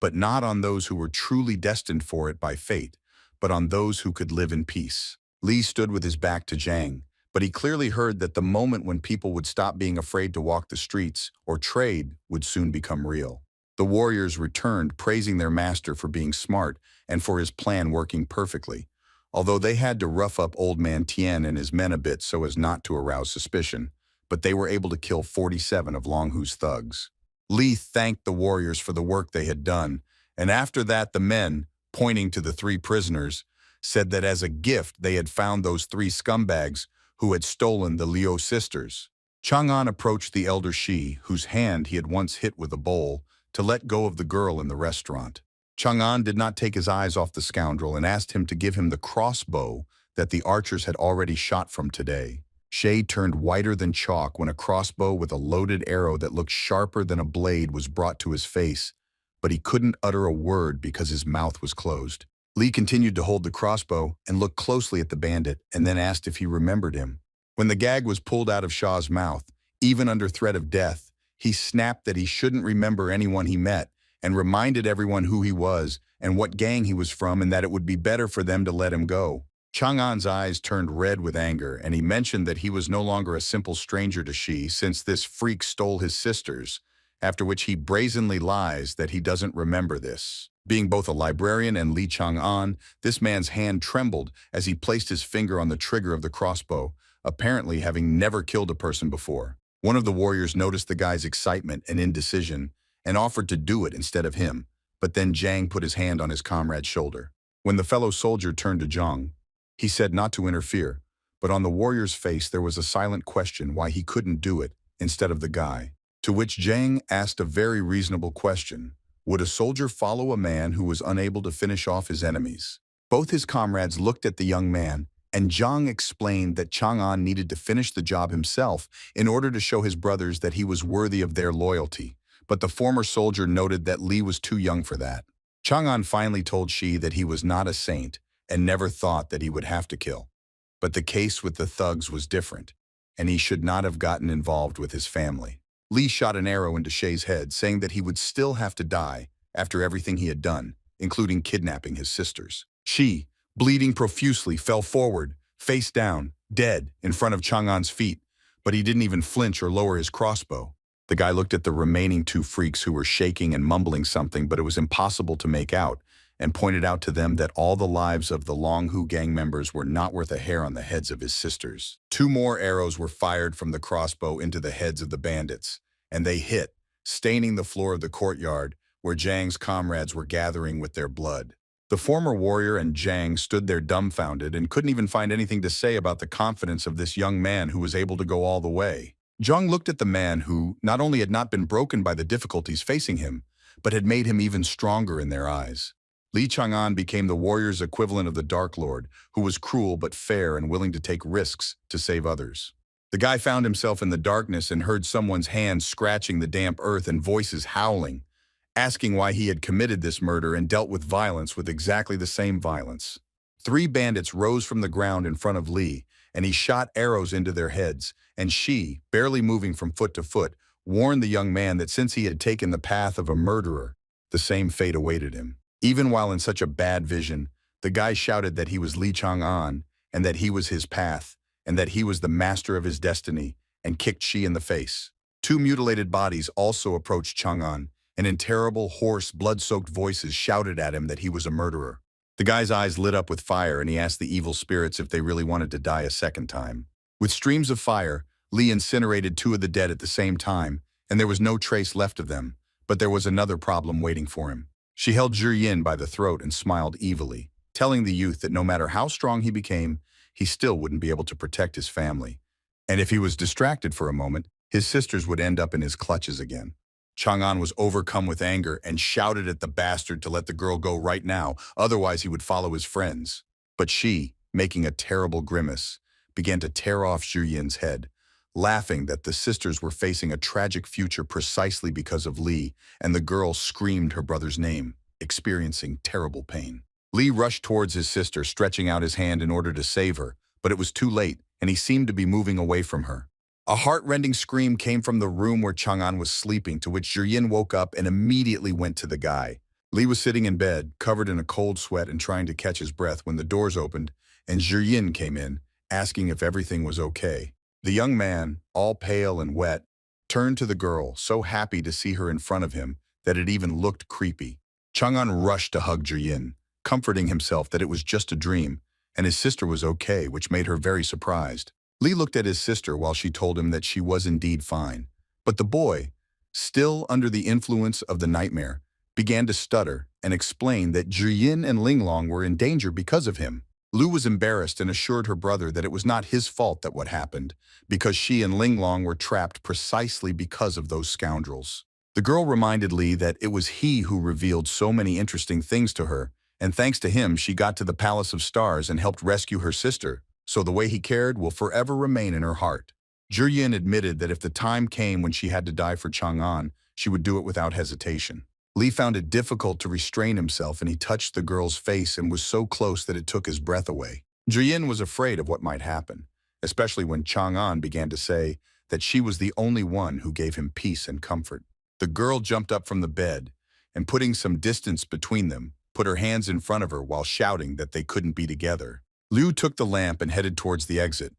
[SPEAKER 1] but not on those who were truly destined for it by fate, but on those who could live in peace. Li stood with his back to Jiang, but he clearly heard that the moment when people would stop being afraid to walk the streets or trade would soon become real. The warriors returned, praising their master for being smart and for his plan working perfectly, although they had to rough up Old Man Tian and his men a bit so as not to arouse suspicion, but they were able to kill 47 of Long Hu's thugs. Li thanked the warriors for the work they had done, and after that the men, pointing to the 3 prisoners, said that as a gift they had found those 3 scumbags who had stolen the Liu sisters. Chang'an approached the elder Shi, whose hand he had once hit with a bowl, to let go of the girl in the restaurant. Chang'an did not take his eyes off the scoundrel and asked him to give him the crossbow that the archers had already shot from today. Shay turned whiter than chalk when a crossbow with a loaded arrow that looked sharper than a blade was brought to his face, but he couldn't utter a word because his mouth was closed. Li continued to hold the crossbow and looked closely at the bandit and then asked if he remembered him. When the gag was pulled out of Shah's mouth, even under threat of death, he snapped that he shouldn't remember anyone he met and reminded everyone who he was and what gang he was from and that it would be better for them to let him go. Chang'an's eyes turned red with anger, and he mentioned that he was no longer a simple stranger to Shi since this freak stole his sisters, after which he brazenly lies that he doesn't remember this. Being both a librarian and Li Chang'an, this man's hand trembled as he placed his finger on the trigger of the crossbow, apparently having never killed a person before. One of the warriors noticed the guy's excitement and indecision and offered to do it instead of him, but then Jiang put his hand on his comrade's shoulder. When the fellow soldier turned to Jiang, he said not to interfere, but on the warrior's face there was a silent question why he couldn't do it instead of the guy. To which Jang asked a very reasonable question. Would a soldier follow a man who was unable to finish off his enemies? Both his comrades looked at the young man, and Zhang explained that Chang'an needed to finish the job himself in order to show his brothers that he was worthy of their loyalty. But the former soldier noted that Li was too young for that. Chang'an finally told Shi that he was not a saint and never thought that he would have to kill. But the case with the thugs was different, and he should not have gotten involved with his family. Li shot an arrow into Shay's head, saying that he would still have to die after everything he had done, including kidnapping his sisters. Shi, bleeding profusely, fell forward, face down, dead, in front of Chang'an's feet, but he didn't even flinch or lower his crossbow. The guy looked at the remaining two freaks who were shaking and mumbling something, but it was impossible to make out, and pointed out to them that all the lives of the Long Hu gang members were not worth a hair on the heads of his sisters. 2 more arrows were fired from the crossbow into the heads of the bandits, and they hit, staining the floor of the courtyard where Zhang's comrades were gathering with their blood. The former warrior and Zhang stood there dumbfounded and couldn't even find anything to say about the confidence of this young man who was able to go all the way. Zhang looked at the man who not only had not been broken by the difficulties facing him, but had made him even stronger in their eyes. Li Chang'an became the warrior's equivalent of the Dark Lord, who was cruel but fair and willing to take risks to save others. The guy found himself in the darkness and heard someone's hands scratching the damp earth and voices howling, asking why he had committed this murder and dealt with violence with exactly the same violence. 3 bandits rose from the ground in front of Li, and he shot arrows into their heads, and she, barely moving from foot to foot, warned the young man that since he had taken the path of a murderer, the same fate awaited him. Even while in such a bad vision, the guy shouted that he was Li Chang'an, and that he was his path, and that he was the master of his destiny, and kicked Shi in the face. 2 mutilated bodies also approached Chang'an, and in terrible, hoarse, blood-soaked voices shouted at him that he was a murderer. The guy's eyes lit up with fire, and he asked the evil spirits if they really wanted to die a second time. With streams of fire, Li incinerated 2 of the dead at the same time, and there was no trace left of them, but there was another problem waiting for him. She held Zhi Yin by the throat and smiled evilly, telling the youth that no matter how strong he became, he still wouldn't be able to protect his family. And if he was distracted for a moment, his sisters would end up in his clutches again. Chang'an was overcome with anger and shouted at the bastard to let the girl go right now, otherwise he would follow his friends. But she, making a terrible grimace, began to tear off Zhi Yin's head, laughing that the sisters were facing a tragic future precisely because of Li, and the girl screamed her brother's name, experiencing terrible pain. Li rushed towards his sister, stretching out his hand in order to save her, but it was too late, and he seemed to be moving away from her. A heart-rending scream came from the room where Chang'an was sleeping, to which Zhi Yin woke up and immediately went to the guy. Li was sitting in bed, covered in a cold sweat and trying to catch his breath when the doors opened, and Zhi Yin came in, asking if everything was okay. The young man, all pale and wet, turned to the girl, so happy to see her in front of him that it even looked creepy. Chang'an rushed to hug Zhi Yin, comforting himself that it was just a dream, and his sister was okay, which made her very surprised. Li looked at his sister while she told him that she was indeed fine. But the boy, still under the influence of the nightmare, began to stutter and explain that Zhi Yin and Linglong were in danger because of him. Lu was embarrassed and assured her brother that it was not his fault that what happened, because she and Linglong were trapped precisely because of those scoundrels. The girl reminded Li that it was he who revealed so many interesting things to her, and thanks to him she got to the Palace of Stars and helped rescue her sister, so the way he cared will forever remain in her heart. Zhi Yin admitted that if the time came when she had to die for Chang'an, she would do it without hesitation. Li found it difficult to restrain himself, and he touched the girl's face and was so close that it took his breath away. Zhi Yin was afraid of what might happen, especially when Chang'an began to say that she was the only one who gave him peace and comfort. The girl jumped up from the bed, and putting some distance between them, put her hands in front of her while shouting that they couldn't be together. Liu took the lamp and headed towards the exit.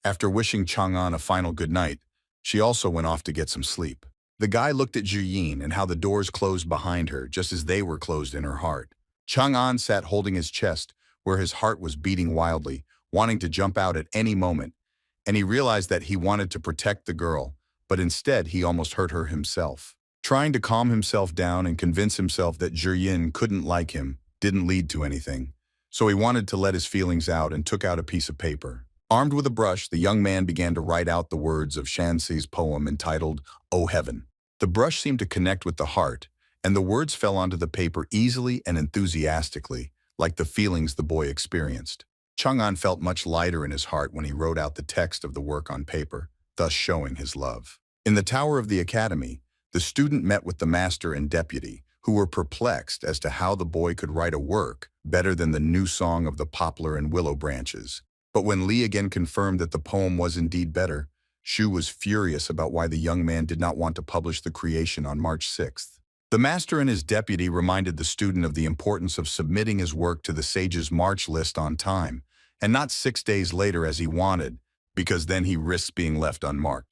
[SPEAKER 1] After wishing Chang'an a final good night, she also went off to get some sleep. The guy looked at Zhi Yin and how the doors closed behind her just as they were closed in her heart. Chang'an sat holding his chest, where his heart was beating wildly, wanting to jump out at any moment, and he realized that he wanted to protect the girl, but instead he almost hurt her himself. Trying to calm himself down and convince himself that Zhi Yin couldn't like him didn't lead to anything, so he wanted to let his feelings out and took out a piece of paper. Armed with a brush, the young man began to write out the words of Shanxi's poem entitled, "O Heaven." The brush seemed to connect with the heart, and the words fell onto the paper easily and enthusiastically, like the feelings the boy experienced. Chang'an felt much lighter in his heart when he wrote out the text of the work on paper, thus showing his love. In the tower of the academy, the student met with the master and deputy, who were perplexed as to how the boy could write a work better than the new song of the poplar and willow branches. But when Li again confirmed that the poem was indeed better, Shu was furious about why the young man did not want to publish the creation on March 6th. The master and his deputy reminded the student of the importance of submitting his work to the sage's March list on time, and not 6 days later as he wanted, because then he risks being left unmarked.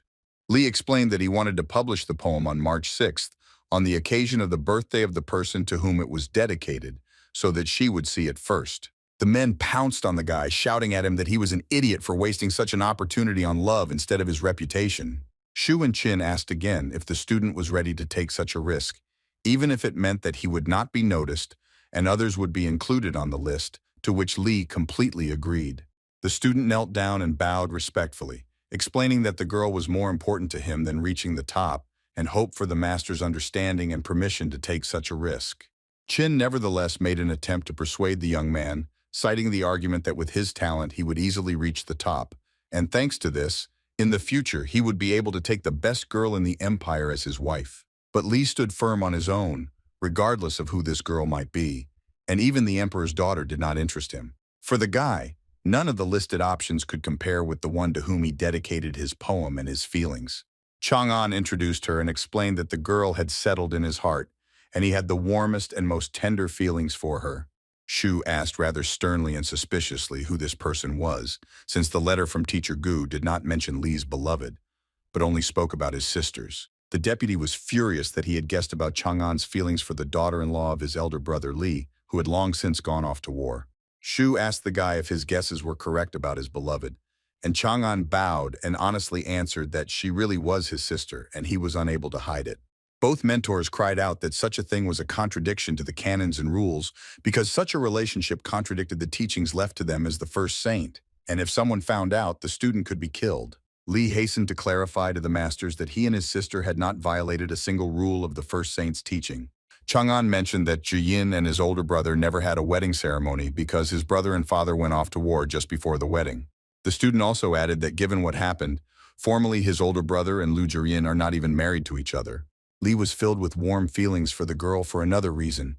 [SPEAKER 1] Li explained that he wanted to publish the poem on March 6th, on the occasion of the birthday of the person to whom it was dedicated, so that she would see it first. The men pounced on the guy, shouting at him that he was an idiot for wasting such an opportunity on love instead of his reputation. Shu and Qin asked again if the student was ready to take such a risk, even if it meant that he would not be noticed and others would be included on the list, to which Li completely agreed. The student knelt down and bowed respectfully, explaining that the girl was more important to him than reaching the top, and hoped for the master's understanding and permission to take such a risk. Qin nevertheless made an attempt to persuade the young man, citing the argument that with his talent he would easily reach the top, and thanks to this, in the future he would be able to take the best girl in the empire as his wife. But Li stood firm on his own, regardless of who this girl might be, and even the emperor's daughter did not interest him. For the guy, none of the listed options could compare with the one to whom he dedicated his poem and his feelings. Chang'an introduced her and explained that the girl had settled in his heart, and he had the warmest and most tender feelings for her. Shu asked rather sternly and suspiciously who this person was, since the letter from Teacher Gu did not mention Li's beloved, but only spoke about his sisters. The deputy was furious that he had guessed about Chang'an's feelings for the daughter-in-law of his elder brother Li, who had long since gone off to war. Shu asked the guy if his guesses were correct about his beloved, and Chang'an bowed and honestly answered that she really was his sister and he was unable to hide it. Both mentors cried out that such a thing was a contradiction to the canons and rules because such a relationship contradicted the teachings left to them as the first saint, and if someone found out, the student could be killed. Li hastened to clarify to the masters that he and his sister had not violated a single rule of the first saint's teaching. Chang'an mentioned that Jiyin and his older brother never had a wedding ceremony because his brother and father went off to war just before the wedding. The student also added that given what happened, formally his older brother and Lu Jiyin are not even married to each other. Li was filled with warm feelings for the girl for another reason.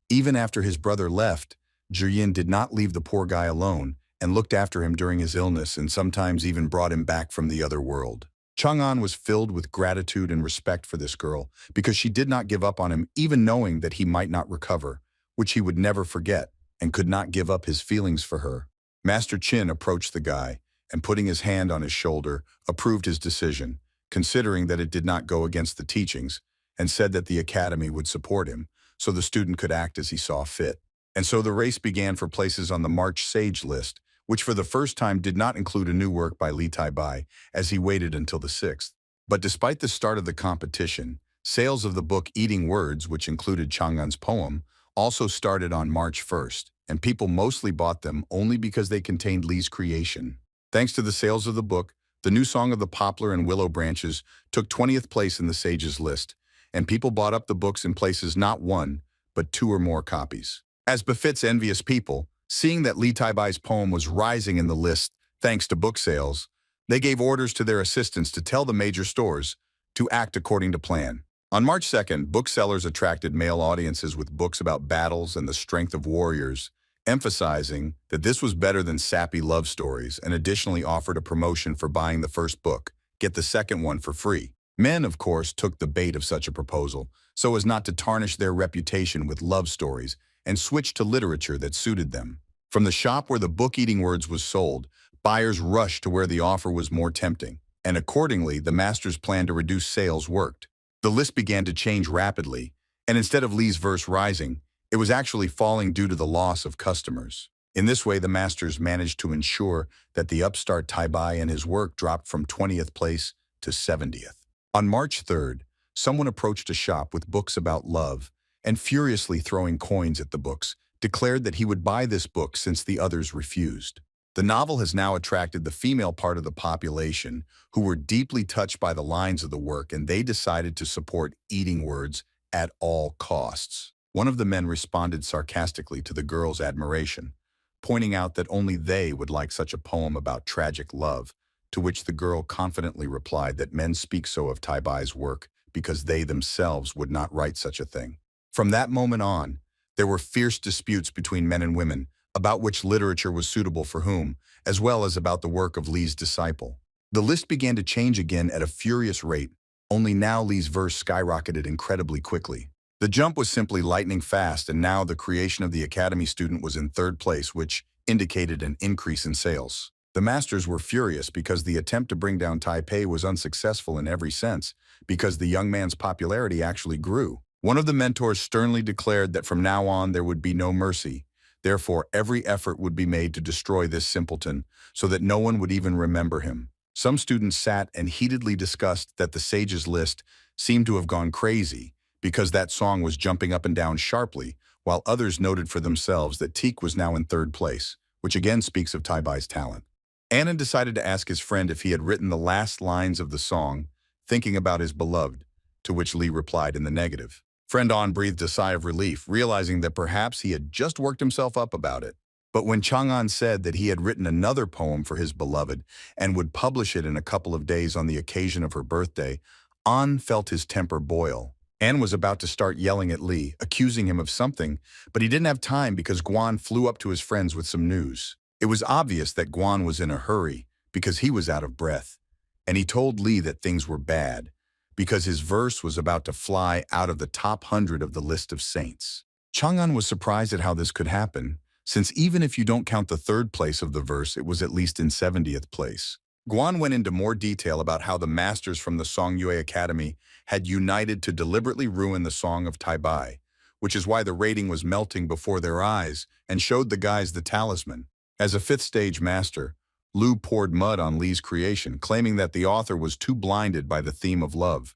[SPEAKER 1] Even after his brother left, Jiyin did not leave the poor guy alone and looked after him during his illness and sometimes even brought him back from the other world. Chang'an was filled with gratitude and respect for this girl because she did not give up on him even knowing that he might not recover, which he would never forget, and could not give up his feelings for her. Master Qin approached the guy and, putting his hand on his shoulder, approved his decision, considering that it did not go against the teachings, and said that the academy would support him, so the student could act as he saw fit. And so the race began for places on the March Sage list, which for the first time did not include a new work by Li Taibai, as he waited until the 6th. But despite the start of the competition, sales of the book Eating Words, which included Chang'an's poem, also started on March 1st, and people mostly bought them only because they contained Li's creation. Thanks to the sales of the book, the new song of the poplar and willow branches took 20th place in the sage's list, and people bought up the books in places not one, but 2 or more copies. As befits envious people, seeing that Li Taibai's poem was rising in the list thanks to book sales, they gave orders to their assistants to tell the major stores to act according to plan. On March 2nd, booksellers attracted male audiences with books about battles and the strength of warriors, emphasizing that this was better than sappy love stories, and additionally offered a promotion for buying the first book, get the second one for free. Men, of course, took the bait of such a proposal, so as not to tarnish their reputation with love stories, and switched to literature that suited them. From the shop where the book Eating Words was sold, buyers rushed to where the offer was more tempting, and accordingly, the master's plan to reduce sales worked. The list began to change rapidly, and instead of Li's verse rising, it was actually falling due to the loss of customers. In this way, the masters managed to ensure that the upstart Taibai and his work dropped from 20th place to 70th. On March 3rd, someone approached a shop with books about love, and furiously throwing coins at the books, declared that he would buy this book since the others refused. The novel has now attracted the female part of the population who were deeply touched by the lines of the work, and they decided to support eating words at all costs. One of the men responded sarcastically to the girl's admiration, pointing out that only they would like such a poem about tragic love, to which the girl confidently replied that men speak so of Taibai's work because they themselves would not write such a thing. From that moment on, there were fierce disputes between men and women about which literature was suitable for whom, as well as about the work of Li's disciple. The list began to change again at a furious rate, only now Li's verse skyrocketed incredibly quickly. The jump was simply lightning fast, and now the creation of the Academy student was in third place, which indicated an increase in sales. The masters were furious because the attempt to bring down Taipei was unsuccessful in every sense, because the young man's popularity actually grew. One of the mentors sternly declared that from now on there would be no mercy. Therefore, every effort would be made to destroy this simpleton so that no one would even remember him. Some students sat and heatedly discussed that the sage's list seemed to have gone crazy because that song was jumping up and down sharply, while others noted for themselves that Teak was now in third place, which again speaks of Taibai's talent. Annan decided to ask his friend if he had written the last lines of the song, thinking about his beloved, to which Li replied in the negative. Friend An breathed a sigh of relief, realizing that perhaps he had just worked himself up about it. But when Chang'an said that he had written another poem for his beloved and would publish it in a couple of days on the occasion of her birthday, An felt his temper boil. An was about to start yelling at Li, accusing him of something, but he didn't have time because Guan flew up to his friends with some news. It was obvious that Guan was in a hurry because he was out of breath, and he told Li that things were bad because his verse was about to fly out of the top 100 of the list of saints. Chang'an was surprised at how this could happen, since even if you don't count the third place of the verse, it was at least in 70th place. Guan went into more detail about how the masters from the Songyue Academy had united to deliberately ruin the Song of Taibai, which is why the rating was melting before their eyes, and showed the guys the talisman. As a fifth-stage master, Lu poured mud on Li's creation, claiming that the author was too blinded by the theme of love,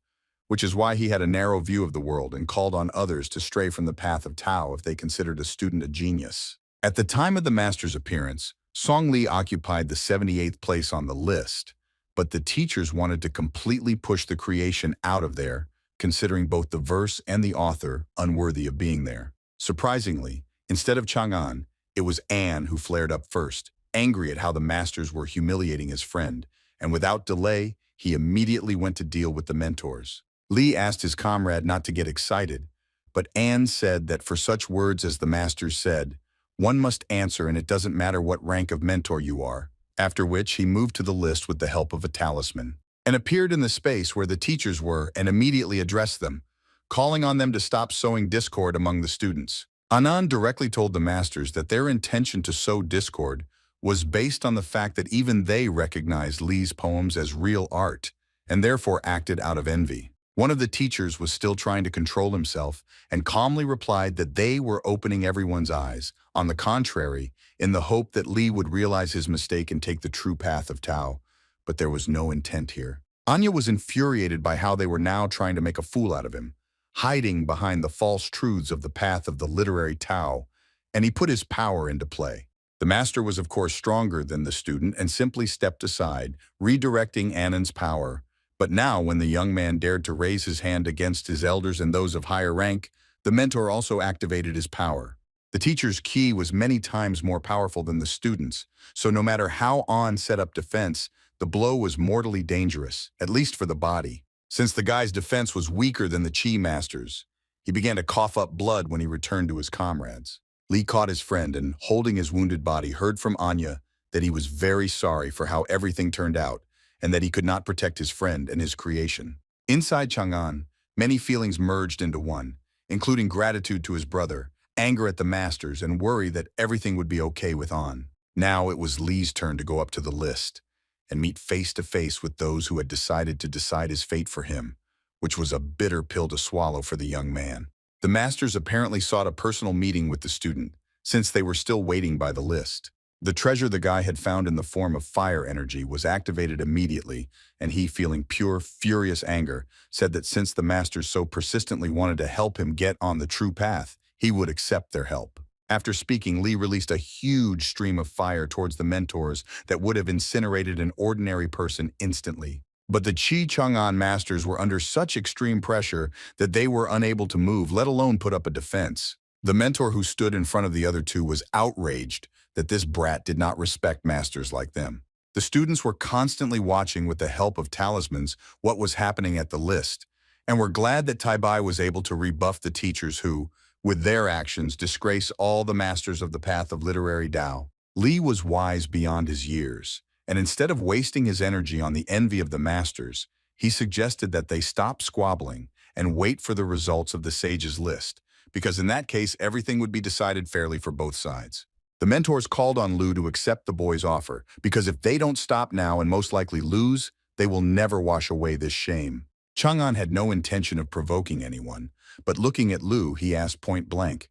[SPEAKER 1] which is why he had a narrow view of the world and called on others to stray from the path of Tao if they considered a student a genius. At the time of the master's appearance, Song Li occupied the 78th place on the list, but the teachers wanted to completely push the creation out of there, considering both the verse and the author unworthy of being there. Surprisingly, instead of Chang'an, it was An who flared up first, angry at how the masters were humiliating his friend, and without delay, he immediately went to deal with the mentors. Li asked his comrade not to get excited, but An said that for such words as the masters said, one must answer, and it doesn't matter what rank of mentor you are. After which he moved to the list with the help of a talisman, and appeared in the space where the teachers were and immediately addressed them, calling on them to stop sowing discord among the students. Anand directly told the masters that their intention to sow discord was based on the fact that even they recognized Li's poems as real art, and therefore acted out of envy. One of the teachers was still trying to control himself and calmly replied that they were opening everyone's eyes, on the contrary, in the hope that Li would realize his mistake and take the true path of Tao, but there was no intent here. Anya was infuriated by how they were now trying to make a fool out of him, hiding behind the false truths of the path of the literary Tao, and he put his power into play. The master was of course stronger than the student and simply stepped aside, redirecting Annan's power. But now, when the young man dared to raise his hand against his elders and those of higher rank, the mentor also activated his power. The teacher's ki was many times more powerful than the student's, so no matter how An set up defense, the blow was mortally dangerous, at least for the body. Since the guy's defense was weaker than the chi master's, he began to cough up blood when he returned to his comrades. Li caught his friend and, holding his wounded body, heard from Anya that he was very sorry for how everything turned out, and that he could not protect his friend and his creation. Inside Chang'an, many feelings merged into one, including gratitude to his brother, anger at the masters, and worry that everything would be okay with An. Now it was Li's turn to go up to the list and meet face to face with those who had decided to decide his fate for him, which was a bitter pill to swallow for the young man. The masters apparently sought a personal meeting with the student, since they were still waiting by the list. The treasure the guy had found in the form of fire energy was activated immediately, and he, feeling pure, furious anger, said that since the masters so persistently wanted to help him get on the true path, he would accept their help. After speaking, Lee released a huge stream of fire towards the mentors that would have incinerated an ordinary person instantly. But the Chi Chang'an masters were under such extreme pressure that they were unable to move, let alone put up a defense. The mentor who stood in front of the other two was outraged that this brat did not respect masters like them. The students were constantly watching with the help of talismans what was happening at the list, and were glad that Tai Bai was able to rebuff the teachers who, with their actions, disgrace all the masters of the path of literary Tao. Li was wise beyond his years, and instead of wasting his energy on the envy of the masters, he suggested that they stop squabbling and wait for the results of the sage's list, because in that case everything would be decided fairly for both sides. The mentors called on Lu to accept the boys' offer, because if they don't stop now and most likely lose, they will never wash away this shame. Chang'an had no intention of provoking anyone, but looking at Lu, he asked point blank,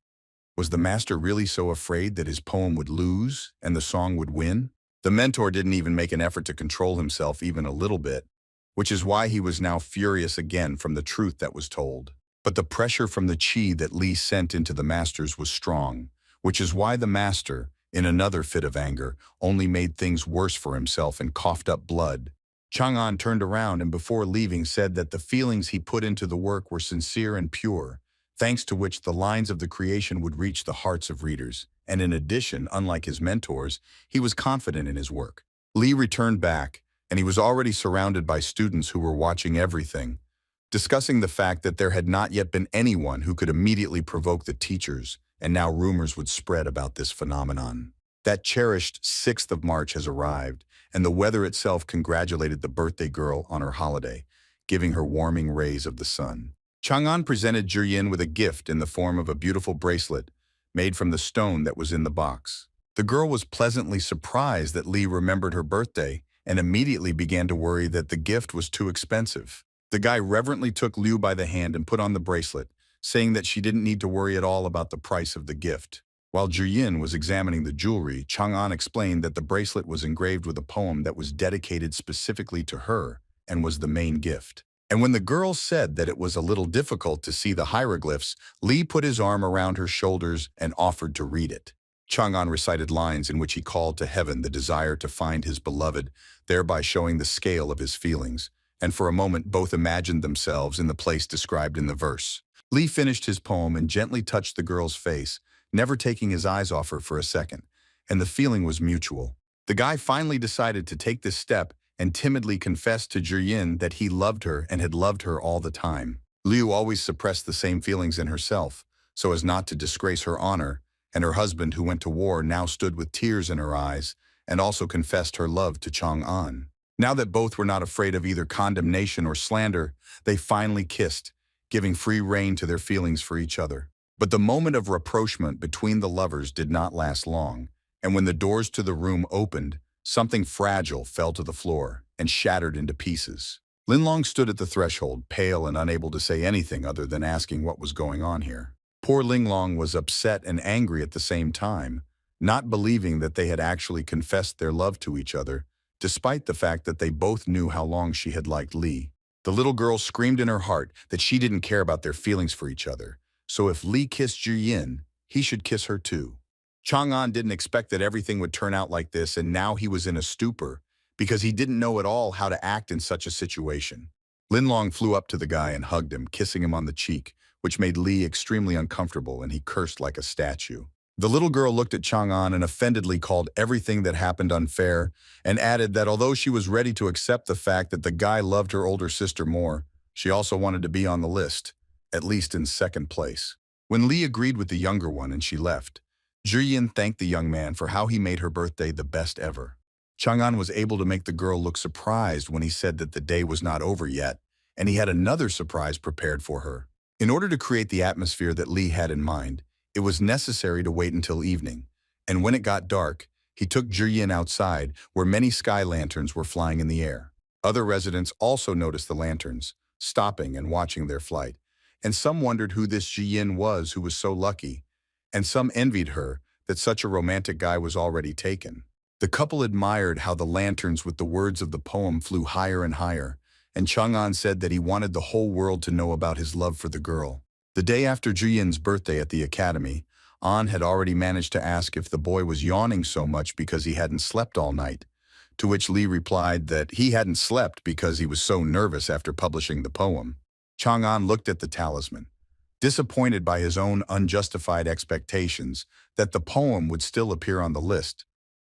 [SPEAKER 1] was the master really so afraid that his poem would lose and the song would win? The mentor didn't even make an effort to control himself even a little bit, which is why he was now furious again from the truth that was told. But the pressure from the chi that Li sent into the masters was strong, which is why the master, in another fit of anger, only made things worse for himself and coughed up blood. Chang'an turned around and before leaving said that the feelings he put into the work were sincere and pure, thanks to which the lines of the creation would reach the hearts of readers. And in addition, unlike his mentors, he was confident in his work. Li returned back, and he was already surrounded by students who were watching everything, discussing the fact that there had not yet been anyone who could immediately provoke the teachers, and now rumors would spread about this phenomenon. That cherished 6th of March has arrived, and the weather itself congratulated the birthday girl on her holiday, giving her warming rays of the sun. Chang'an presented Zhiyin with a gift in the form of a beautiful bracelet made from the stone that was in the box. The girl was pleasantly surprised that Li remembered her birthday and immediately began to worry that the gift was too expensive. The guy reverently took Liu by the hand and put on the bracelet, saying that she didn't need to worry at all about the price of the gift. While Zhiyin was examining the jewelry, Chang'an explained that the bracelet was engraved with a poem that was dedicated specifically to her and was the main gift. And when the girl said that it was a little difficult to see the hieroglyphs, Li put his arm around her shoulders and offered to read it. Chang'an recited lines in which he called to heaven the desire to find his beloved, thereby showing the scale of his feelings, and for a moment both imagined themselves in the place described in the verse. Li finished his poem and gently touched the girl's face, never taking his eyes off her for a second, and the feeling was mutual. The guy finally decided to take this step and timidly confessed to Zhiyin that he loved her and had loved her all the time. Liu always suppressed the same feelings in herself, so as not to disgrace her honor, and her husband, who went to war, now stood with tears in her eyes and also confessed her love to Chang'an. Now that both were not afraid of either condemnation or slander, they finally kissed, giving free rein to their feelings for each other. But the moment of rapprochement between the lovers did not last long, and when the doors to the room opened, something fragile fell to the floor and shattered into pieces. Linlong stood at the threshold, pale and unable to say anything other than asking what was going on here. Poor Linlong was upset and angry at the same time, not believing that they had actually confessed their love to each other, despite the fact that they both knew how long she had liked Li. The little girl screamed in her heart that she didn't care about their feelings for each other, so if Li kissed Zhiyin, he should kiss her too. Chang'an didn't expect that everything would turn out like this, and now he was in a stupor, because he didn't know at all how to act in such a situation. Linlong flew up to the guy and hugged him, kissing him on the cheek, which made Li extremely uncomfortable, and he cursed like a statue. The little girl looked at Chang'an and offendedly called everything that happened unfair, and added that although she was ready to accept the fact that the guy loved her older sister more, she also wanted to be on the list, at least in second place. When Li agreed with the younger one and she left, Zhiyin thanked the young man for how he made her birthday the best ever. Chang'an was able to make the girl look surprised when he said that the day was not over yet, and he had another surprise prepared for her. In order to create the atmosphere that Li had in mind, it was necessary to wait until evening, and when it got dark, he took Zhiyin outside where many sky lanterns were flying in the air. Other residents also noticed the lanterns, stopping and watching their flight, and some wondered who this Zhiyin was who was so lucky, and some envied her that such a romantic guy was already taken. The couple admired how the lanterns with the words of the poem flew higher and higher, and Chang'an said that he wanted the whole world to know about his love for the girl. The day after Zhiyin's birthday at the academy, An had already managed to ask if the boy was yawning so much because he hadn't slept all night, to which Lee replied that he hadn't slept because he was so nervous after publishing the poem. Chang'an looked at the talisman, disappointed by his own unjustified expectations that the poem would still appear on the list.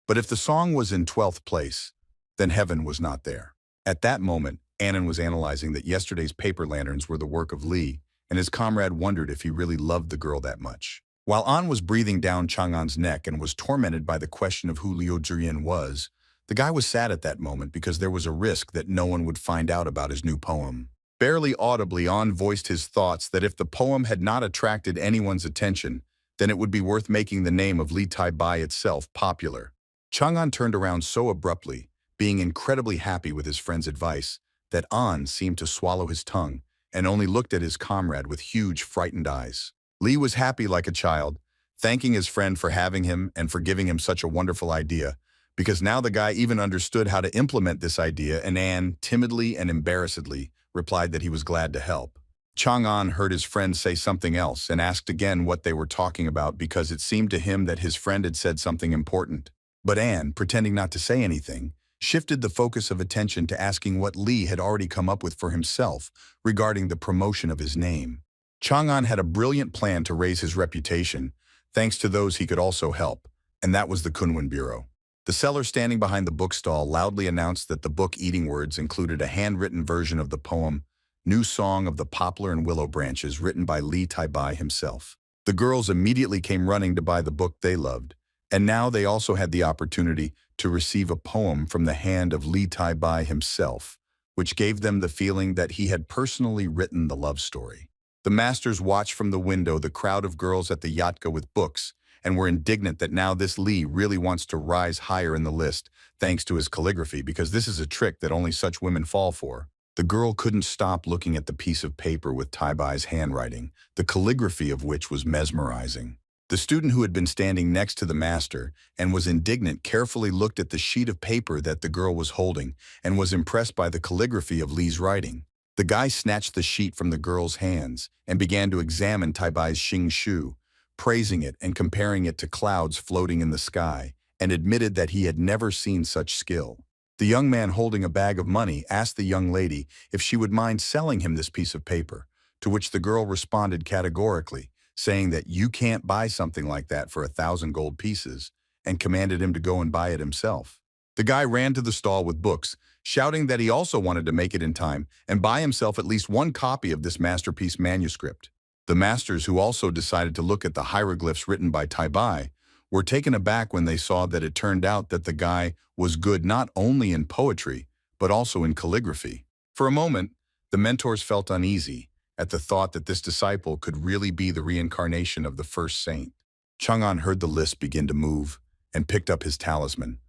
[SPEAKER 1] But if the song was in 12th place, then heaven was not there. At that moment, Annan was analyzing that yesterday's paper lanterns were the work of Lee, and his comrade wondered if he really loved the girl that much. While An was breathing down Chang'an's neck and was tormented by the question of who Liu Zhiyin was, the guy was sad at that moment because there was a risk that no one would find out about his new poem. Barely audibly, An voiced his thoughts that if the poem had not attracted anyone's attention, then it would be worth making the name of Li Tai itself popular. Chang'an turned around so abruptly, being incredibly happy with his friend's advice, that An seemed to swallow his tongue and only looked at his comrade with huge, frightened eyes. Lee was happy like a child, thanking his friend for having him and for giving him such a wonderful idea, because now the guy even understood how to implement this idea, and An, timidly and embarrassedly, replied that he was glad to help. Chang'an heard his friend say something else and asked again what they were talking about because it seemed to him that his friend had said something important. But An, pretending not to say anything, shifted the focus of attention to asking what Lee had already come up with for himself regarding the promotion of his name. Chang'an had a brilliant plan to raise his reputation, thanks to those he could also help, and that was the Kunwen Bureau. The seller standing behind the bookstall loudly announced that the book Eating Words included a handwritten version of the poem New Song of the Poplar and Willow Branches, written by Li Tai himself. The girls immediately came running to buy the book they loved, and now they also had the opportunity to receive a poem from the hand of Li Tai himself, which gave them the feeling that he had personally written the love story. The masters watched from the window the crowd of girls at the yatka with books, and were indignant that now this Lee really wants to rise higher in the list thanks to his calligraphy, because this is a trick that only such women fall for. The girl couldn't stop looking at the piece of paper with Tai-Bai's handwriting, the calligraphy of which was mesmerizing. The student who had been standing next to the master and was indignant carefully looked at the sheet of paper that the girl was holding and was impressed by the calligraphy of Lee's writing. The guy snatched the sheet from the girl's hands and began to examine Tai-Bai's Xing Shu, praising it and comparing it to clouds floating in the sky, and admitted that he had never seen such skill. The young man holding a bag of money asked the young lady if she would mind selling him this piece of paper, to which the girl responded categorically, saying that you can't buy something like that for 1,000 gold pieces, and commanded him to go and buy it himself. The guy ran to the stall with books, shouting that he also wanted to make it in time and buy himself at least one copy of this masterpiece manuscript. The masters, who also decided to look at the hieroglyphs written by Tai-Bai, were taken aback when they saw that it turned out that the guy was good not only in poetry, but also in calligraphy. For a moment, the mentors felt uneasy at the thought that this disciple could really be the reincarnation of the first saint. Chang'an heard the list begin to move and picked up his talisman,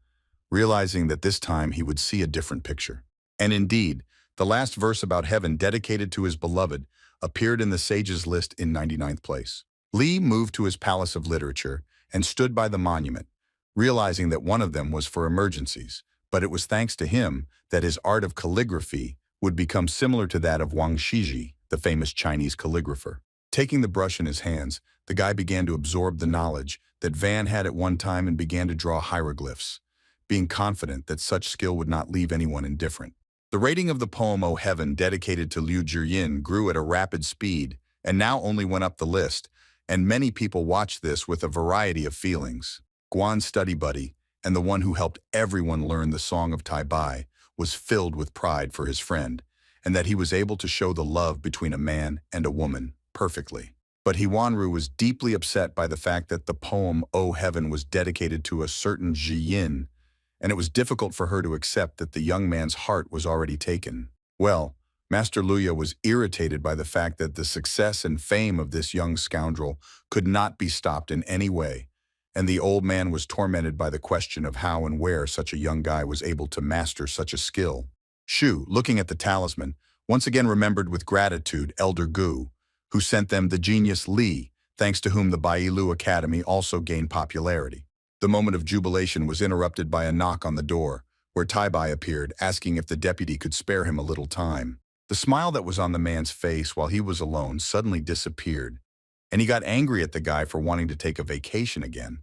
[SPEAKER 1] realizing that this time he would see a different picture. And indeed, the last verse about heaven dedicated to his beloved appeared in the sages list in 99th place. Li moved to his palace of literature and stood by the monument, realizing that one of them was for emergencies, but it was thanks to him that his art of calligraphy would become similar to that of Wang Shiji, the famous Chinese calligrapher. Taking the brush in his hands, the guy began to absorb the knowledge that Van had at one time and began to draw hieroglyphs, being confident that such skill would not leave anyone indifferent. The rating of the poem O Heaven, dedicated to Liu Zhiyin, grew at a rapid speed and now only went up the list, and many people watched this with a variety of feelings. Guan's study buddy, and the one who helped everyone learn the Song of Tai-Bai, was filled with pride for his friend, and that he was able to show the love between a man and a woman perfectly. But Hiwanru was deeply upset by the fact that the poem O Heaven was dedicated to a certain Zhiyin, and it was difficult for her to accept that the young man's heart was already taken. Well, Master Luya was irritated by the fact that the success and fame of this young scoundrel could not be stopped in any way, and the old man was tormented by the question of how and where such a young guy was able to master such a skill. Shu, looking at the talisman, once again remembered with gratitude Elder Gu, who sent them the genius Li, thanks to whom the Bailu Academy also gained popularity. The moment of jubilation was interrupted by a knock on the door, where Tai-Bai appeared, asking if the deputy could spare him a little time. The smile that was on the man's face while he was alone suddenly disappeared, and he got angry at the guy for wanting to take a vacation again.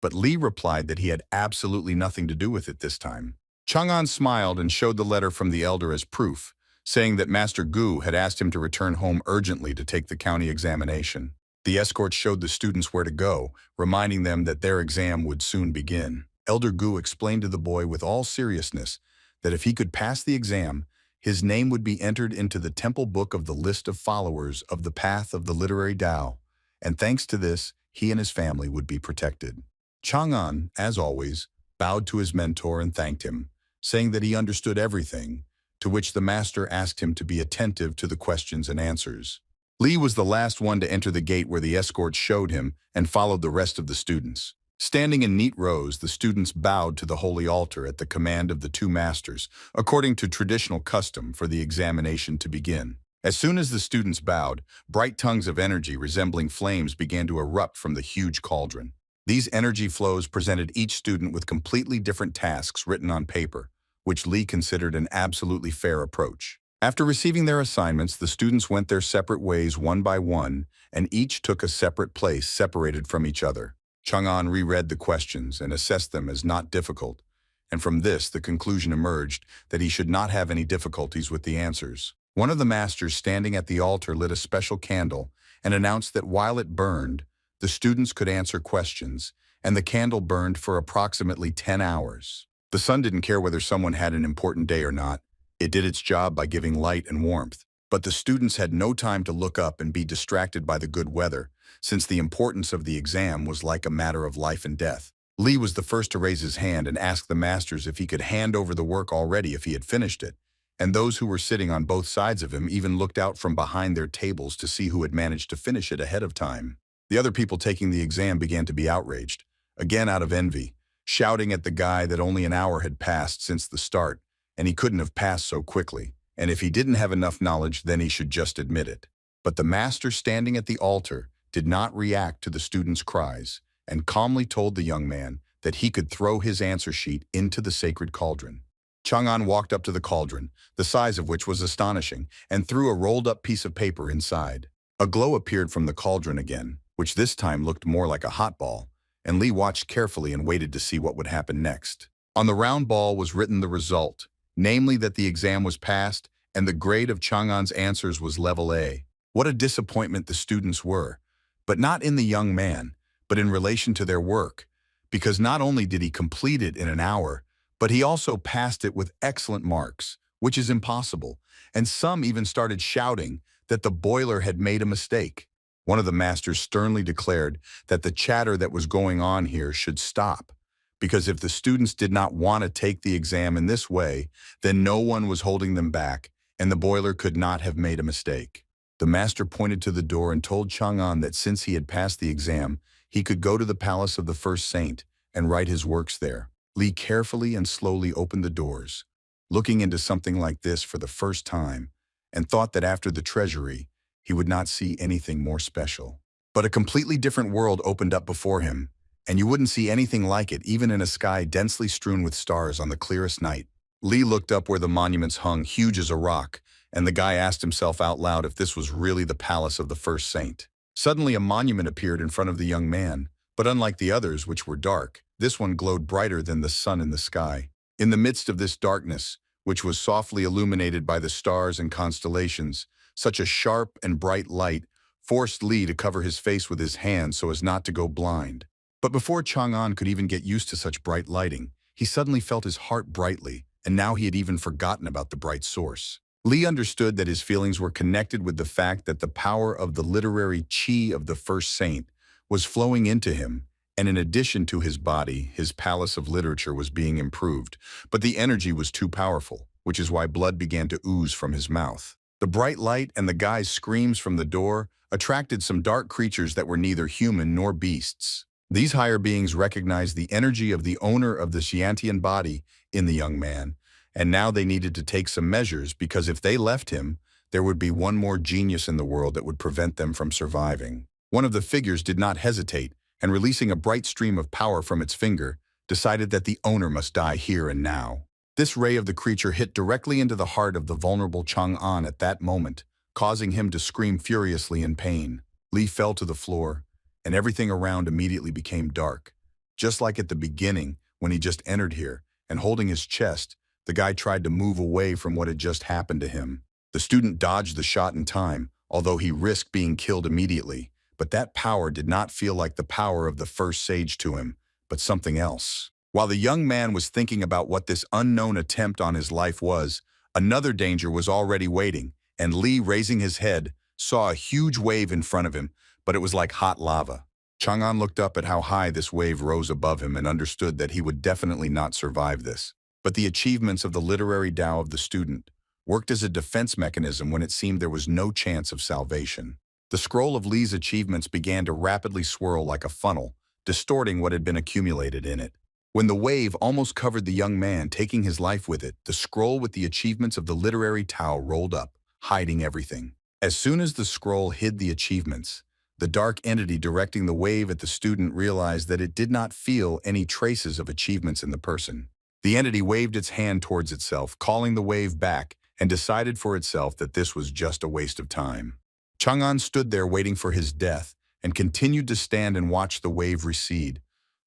[SPEAKER 1] But Lee replied that he had absolutely nothing to do with it this time. Chang'an smiled and showed the letter from the elder as proof, saying that Master Gu had asked him to return home urgently to take the county examination. The escort showed the students where to go, reminding them that their exam would soon begin. Elder Gu explained to the boy with all seriousness that if he could pass the exam, his name would be entered into the temple book of the list of followers of the path of the literary Tao, and thanks to this, he and his family would be protected. Chang'an, as always, bowed to his mentor and thanked him, saying that he understood everything, to which the master asked him to be attentive to the questions and answers. Lee was the last one to enter the gate where the escort showed him and followed the rest of the students. Standing in neat rows, the students bowed to the holy altar at the command of the two masters, according to traditional custom for the examination to begin. As soon as the students bowed, bright tongues of energy resembling flames began to erupt from the huge cauldron. These energy flows presented each student with completely different tasks written on paper, which Lee considered an absolutely fair approach. After receiving their assignments, the students went their separate ways one by one, and each took a separate place separated from each other. Chang'an reread the questions and assessed them as not difficult, and from this the conclusion emerged that he should not have any difficulties with the answers. One of the masters standing at the altar lit a special candle and announced that while it burned, the students could answer questions, and the candle burned for approximately 10 hours. The sun didn't care whether someone had an important day or not. It did its job by giving light and warmth. But the students had no time to look up and be distracted by the good weather, since the importance of the exam was like a matter of life and death. Lee was the first to raise his hand and ask the masters if he could hand over the work already if he had finished it, and those who were sitting on both sides of him even looked out from behind their tables to see who had managed to finish it ahead of time. The other people taking the exam began to be outraged, again out of envy, shouting at the guy that only an hour had passed since the start, and he couldn't have passed so quickly, and if he didn't have enough knowledge, then he should just admit it. But the master standing at the altar did not react to the students' cries, and calmly told the young man that he could throw his answer sheet into the sacred cauldron. Chang'an walked up to the cauldron, the size of which was astonishing, and threw a rolled-up piece of paper inside. A glow appeared from the cauldron again, which this time looked more like a hot ball, and Lee watched carefully and waited to see what would happen next. On the round ball was written the result, namely that the exam was passed and the grade of Chang'an's answers was level A. What a disappointment the students were, but not in the young man, but in relation to their work, because not only did he complete it in an hour, but he also passed it with excellent marks, which is impossible, and some even started shouting that the boiler had made a mistake. One of the masters sternly declared that the chatter that was going on here should stop, because if the students did not want to take the exam in this way, then no one was holding them back, and the boiler could not have made a mistake. The master pointed to the door and told Chang'an that since he had passed the exam, he could go to the palace of the first saint and write his works there. Lee carefully and slowly opened the doors, looking into something like this for the first time, and thought that after the treasury, he would not see anything more special. But a completely different world opened up before him, and you wouldn't see anything like it even in a sky densely strewn with stars on the clearest night. Lee looked up where the monuments hung huge as a rock, and the guy asked himself out loud if this was really the palace of the first saint. Suddenly a monument appeared in front of the young man, but unlike the others, which were dark, this one glowed brighter than the sun in the sky. In the midst of this darkness, which was softly illuminated by the stars and constellations, such a sharp and bright light forced Lee to cover his face with his hands so as not to go blind. But before Chang'an could even get used to such bright lighting, he suddenly felt his heart brightly, and now he had even forgotten about the bright source. Lee understood that his feelings were connected with the fact that the power of the literary chi of the first saint was flowing into him, and in addition to his body, his palace of literature was being improved, but the energy was too powerful, which is why blood began to ooze from his mouth. The bright light and the guy's screams from the door attracted some dark creatures that were neither human nor beasts. These higher beings recognized the energy of the owner of the Xiantian body in the young man, and now they needed to take some measures because if they left him, there would be one more genius in the world that would prevent them from surviving. One of the figures did not hesitate, and releasing a bright stream of power from its finger, decided that the owner must die here and now. This ray of the creature hit directly into the heart of the vulnerable Chang'an at that moment, causing him to scream furiously in pain. Lee fell to the floor, and everything around immediately became dark. Just like at the beginning, when he just entered here, and holding his chest, the guy tried to move away from what had just happened to him. The student dodged the shot in time, although he risked being killed immediately. But that power did not feel like the power of the first sage to him, but something else. While the young man was thinking about what this unknown attempt on his life was, another danger was already waiting, and Lee, raising his head, saw a huge wave in front of him, but it was like hot lava. Chang'an looked up at how high this wave rose above him and understood that he would definitely not survive this. But the achievements of the literary Tao of the student worked as a defense mechanism when it seemed there was no chance of salvation. The scroll of Lee's achievements began to rapidly swirl like a funnel, distorting what had been accumulated in it. When the wave almost covered the young man, taking his life with it, the scroll with the achievements of the literary Tao rolled up, hiding everything. As soon as the scroll hid the achievements, the dark entity directing the wave at the student realized that it did not feel any traces of achievements in the person. The entity waved its hand towards itself, calling the wave back, and decided for itself that this was just a waste of time. Chang'an stood there waiting for his death and continued to stand and watch the wave recede.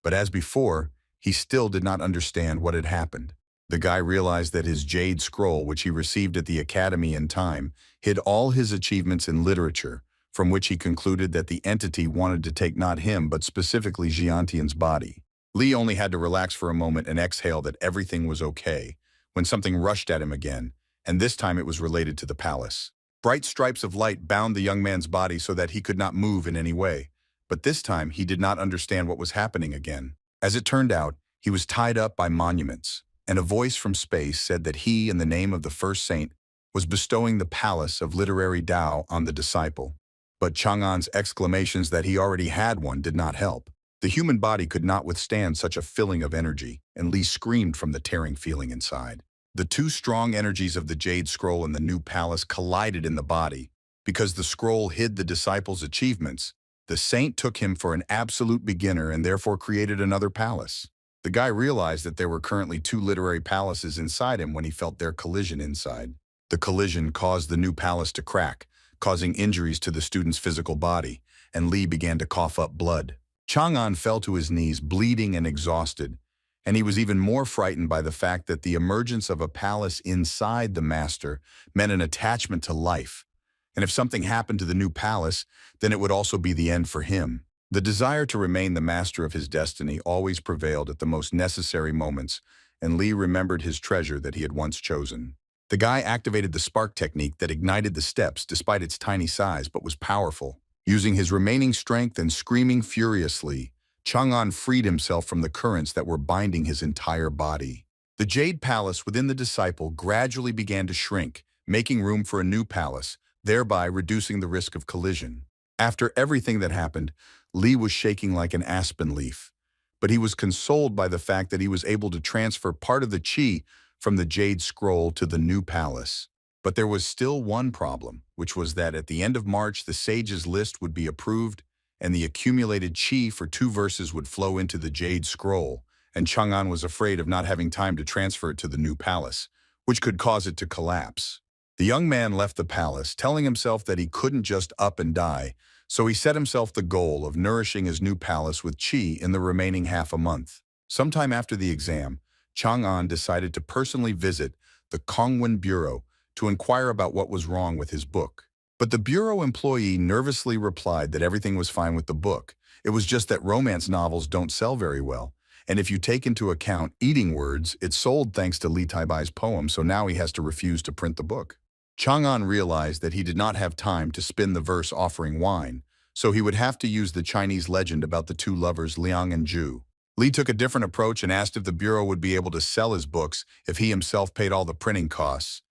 [SPEAKER 1] But as before, he still did not understand what had happened. The guy realized that his jade scroll, which he received at the academy in time, hid all his achievements in literature, from which he concluded that the entity wanted to take not him but specifically Jiantian's body. Lee only had to relax for a moment and exhale that everything was okay, when something rushed at him again, and this time it was related to the palace. Bright stripes of light bound the young man's body so that he could not move in any way, but this time he did not understand what was happening again. As it turned out, he was tied up by monuments, and a voice from space said that he, in the name of the first saint, was bestowing the palace of literary Tao on the disciple. But Chang'an's exclamations that he already had one did not help. The human body could not withstand such a filling of energy, and Li screamed from the tearing feeling inside. The two strong energies of the Jade Scroll and the new palace collided in the body. Because the scroll hid the disciple's achievements, the saint took him for an absolute beginner and therefore created another palace. The guy realized that there were currently two literary palaces inside him when he felt their collision inside. The collision caused the new palace to crack, causing injuries to the student's physical body, and Li began to cough up blood. Chang'an fell to his knees, bleeding and exhausted, and he was even more frightened by the fact that the emergence of a palace inside the master meant an attachment to life. And if something happened to the new palace, then it would also be the end for him. The desire to remain the master of his destiny always prevailed at the most necessary moments, and Li remembered his treasure that he had once chosen. The guy activated the spark technique that ignited the steps despite its tiny size but was powerful. Using his remaining strength and screaming furiously, Chang'an freed himself from the currents that were binding his entire body. The Jade Palace within the disciple gradually began to shrink, making room for a new palace, thereby reducing the risk of collision. After everything that happened, Li was shaking like an aspen leaf, but he was consoled by the fact that he was able to transfer part of the qi from the Jade Scroll to the new palace. But there was still one problem, which was that at the end of March the sages' list would be approved, and the accumulated qi for 2 verses would flow into the Jade Scroll, and Chang'an was afraid of not having time to transfer it to the new palace, which could cause it to collapse. The young man left the palace, telling himself that he couldn't just up and die, so he set himself the goal of nourishing his new palace with qi in the remaining half a month. Sometime after the exam, Chang'an decided to personally visit the Kongwen Bureau to inquire about what was wrong with his book. But the bureau employee nervously replied that everything was fine with the book. It was just that romance novels don't sell very well, and if you take into account eating words, it sold thanks to Li Taibai's poem, so now he has to refuse to print the book. Chang'an realized that he did not have time to spin the verse offering wine, so he would have to use the Chinese legend about the two lovers Liang and Zhu. Li took a different approach and asked if the bureau would be able to sell his books if he himself paid all the printing costs.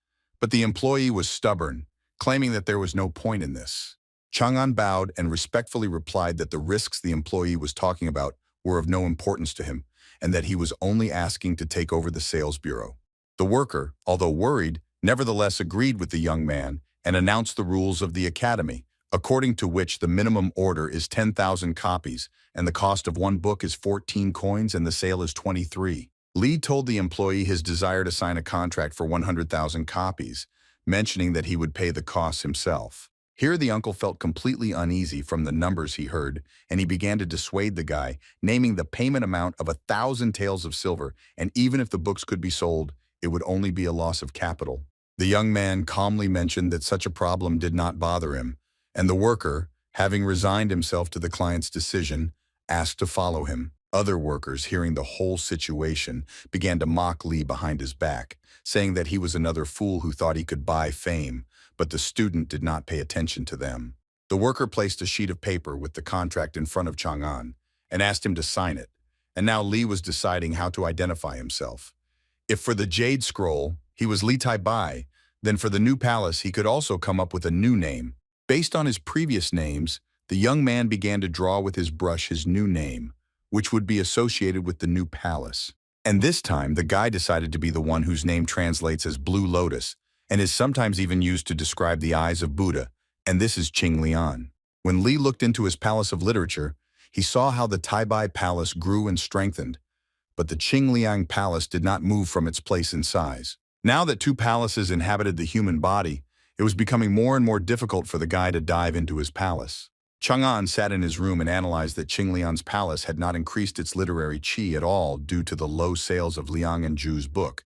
[SPEAKER 1] But the employee was stubborn, claiming that there was no point in this. Chang'an bowed and respectfully replied that the risks the employee was talking about were of no importance to him, and that he was only asking to take over the sales bureau. The worker, although worried, nevertheless agreed with the young man and announced the rules of the academy, according to which the minimum order is 10,000 copies, and the cost of one book is 14 coins and the sale is 23. Li told the employee his desire to sign a contract for 100,000 copies, mentioning that he would pay the costs himself. Here the uncle felt completely uneasy from the numbers he heard, and he began to dissuade the guy, naming the payment amount of 1,000 taels of silver, and even if the books could be sold, it would only be a loss of capital. The young man calmly mentioned that such a problem did not bother him, and the worker, having resigned himself to the client's decision, asked to follow him. Other workers, hearing the whole situation, began to mock Lee behind his back, saying that he was another fool who thought he could buy fame, but the student did not pay attention to them. The worker placed a sheet of paper with the contract in front of Chang'an and asked him to sign it, and now Lee was deciding how to identify himself. If for the Jade Scroll, he was Li Tai Bai, then for the new palace he could also come up with a new name. Based on his previous names, the young man began to draw with his brush his new name, which would be associated with the new palace. And this time, the guy decided to be the one whose name translates as Blue Lotus, and is sometimes even used to describe the eyes of Buddha, and this is Qing Lian. When Li looked into his palace of literature, he saw how the Taibai Palace grew and strengthened, but the Qingliang Palace did not move from its place in size. Now that two palaces inhabited the human body, it was becoming more and more difficult for the guy to dive into his palace. Chang'an sat in his room and analyzed that Qinglian's palace had not increased its literary qi at all due to the low sales of Liang and Zhu's book,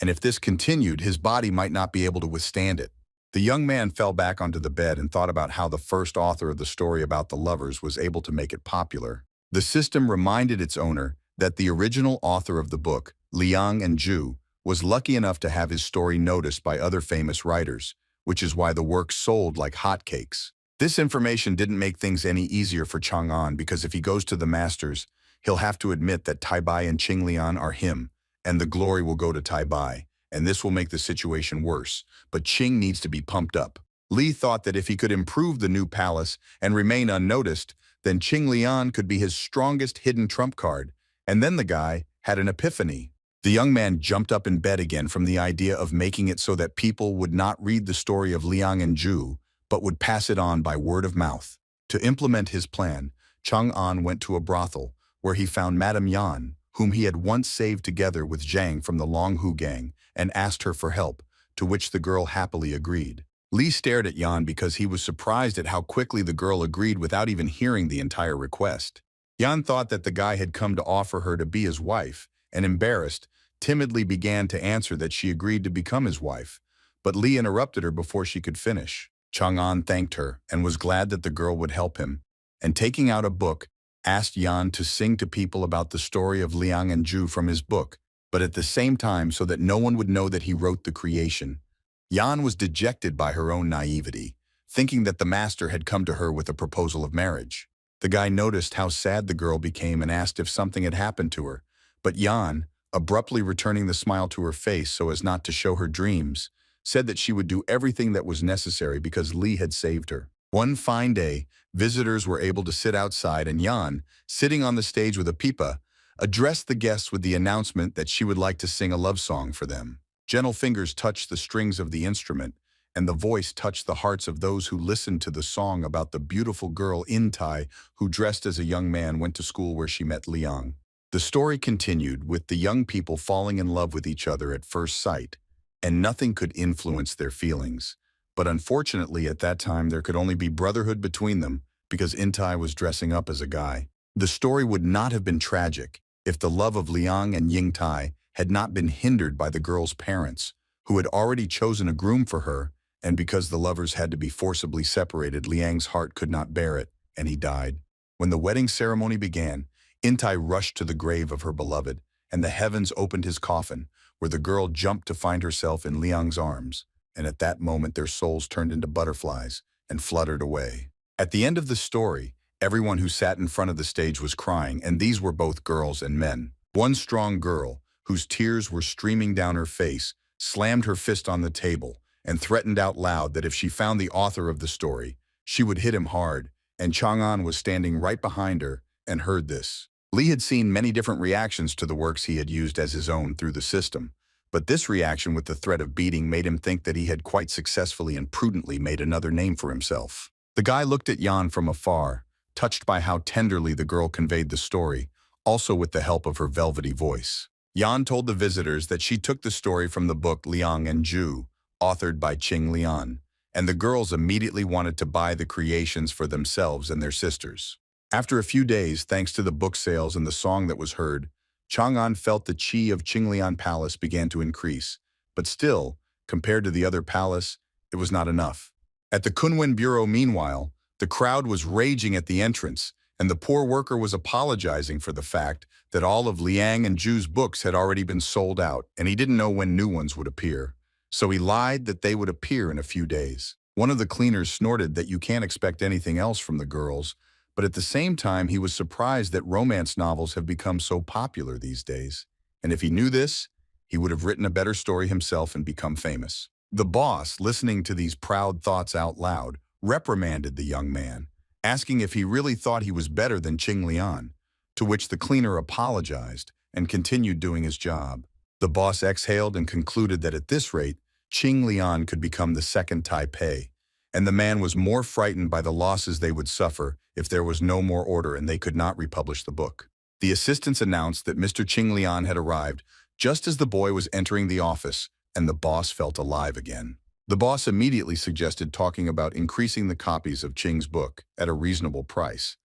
[SPEAKER 1] and if this continued, his body might not be able to withstand it. The young man fell back onto the bed and thought about how the first author of the story about the lovers was able to make it popular. The system reminded its owner that the original author of the book, Liang and Zhu, was lucky enough to have his story noticed by other famous writers, which is why the work sold like hotcakes. This information didn't make things any easier for Chang'an because if he goes to the masters, he'll have to admit that Taibai and Qinglian are him, and the glory will go to Taibai, and this will make the situation worse, but Qing needs to be pumped up. Li thought that if he could improve the new palace and remain unnoticed, then Qinglian could be his strongest hidden trump card, and then the guy had an epiphany. The young man jumped up in bed again from the idea of making it so that people would not read the story of Liang and Zhu, but would pass it on by word of mouth. To implement his plan, Chang'an went to a brothel, where he found Madame Yan, whom he had once saved together with Zhang from the Longhu gang, and asked her for help, to which the girl happily agreed. Li stared at Yan because he was surprised at how quickly the girl agreed without even hearing the entire request. Yan thought that the guy had come to offer her to be his wife, and embarrassed, timidly began to answer that she agreed to become his wife, but Li interrupted her before she could finish. Chang'an thanked her and was glad that the girl would help him, and taking out a book, asked Yan to sing to people about the story of Liang and Zhu from his book, but at the same time so that no one would know that he wrote the creation. Yan was dejected by her own naivety, thinking that the master had come to her with a proposal of marriage. The guy noticed how sad the girl became and asked if something had happened to her, but Yan, abruptly returning the smile to her face so as not to show her dreams, said that she would do everything that was necessary because Li had saved her. One fine day, visitors were able to sit outside and Yan, sitting on the stage with a pipa, addressed the guests with the announcement that she would like to sing a love song for them. Gentle fingers touched the strings of the instrument, and the voice touched the hearts of those who listened to the song about the beautiful girl Intai who dressed as a young man went to school where she met Liang. The story continued with the young people falling in love with each other at first sight, and nothing could influence their feelings. But unfortunately at that time there could only be brotherhood between them because Intai was dressing up as a guy. The story would not have been tragic if the love of Liang and Yingtai had not been hindered by the girl's parents, who had already chosen a groom for her, and because the lovers had to be forcibly separated, Liang's heart could not bear it, and he died. When the wedding ceremony began, Intai rushed to the grave of her beloved, and the heavens opened his coffin, where the girl jumped to find herself in Liang's arms, and at that moment their souls turned into butterflies and fluttered away. At the end of the story, everyone who sat in front of the stage was crying, and these were both girls and men. One strong girl, whose tears were streaming down her face, slammed her fist on the table and threatened out loud that if she found the author of the story, she would hit him hard, and Chang'an was standing right behind her and heard this. Li had seen many different reactions to the works he had used as his own through the system, but this reaction with the threat of beating made him think that he had quite successfully and prudently made another name for himself. The guy looked at Yan from afar, touched by how tenderly the girl conveyed the story, also with the help of her velvety voice. Yan told the visitors that she took the story from the book Liang and Zhu, authored by Qing Lian, and the girls immediately wanted to buy the creations for themselves and their sisters. After a few days, thanks to the book sales and the song that was heard, Chang'an felt the chi of Qinglian Palace began to increase. But still, compared to the other palace, it was not enough. At the Kunwen Bureau, meanwhile, the crowd was raging at the entrance, and the poor worker was apologizing for the fact that all of Liang and Ju's books had already been sold out, and he didn't know when new ones would appear. So he lied that they would appear in a few days. One of the cleaners snorted that you can't expect anything else from the girls, but at the same time he was surprised that romance novels have become so popular these days. And if he knew this, he would have written a better story himself and become famous. The boss, listening to these proud thoughts out loud, reprimanded the young man, asking if he really thought he was better than Qing Lian, to which the cleaner apologized and continued doing his job. The boss exhaled and concluded that at this rate, Qing Lian could become the second Taipei, and the man was more frightened by the losses they would suffer if there was no more order and they could not republish the book. The assistants announced that Mr. Qing Lian had arrived just as the boy was entering the office, and the boss felt alive again. The boss immediately suggested talking about increasing the copies of Qing's book at a reasonable price,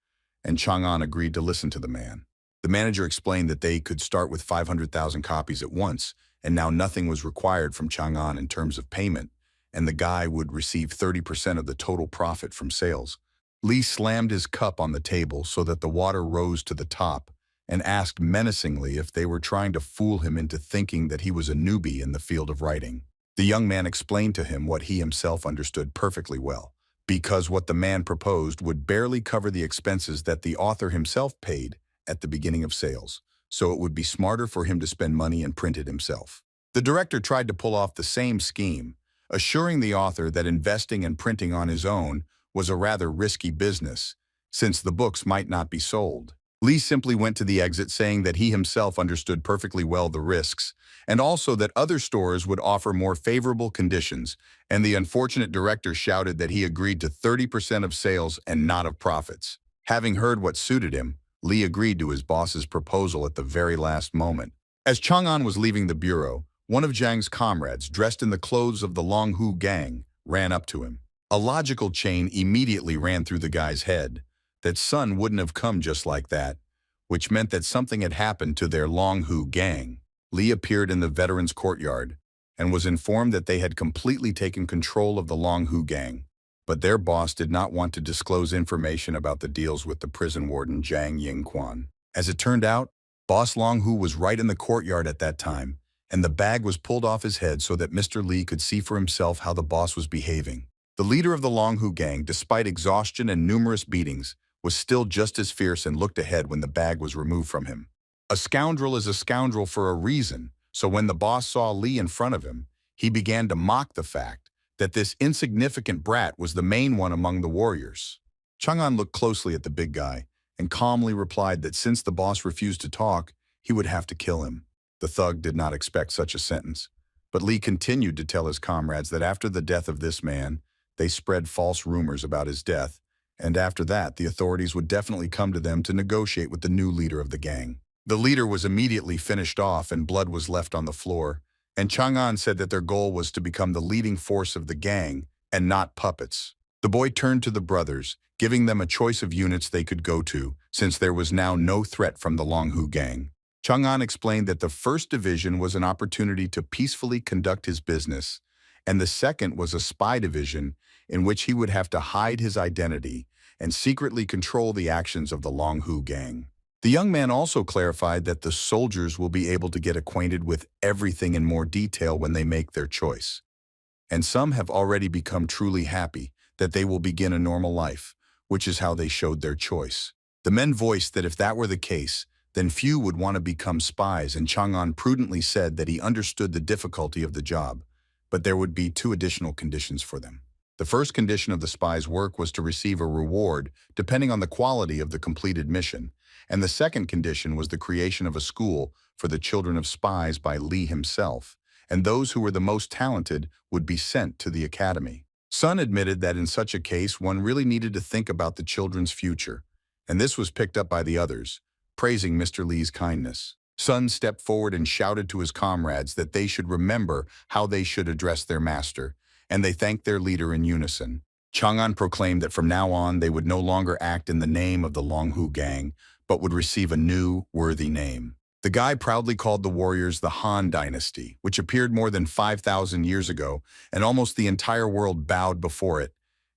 [SPEAKER 1] and Chang'an agreed to listen to the man. The manager explained that they could start with 500,000 copies at once, and now nothing was required from Chang'an in terms of payment, and the guy would receive 30% of the total profit from sales. Li slammed his cup on the table so that the water rose to the top, and asked menacingly if they were trying to fool him into thinking that he was a newbie in the field of writing. The young man explained to him what he himself understood perfectly well, because what the man proposed would barely cover the expenses that the author himself paid at the beginning of sales, so it would be smarter for him to spend money and print it himself. The director tried to pull off the same scheme, assuring the author that investing and printing on his own was a rather risky business, since the books might not be sold. Li simply went to the exit saying that he himself understood perfectly well the risks, and also that other stores would offer more favorable conditions, and the unfortunate director shouted that he agreed to 30% of sales and not of profits. Having heard what suited him, Li agreed to his boss's proposal at the very last moment. As Chang'an was leaving the bureau, one of Zhang's comrades, dressed in the clothes of the Longhu gang, ran up to him. A logical chain immediately ran through the guy's head, that Sun wouldn't have come just like that, which meant that something had happened to their Longhu gang. Li appeared in the veterans' courtyard and was informed that they had completely taken control of the Longhu gang, but their boss did not want to disclose information about the deals with the prison warden Zhang Yingquan. As it turned out, Boss Longhu was right in the courtyard at that time, and the bag was pulled off his head so that Mr. Li could see for himself how the boss was behaving. The leader of the Longhu gang, despite exhaustion and numerous beatings, was still just as fierce and looked ahead when the bag was removed from him. A scoundrel is a scoundrel for a reason, so when the boss saw Li in front of him, he began to mock the fact that this insignificant brat was the main one among the warriors. Chang'an looked closely at the big guy and calmly replied that since the boss refused to talk, he would have to kill him. The thug did not expect such a sentence, but Li continued to tell his comrades that after the death of this man, they spread false rumors about his death, and after that, the authorities would definitely come to them to negotiate with the new leader of the gang. The leader was immediately finished off and blood was left on the floor, and Chang'an said that their goal was to become the leading force of the gang and not puppets. The boy turned to the brothers, giving them a choice of units they could go to, since there was now no threat from the Longhu gang. Chang'an explained that the first division was an opportunity to peacefully conduct his business, and the second was a spy division in which he would have to hide his identity and secretly control the actions of the Longhu gang. The young man also clarified that the soldiers will be able to get acquainted with everything in more detail when they make their choice. And some have already become truly happy that they will begin a normal life, which is how they showed their choice. The men voiced that if that were the case, then few would want to become spies, and Chang'an prudently said that he understood the difficulty of the job, but there would be 2 additional conditions for them. The first condition of the spy's work was to receive a reward depending on the quality of the completed mission, and the second condition was the creation of a school for the children of spies by Li himself, and those who were the most talented would be sent to the academy. Sun admitted that in such a case one really needed to think about the children's future, and this was picked up by the others, praising Mr. Li's kindness. Sun stepped forward and shouted to his comrades that they should remember how they should address their master, and they thanked their leader in unison. Chang'an proclaimed that from now on they would no longer act in the name of the Longhu gang, but would receive a new, worthy name. The guy proudly called the warriors the Han Dynasty, which appeared more than 5,000 years ago, and almost the entire world bowed before it,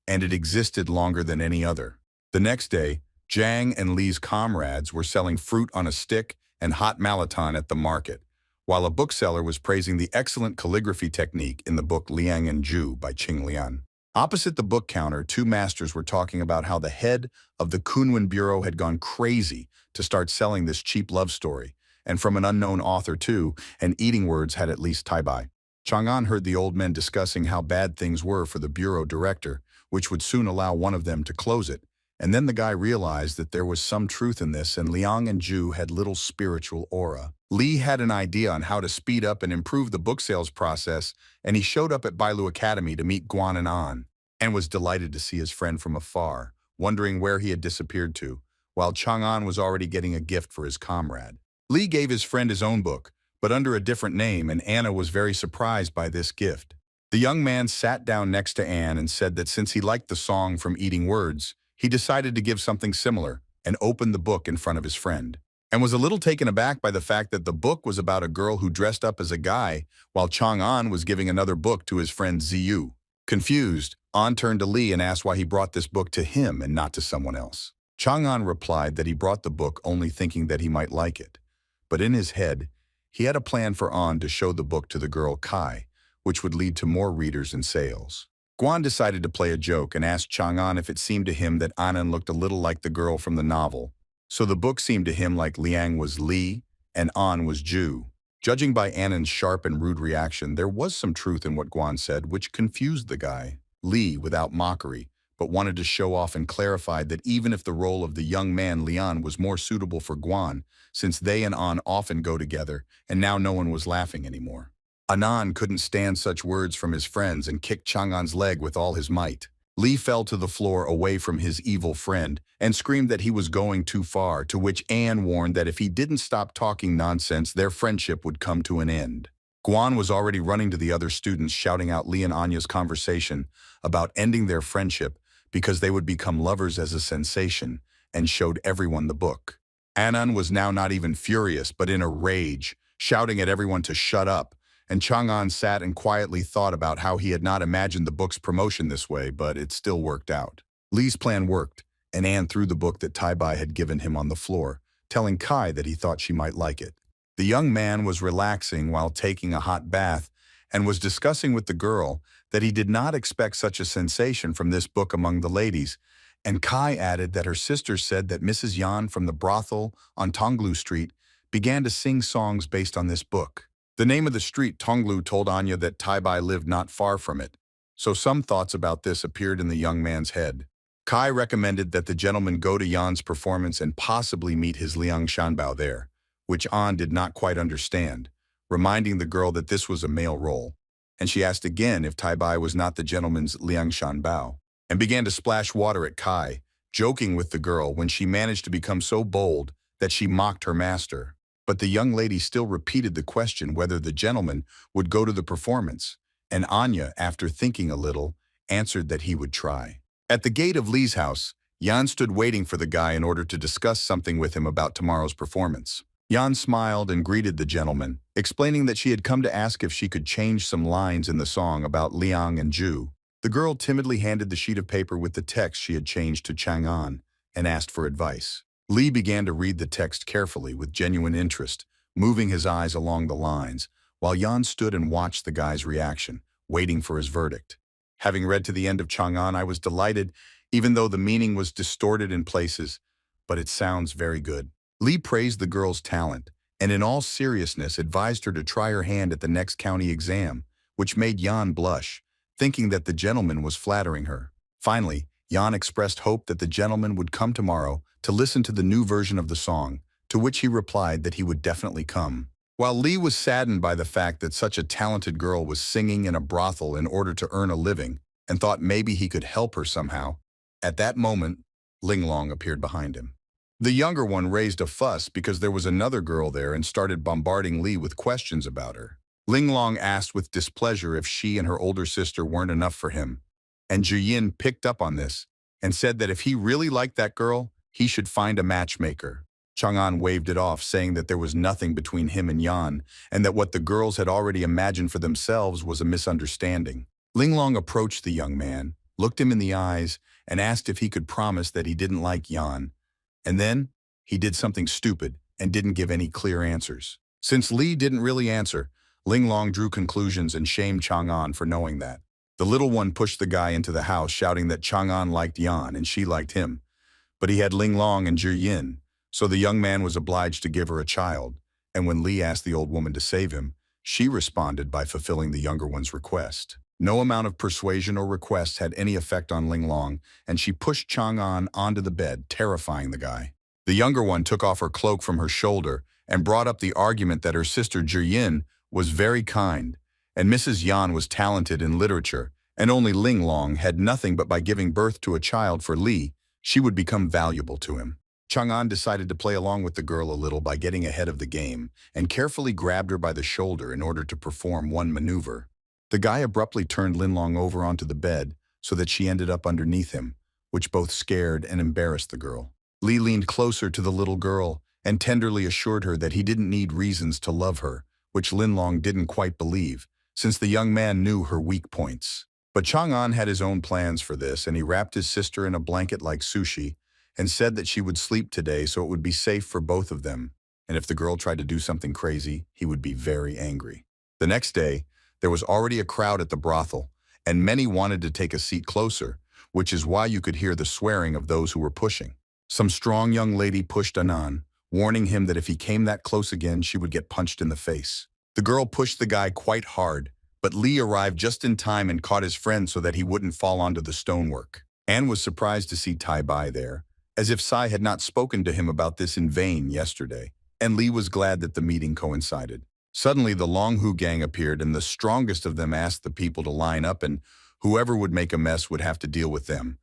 [SPEAKER 1] and it existed longer than any other. The next day, Zhang and Li's comrades were selling fruit on a stick and hot malaton at the market, while a bookseller was praising the excellent calligraphy technique in the book Liang and Ju by Qing Lian. Opposite the book counter, two masters were talking about how the head of the Kunwen Bureau had gone crazy to start selling this cheap love story, and from an unknown author too, and eating words had at least Taibai. Chang'an heard the old men discussing how bad things were for the bureau director, which would soon allow one of them to close it, and then the guy realized that there was some truth in this, and Liang and Ju had little spiritual aura. Li had an idea on how to speed up and improve the book sales process, and he showed up at Bailu Academy to meet Guan and An, and was delighted to see his friend from afar, wondering where he had disappeared to, while Chang'an was already getting a gift for his comrade. Li gave his friend his own book, but under a different name, and Anna was very surprised by this gift. The young man sat down next to Anne and said that since he liked the song from Eating Words, he decided to give something similar and opened the book in front of his friend, and was a little taken aback by the fact that the book was about a girl who dressed up as a guy, while Chang'an was giving another book to his friend Ziyu. Confused, An turned to Li and asked why he brought this book to him and not to someone else. Chang'an replied that he brought the book only thinking that he might like it. But in his head, he had a plan for An to show the book to the girl Kai, which would lead to more readers and sales. Guan decided to play a joke and asked Chang'an if it seemed to him that Anan looked a little like the girl from the novel. So the book seemed to him like Liang was Li and An was Ju. Judging by Anan's sharp and rude reaction, there was some truth in what Guan said, which confused the guy. Li, without mockery, but wanted to show off and clarified that even if the role of the young man Lian was more suitable for Guan, since they and An often go together, and now no one was laughing anymore. Anan couldn't stand such words from his friends and kicked Chang'an's leg with all his might. Li fell to the floor away from his evil friend and screamed that he was going too far, to which Anne warned that if he didn't stop talking nonsense, their friendship would come to an end. Guan was already running to the other students, shouting out Li and Anya's conversation about ending their friendship because they would become lovers as a sensation, and showed everyone the book. Anan was now not even furious, but in a rage, shouting at everyone to shut up, and Chang'an sat and quietly thought about how he had not imagined the book's promotion this way, but it still worked out. Li's plan worked, and Anne threw the book that Taibai had given him on the floor, telling Kai that he thought she might like it. The young man was relaxing while taking a hot bath and was discussing with the girl that he did not expect such a sensation from this book among the ladies, and Kai added that her sister said that Mrs. Yan from the brothel on Tonglu Street began to sing songs based on this book. The name of the street, Tonglu, told Anya that Taibai lived not far from it, so some thoughts about this appeared in the young man's head. Kai recommended that the gentleman go to Yan's performance and possibly meet his Liang Shanbao there, which An did not quite understand, reminding the girl that this was a male role, and she asked again if Taibai was not the gentleman's Liang Shanbao, and began to splash water at Kai, joking with the girl when she managed to become so bold that she mocked her master. But the young lady still repeated the question whether the gentleman would go to the performance, and Anya, after thinking a little, answered that he would try. At the gate of Li's house, Yan stood waiting for the guy in order to discuss something with him about tomorrow's performance. Yan smiled and greeted the gentleman, explaining that she had come to ask if she could change some lines in the song about Liang and Ju. The girl timidly handed the sheet of paper with the text she had changed to Chang'an and asked for advice. Li began to read the text carefully with genuine interest, moving his eyes along the lines, while Yan stood and watched the guy's reaction, waiting for his verdict. Having read to the end of Chang'an, I was delighted, even though the meaning was distorted in places, but it sounds very good. Li praised the girl's talent, and in all seriousness advised her to try her hand at the next county exam, which made Yan blush, thinking that the gentleman was flattering her. Finally, Yan expressed hope that the gentleman would come tomorrow to listen to the new version of the song, to which he replied that he would definitely come. While Li was saddened by the fact that such a talented girl was singing in a brothel in order to earn a living, and thought maybe he could help her somehow, at that moment, Linglong appeared behind him. The younger one raised a fuss because there was another girl there and started bombarding Li with questions about her. Ling Long asked with displeasure if she and her older sister weren't enough for him, and Yin picked up on this and said that if he really liked that girl, he should find a matchmaker. Chang'an waved it off, saying that there was nothing between him and Yan, and that what the girls had already imagined for themselves was a misunderstanding. Ling Long approached the young man, looked him in the eyes, and asked if he could promise that he didn't like Yan. And then, he did something stupid and didn't give any clear answers. Since Li didn't really answer, Ling Long drew conclusions and shamed Chang'an for knowing that. The little one pushed the guy into the house, shouting that Chang'an liked Yan and she liked him. But he had Ling Long and Yin, so the young man was obliged to give her a child, and when Li asked the old woman to save him, she responded by fulfilling the younger one's request. No amount of persuasion or request had any effect on Ling Long, and she pushed Chang'an onto the bed, terrifying the guy. The younger one took off her cloak from her shoulder and brought up the argument that her sister Yin was very kind, and Mrs. Yan was talented in literature, and only Ling Long had nothing, but by giving birth to a child for Li, she would become valuable to him. Chang'an decided to play along with the girl a little by getting ahead of the game and carefully grabbed her by the shoulder in order to perform one maneuver. The guy abruptly turned Ling Long over onto the bed so that she ended up underneath him, which both scared and embarrassed the girl. Li leaned closer to the little girl and tenderly assured her that he didn't need reasons to love her, which Ling Long didn't quite believe, since the young man knew her weak points. But Chang'an had his own plans for this, and he wrapped his sister in a blanket like sushi and said that she would sleep today so it would be safe for both of them, and if the girl tried to do something crazy, he would be very angry. The next day, there was already a crowd at the brothel, and many wanted to take a seat closer, which is why you could hear the swearing of those who were pushing. Some strong young lady pushed Anan, warning him that if he came that close again, she would get punched in the face. The girl pushed the guy quite hard, but Li arrived just in time and caught his friend so that he wouldn't fall onto the stonework. Anne was surprised to see Tai Bai there, as if Sai had not spoken to him about this in vain yesterday, and Li was glad that the meeting coincided. Suddenly, the Long Hu gang appeared, and the strongest of them asked the people to line up, and whoever would make a mess would have to deal with them.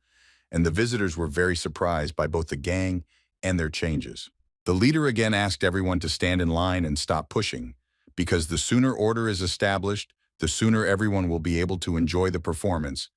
[SPEAKER 1] And the visitors were very surprised by both the gang and their changes. The leader again asked everyone to stand in line and stop pushing, because the sooner order is established, the sooner everyone will be able to enjoy the performance,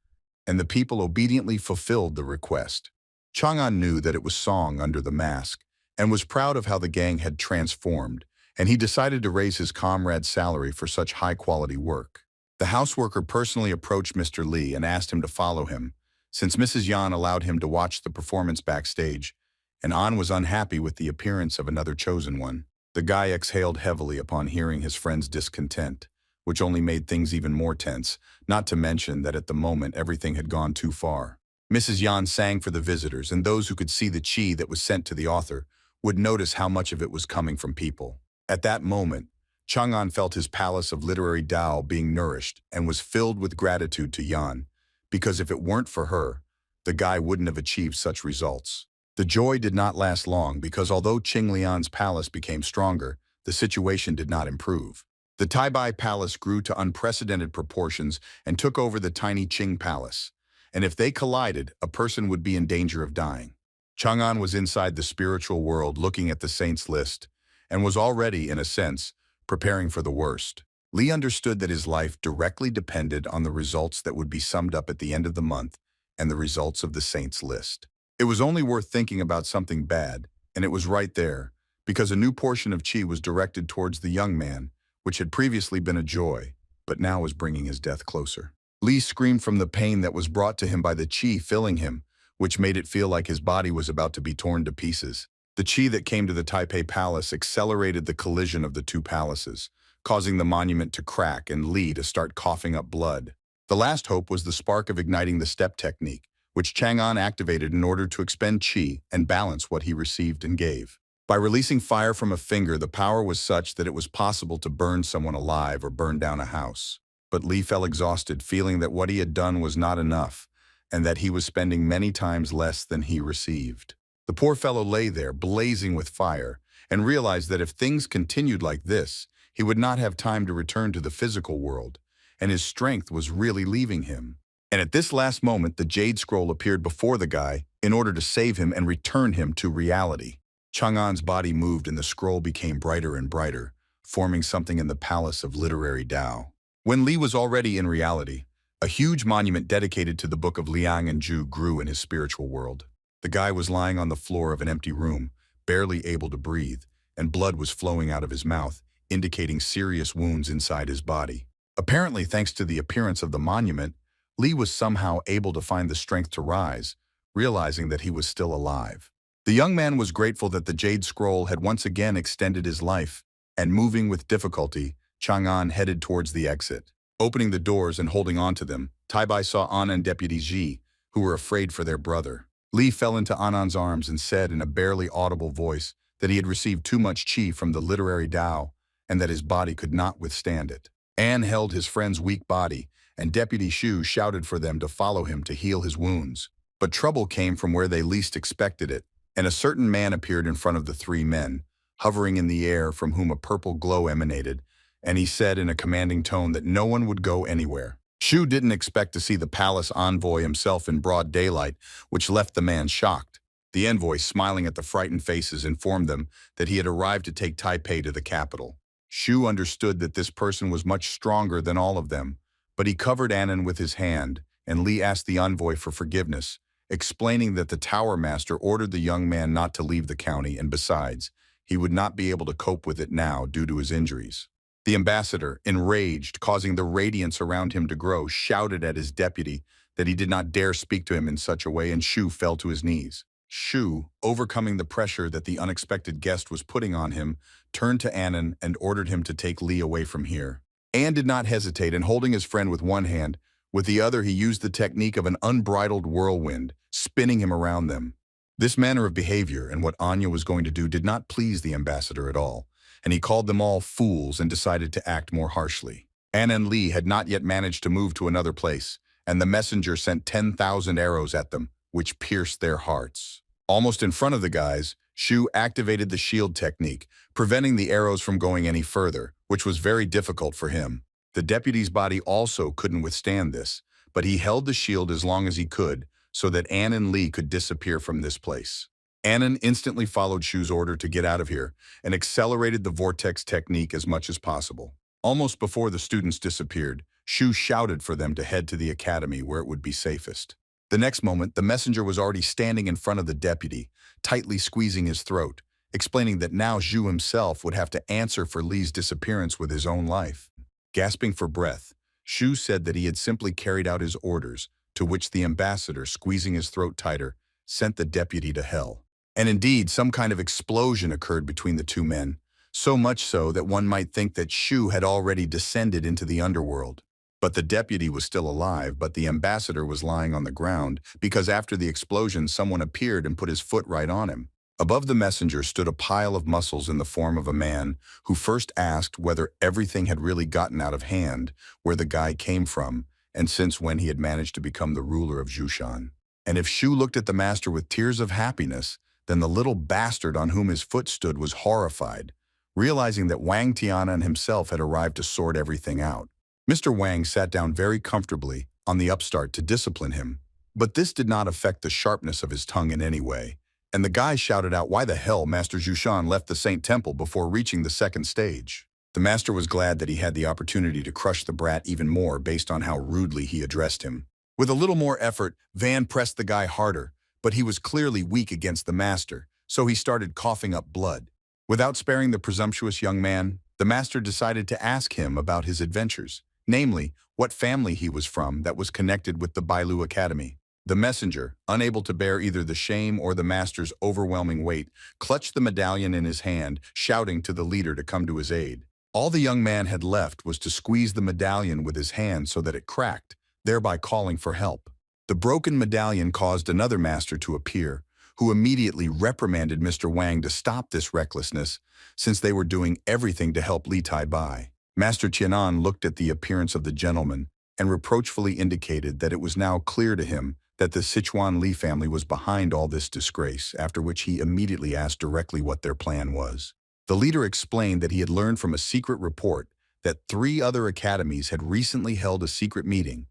[SPEAKER 1] and the people obediently fulfilled the request. Chang'an knew that it was Song under the mask, and was proud of how the gang had transformed, and he decided to raise his comrade's salary for such high-quality work. The houseworker personally approached Mr. Li and asked him to follow him, since Mrs. Yan allowed him to watch the performance backstage, and An was unhappy with the appearance of another chosen one. The guy exhaled heavily upon hearing his friend's discontent, which only made things even more tense, not to mention that at the moment everything had gone too far. Mrs. Yan sang for the visitors, and those who could see the chi that was sent to the author would notice how much of it was coming from people. At that moment, Chang'an felt his palace of literary Tao being nourished and was filled with gratitude to Yan, because if it weren't for her, the guy wouldn't have achieved such results. The joy did not last long because although Qing Lian's palace became stronger, the situation did not improve. The Tai Palace grew to unprecedented proportions and took over the tiny Qing Palace, and if they collided, a person would be in danger of dying. Chang'an was inside the spiritual world looking at the saints list, and was already, in a sense, preparing for the worst. Li understood that his life directly depended on the results that would be summed up at the end of the month and the results of the saints list. It was only worth thinking about something bad, and it was right there, because a new portion of chi was directed towards the young man, which had previously been a joy, but now was bringing his death closer. Li screamed from the pain that was brought to him by the chi filling him, which made it feel like his body was about to be torn to pieces. The chi that came to the Taipei Palace accelerated the collision of the two palaces, causing the monument to crack and Li to start coughing up blood. The last hope was the spark of igniting the step technique, which Chang'an activated in order to expend chi and balance what he received and gave. By releasing fire from a finger, the power was such that it was possible to burn someone alive or burn down a house. But Li fell exhausted, feeling that what he had done was not enough, and that he was spending many times less than he received. The poor fellow lay there, blazing with fire, and realized that if things continued like this, he would not have time to return to the physical world, and his strength was really leaving him. And at this last moment, the Jade Scroll appeared before the guy in order to save him and return him to reality. Chang'an's body moved and the scroll became brighter and brighter, forming something in the Palace of Literary Tao. When Li was already in reality, a huge monument dedicated to the Book of Liang and Ju grew in his spiritual world. The guy was lying on the floor of an empty room, barely able to breathe, and blood was flowing out of his mouth, indicating serious wounds inside his body. Apparently, thanks to the appearance of the monument, Li was somehow able to find the strength to rise, realizing that he was still alive. The young man was grateful that the Jade Scroll had once again extended his life, and moving with difficulty, Chang'an headed towards the exit. Opening the doors and holding on to them, Taibai saw An and Deputy Ji, who were afraid for their brother. Li fell into Anan's arms and said in a barely audible voice that he had received too much qi from the literary Tao and that his body could not withstand it. An held his friend's weak body, and Deputy Shu shouted for them to follow him to heal his wounds. But trouble came from where they least expected it, and a certain man appeared in front of the three men, hovering in the air from whom a purple glow emanated, and he said in a commanding tone that no one would go anywhere. Shu didn't expect to see the palace envoy himself in broad daylight, which left the man shocked. The envoy, smiling at the frightened faces, informed them that he had arrived to take Taipei to the capital. Shu understood that this person was much stronger than all of them, but he covered Annan with his hand, and Li asked the envoy for forgiveness, explaining that the tower master ordered the young man not to leave the county, and besides, he would not be able to cope with it now due to his injuries. The ambassador, enraged, causing the radiance around him to grow, shouted at his deputy that he did not dare speak to him in such a way, and Shu fell to his knees. Shu, overcoming the pressure that the unexpected guest was putting on him, turned to Annan and ordered him to take Li away from here. An did not hesitate, and holding his friend with one hand, with the other he used the technique of an unbridled whirlwind, spinning him around them. This manner of behavior and what Anya was going to do did not please the ambassador at all, and he called them all fools and decided to act more harshly. An and Li had not yet managed to move to another place, and the messenger sent 10,000 arrows at them, which pierced their hearts. Almost in front of the guys, Shu activated the shield technique, preventing the arrows from going any further, which was very difficult for him. The deputy's body also couldn't withstand this, but he held the shield as long as he could, so that An and Li could disappear from this place. Annan instantly followed Shu's order to get out of here and accelerated the vortex technique as much as possible. Almost before the students disappeared, Shu shouted for them to head to the academy where it would be safest. The next moment, the messenger was already standing in front of the deputy, tightly squeezing his throat, explaining that now Zhu himself would have to answer for Li's disappearance with his own life. Gasping for breath, Shu said that he had simply carried out his orders, to which the ambassador, squeezing his throat tighter, sent the deputy to hell. And indeed, some kind of explosion occurred between the two men, so much so that one might think that Shu had already descended into the underworld. But the deputy was still alive, but the ambassador was lying on the ground, because after the explosion someone appeared and put his foot right on him. Above the messenger stood a pile of muscles in the form of a man, who first asked whether everything had really gotten out of hand, where the guy came from, and since when he had managed to become the ruler of Jushan. And if Shu looked at the master with tears of happiness, then the little bastard on whom his foot stood was horrified, realizing that Wang Tianan himself had arrived to sort everything out. Mr. Wang sat down very comfortably on the upstart to discipline him, but this did not affect the sharpness of his tongue in any way, and the guy shouted out why the hell Master Jushan left the Saint Temple before reaching the second stage. The master was glad that he had the opportunity to crush the brat even more based on how rudely he addressed him. With a little more effort, Van pressed the guy harder, but he was clearly weak against the master, so he started coughing up blood. Without sparing the presumptuous young man, the master decided to ask him about his adventures, namely, what family he was from that was connected with the Bailu Academy. The messenger, unable to bear either the shame or the master's overwhelming weight, clutched the medallion in his hand, shouting to the leader to come to his aid. All the young man had left was to squeeze the medallion with his hand so that it cracked, thereby calling for help. The broken medallion caused another master to appear, who immediately reprimanded Mr. Wang to stop this recklessness, since they were doing everything to help Li Taibai. Master Qianan looked at the appearance of the gentleman and reproachfully indicated that it was now clear to him that the Sichuan Li family was behind all this disgrace, after which he immediately asked directly what their plan was. The leader explained that he had learned from a secret report that 3 other academies had recently held a secret meeting,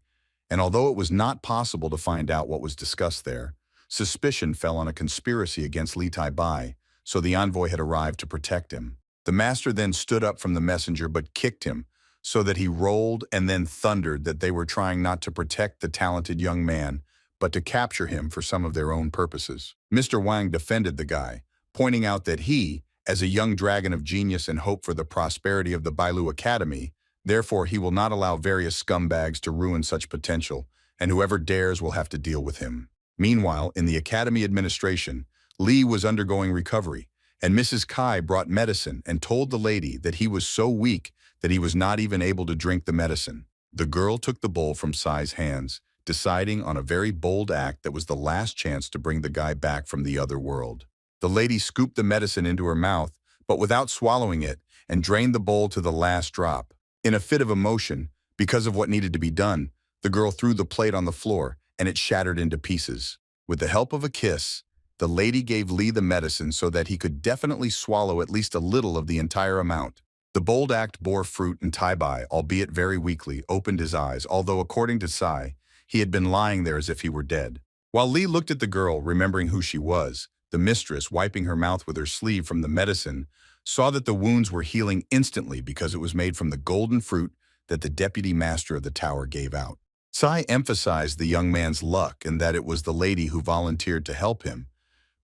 [SPEAKER 1] and although it was not possible to find out what was discussed there, suspicion fell on a conspiracy against Li Taibai, so the envoy had arrived to protect him. The master then stood up from the messenger but kicked him, so that he rolled and then thundered that they were trying not to protect the talented young man, but to capture him for some of their own purposes. Mr. Wang defended the guy, pointing out that he, as a young dragon of genius and hope for the prosperity of the Bailu Academy, therefore he will not allow various scumbags to ruin such potential, and whoever dares will have to deal with him. Meanwhile, in the academy administration, Li was undergoing recovery, and Mrs. Kai brought medicine and told the lady that he was so weak that he was not even able to drink the medicine. The girl took the bowl from Sai's hands, deciding on a very bold act that was the last chance to bring the guy back from the other world. The lady scooped the medicine into her mouth, but without swallowing it, and drained the bowl to the last drop. In a fit of emotion, because of what needed to be done, the girl threw the plate on the floor, and it shattered into pieces. With the help of a kiss, the lady gave Li the medicine so that he could definitely swallow at least a little of the entire amount. The bold act bore fruit, and Tai-bai, albeit very weakly, opened his eyes, although according to Sai, he had been lying there as if he were dead. While Li looked at the girl, remembering who she was, the mistress, wiping her mouth with her sleeve from the medicine, saw that the wounds were healing instantly because it was made from the golden fruit that the deputy master of the tower gave out. Sai emphasized the young man's luck and that it was the lady who volunteered to help him,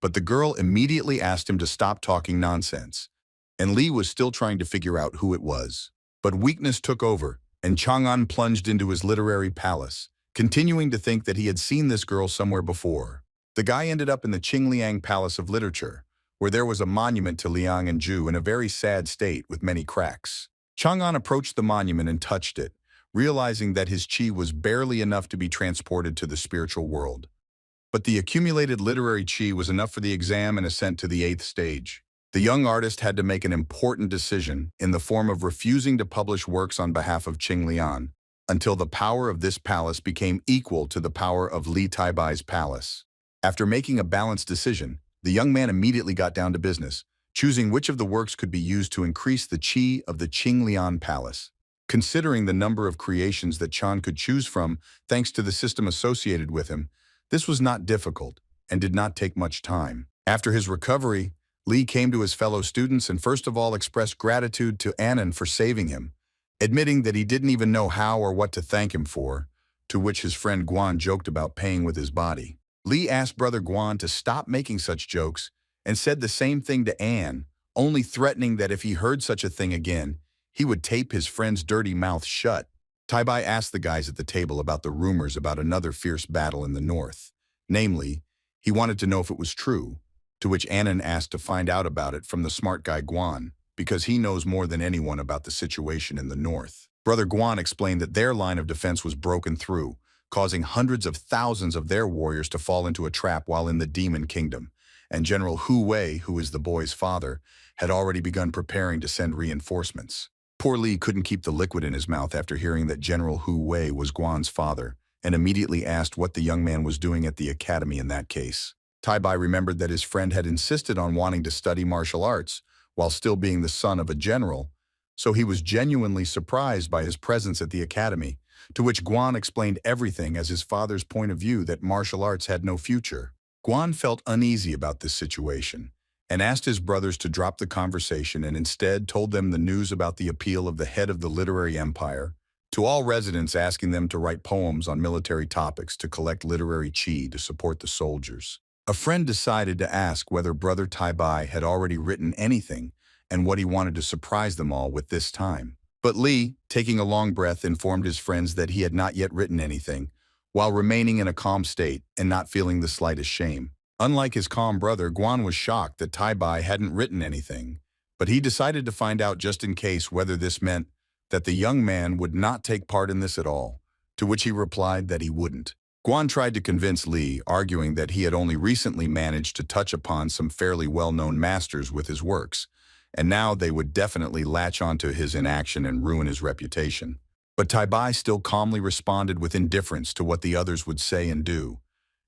[SPEAKER 1] but the girl immediately asked him to stop talking nonsense, and Li was still trying to figure out who it was. But weakness took over, and Chang'an plunged into his literary palace, continuing to think that he had seen this girl somewhere before. The guy ended up in the Qingliang Palace of Literature, where there was a monument to Liang and Zhu in a very sad state with many cracks. Chang'an approached the monument and touched it, realizing that his qi was barely enough to be transported to the spiritual world. But the accumulated literary qi was enough for the exam and ascent to the 8th stage. The young artist had to make an important decision in the form of refusing to publish works on behalf of Qingliang until the power of this palace became equal to the power of Li Tai-bai's palace. After making a balanced decision, the young man immediately got down to business, choosing which of the works could be used to increase the qi of the Qingliang palace. Considering the number of creations that Chan could choose from thanks to the system associated with him, this was not difficult and did not take much time. After his recovery, Li came to his fellow students and first of all expressed gratitude to Annan for saving him, admitting that he didn't even know how or what to thank him for, to which his friend Guan joked about paying with his body. Li asked brother Guan to stop making such jokes and said the same thing to Anne, only threatening that if he heard such a thing again, he would tape his friend's dirty mouth shut. Tai-bai asked the guys at the table about the rumors about another fierce battle in the north. Namely, he wanted to know if it was true, to which Annan asked to find out about it from the smart guy Guan, because he knows more than anyone about the situation in the north. Brother Guan explained that their line of defense was broken through, causing hundreds of thousands of their warriors to fall into a trap while in the Demon Kingdom, and General Hu Wei, who is the boy's father, had already begun preparing to send reinforcements. Poor Li couldn't keep the liquid in his mouth after hearing that General Hu Wei was Guan's father, and immediately asked what the young man was doing at the academy in that case. Tai-bai remembered that his friend had insisted on wanting to study martial arts, while still being the son of a general, so he was genuinely surprised by his presence at the academy, to which Guan explained everything as his father's point of view that martial arts had no future. Guan felt uneasy about this situation, and asked his brothers to drop the conversation and instead told them the news about the appeal of the head of the literary empire to all residents, asking them to write poems on military topics to collect literary qi to support the soldiers. A friend decided to ask whether brother Tai-bai had already written anything and what he wanted to surprise them all with this time. But Li, taking a long breath, informed his friends that he had not yet written anything, while remaining in a calm state and not feeling the slightest shame. Unlike his calm brother, Guan was shocked that Tai-bai hadn't written anything, but he decided to find out just in case whether this meant that the young man would not take part in this at all, to which he replied that he wouldn't. Guan tried to convince Li, arguing that he had only recently managed to touch upon some fairly well-known masters with his works, and now they would definitely latch onto his inaction and ruin his reputation. But Tai-bai still calmly responded with indifference to what the others would say and do.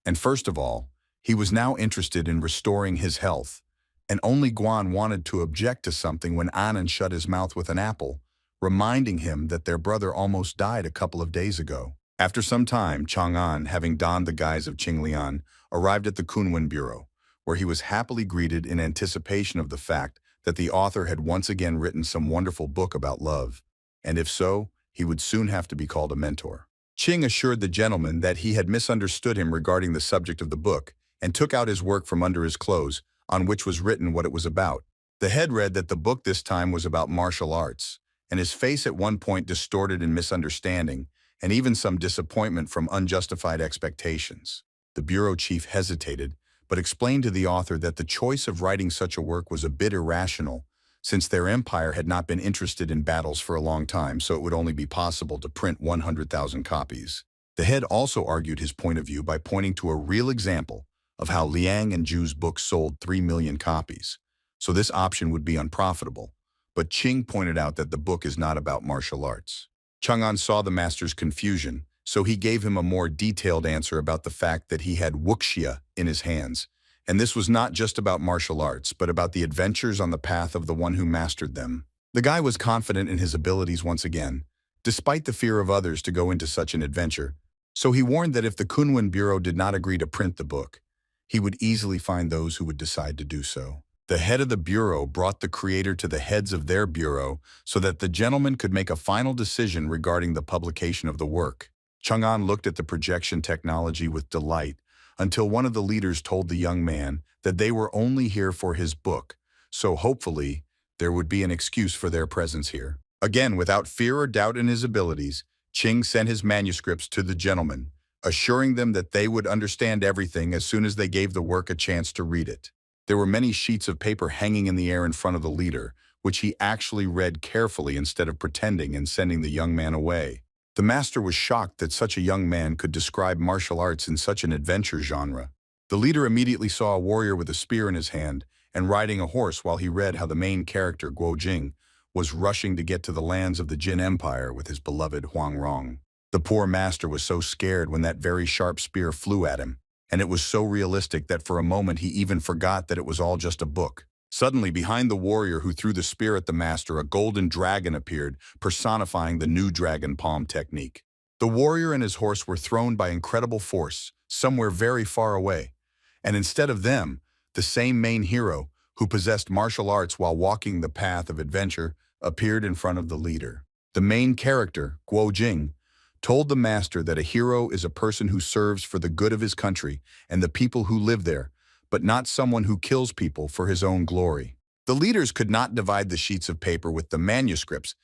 [SPEAKER 1] And first of all, he was now interested in restoring his health, and only Guan wanted to object to something when Annan shut his mouth with an apple, reminding him that their brother almost died a couple of days ago. After some time, Chang'an, having donned the guise of Qingliang, arrived at the Kunwen Bureau, where he was happily greeted in anticipation of the fact that the author had once again written some wonderful book about love, and if so, he would soon have to be called a mentor. Ching assured the gentleman that he had misunderstood him regarding the subject of the book and took out his work from under his clothes, on which was written what it was about. The head read that the book this time was about martial arts, and his face at one point distorted in misunderstanding and even some disappointment from unjustified expectations. The bureau chief hesitated, but explained to the author that the choice of writing such a work was a bit irrational, since their empire had not been interested in battles for a long time, so it would only be possible to print 100,000 copies. The head also argued his point of view by pointing to a real example of how Liang and Ju's book sold 3 million copies, so this option would be unprofitable. But Ching pointed out that the book is not about martial arts. Chang'an saw the master's confusion, so he gave him a more detailed answer about the fact that he had wuxia in his hands, and this was not just about martial arts, but about the adventures on the path of the one who mastered them. The guy was confident in his abilities once again, despite the fear of others to go into such an adventure, so he warned that if the Kunlun Bureau did not agree to print the book, he would easily find those who would decide to do so. The head of the bureau brought the creator to the heads of their bureau so that the gentleman could make a final decision regarding the publication of the work. Chang'an looked at the projection technology with delight until one of the leaders told the young man that they were only here for his book, so hopefully there would be an excuse for their presence here. Again, without fear or doubt in his abilities, Ching sent his manuscripts to the gentleman, assuring them that they would understand everything as soon as they gave the work a chance to read it. There were many sheets of paper hanging in the air in front of the leader, which he actually read carefully instead of pretending and sending the young man away. The master was shocked that such a young man could describe martial arts in such an adventure genre. The leader immediately saw a warrior with a spear in his hand and riding a horse while he read how the main character, Guo Jing, was rushing to get to the lands of the Jin Empire with his beloved Huang Rong. The poor master was so scared when that very sharp spear flew at him, and it was so realistic that for a moment he even forgot that it was all just a book. Suddenly, behind the warrior who threw the spear at the master, a golden dragon appeared, personifying the new dragon palm technique. The warrior and his horse were thrown by incredible force, somewhere very far away, and instead of them, the same main hero, who possessed martial arts while walking the path of adventure, appeared in front of the leader. The main character, Guo Jing, told the master that a hero is a person who serves for the good of his country and the people who live there, but not someone who kills people for his own glory. The leaders could not divide the sheets of paper with the manuscripts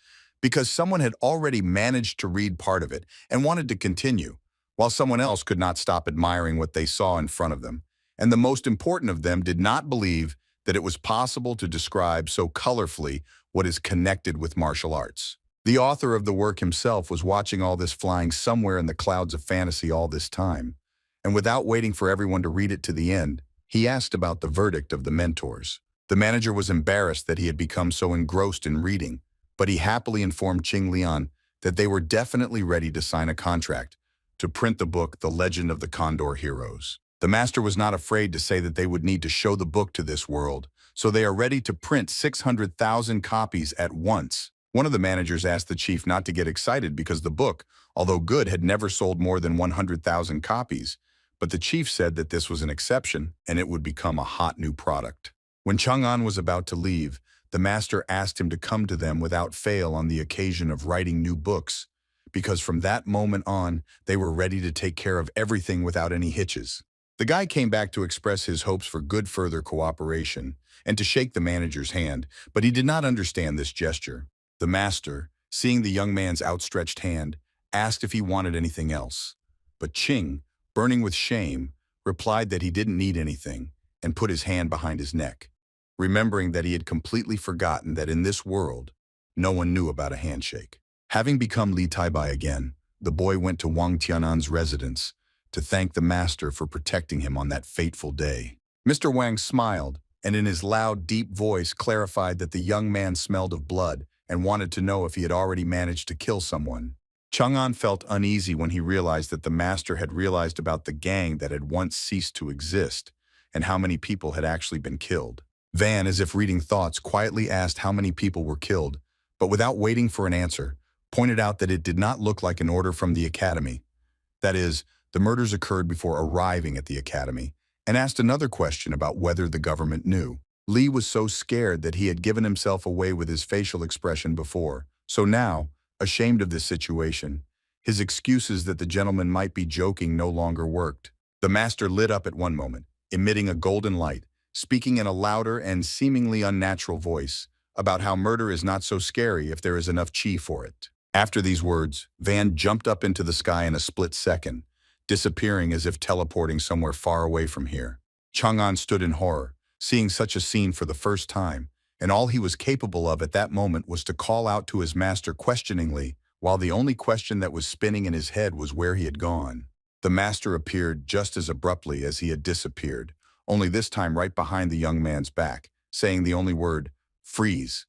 [SPEAKER 1] because someone had already managed to read part of it and wanted to continue, while someone else could not stop admiring what they saw in front of them. And the most important of them did not believe that it was possible to describe so colorfully what is connected with martial arts. The author of the work himself was watching all this flying somewhere in the clouds of fantasy all this time, and without waiting for everyone to read it to the end, he asked about the verdict of the mentors. The manager was embarrassed that he had become so engrossed in reading, but he happily informed Qing Lian that they were definitely ready to sign a contract to print the book The Legend of the Condor Heroes. The master was not afraid to say that they would need to show the book to this world, so they are ready to print 600,000 copies at once. One of the managers asked the chief not to get excited because the book, although good, had never sold more than 100,000 copies, but the chief said that this was an exception and it would become a hot new product. When Chang'an was about to leave, the master asked him to come to them without fail on the occasion of writing new books, because from that moment on, they were ready to take care of everything without any hitches. The guy came back to express his hopes for good further cooperation and to shake the manager's hand, but he did not understand this gesture. The master, seeing the young man's outstretched hand, asked if he wanted anything else. But Qing, burning with shame, replied that he didn't need anything and put his hand behind his neck, remembering that he had completely forgotten that in this world, no one knew about a handshake. Having become Li Taibai again, the boy went to Wang Tianan's residence to thank the master for protecting him on that fateful day. Mr. Wang smiled, and in his loud, deep voice clarified that the young man smelled of blood and wanted to know if he had already managed to kill someone. Chang'an felt uneasy when he realized that the master had realized about the gang that had once ceased to exist and how many people had actually been killed. Van, as if reading thoughts, quietly asked how many people were killed, but without waiting for an answer, pointed out that it did not look like an order from the academy. That is, the murders occurred before arriving at the academy, and asked another question about whether the government knew. Lee was so scared that he had given himself away with his facial expression before, so now, ashamed of this situation, his excuses that the gentleman might be joking no longer worked. The master lit up at one moment, emitting a golden light, speaking in a louder and seemingly unnatural voice about how murder is not so scary if there is enough chi for it. After these words, Van jumped up into the sky in a split second, disappearing as if teleporting somewhere far away from here. Chang'an stood in horror, seeing such a scene for the first time, and all he was capable of at that moment was to call out to his master questioningly, while the only question that was spinning in his head was where he had gone. The master appeared just as abruptly as he had disappeared, only this time right behind the young man's back, saying the only word, "Freeze."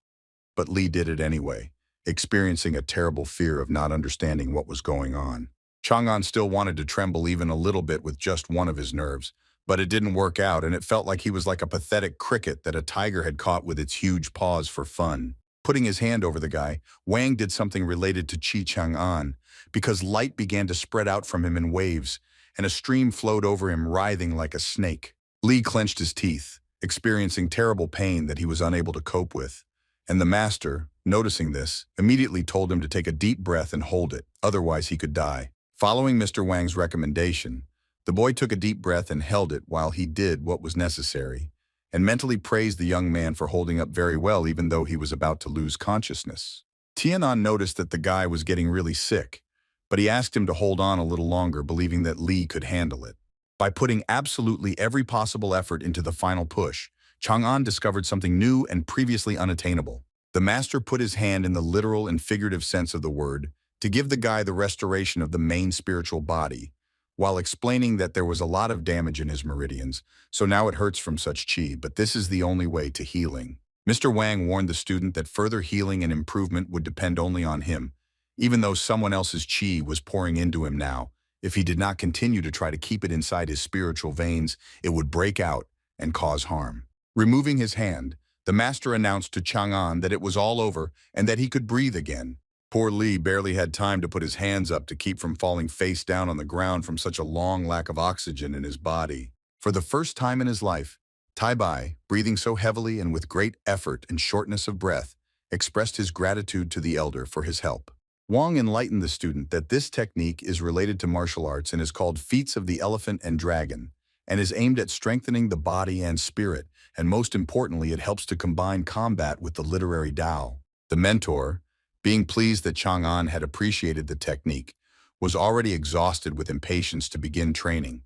[SPEAKER 1] But Lee did it anyway, experiencing a terrible fear of not understanding what was going on. Chang'an still wanted to tremble even a little bit with just one of his nerves, but it didn't work out, and it felt like he was like a pathetic cricket that a tiger had caught with its huge paws for fun. Putting his hand over the guy, Wang did something related to Chi Chang'an, because light began to spread out from him in waves, and a stream flowed over him writhing like a snake. Lee clenched his teeth, experiencing terrible pain that he was unable to cope with, and the master, noticing this, immediately told him to take a deep breath and hold it, otherwise he could die. Following Mr. Wang's recommendation, the boy took a deep breath and held it while he did what was necessary, and mentally praised the young man for holding up very well even though he was about to lose consciousness. Tianan noticed that the guy was getting really sick, but he asked him to hold on a little longer, believing that Lee could handle it. By putting absolutely every possible effort into the final push, Chang'an discovered something new and previously unattainable. The master put his hand in the literal and figurative sense of the word to give the guy the restoration of the main spiritual body, while explaining that there was a lot of damage in his meridians, so now it hurts from such chi, but this is the only way to healing. Mr. Wang warned the student that further healing and improvement would depend only on him, even though someone else's chi was pouring into him now. If he did not continue to try to keep it inside his spiritual veins, it would break out and cause harm. Removing his hand, the master announced to Chang'an that it was all over and that he could breathe again. Poor Lee barely had time to put his hands up to keep from falling face down on the ground from such a long lack of oxygen in his body. For the first time in his life, Tai Bai, breathing so heavily and with great effort and shortness of breath, expressed his gratitude to the elder for his help. Wang enlightened the student that this technique is related to martial arts and is called Feats of the Elephant and Dragon, and is aimed at strengthening the body and spirit, and most importantly, it helps to combine combat with the literary Tao. The mentor, being pleased that Chang'an had appreciated the technique, was already exhausted with impatience to begin training.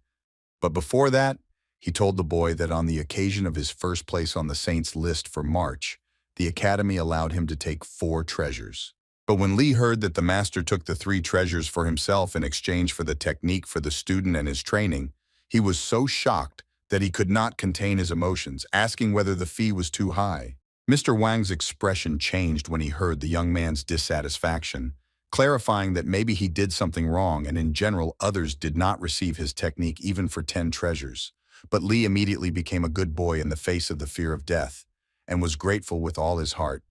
[SPEAKER 1] But before that, he told the boy that on the occasion of his first place on the Saints' list for March, the academy allowed him to take 4 treasures. But when Lee heard that the master took the 3 treasures for himself in exchange for the technique for the student and his training, he was so shocked that he could not contain his emotions, asking whether the fee was too high. Mr. Wang's expression changed when he heard the young man's dissatisfaction, clarifying that maybe he did something wrong and in general others did not receive his technique even for 10 treasures. But Lee immediately became a good boy in the face of the fear of death, and was grateful with all his heart.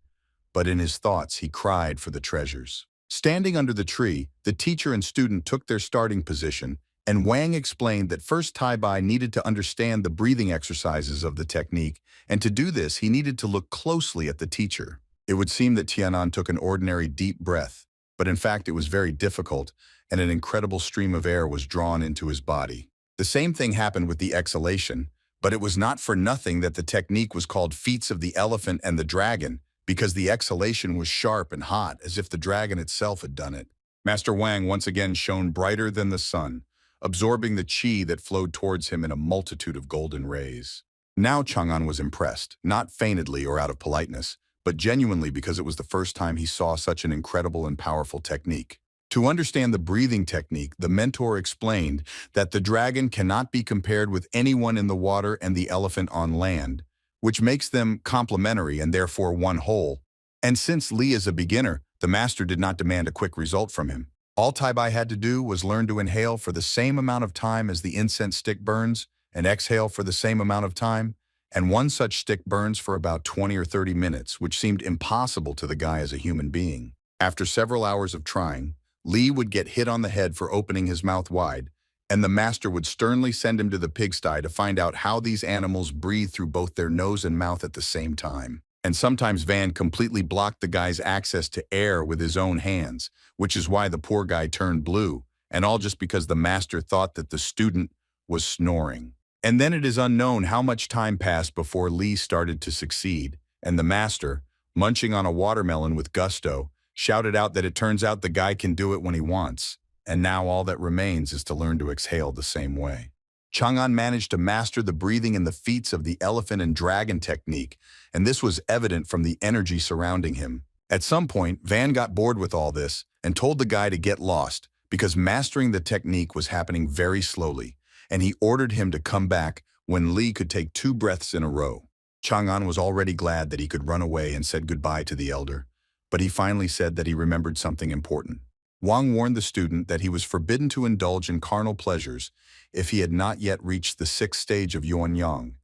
[SPEAKER 1] But in his thoughts he cried for the treasures. Standing under the tree, the teacher and student took their starting position, and Wang explained that first Tai Bai needed to understand the breathing exercises of the technique, and to do this he needed to look closely at the teacher. It would seem that Tianan took an ordinary deep breath, but in fact it was very difficult, and an incredible stream of air was drawn into his body. The same thing happened with the exhalation, but it was not for nothing that the technique was called Feats of the Elephant and the Dragon, because the exhalation was sharp and hot, as if the dragon itself had done it. Master Wang once again shone brighter than the sun, absorbing the chi that flowed towards him in a multitude of golden rays. Now Chang'an was impressed, not feignedly or out of politeness, but genuinely because it was the first time he saw such an incredible and powerful technique. To understand the breathing technique, the mentor explained that the dragon cannot be compared with anyone in the water and the elephant on land, which makes them complementary and therefore one whole. And since Lee is a beginner, the master did not demand a quick result from him. All Tai Bai had to do was learn to inhale for the same amount of time as the incense stick burns, and exhale for the same amount of time, and one such stick burns for about 20 or 30 minutes, which seemed impossible to the guy as a human being. After several hours of trying, Lee would get hit on the head for opening his mouth wide, and the master would sternly send him to the pigsty to find out how these animals breathe through both their nose and mouth at the same time. And sometimes Van completely blocked the guy's access to air with his own hands, which is why the poor guy turned blue, and all just because the master thought that the student was snoring. And then it is unknown how much time passed before Lee started to succeed, and the master, munching on a watermelon with gusto, shouted out that it turns out the guy can do it when he wants, and now all that remains is to learn to exhale the same way. Chang'an managed to master the breathing and the feats of the elephant and dragon technique, and this was evident from the energy surrounding him. At some point, Van got bored with all this and told the guy to get lost because mastering the technique was happening very slowly, and he ordered him to come back when Lee could take 2 breaths in a row. Chang'an was already glad that he could run away and said goodbye to the elder, but he finally said that he remembered something important. Wang warned the student that he was forbidden to indulge in carnal pleasures if he had not yet reached the 6th stage of Yuanyang,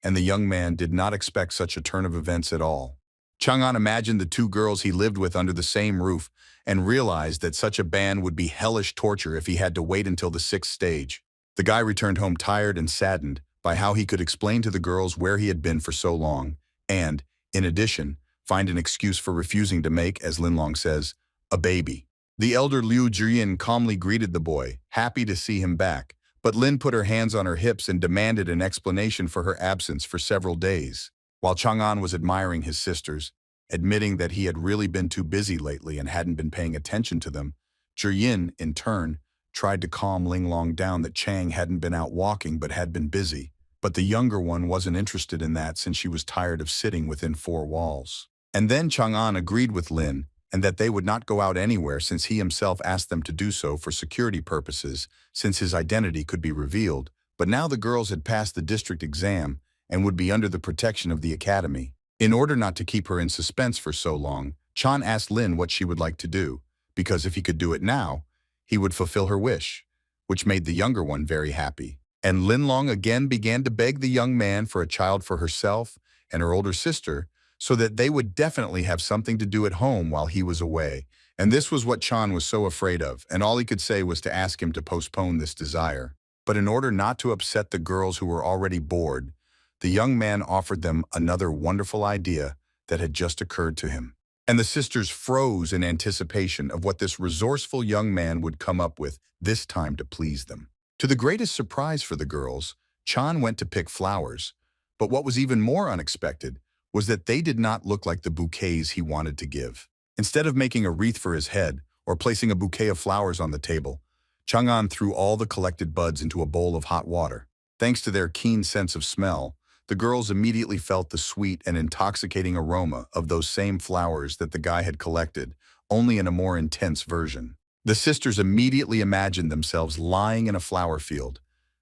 [SPEAKER 1] and the young man did not expect such a turn of events at all. Chang'an imagined the 2 girls he lived with under the same roof and realized that such a ban would be hellish torture if he had to wait until the 6th stage. The guy returned home tired and saddened by how he could explain to the girls where he had been for so long and, in addition, find an excuse for refusing to make, as Linlong says, a baby. The elder Liu Jian calmly greeted the boy, happy to see him back, but Lin put her hands on her hips and demanded an explanation for her absence for several days. While Chang'an was admiring his sisters, admitting that he had really been too busy lately and hadn't been paying attention to them, Jian, in turn, tried to calm Linlong down that Chang hadn't been out walking but had been busy. But the younger one wasn't interested in that since she was tired of sitting within 4 walls. And then Chang'an agreed with Lin and that they would not go out anywhere since he himself asked them to do so for security purposes since his identity could be revealed. But now the girls had passed the district exam and would be under the protection of the academy. In order not to keep her in suspense for so long, Chan asked Lin what she would like to do, because if he could do it now, he would fulfill her wish, which made the younger one very happy. And Linlong again began to beg the young man for a child for herself and her older sister, so that they would definitely have something to do at home while he was away. And this was what Chan was so afraid of, and all he could say was to ask him to postpone this desire. But in order not to upset the girls who were already bored, the young man offered them another wonderful idea that had just occurred to him. And the sisters froze in anticipation of what this resourceful young man would come up with this time to please them. To the greatest surprise for the girls, Chan went to pick flowers, but what was even more unexpected was that they did not look like the bouquets he wanted to give. Instead of making a wreath for his head or placing a bouquet of flowers on the table, Chang'an threw all the collected buds into a bowl of hot water. Thanks to their keen sense of smell, the girls immediately felt the sweet and intoxicating aroma of those same flowers that the guy had collected, only in a more intense version. The sisters immediately imagined themselves lying in a flower field,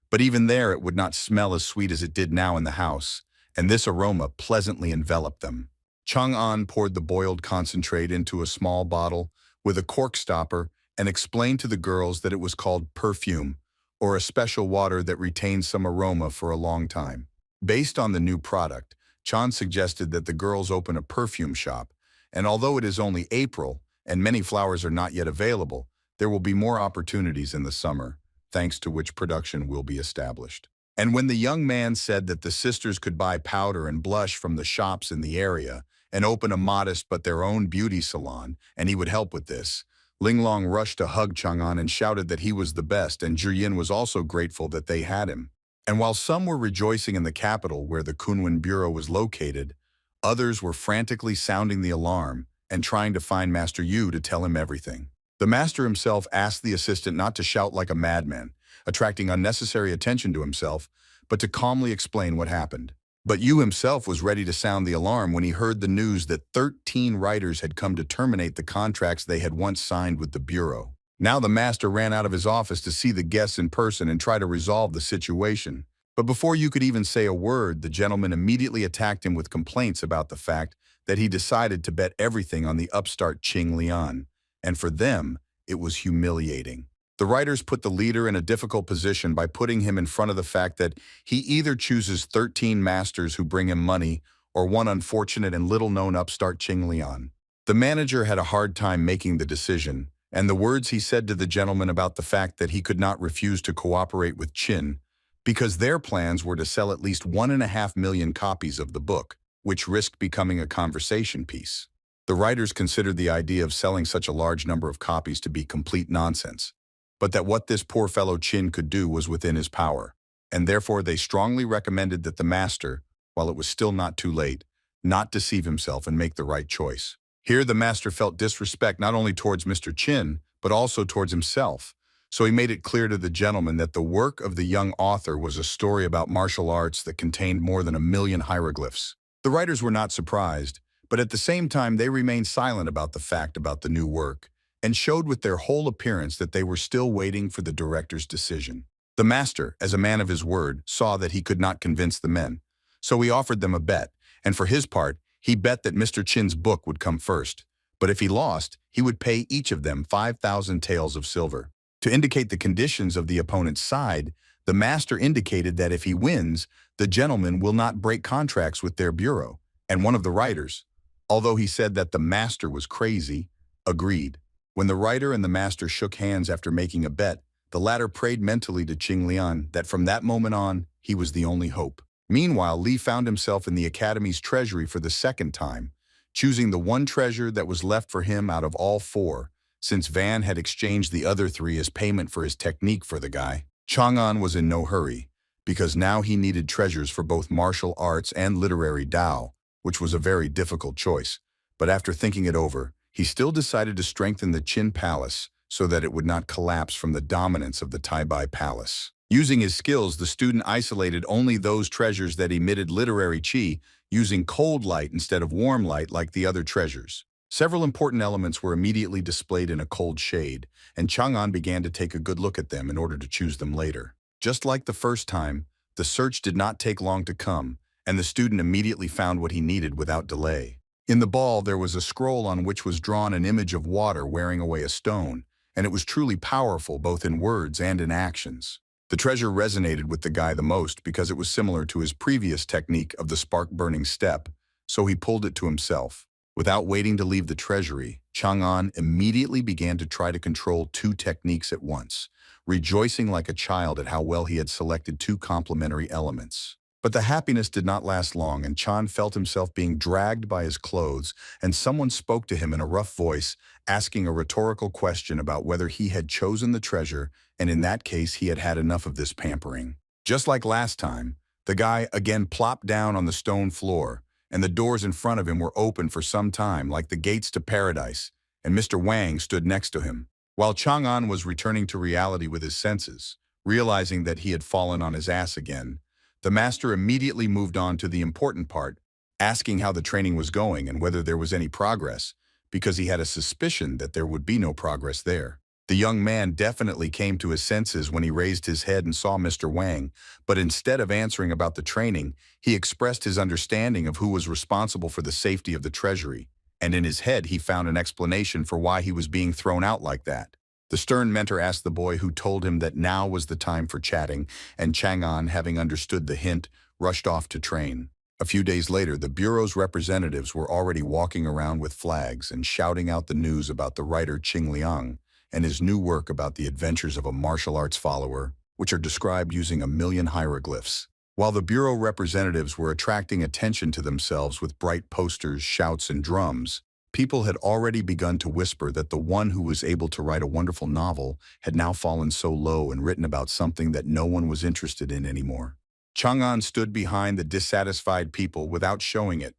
[SPEAKER 1] but even there it would not smell as sweet as it did now in the house, and this aroma pleasantly enveloped them. Chang'an poured the boiled concentrate into a small bottle with a cork stopper and explained to the girls that it was called perfume, or a special water that retains some aroma for a long time. Based on the new product, Chan suggested that the girls open a perfume shop, and although it is only April and many flowers are not yet available, there will be more opportunities in the summer, thanks to which production will be established. And when the young man said that the sisters could buy powder and blush from the shops in the area and open a modest but their own beauty salon, and he would help with this, Linlong rushed to hug Chang'an and shouted that he was the best, and Zhiyin was also grateful that they had him. And while some were rejoicing in the capital where the Kunlun Bureau was located, others were frantically sounding the alarm and trying to find Master Yu to tell him everything. The master himself asked the assistant not to shout like a madman, attracting unnecessary attention to himself, but to calmly explain what happened. But Yu himself was ready to sound the alarm when he heard the news that 13 writers had come to terminate the contracts they had once signed with the Bureau. Now the master ran out of his office to see the guests in person and try to resolve the situation. But before Yu could even say a word, the gentleman immediately attacked him with complaints about the fact that he decided to bet everything on the upstart Qing Lian, and for them, it was humiliating. The writers put the leader in a difficult position by putting him in front of the fact that he either chooses 13 masters who bring him money or one unfortunate and little-known upstart Qing Lian. The manager had a hard time making the decision, and the words he said to the gentleman about the fact that he could not refuse to cooperate with Chin because their plans were to sell at least 1.5 million copies of the book, which risked becoming a conversation piece. The writers considered the idea of selling such a large number of copies to be complete nonsense, but that what this poor fellow Chin could do was within his power, and therefore they strongly recommended that the master, while it was still not too late, not deceive himself and make the right choice. Here the master felt disrespect not only towards Mr. Chin, but also towards himself, so he made it clear to the gentleman that the work of the young author was a story about martial arts that contained more than 1 million hieroglyphs. The writers were not surprised, but at the same time they remained silent about the fact about the new work, and showed with their whole appearance that they were still waiting for the director's decision. The master, as a man of his word, saw that he could not convince the men, so he offered them a bet, and for his part, he bet that Mr. Chin's book would come first, but if he lost, he would pay each of them 5,000 taels of silver. To indicate the conditions of the opponent's side, the master indicated that if he wins, the gentleman will not break contracts with their bureau, and one of the writers, although he said that the master was crazy, agreed. When the writer and the master shook hands after making a bet, the latter prayed mentally to Qing Lian that from that moment on, he was the only hope. Meanwhile, Li found himself in the academy's treasury for the second time, choosing the one treasure that was left for him out of all 4, since Van had exchanged the other 3 as payment for his technique for the guy. Chang'an was in no hurry, because now he needed treasures for both martial arts and literary Dao, which was a very difficult choice. But after thinking it over, he still decided to strengthen the Qin Palace so that it would not collapse from the dominance of the Taibai Palace. Using his skills, the student isolated only those treasures that emitted literary qi, using cold light instead of warm light like the other treasures. Several important elements were immediately displayed in a cold shade, and Chang'an began to take a good look at them in order to choose them later. Just like the first time, the search did not take long to come, and the student immediately found what he needed without delay. In the ball, there was a scroll on which was drawn an image of water wearing away a stone, and it was truly powerful both in words and in actions. The treasure resonated with the guy the most because it was similar to his previous technique of the spark-burning step, so he pulled it to himself. Without waiting to leave the treasury, Chang'an immediately began to try to control 2 techniques at once, rejoicing like a child at how well he had selected 2 complementary elements. But the happiness did not last long, and Chan felt himself being dragged by his clothes, and someone spoke to him in a rough voice, asking a rhetorical question about whether he had chosen the treasure, and in that case he had had enough of this pampering. Just like last time, the guy again plopped down on the stone floor, and the doors in front of him were open for some time like the gates to paradise, and Mr. Wang stood next to him. While Chang'an was returning to reality with his senses, realizing that he had fallen on his ass again, the master immediately moved on to the important part, asking how the training was going and whether there was any progress, because he had a suspicion that there would be no progress there. The young man definitely came to his senses when he raised his head and saw Mr. Wang, but instead of answering about the training, he expressed his understanding of who was responsible for the safety of the treasury, and in his head he found an explanation for why he was being thrown out like that. The stern mentor asked the boy, who told him that now was the time for chatting, and Chang'an, having understood the hint, rushed off to train. A few days later, the bureau's representatives were already walking around with flags and shouting out the news about the writer Qing Liang and his new work about the adventures of a martial arts follower, which are described using 1 million hieroglyphs. While the bureau representatives were attracting attention to themselves with bright posters, shouts, and drums, people had already begun to whisper that the one who was able to write a wonderful novel had now fallen so low and written about something that no one was interested in anymore. Chang'an stood behind the dissatisfied people without showing it,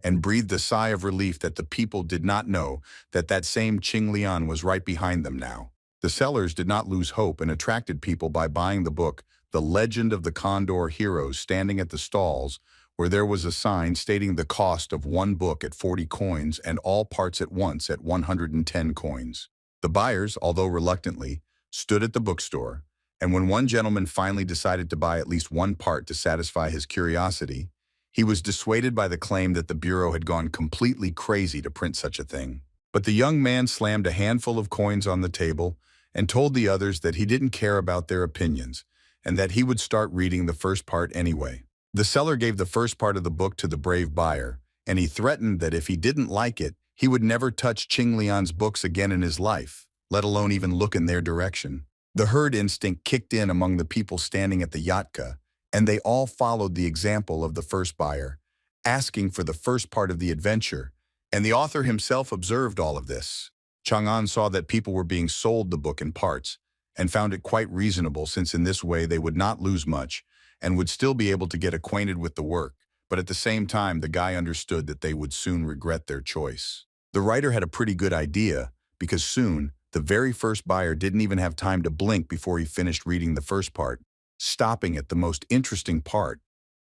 [SPEAKER 1] and breathed a sigh of relief that the people did not know that that same Qing Lian was right behind them now. The sellers did not lose hope and attracted people by buying the book, The Legend of the Condor Heroes, standing at the stalls, where there was a sign stating the cost of one book at 40 coins and all parts at once at 110 coins. The buyers, although reluctantly, stood at the bookstore, and when one gentleman finally decided to buy at least one part to satisfy his curiosity, he was dissuaded by the claim that the bureau had gone completely crazy to print such a thing. But the young man slammed a handful of coins on the table and told the others that he didn't care about their opinions and that he would start reading the first part anyway. The seller gave the first part of the book to the brave buyer, and he threatened that if he didn't like it, he would never touch Qing Lian's books again in his life. let alone even look in their direction. The herd instinct kicked in among the people standing at the yatka, and they all followed the example of the first buyer, asking for the first part of the adventure, and the author himself observed all of this. Chang'an saw that people were being sold the book in parts, and found it quite reasonable since in this way they would not lose much and would still be able to get acquainted with the work, but at the same time the guy understood that they would soon regret their choice. The writer had a pretty good idea, because soon, the very first buyer didn't even have time to blink before he finished reading the first part, stopping at the most interesting part,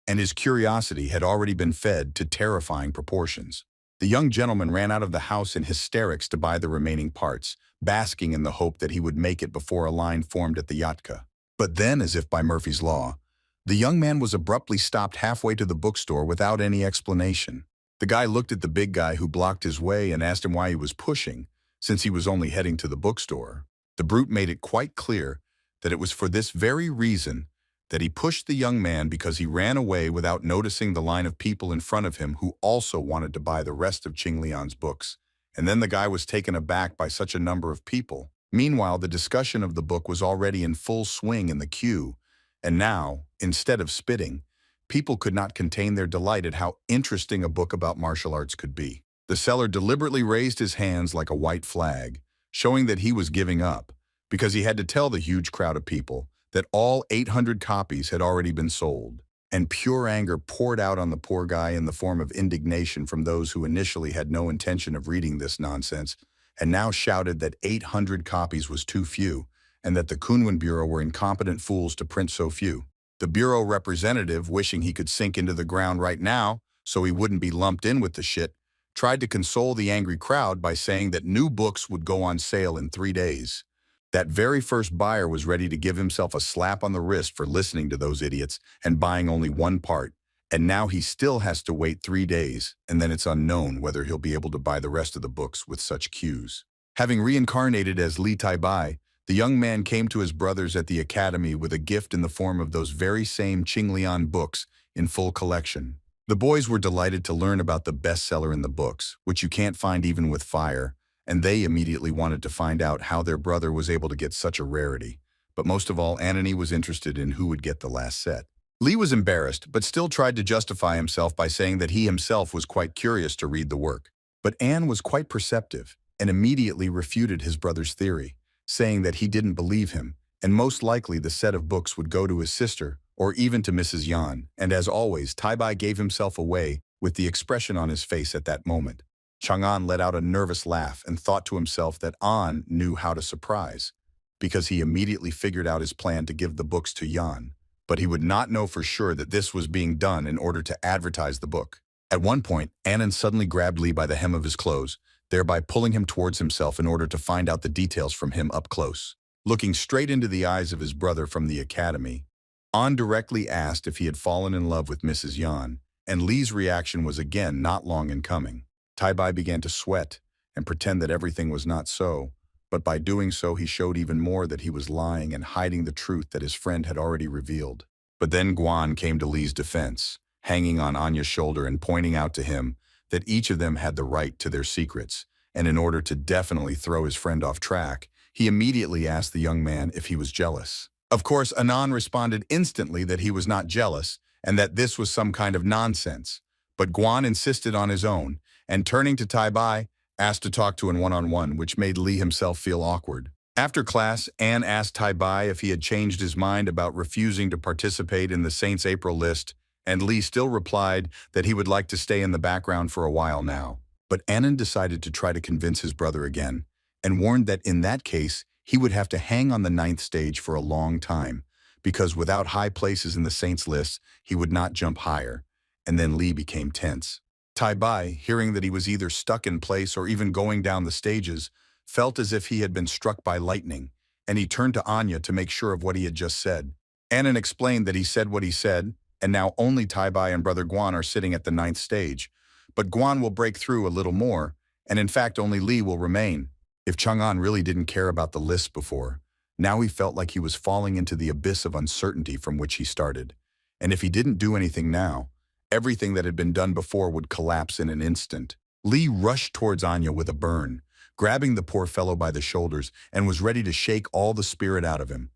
[SPEAKER 1] and his curiosity had already been fed to terrifying proportions. The young gentleman ran out of the house in hysterics to buy the remaining parts, basking in the hope that he would make it before a line formed at the yatka. But then, as if by Murphy's Law, the young man was abruptly stopped halfway to the bookstore without any explanation. The guy looked at the big guy who blocked his way and asked him why he was pushing, since he was only heading to the bookstore. The brute made it quite clear that it was for this very reason that he pushed the young man, because he ran away without noticing the line of people in front of him who also wanted to buy the rest of Qing Lian's books. And then the guy was taken aback by such a number of people. Meanwhile, the discussion of the book was already in full swing in the queue, and now, instead of spitting, people could not contain their delight at how interesting a book about martial arts could be. The seller deliberately raised his hands like a white flag, showing that he was giving up, because he had to tell the huge crowd of people that all 800 copies had already been sold. And pure anger poured out on the poor guy in the form of indignation from those who initially had no intention of reading this nonsense, and now shouted that 800 copies was too few, and that the Kunlun Bureau were incompetent fools to print so few. The Bureau representative, wishing he could sink into the ground right now so he wouldn't be lumped in with the shit, tried to console the angry crowd by saying that new books would go on sale in 3 days. That very first buyer was ready to give himself a slap on the wrist for listening to those idiots and buying only one part, and now he still has to wait 3 days, and then it's unknown whether he'll be able to buy the rest of the books with such cues. Having reincarnated as Li Taibai, the young man came to his brothers at the academy with a gift in the form of those very same Qinglian books in full collection. The boys were delighted to learn about the bestseller in the books, which you can't find even with fire, and they immediately wanted to find out how their brother was able to get such a rarity. But most of all, Anani was interested in who would get the last set. Li was embarrassed, but still tried to justify himself by saying that he himself was quite curious to read the work. But Anne was quite perceptive, and immediately refuted his brother's theory, saying that he didn't believe him, and most likely the set of books would go to his sister, or even to Mrs. Yan, and as always, Taibai gave himself away with the expression on his face at that moment. Chang'an let out a nervous laugh and thought to himself that An knew how to surprise, because he immediately figured out his plan to give the books to Yan, but he would not know for sure that this was being done in order to advertise the book. At one point, Annan suddenly grabbed Li by the hem of his clothes, thereby pulling him towards himself in order to find out the details from him up close. Looking straight into the eyes of his brother from the academy, An directly asked if he had fallen in love with Mrs. Yan, and Li's reaction was again not long in coming. Taibai began to sweat and pretend that everything was not so, but by doing so he showed even more that he was lying and hiding the truth that his friend had already revealed. But then Guan came to Li's defense, hanging on Anya's shoulder and pointing out to him that each of them had the right to their secrets, and in order to definitely throw his friend off track, he immediately asked the young man if he was jealous. Of course, Anan responded instantly that he was not jealous and that this was some kind of nonsense, but Guan insisted on his own, and turning to Taibai, asked to talk to him one-on-one, which made Li himself feel awkward. After class, Anne asked Taibai if he had changed his mind about refusing to participate in the Saints' April list, and Li still replied that he would like to stay in the background for a while now. But Annan decided to try to convince his brother again, and warned that in that case, he would have to hang on the 9th stage for a long time, because without high places in the Saints' list, he would not jump higher, and then Li became tense. Taibai, hearing that he was either stuck in place or even going down the stages, felt as if he had been struck by lightning, and he turned to Anya to make sure of what he had just said. Annan explained that he said what he said, and now only Taibai and Brother Guan are sitting at the 9th stage, but Guan will break through a little more, and in fact only Li will remain. If Chang'an really didn't care about the list before, now he felt like he was falling into the abyss of uncertainty from which he started, and if he didn't do anything now, everything that had been done before would collapse in an instant. Li rushed towards Anya with a burn, grabbing the poor fellow by the shoulders and was ready to shake all the spirit out of him.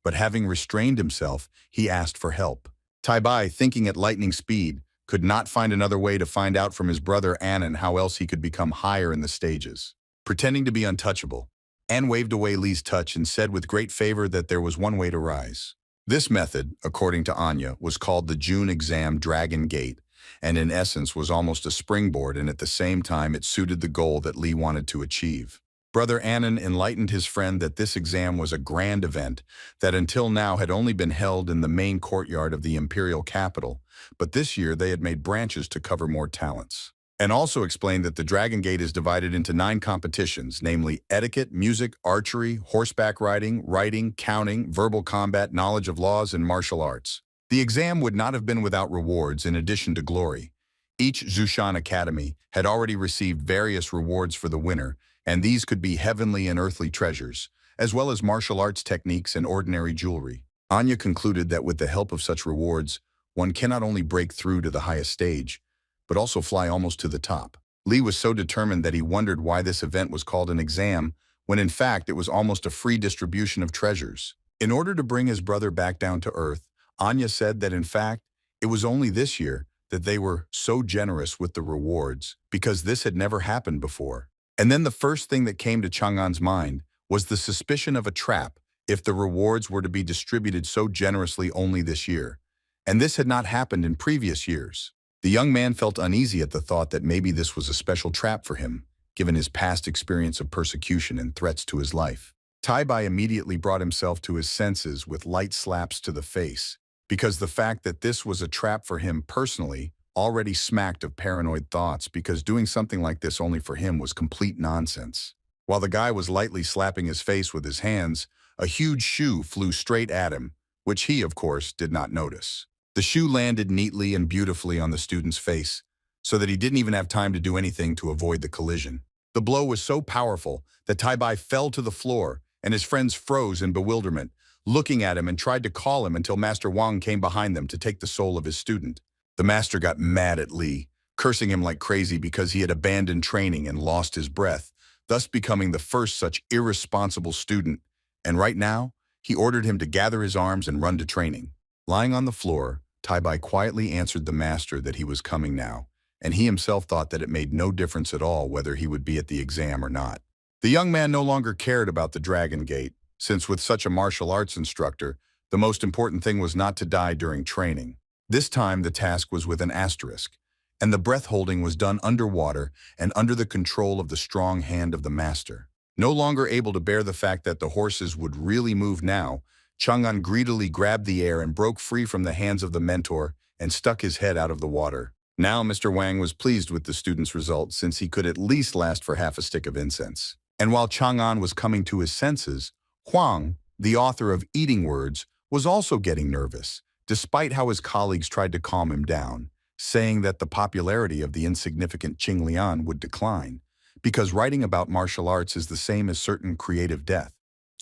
[SPEAKER 1] But having restrained himself, he asked for help. Tai Bai, thinking at lightning speed, could not find another way to find out from his brother Anan how else he could become higher in the stages. Pretending to be untouchable, An waved away Li's touch and said with great favor that there was one way to rise. This method, according to Anya, was called the June exam Dragon Gate, and in essence was almost a springboard, and at the same time it suited the goal that Li wanted to achieve. Brother Anan enlightened his friend that this exam was a grand event that until now had only been held in the main courtyard of the imperial capital, but this year they had made branches to cover more talents. And also explained that the Dragon Gate is divided into 9 competitions, namely etiquette, music, archery, horseback riding, writing, counting, verbal combat, knowledge of laws, and martial arts. The exam would not have been without rewards in addition to glory. Each Zushan Academy had already received various rewards for the winner, and these could be heavenly and earthly treasures, as well as martial arts techniques and ordinary jewelry. Anya concluded that with the help of such rewards, one cannot only break through to the highest stage, but also fly almost to the top. Li was so determined that he wondered why this event was called an exam, when in fact it was almost a free distribution of treasures. In order to bring his brother back down to earth, Anya said that in fact, it was only this year that they were so generous with the rewards, because this had never happened before. And then the first thing that came to Chang'an's mind was the suspicion of a trap if the rewards were to be distributed so generously only this year. And this had not happened in previous years. The young man felt uneasy at the thought that maybe this was a special trap for him, given his past experience of persecution and threats to his life. Tai Bai immediately brought himself to his senses with light slaps to the face, because the fact that this was a trap for him personally already smacked of paranoid thoughts, because doing something like this only for him was complete nonsense. While the guy was lightly slapping his face with his hands, a huge shoe flew straight at him, which he, of course, did not notice. The shoe landed neatly and beautifully on the student's face, so that he didn't even have time to do anything to avoid the collision. The blow was so powerful that Tai Bai fell to the floor, and his friends froze in bewilderment, looking at him and tried to call him until Master Wang came behind them to take the soul of his student. The master got mad at Li, cursing him like crazy because he had abandoned training and lost his breath, thus becoming the first such irresponsible student, and right now, he ordered him to gather his arms and run to training. Lying on the floor, Tai Bai quietly answered the master that he was coming now, and he himself thought that it made no difference at all whether he would be at the exam or not. The young man no longer cared about the Dragon Gate, since with such a martial arts instructor, the most important thing was not to die during training. This time the task was with an asterisk, and the breath holding was done underwater and under the control of the strong hand of the master. No longer able to bear the fact that the horses would really move now, Chang'an greedily grabbed the air and broke free from the hands of the mentor and stuck his head out of the water. Now Mr. Wang was pleased with the student's result, since he could at least last for half a stick of incense. And while Chang'an was coming to his senses, Huang, the author of Eating Words, was also getting nervous, despite how his colleagues tried to calm him down, saying that the popularity of the insignificant Qing Lian would decline, because writing about martial arts is the same as certain creative death.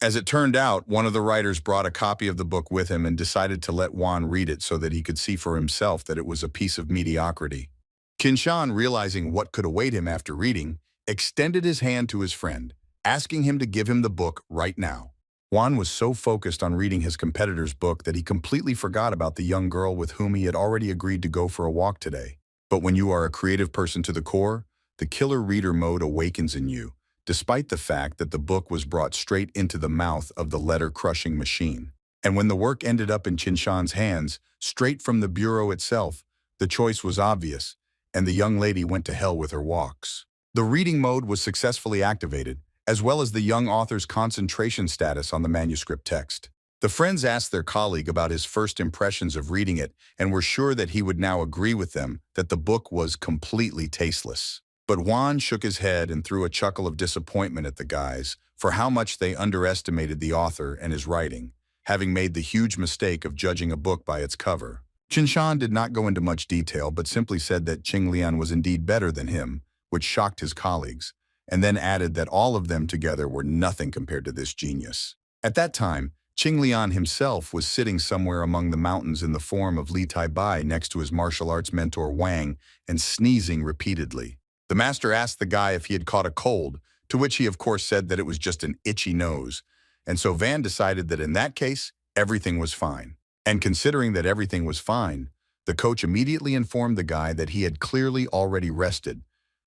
[SPEAKER 1] As it turned out, one of the writers brought a copy of the book with him and decided to let Wan read it so that he could see for himself that it was a piece of mediocrity. Qinshan, realizing what could await him after reading, extended his hand to his friend, asking him to give him the book right now. Wan was so focused on reading his competitor's book that he completely forgot about the young girl with whom he had already agreed to go for a walk today. But when you are a creative person to the core, the killer reader mode awakens in you, despite the fact that the book was brought straight into the mouth of the letter-crushing machine. And when the work ended up in Qinshan's hands, straight from the bureau itself, the choice was obvious, and the young lady went to hell with her walks. The reading mode was successfully activated, as well as the young author's concentration status on the manuscript text. The friends asked their colleague about his first impressions of reading it and were sure that he would now agree with them that the book was completely tasteless. But Wan shook his head and threw a chuckle of disappointment at the guys for how much they underestimated the author and his writing, having made the huge mistake of judging a book by its cover. Qinshan did not go into much detail, but simply said that Qing Lian was indeed better than him, which shocked his colleagues, and then added that all of them together were nothing compared to this genius. At that time, Qing Lian himself was sitting somewhere among the mountains in the form of Li Tai Bai next to his martial arts mentor Wang and sneezing repeatedly. The master asked the guy if he had caught a cold, to which he of course said that it was just an itchy nose. And so Van decided that in that case, everything was fine. And considering that everything was fine, the coach immediately informed the guy that he had clearly already rested,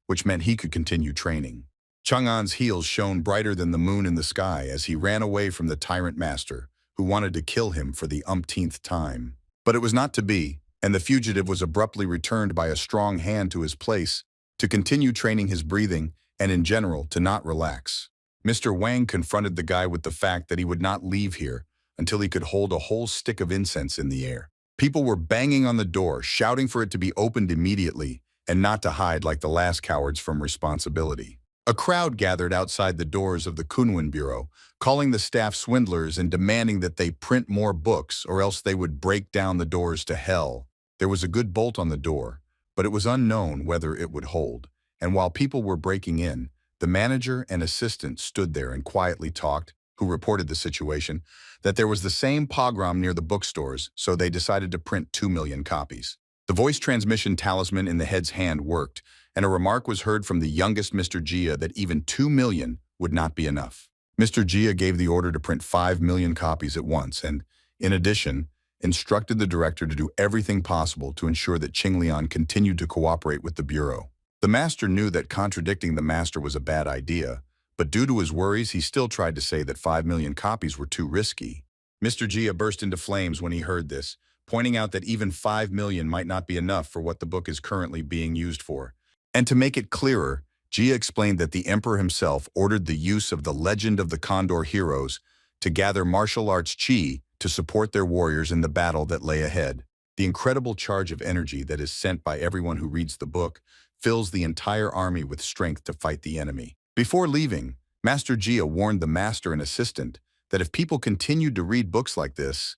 [SPEAKER 1] which meant he could continue training. Chang'an's heels shone brighter than the moon in the sky as he ran away from the tyrant master, who wanted to kill him for the umpteenth time. But it was not to be, and the fugitive was abruptly returned by a strong hand to his place to continue training his breathing and in general to not relax. Mr. Wang confronted the guy with the fact that he would not leave here until he could hold a whole stick of incense in the air. People were banging on the door, shouting for it to be opened immediately and not to hide like the last cowards from responsibility. A crowd gathered outside the doors of the Kunwen Bureau, calling the staff swindlers and demanding that they print more books or else they would break down the doors to hell. There was a good bolt on the door, but it was unknown whether it would hold. And while people were breaking in, the manager and assistant stood there and quietly talked, who reported the situation, that there was the same pogrom near the bookstores, so they decided to print 2 million copies. The voice transmission talisman in the head's hand worked, and a remark was heard from the youngest Mr. Jia that even 2 million would not be enough. Mr. Jia gave the order to print 5 million copies at once and, in addition, instructed the director to do everything possible to ensure that Qinglian continued to cooperate with the Bureau. The master knew that contradicting the master was a bad idea, but due to his worries, he still tried to say that 5 million copies were too risky. Mr. Jia burst into flames when he heard this, pointing out that even 5 million might not be enough for what the book is currently being used for. And to make it clearer, Jia explained that the emperor himself ordered the use of the Legend of the Condor heroes to gather martial arts chi to support their warriors in the battle that lay ahead. The incredible charge of energy that is sent by everyone who reads the book fills the entire army with strength to fight the enemy. Before leaving, Master Jia warned the master and assistant that if people continued to read books like this,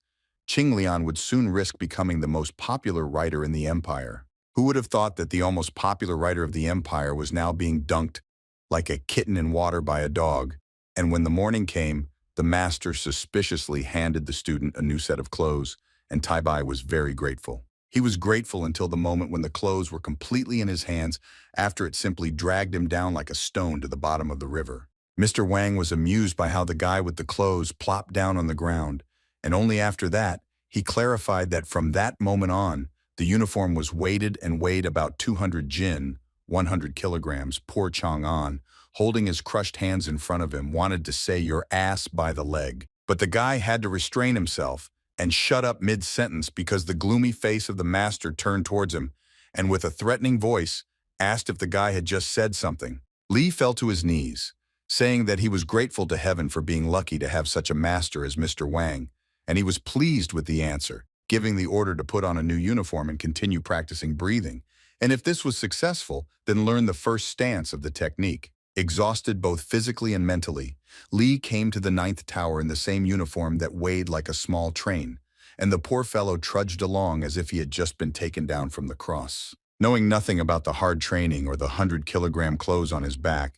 [SPEAKER 1] Qinglian would soon risk becoming the most popular writer in the empire. Who would have thought that the almost popular writer of the empire was now being dunked like a kitten in water by a dog? And when the morning came, the master suspiciously handed the student a new set of clothes, and Tai Bai was very grateful. He was grateful until the moment when the clothes were completely in his hands after it simply dragged him down like a stone to the bottom of the river. Mr. Wang was amused by how the guy with the clothes plopped down on the ground, and only after that, he clarified that from that moment on, the uniform was weighted and weighed about 200 jin, 100 kilograms. Poor Chang'an, holding his crushed hands in front of him, wanted to say your ass by the leg. But the guy had to restrain himself and shut up mid-sentence because the gloomy face of the master turned towards him and with a threatening voice asked if the guy had just said something. Li fell to his knees, saying that he was grateful to heaven for being lucky to have such a master as Mr. Wang, and he was pleased with the answer, giving the order to put on a new uniform and continue practicing breathing, and if this was successful, then learn the first stance of the technique. Exhausted both physically and mentally, Li came to the 9th tower in the same uniform that weighed like a small train, and the poor fellow trudged along as if he had just been taken down from the cross. Knowing nothing about the hard training or the 100-kilogram clothes on his back,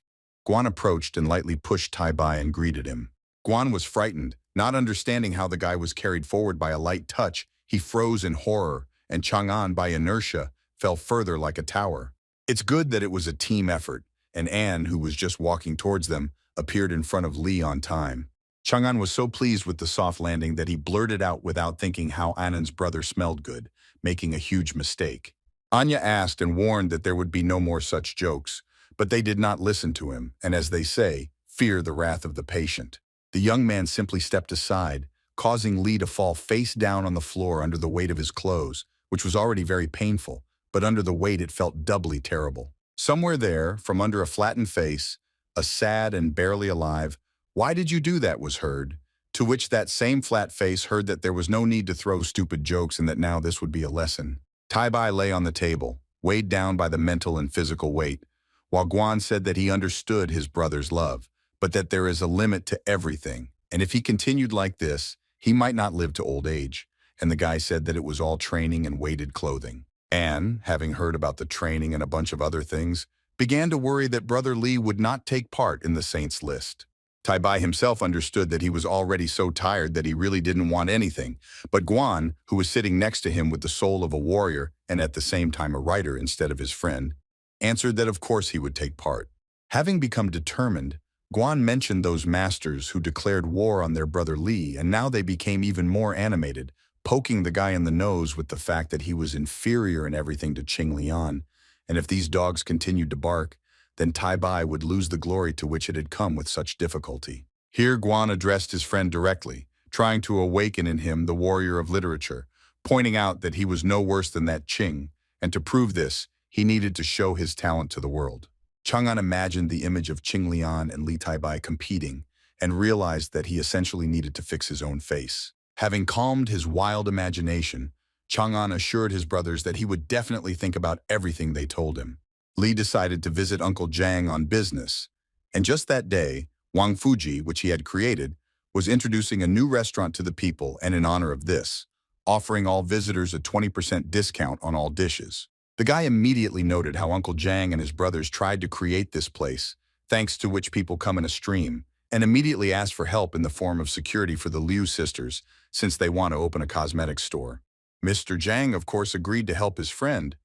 [SPEAKER 1] Guan approached and lightly pushed Tai Bai and greeted him. Guan was frightened, not understanding how the guy was carried forward by a light touch. He froze in horror, and Chang'an, by inertia, fell further like a tower. It's good that it was a team effort, and Anne, who was just walking towards them, appeared in front of Li on time. Chang'an was so pleased with the soft landing that he blurted out without thinking how Annen's brother smelled good, making a huge mistake. Anya asked and warned that there would be no more such jokes, but they did not listen to him, and as they say, fear the wrath of the patient. The young man simply stepped aside, causing Li to fall face down on the floor under the weight of his clothes, which was already very painful, but under the weight it felt doubly terrible. Somewhere there, from under a flattened face, a sad and barely alive, "Why did you do that?" was heard, to which that same flat face heard that there was no need to throw stupid jokes and that now this would be a lesson. Tai Bai lay on the table, weighed down by the mental and physical weight, while Guan said that he understood his brother's love, but that there is a limit to everything, and if he continued like this, he might not live to old age, and the guy said that it was all training and weighted clothing. Anne, having heard about the training and a bunch of other things, began to worry that Brother Li would not take part in the saints' list. Tai Bai himself understood that he was already so tired that he really didn't want anything, but Guan, who was sitting next to him with the soul of a warrior and at the same time a writer instead of his friend, answered that of course he would take part. Having become determined, Guan mentioned those masters who declared war on their brother Li, and now they became even more animated, poking the guy in the nose with the fact that he was inferior in everything to Qing Lian, and if these dogs continued to bark, then Tai Bai would lose the glory to which it had come with such difficulty. Here Guan addressed his friend directly, trying to awaken in him the warrior of literature, pointing out that he was no worse than that Qing, and to prove this, he needed to show his talent to the world. Chang'an imagined the image of Qing Lian and Li Taibai competing and realized that he essentially needed to fix his own face. Having calmed his wild imagination, Chang'an assured his brothers that he would definitely think about everything they told him. Li decided to visit Uncle Jiang on business, and just that day, Wang Fuji, which he had created, was introducing a new restaurant to the people, and in honor of this, offering all visitors a 20% discount on all dishes. The guy immediately noted how Uncle Jiang and his brothers tried to create this place, thanks to which people come in a stream, and immediately asked for help in the form of security for the Liu sisters, since they want to open a cosmetics store. Mr. Jiang, of course, agreed to help his friend,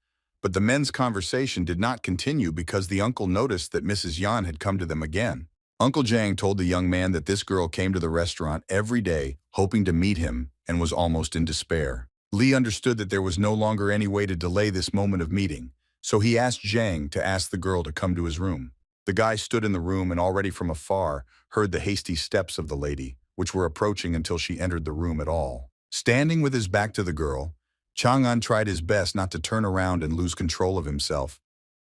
[SPEAKER 1] but the men's conversation did not continue because the uncle noticed that Mrs. Yan had come to them again. Uncle Jiang told the young man that this girl came to the restaurant every day, hoping to meet him, and was almost in despair. Li understood that there was no longer any way to delay this moment of meeting, so he asked Jiang to ask the girl to come to his room. The guy stood in the room and already from afar heard the hasty steps of the lady, which were approaching until she entered the room at all. Standing with his back to the girl, Chang'an tried his best not to turn around and lose control of himself,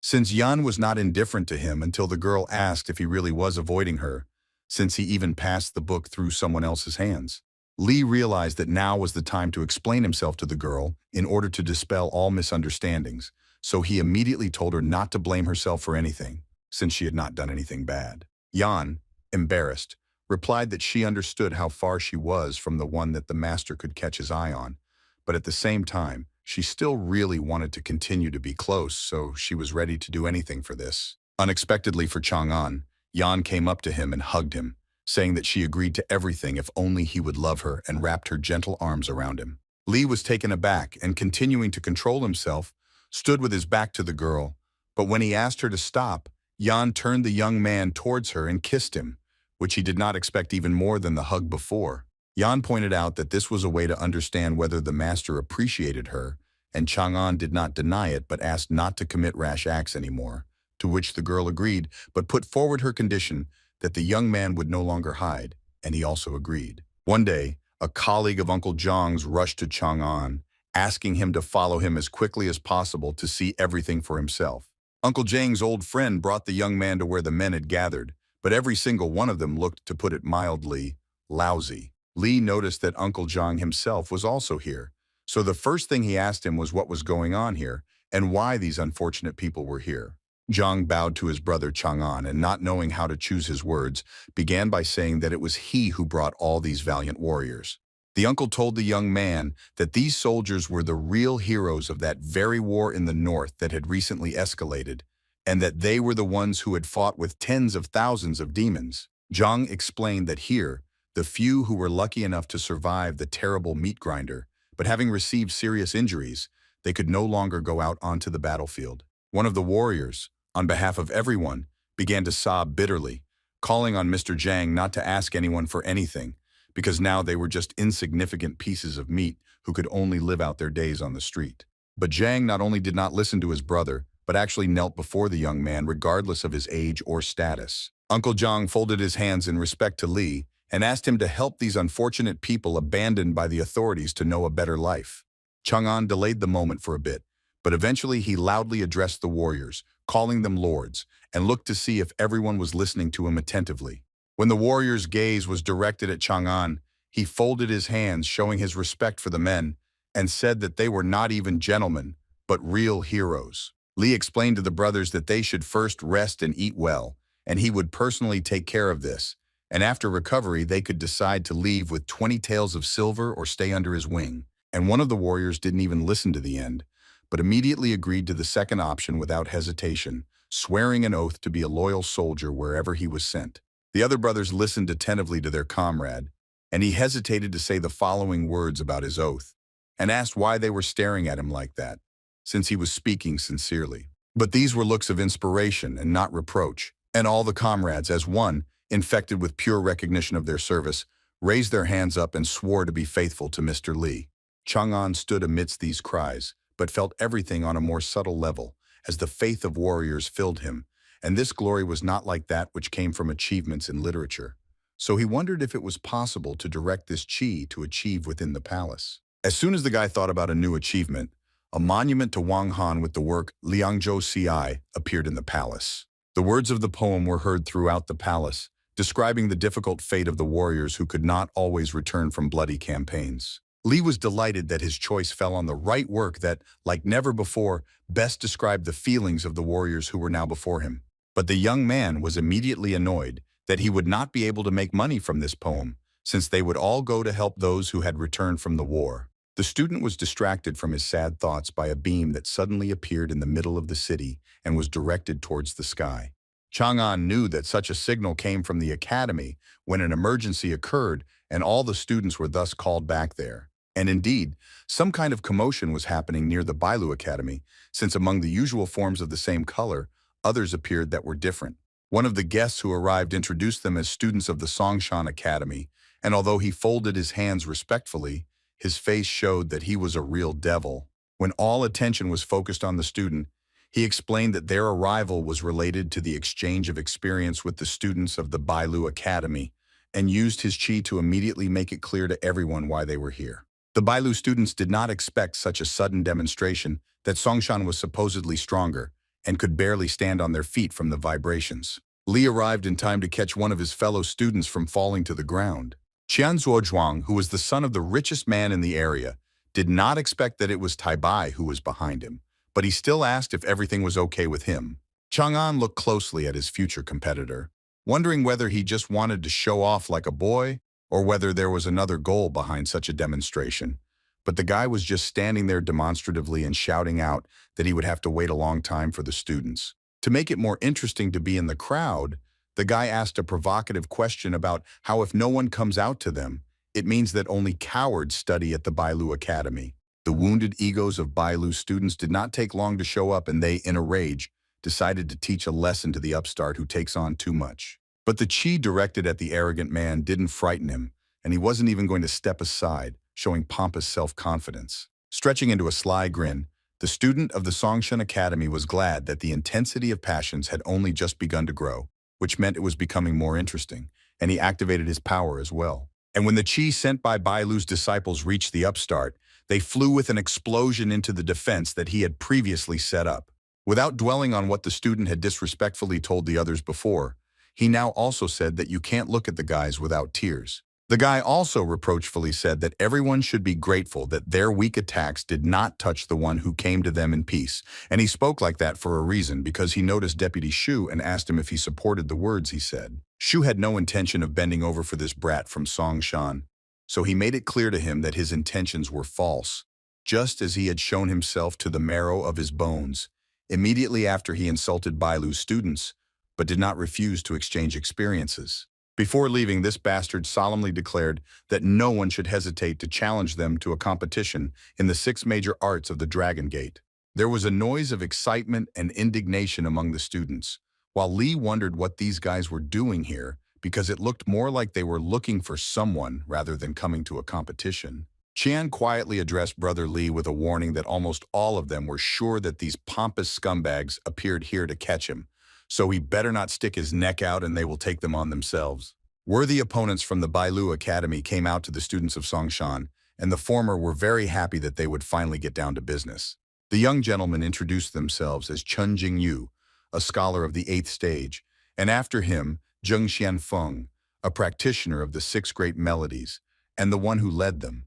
[SPEAKER 1] since Yan was not indifferent to him until the girl asked if he really was avoiding her, since he even passed the book through someone else's hands. Li realized that now was the time to explain himself to the girl in order to dispel all misunderstandings, so he immediately told her not to blame herself for anything, since she had not done anything bad. Yan, embarrassed, replied that she understood how far she was from the one that the master could catch his eye on, but at the same time, she still really wanted to continue to be close, so she was ready to do anything for this. Unexpectedly for Chang'an, Yan came up to him and hugged him, saying that she agreed to everything if only he would love her, and wrapped her gentle arms around him. Li was taken aback and, continuing to control himself, stood with his back to the girl, but when he asked her to stop, Yan turned the young man towards her and kissed him, which he did not expect even more than the hug before. Yan pointed out that this was a way to understand whether the master appreciated her, and Chang'an did not deny it but asked not to commit rash acts anymore, to which the girl agreed but put forward her condition that the young man would no longer hide, and he also agreed. One day, a colleague of Uncle Zhang's rushed to Chang'an, asking him to follow him as quickly as possible to see everything for himself. Uncle Zhang's old friend brought the young man to where the men had gathered, but every single one of them looked, to put it mildly, lousy. Li noticed that Uncle Zhang himself was also here, so the first thing he asked him was what was going on here and why these unfortunate people were here. Zhang bowed to his brother Chang'an and, not knowing how to choose his words, began by saying that it was he who brought all these valiant warriors. The uncle told the young man that these soldiers were the real heroes of that very war in the north that had recently escalated, and that they were the ones who had fought with tens of thousands of demons. Zhang explained that here, the few who were lucky enough to survive the terrible meat grinder, but having received serious injuries, they could no longer go out onto the battlefield. One of the warriors, on behalf of everyone, began to sob bitterly, calling on Mr. Jiang not to ask anyone for anything, because now they were just insignificant pieces of meat who could only live out their days on the street. But Jiang not only did not listen to his brother, but actually knelt before the young man regardless of his age or status. Uncle Zhang folded his hands in respect to Li and asked him to help these unfortunate people abandoned by the authorities to know a better life. Chang'an delayed the moment for a bit, but eventually he loudly addressed the warriors, calling them lords, and looked to see if everyone was listening to him attentively. When the warrior's gaze was directed at Chang'an, he folded his hands, showing his respect for the men, and said that they were not even gentlemen, but real heroes. Li explained to the brothers that they should first rest and eat well, and he would personally take care of this, and after recovery they could decide to leave with 20 taels of silver or stay under his wing. And one of the warriors didn't even listen to the end, but immediately agreed to the second option without hesitation, swearing an oath to be a loyal soldier wherever he was sent. The other brothers listened attentively to their comrade, and he hesitated to say the following words about his oath, and asked why they were staring at him like that, since he was speaking sincerely. But these were looks of inspiration and not reproach, And all the comrades, as one, infected with pure recognition of their service, raised their hands up and swore to be faithful to Mr. Li. Chang'an stood amidst these cries, but felt everything on a more subtle level, as the faith of warriors filled him, and this glory was not like that which came from achievements in literature. So he wondered if it was possible to direct this chi to achieve within the palace. As soon as the guy thought about a new achievement, a monument to Wang Han with the work Liangzhou Ci appeared in the palace. The words of the poem were heard throughout the palace, describing the difficult fate of the warriors who could not always return from bloody campaigns. Li was delighted that his choice fell on the right work that, like never before, best described the feelings of the warriors who were now before him. But the young man was immediately annoyed that he would not be able to make money from this poem, since they would all go to help those who had returned from the war. The student was distracted from his sad thoughts by a beam that suddenly appeared in the middle of the city and was directed towards the sky. Chang'an knew that such a signal came from the academy when an emergency occurred and all the students were thus called back there. And indeed, some kind of commotion was happening near the Bailu Academy, since among the usual forms of the same color, others appeared that were different. One of the guests who arrived introduced them as students of the Songshan Academy, and although he folded his hands respectfully, his face showed that he was a real devil. When all attention was focused on the student, he explained that their arrival was related to the exchange of experience with the students of the Bailu Academy, and used his chi to immediately make it clear to everyone why they were here. The Bailu students did not expect such a sudden demonstration that Songshan was supposedly stronger and could barely stand on their feet from the vibrations. Li arrived in time to catch one of his fellow students from falling to the ground. Qian Zuozhuang, who was the son of the richest man in the area, did not expect that it was Tai Bai who was behind him, but he still asked if everything was okay with him. Chang'an looked closely at his future competitor, wondering whether he just wanted to show off like a boy or whether there was another goal behind such a demonstration. But the guy was just standing there demonstratively and shouting out that he would have to wait a long time for the students. To make it more interesting to be in the crowd, the guy asked a provocative question about how if no one comes out to them, it means that only cowards study at the Bailu Academy. The wounded egos of Bailu students did not take long to show up, and they, in a rage, decided to teach a lesson to the upstart who takes on too much. But the chi directed at the arrogant man didn't frighten him, and he wasn't even going to step aside, showing pompous self-confidence. Stretching into a sly grin, the student of the Songshan Academy was glad that the intensity of passions had only just begun to grow, which meant it was becoming more interesting, and he activated his power as well. And when the chi sent by Bailu's disciples reached the upstart, they flew with an explosion into the defense that he had previously set up. Without dwelling on what the student had disrespectfully told the others before, he now also said that you can't look at the guys without tears. The guy also reproachfully said that everyone should be grateful that their weak attacks did not touch the one who came to them in peace, and he spoke like that for a reason because he noticed Deputy Shu and asked him if he supported the words he said. Shu had no intention of bending over for this brat from Songshan, so he made it clear to him that his intentions were false, just as he had shown himself to the marrow of his bones, immediately after he insulted Bailu's students, but did not refuse to exchange experiences. Before leaving, this bastard solemnly declared that no one should hesitate to challenge them to a competition in the 6 major arts of the Dragon Gate. There was a noise of excitement and indignation among the students, while Li wondered what these guys were doing here because it looked more like they were looking for someone rather than coming to a competition. Qian quietly addressed Brother Li with a warning that almost all of them were sure that these pompous scumbags appeared here to catch him, so he better not stick his neck out and they will take them on themselves. Worthy opponents from the Bailu Academy came out to the students of Songshan, and the former were very happy that they would finally get down to business. The young gentlemen introduced themselves as Chun Jingyu, a scholar of the 8th stage, and after him, Zheng Xianfeng, a practitioner of the 6 great melodies, and the one who led them,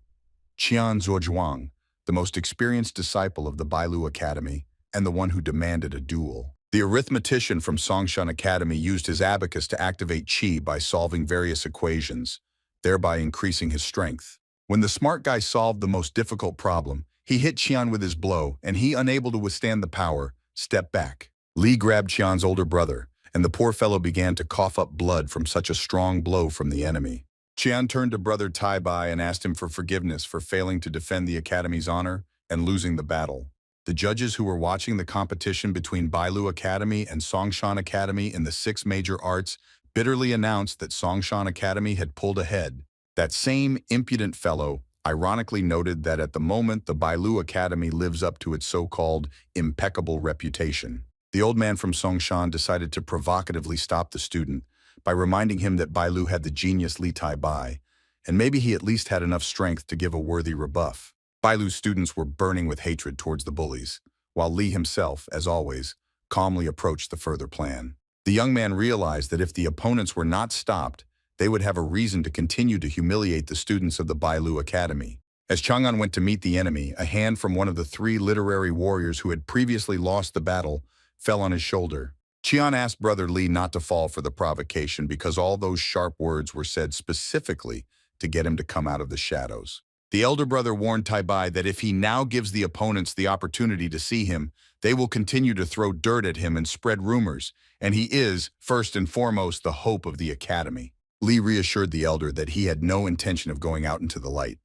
[SPEAKER 1] Qian Zuozhuang, the most experienced disciple of the Bailu Academy, and the one who demanded a duel. The arithmetician from Songshan Academy used his abacus to activate chi by solving various equations, thereby increasing his strength. When the smart guy solved the most difficult problem, he hit Qian with his blow, and he, unable to withstand the power, stepped back. Li grabbed Qian's older brother, and the poor fellow began to cough up blood from such a strong blow from the enemy. Qian turned to Brother Tai Bai and asked him for forgiveness for failing to defend the Academy's honor and losing the battle. The judges who were watching the competition between Bailu Academy and Songshan Academy in the six major arts bitterly announced that Songshan Academy had pulled ahead. That same impudent fellow ironically noted that at the moment the Bailu Academy lives up to its so-called impeccable reputation. The old man from Songshan decided to provocatively stop the student by reminding him that Bailu had the genius Li Tai Bai, and maybe he at least had enough strength to give a worthy rebuff. Bailu's students were burning with hatred towards the bullies, while Li himself, as always, calmly approached the further plan. The young man realized that if the opponents were not stopped, they would have a reason to continue to humiliate the students of the Bailu Academy. As Chang'an went to meet the enemy, a hand from one of the three literary warriors who had previously lost the battle fell on his shoulder. Qian asked Brother Li not to fall for the provocation because all those sharp words were said specifically to get him to come out of the shadows. The elder brother warned Tai Bai that if he now gives the opponents the opportunity to see him, they will continue to throw dirt at him and spread rumors, and he is, first and foremost, the hope of the academy. Li reassured the elder that he had no intention of going out into the light.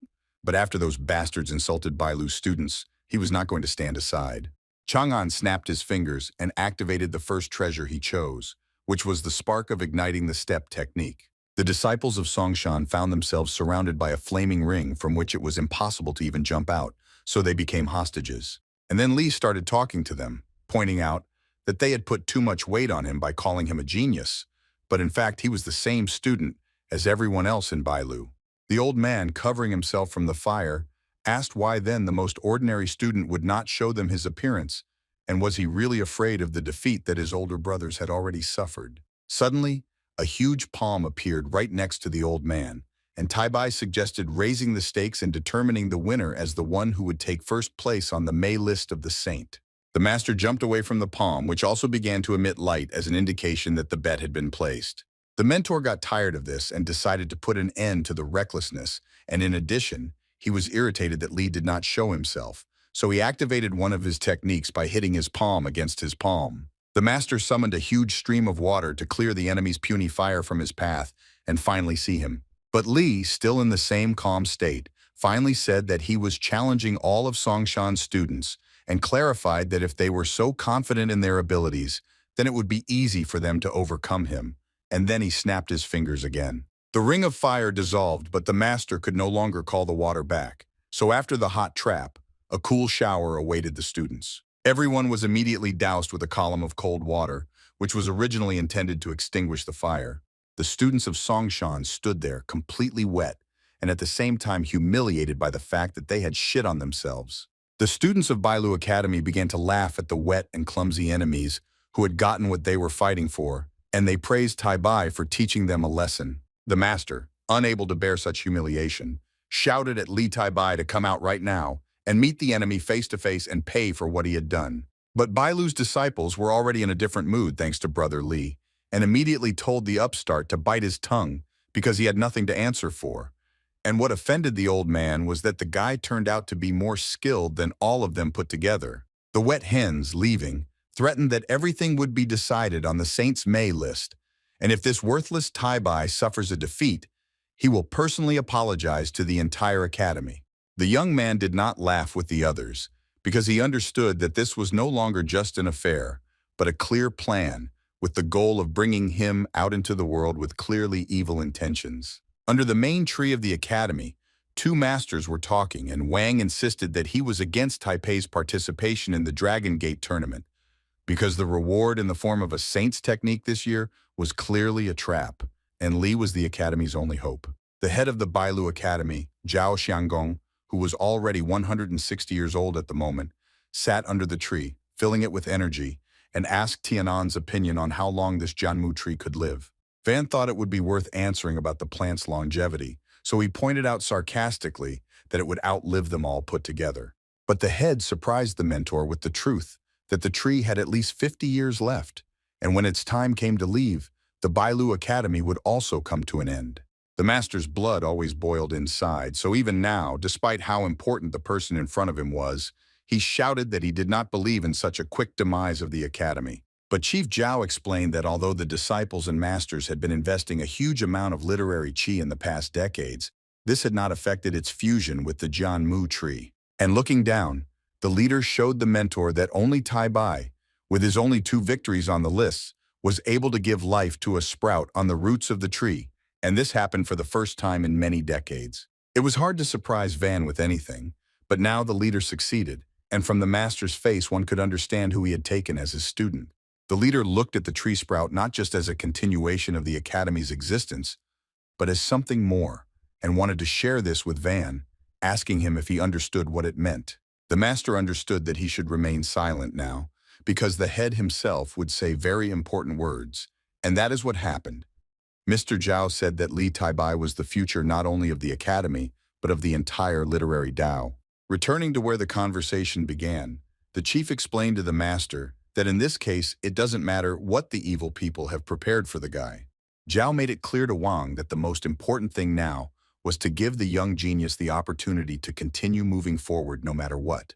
[SPEAKER 1] But after those bastards insulted Bailu's students, he was not going to stand aside. Chang'an snapped his fingers and activated the first treasure he chose, which was the spark of igniting the step technique. The disciples of Songshan found themselves surrounded by a flaming ring from which it was impossible to even jump out, so they became hostages. And then Li started talking to them, pointing out that they had put too much weight on him by calling him a genius, but in fact he was the same student as everyone else in Bailu. The old man, covering himself from the fire, asked why then the most ordinary student would not show them his appearance, and was he really afraid of the defeat that his older brothers had already suffered. Suddenly, a huge palm appeared right next to the old man, and Tai Bai suggested raising the stakes and determining the winner as the one who would take first place on the May list of the saint. The master jumped away from the palm, which also began to emit light as an indication that the bet had been placed. The mentor got tired of this and decided to put an end to the recklessness, and in addition, he was irritated that Li did not show himself, so he activated one of his techniques by hitting his palm against his palm. The master summoned a huge stream of water to clear the enemy's puny fire from his path and finally see him. But Li, still in the same calm state, finally said that he was challenging all of Songshan's students and clarified that if they were so confident in their abilities, then it would be easy for them to overcome him. And then he snapped his fingers again. The ring of fire dissolved, but the master could no longer call the water back. So after the hot trap, a cool shower awaited the students. Everyone was immediately doused with a column of cold water, which was originally intended to extinguish the fire. The students of Songshan stood there, completely wet, and at the same time humiliated by the fact that they had shit on themselves. The students of Bailu Academy began to laugh at the wet and clumsy enemies who had gotten what they were fighting for, and they praised Tai Bai for teaching them a lesson. The master, unable to bear such humiliation, shouted at Li Tai Bai to come out right now and meet the enemy face to face and pay for what he had done. But Bailu's disciples were already in a different mood thanks to Brother Li, and immediately told the upstart to bite his tongue because he had nothing to answer for. And what offended the old man was that the guy turned out to be more skilled than all of them put together. The wet hens, leaving, threatened that everything would be decided on the Saints' May list, and if this worthless Tai Bai suffers a defeat, he will personally apologize to the entire academy. The young man did not laugh with the others, because he understood that this was no longer just an affair, but a clear plan, with the goal of bringing him out into the world with clearly evil intentions. Under the main tree of the academy, two masters were talking, and Wang insisted that he was against Taipei's participation in the Dragon Gate tournament, because the reward in the form of a saint's technique this year was clearly a trap, and Li was the academy's only hope. The head of the Bailu Academy, Zhao Xianggong, who was already 160 years old at the moment, sat under the tree, filling it with energy, and asked Tianan's opinion on how long this Jianmu tree could live. Van thought it would be worth answering about the plant's longevity, so he pointed out sarcastically that it would outlive them all put together. But the head surprised the mentor with the truth that the tree had at least 50 years left, and when its time came to leave, the Bailu Academy would also come to an end. The master's blood always boiled inside, so even now, despite how important the person in front of him was, he shouted that he did not believe in such a quick demise of the academy. But Chief Zhao explained that although the disciples and masters had been investing a huge amount of literary qi in the past decades, this had not affected its fusion with the Jianmu tree. And looking down, The leader showed the mentor that only Tai Bai, with his only 2 victories on the list, was able to give life to a sprout on the roots of the tree, and this happened for the first time in many decades. It was hard to surprise Van with anything, but now the leader succeeded, and from the master's face one could understand who he had taken as his student. The leader looked at the tree sprout not just as a continuation of the academy's existence, but as something more, and wanted to share this with Van, asking him if he understood what it meant. The master understood that he should remain silent now, because the head himself would say very important words, and that is what happened. Mr. Zhao said that Li Taibai was the future not only of the academy, but of the entire literary Tao. Returning to where the conversation began, the chief explained to the master that in this case it doesn't matter what the evil people have prepared for the guy. Zhao made it clear to Wang that the most important thing now was to give the young genius the opportunity to continue moving forward no matter what.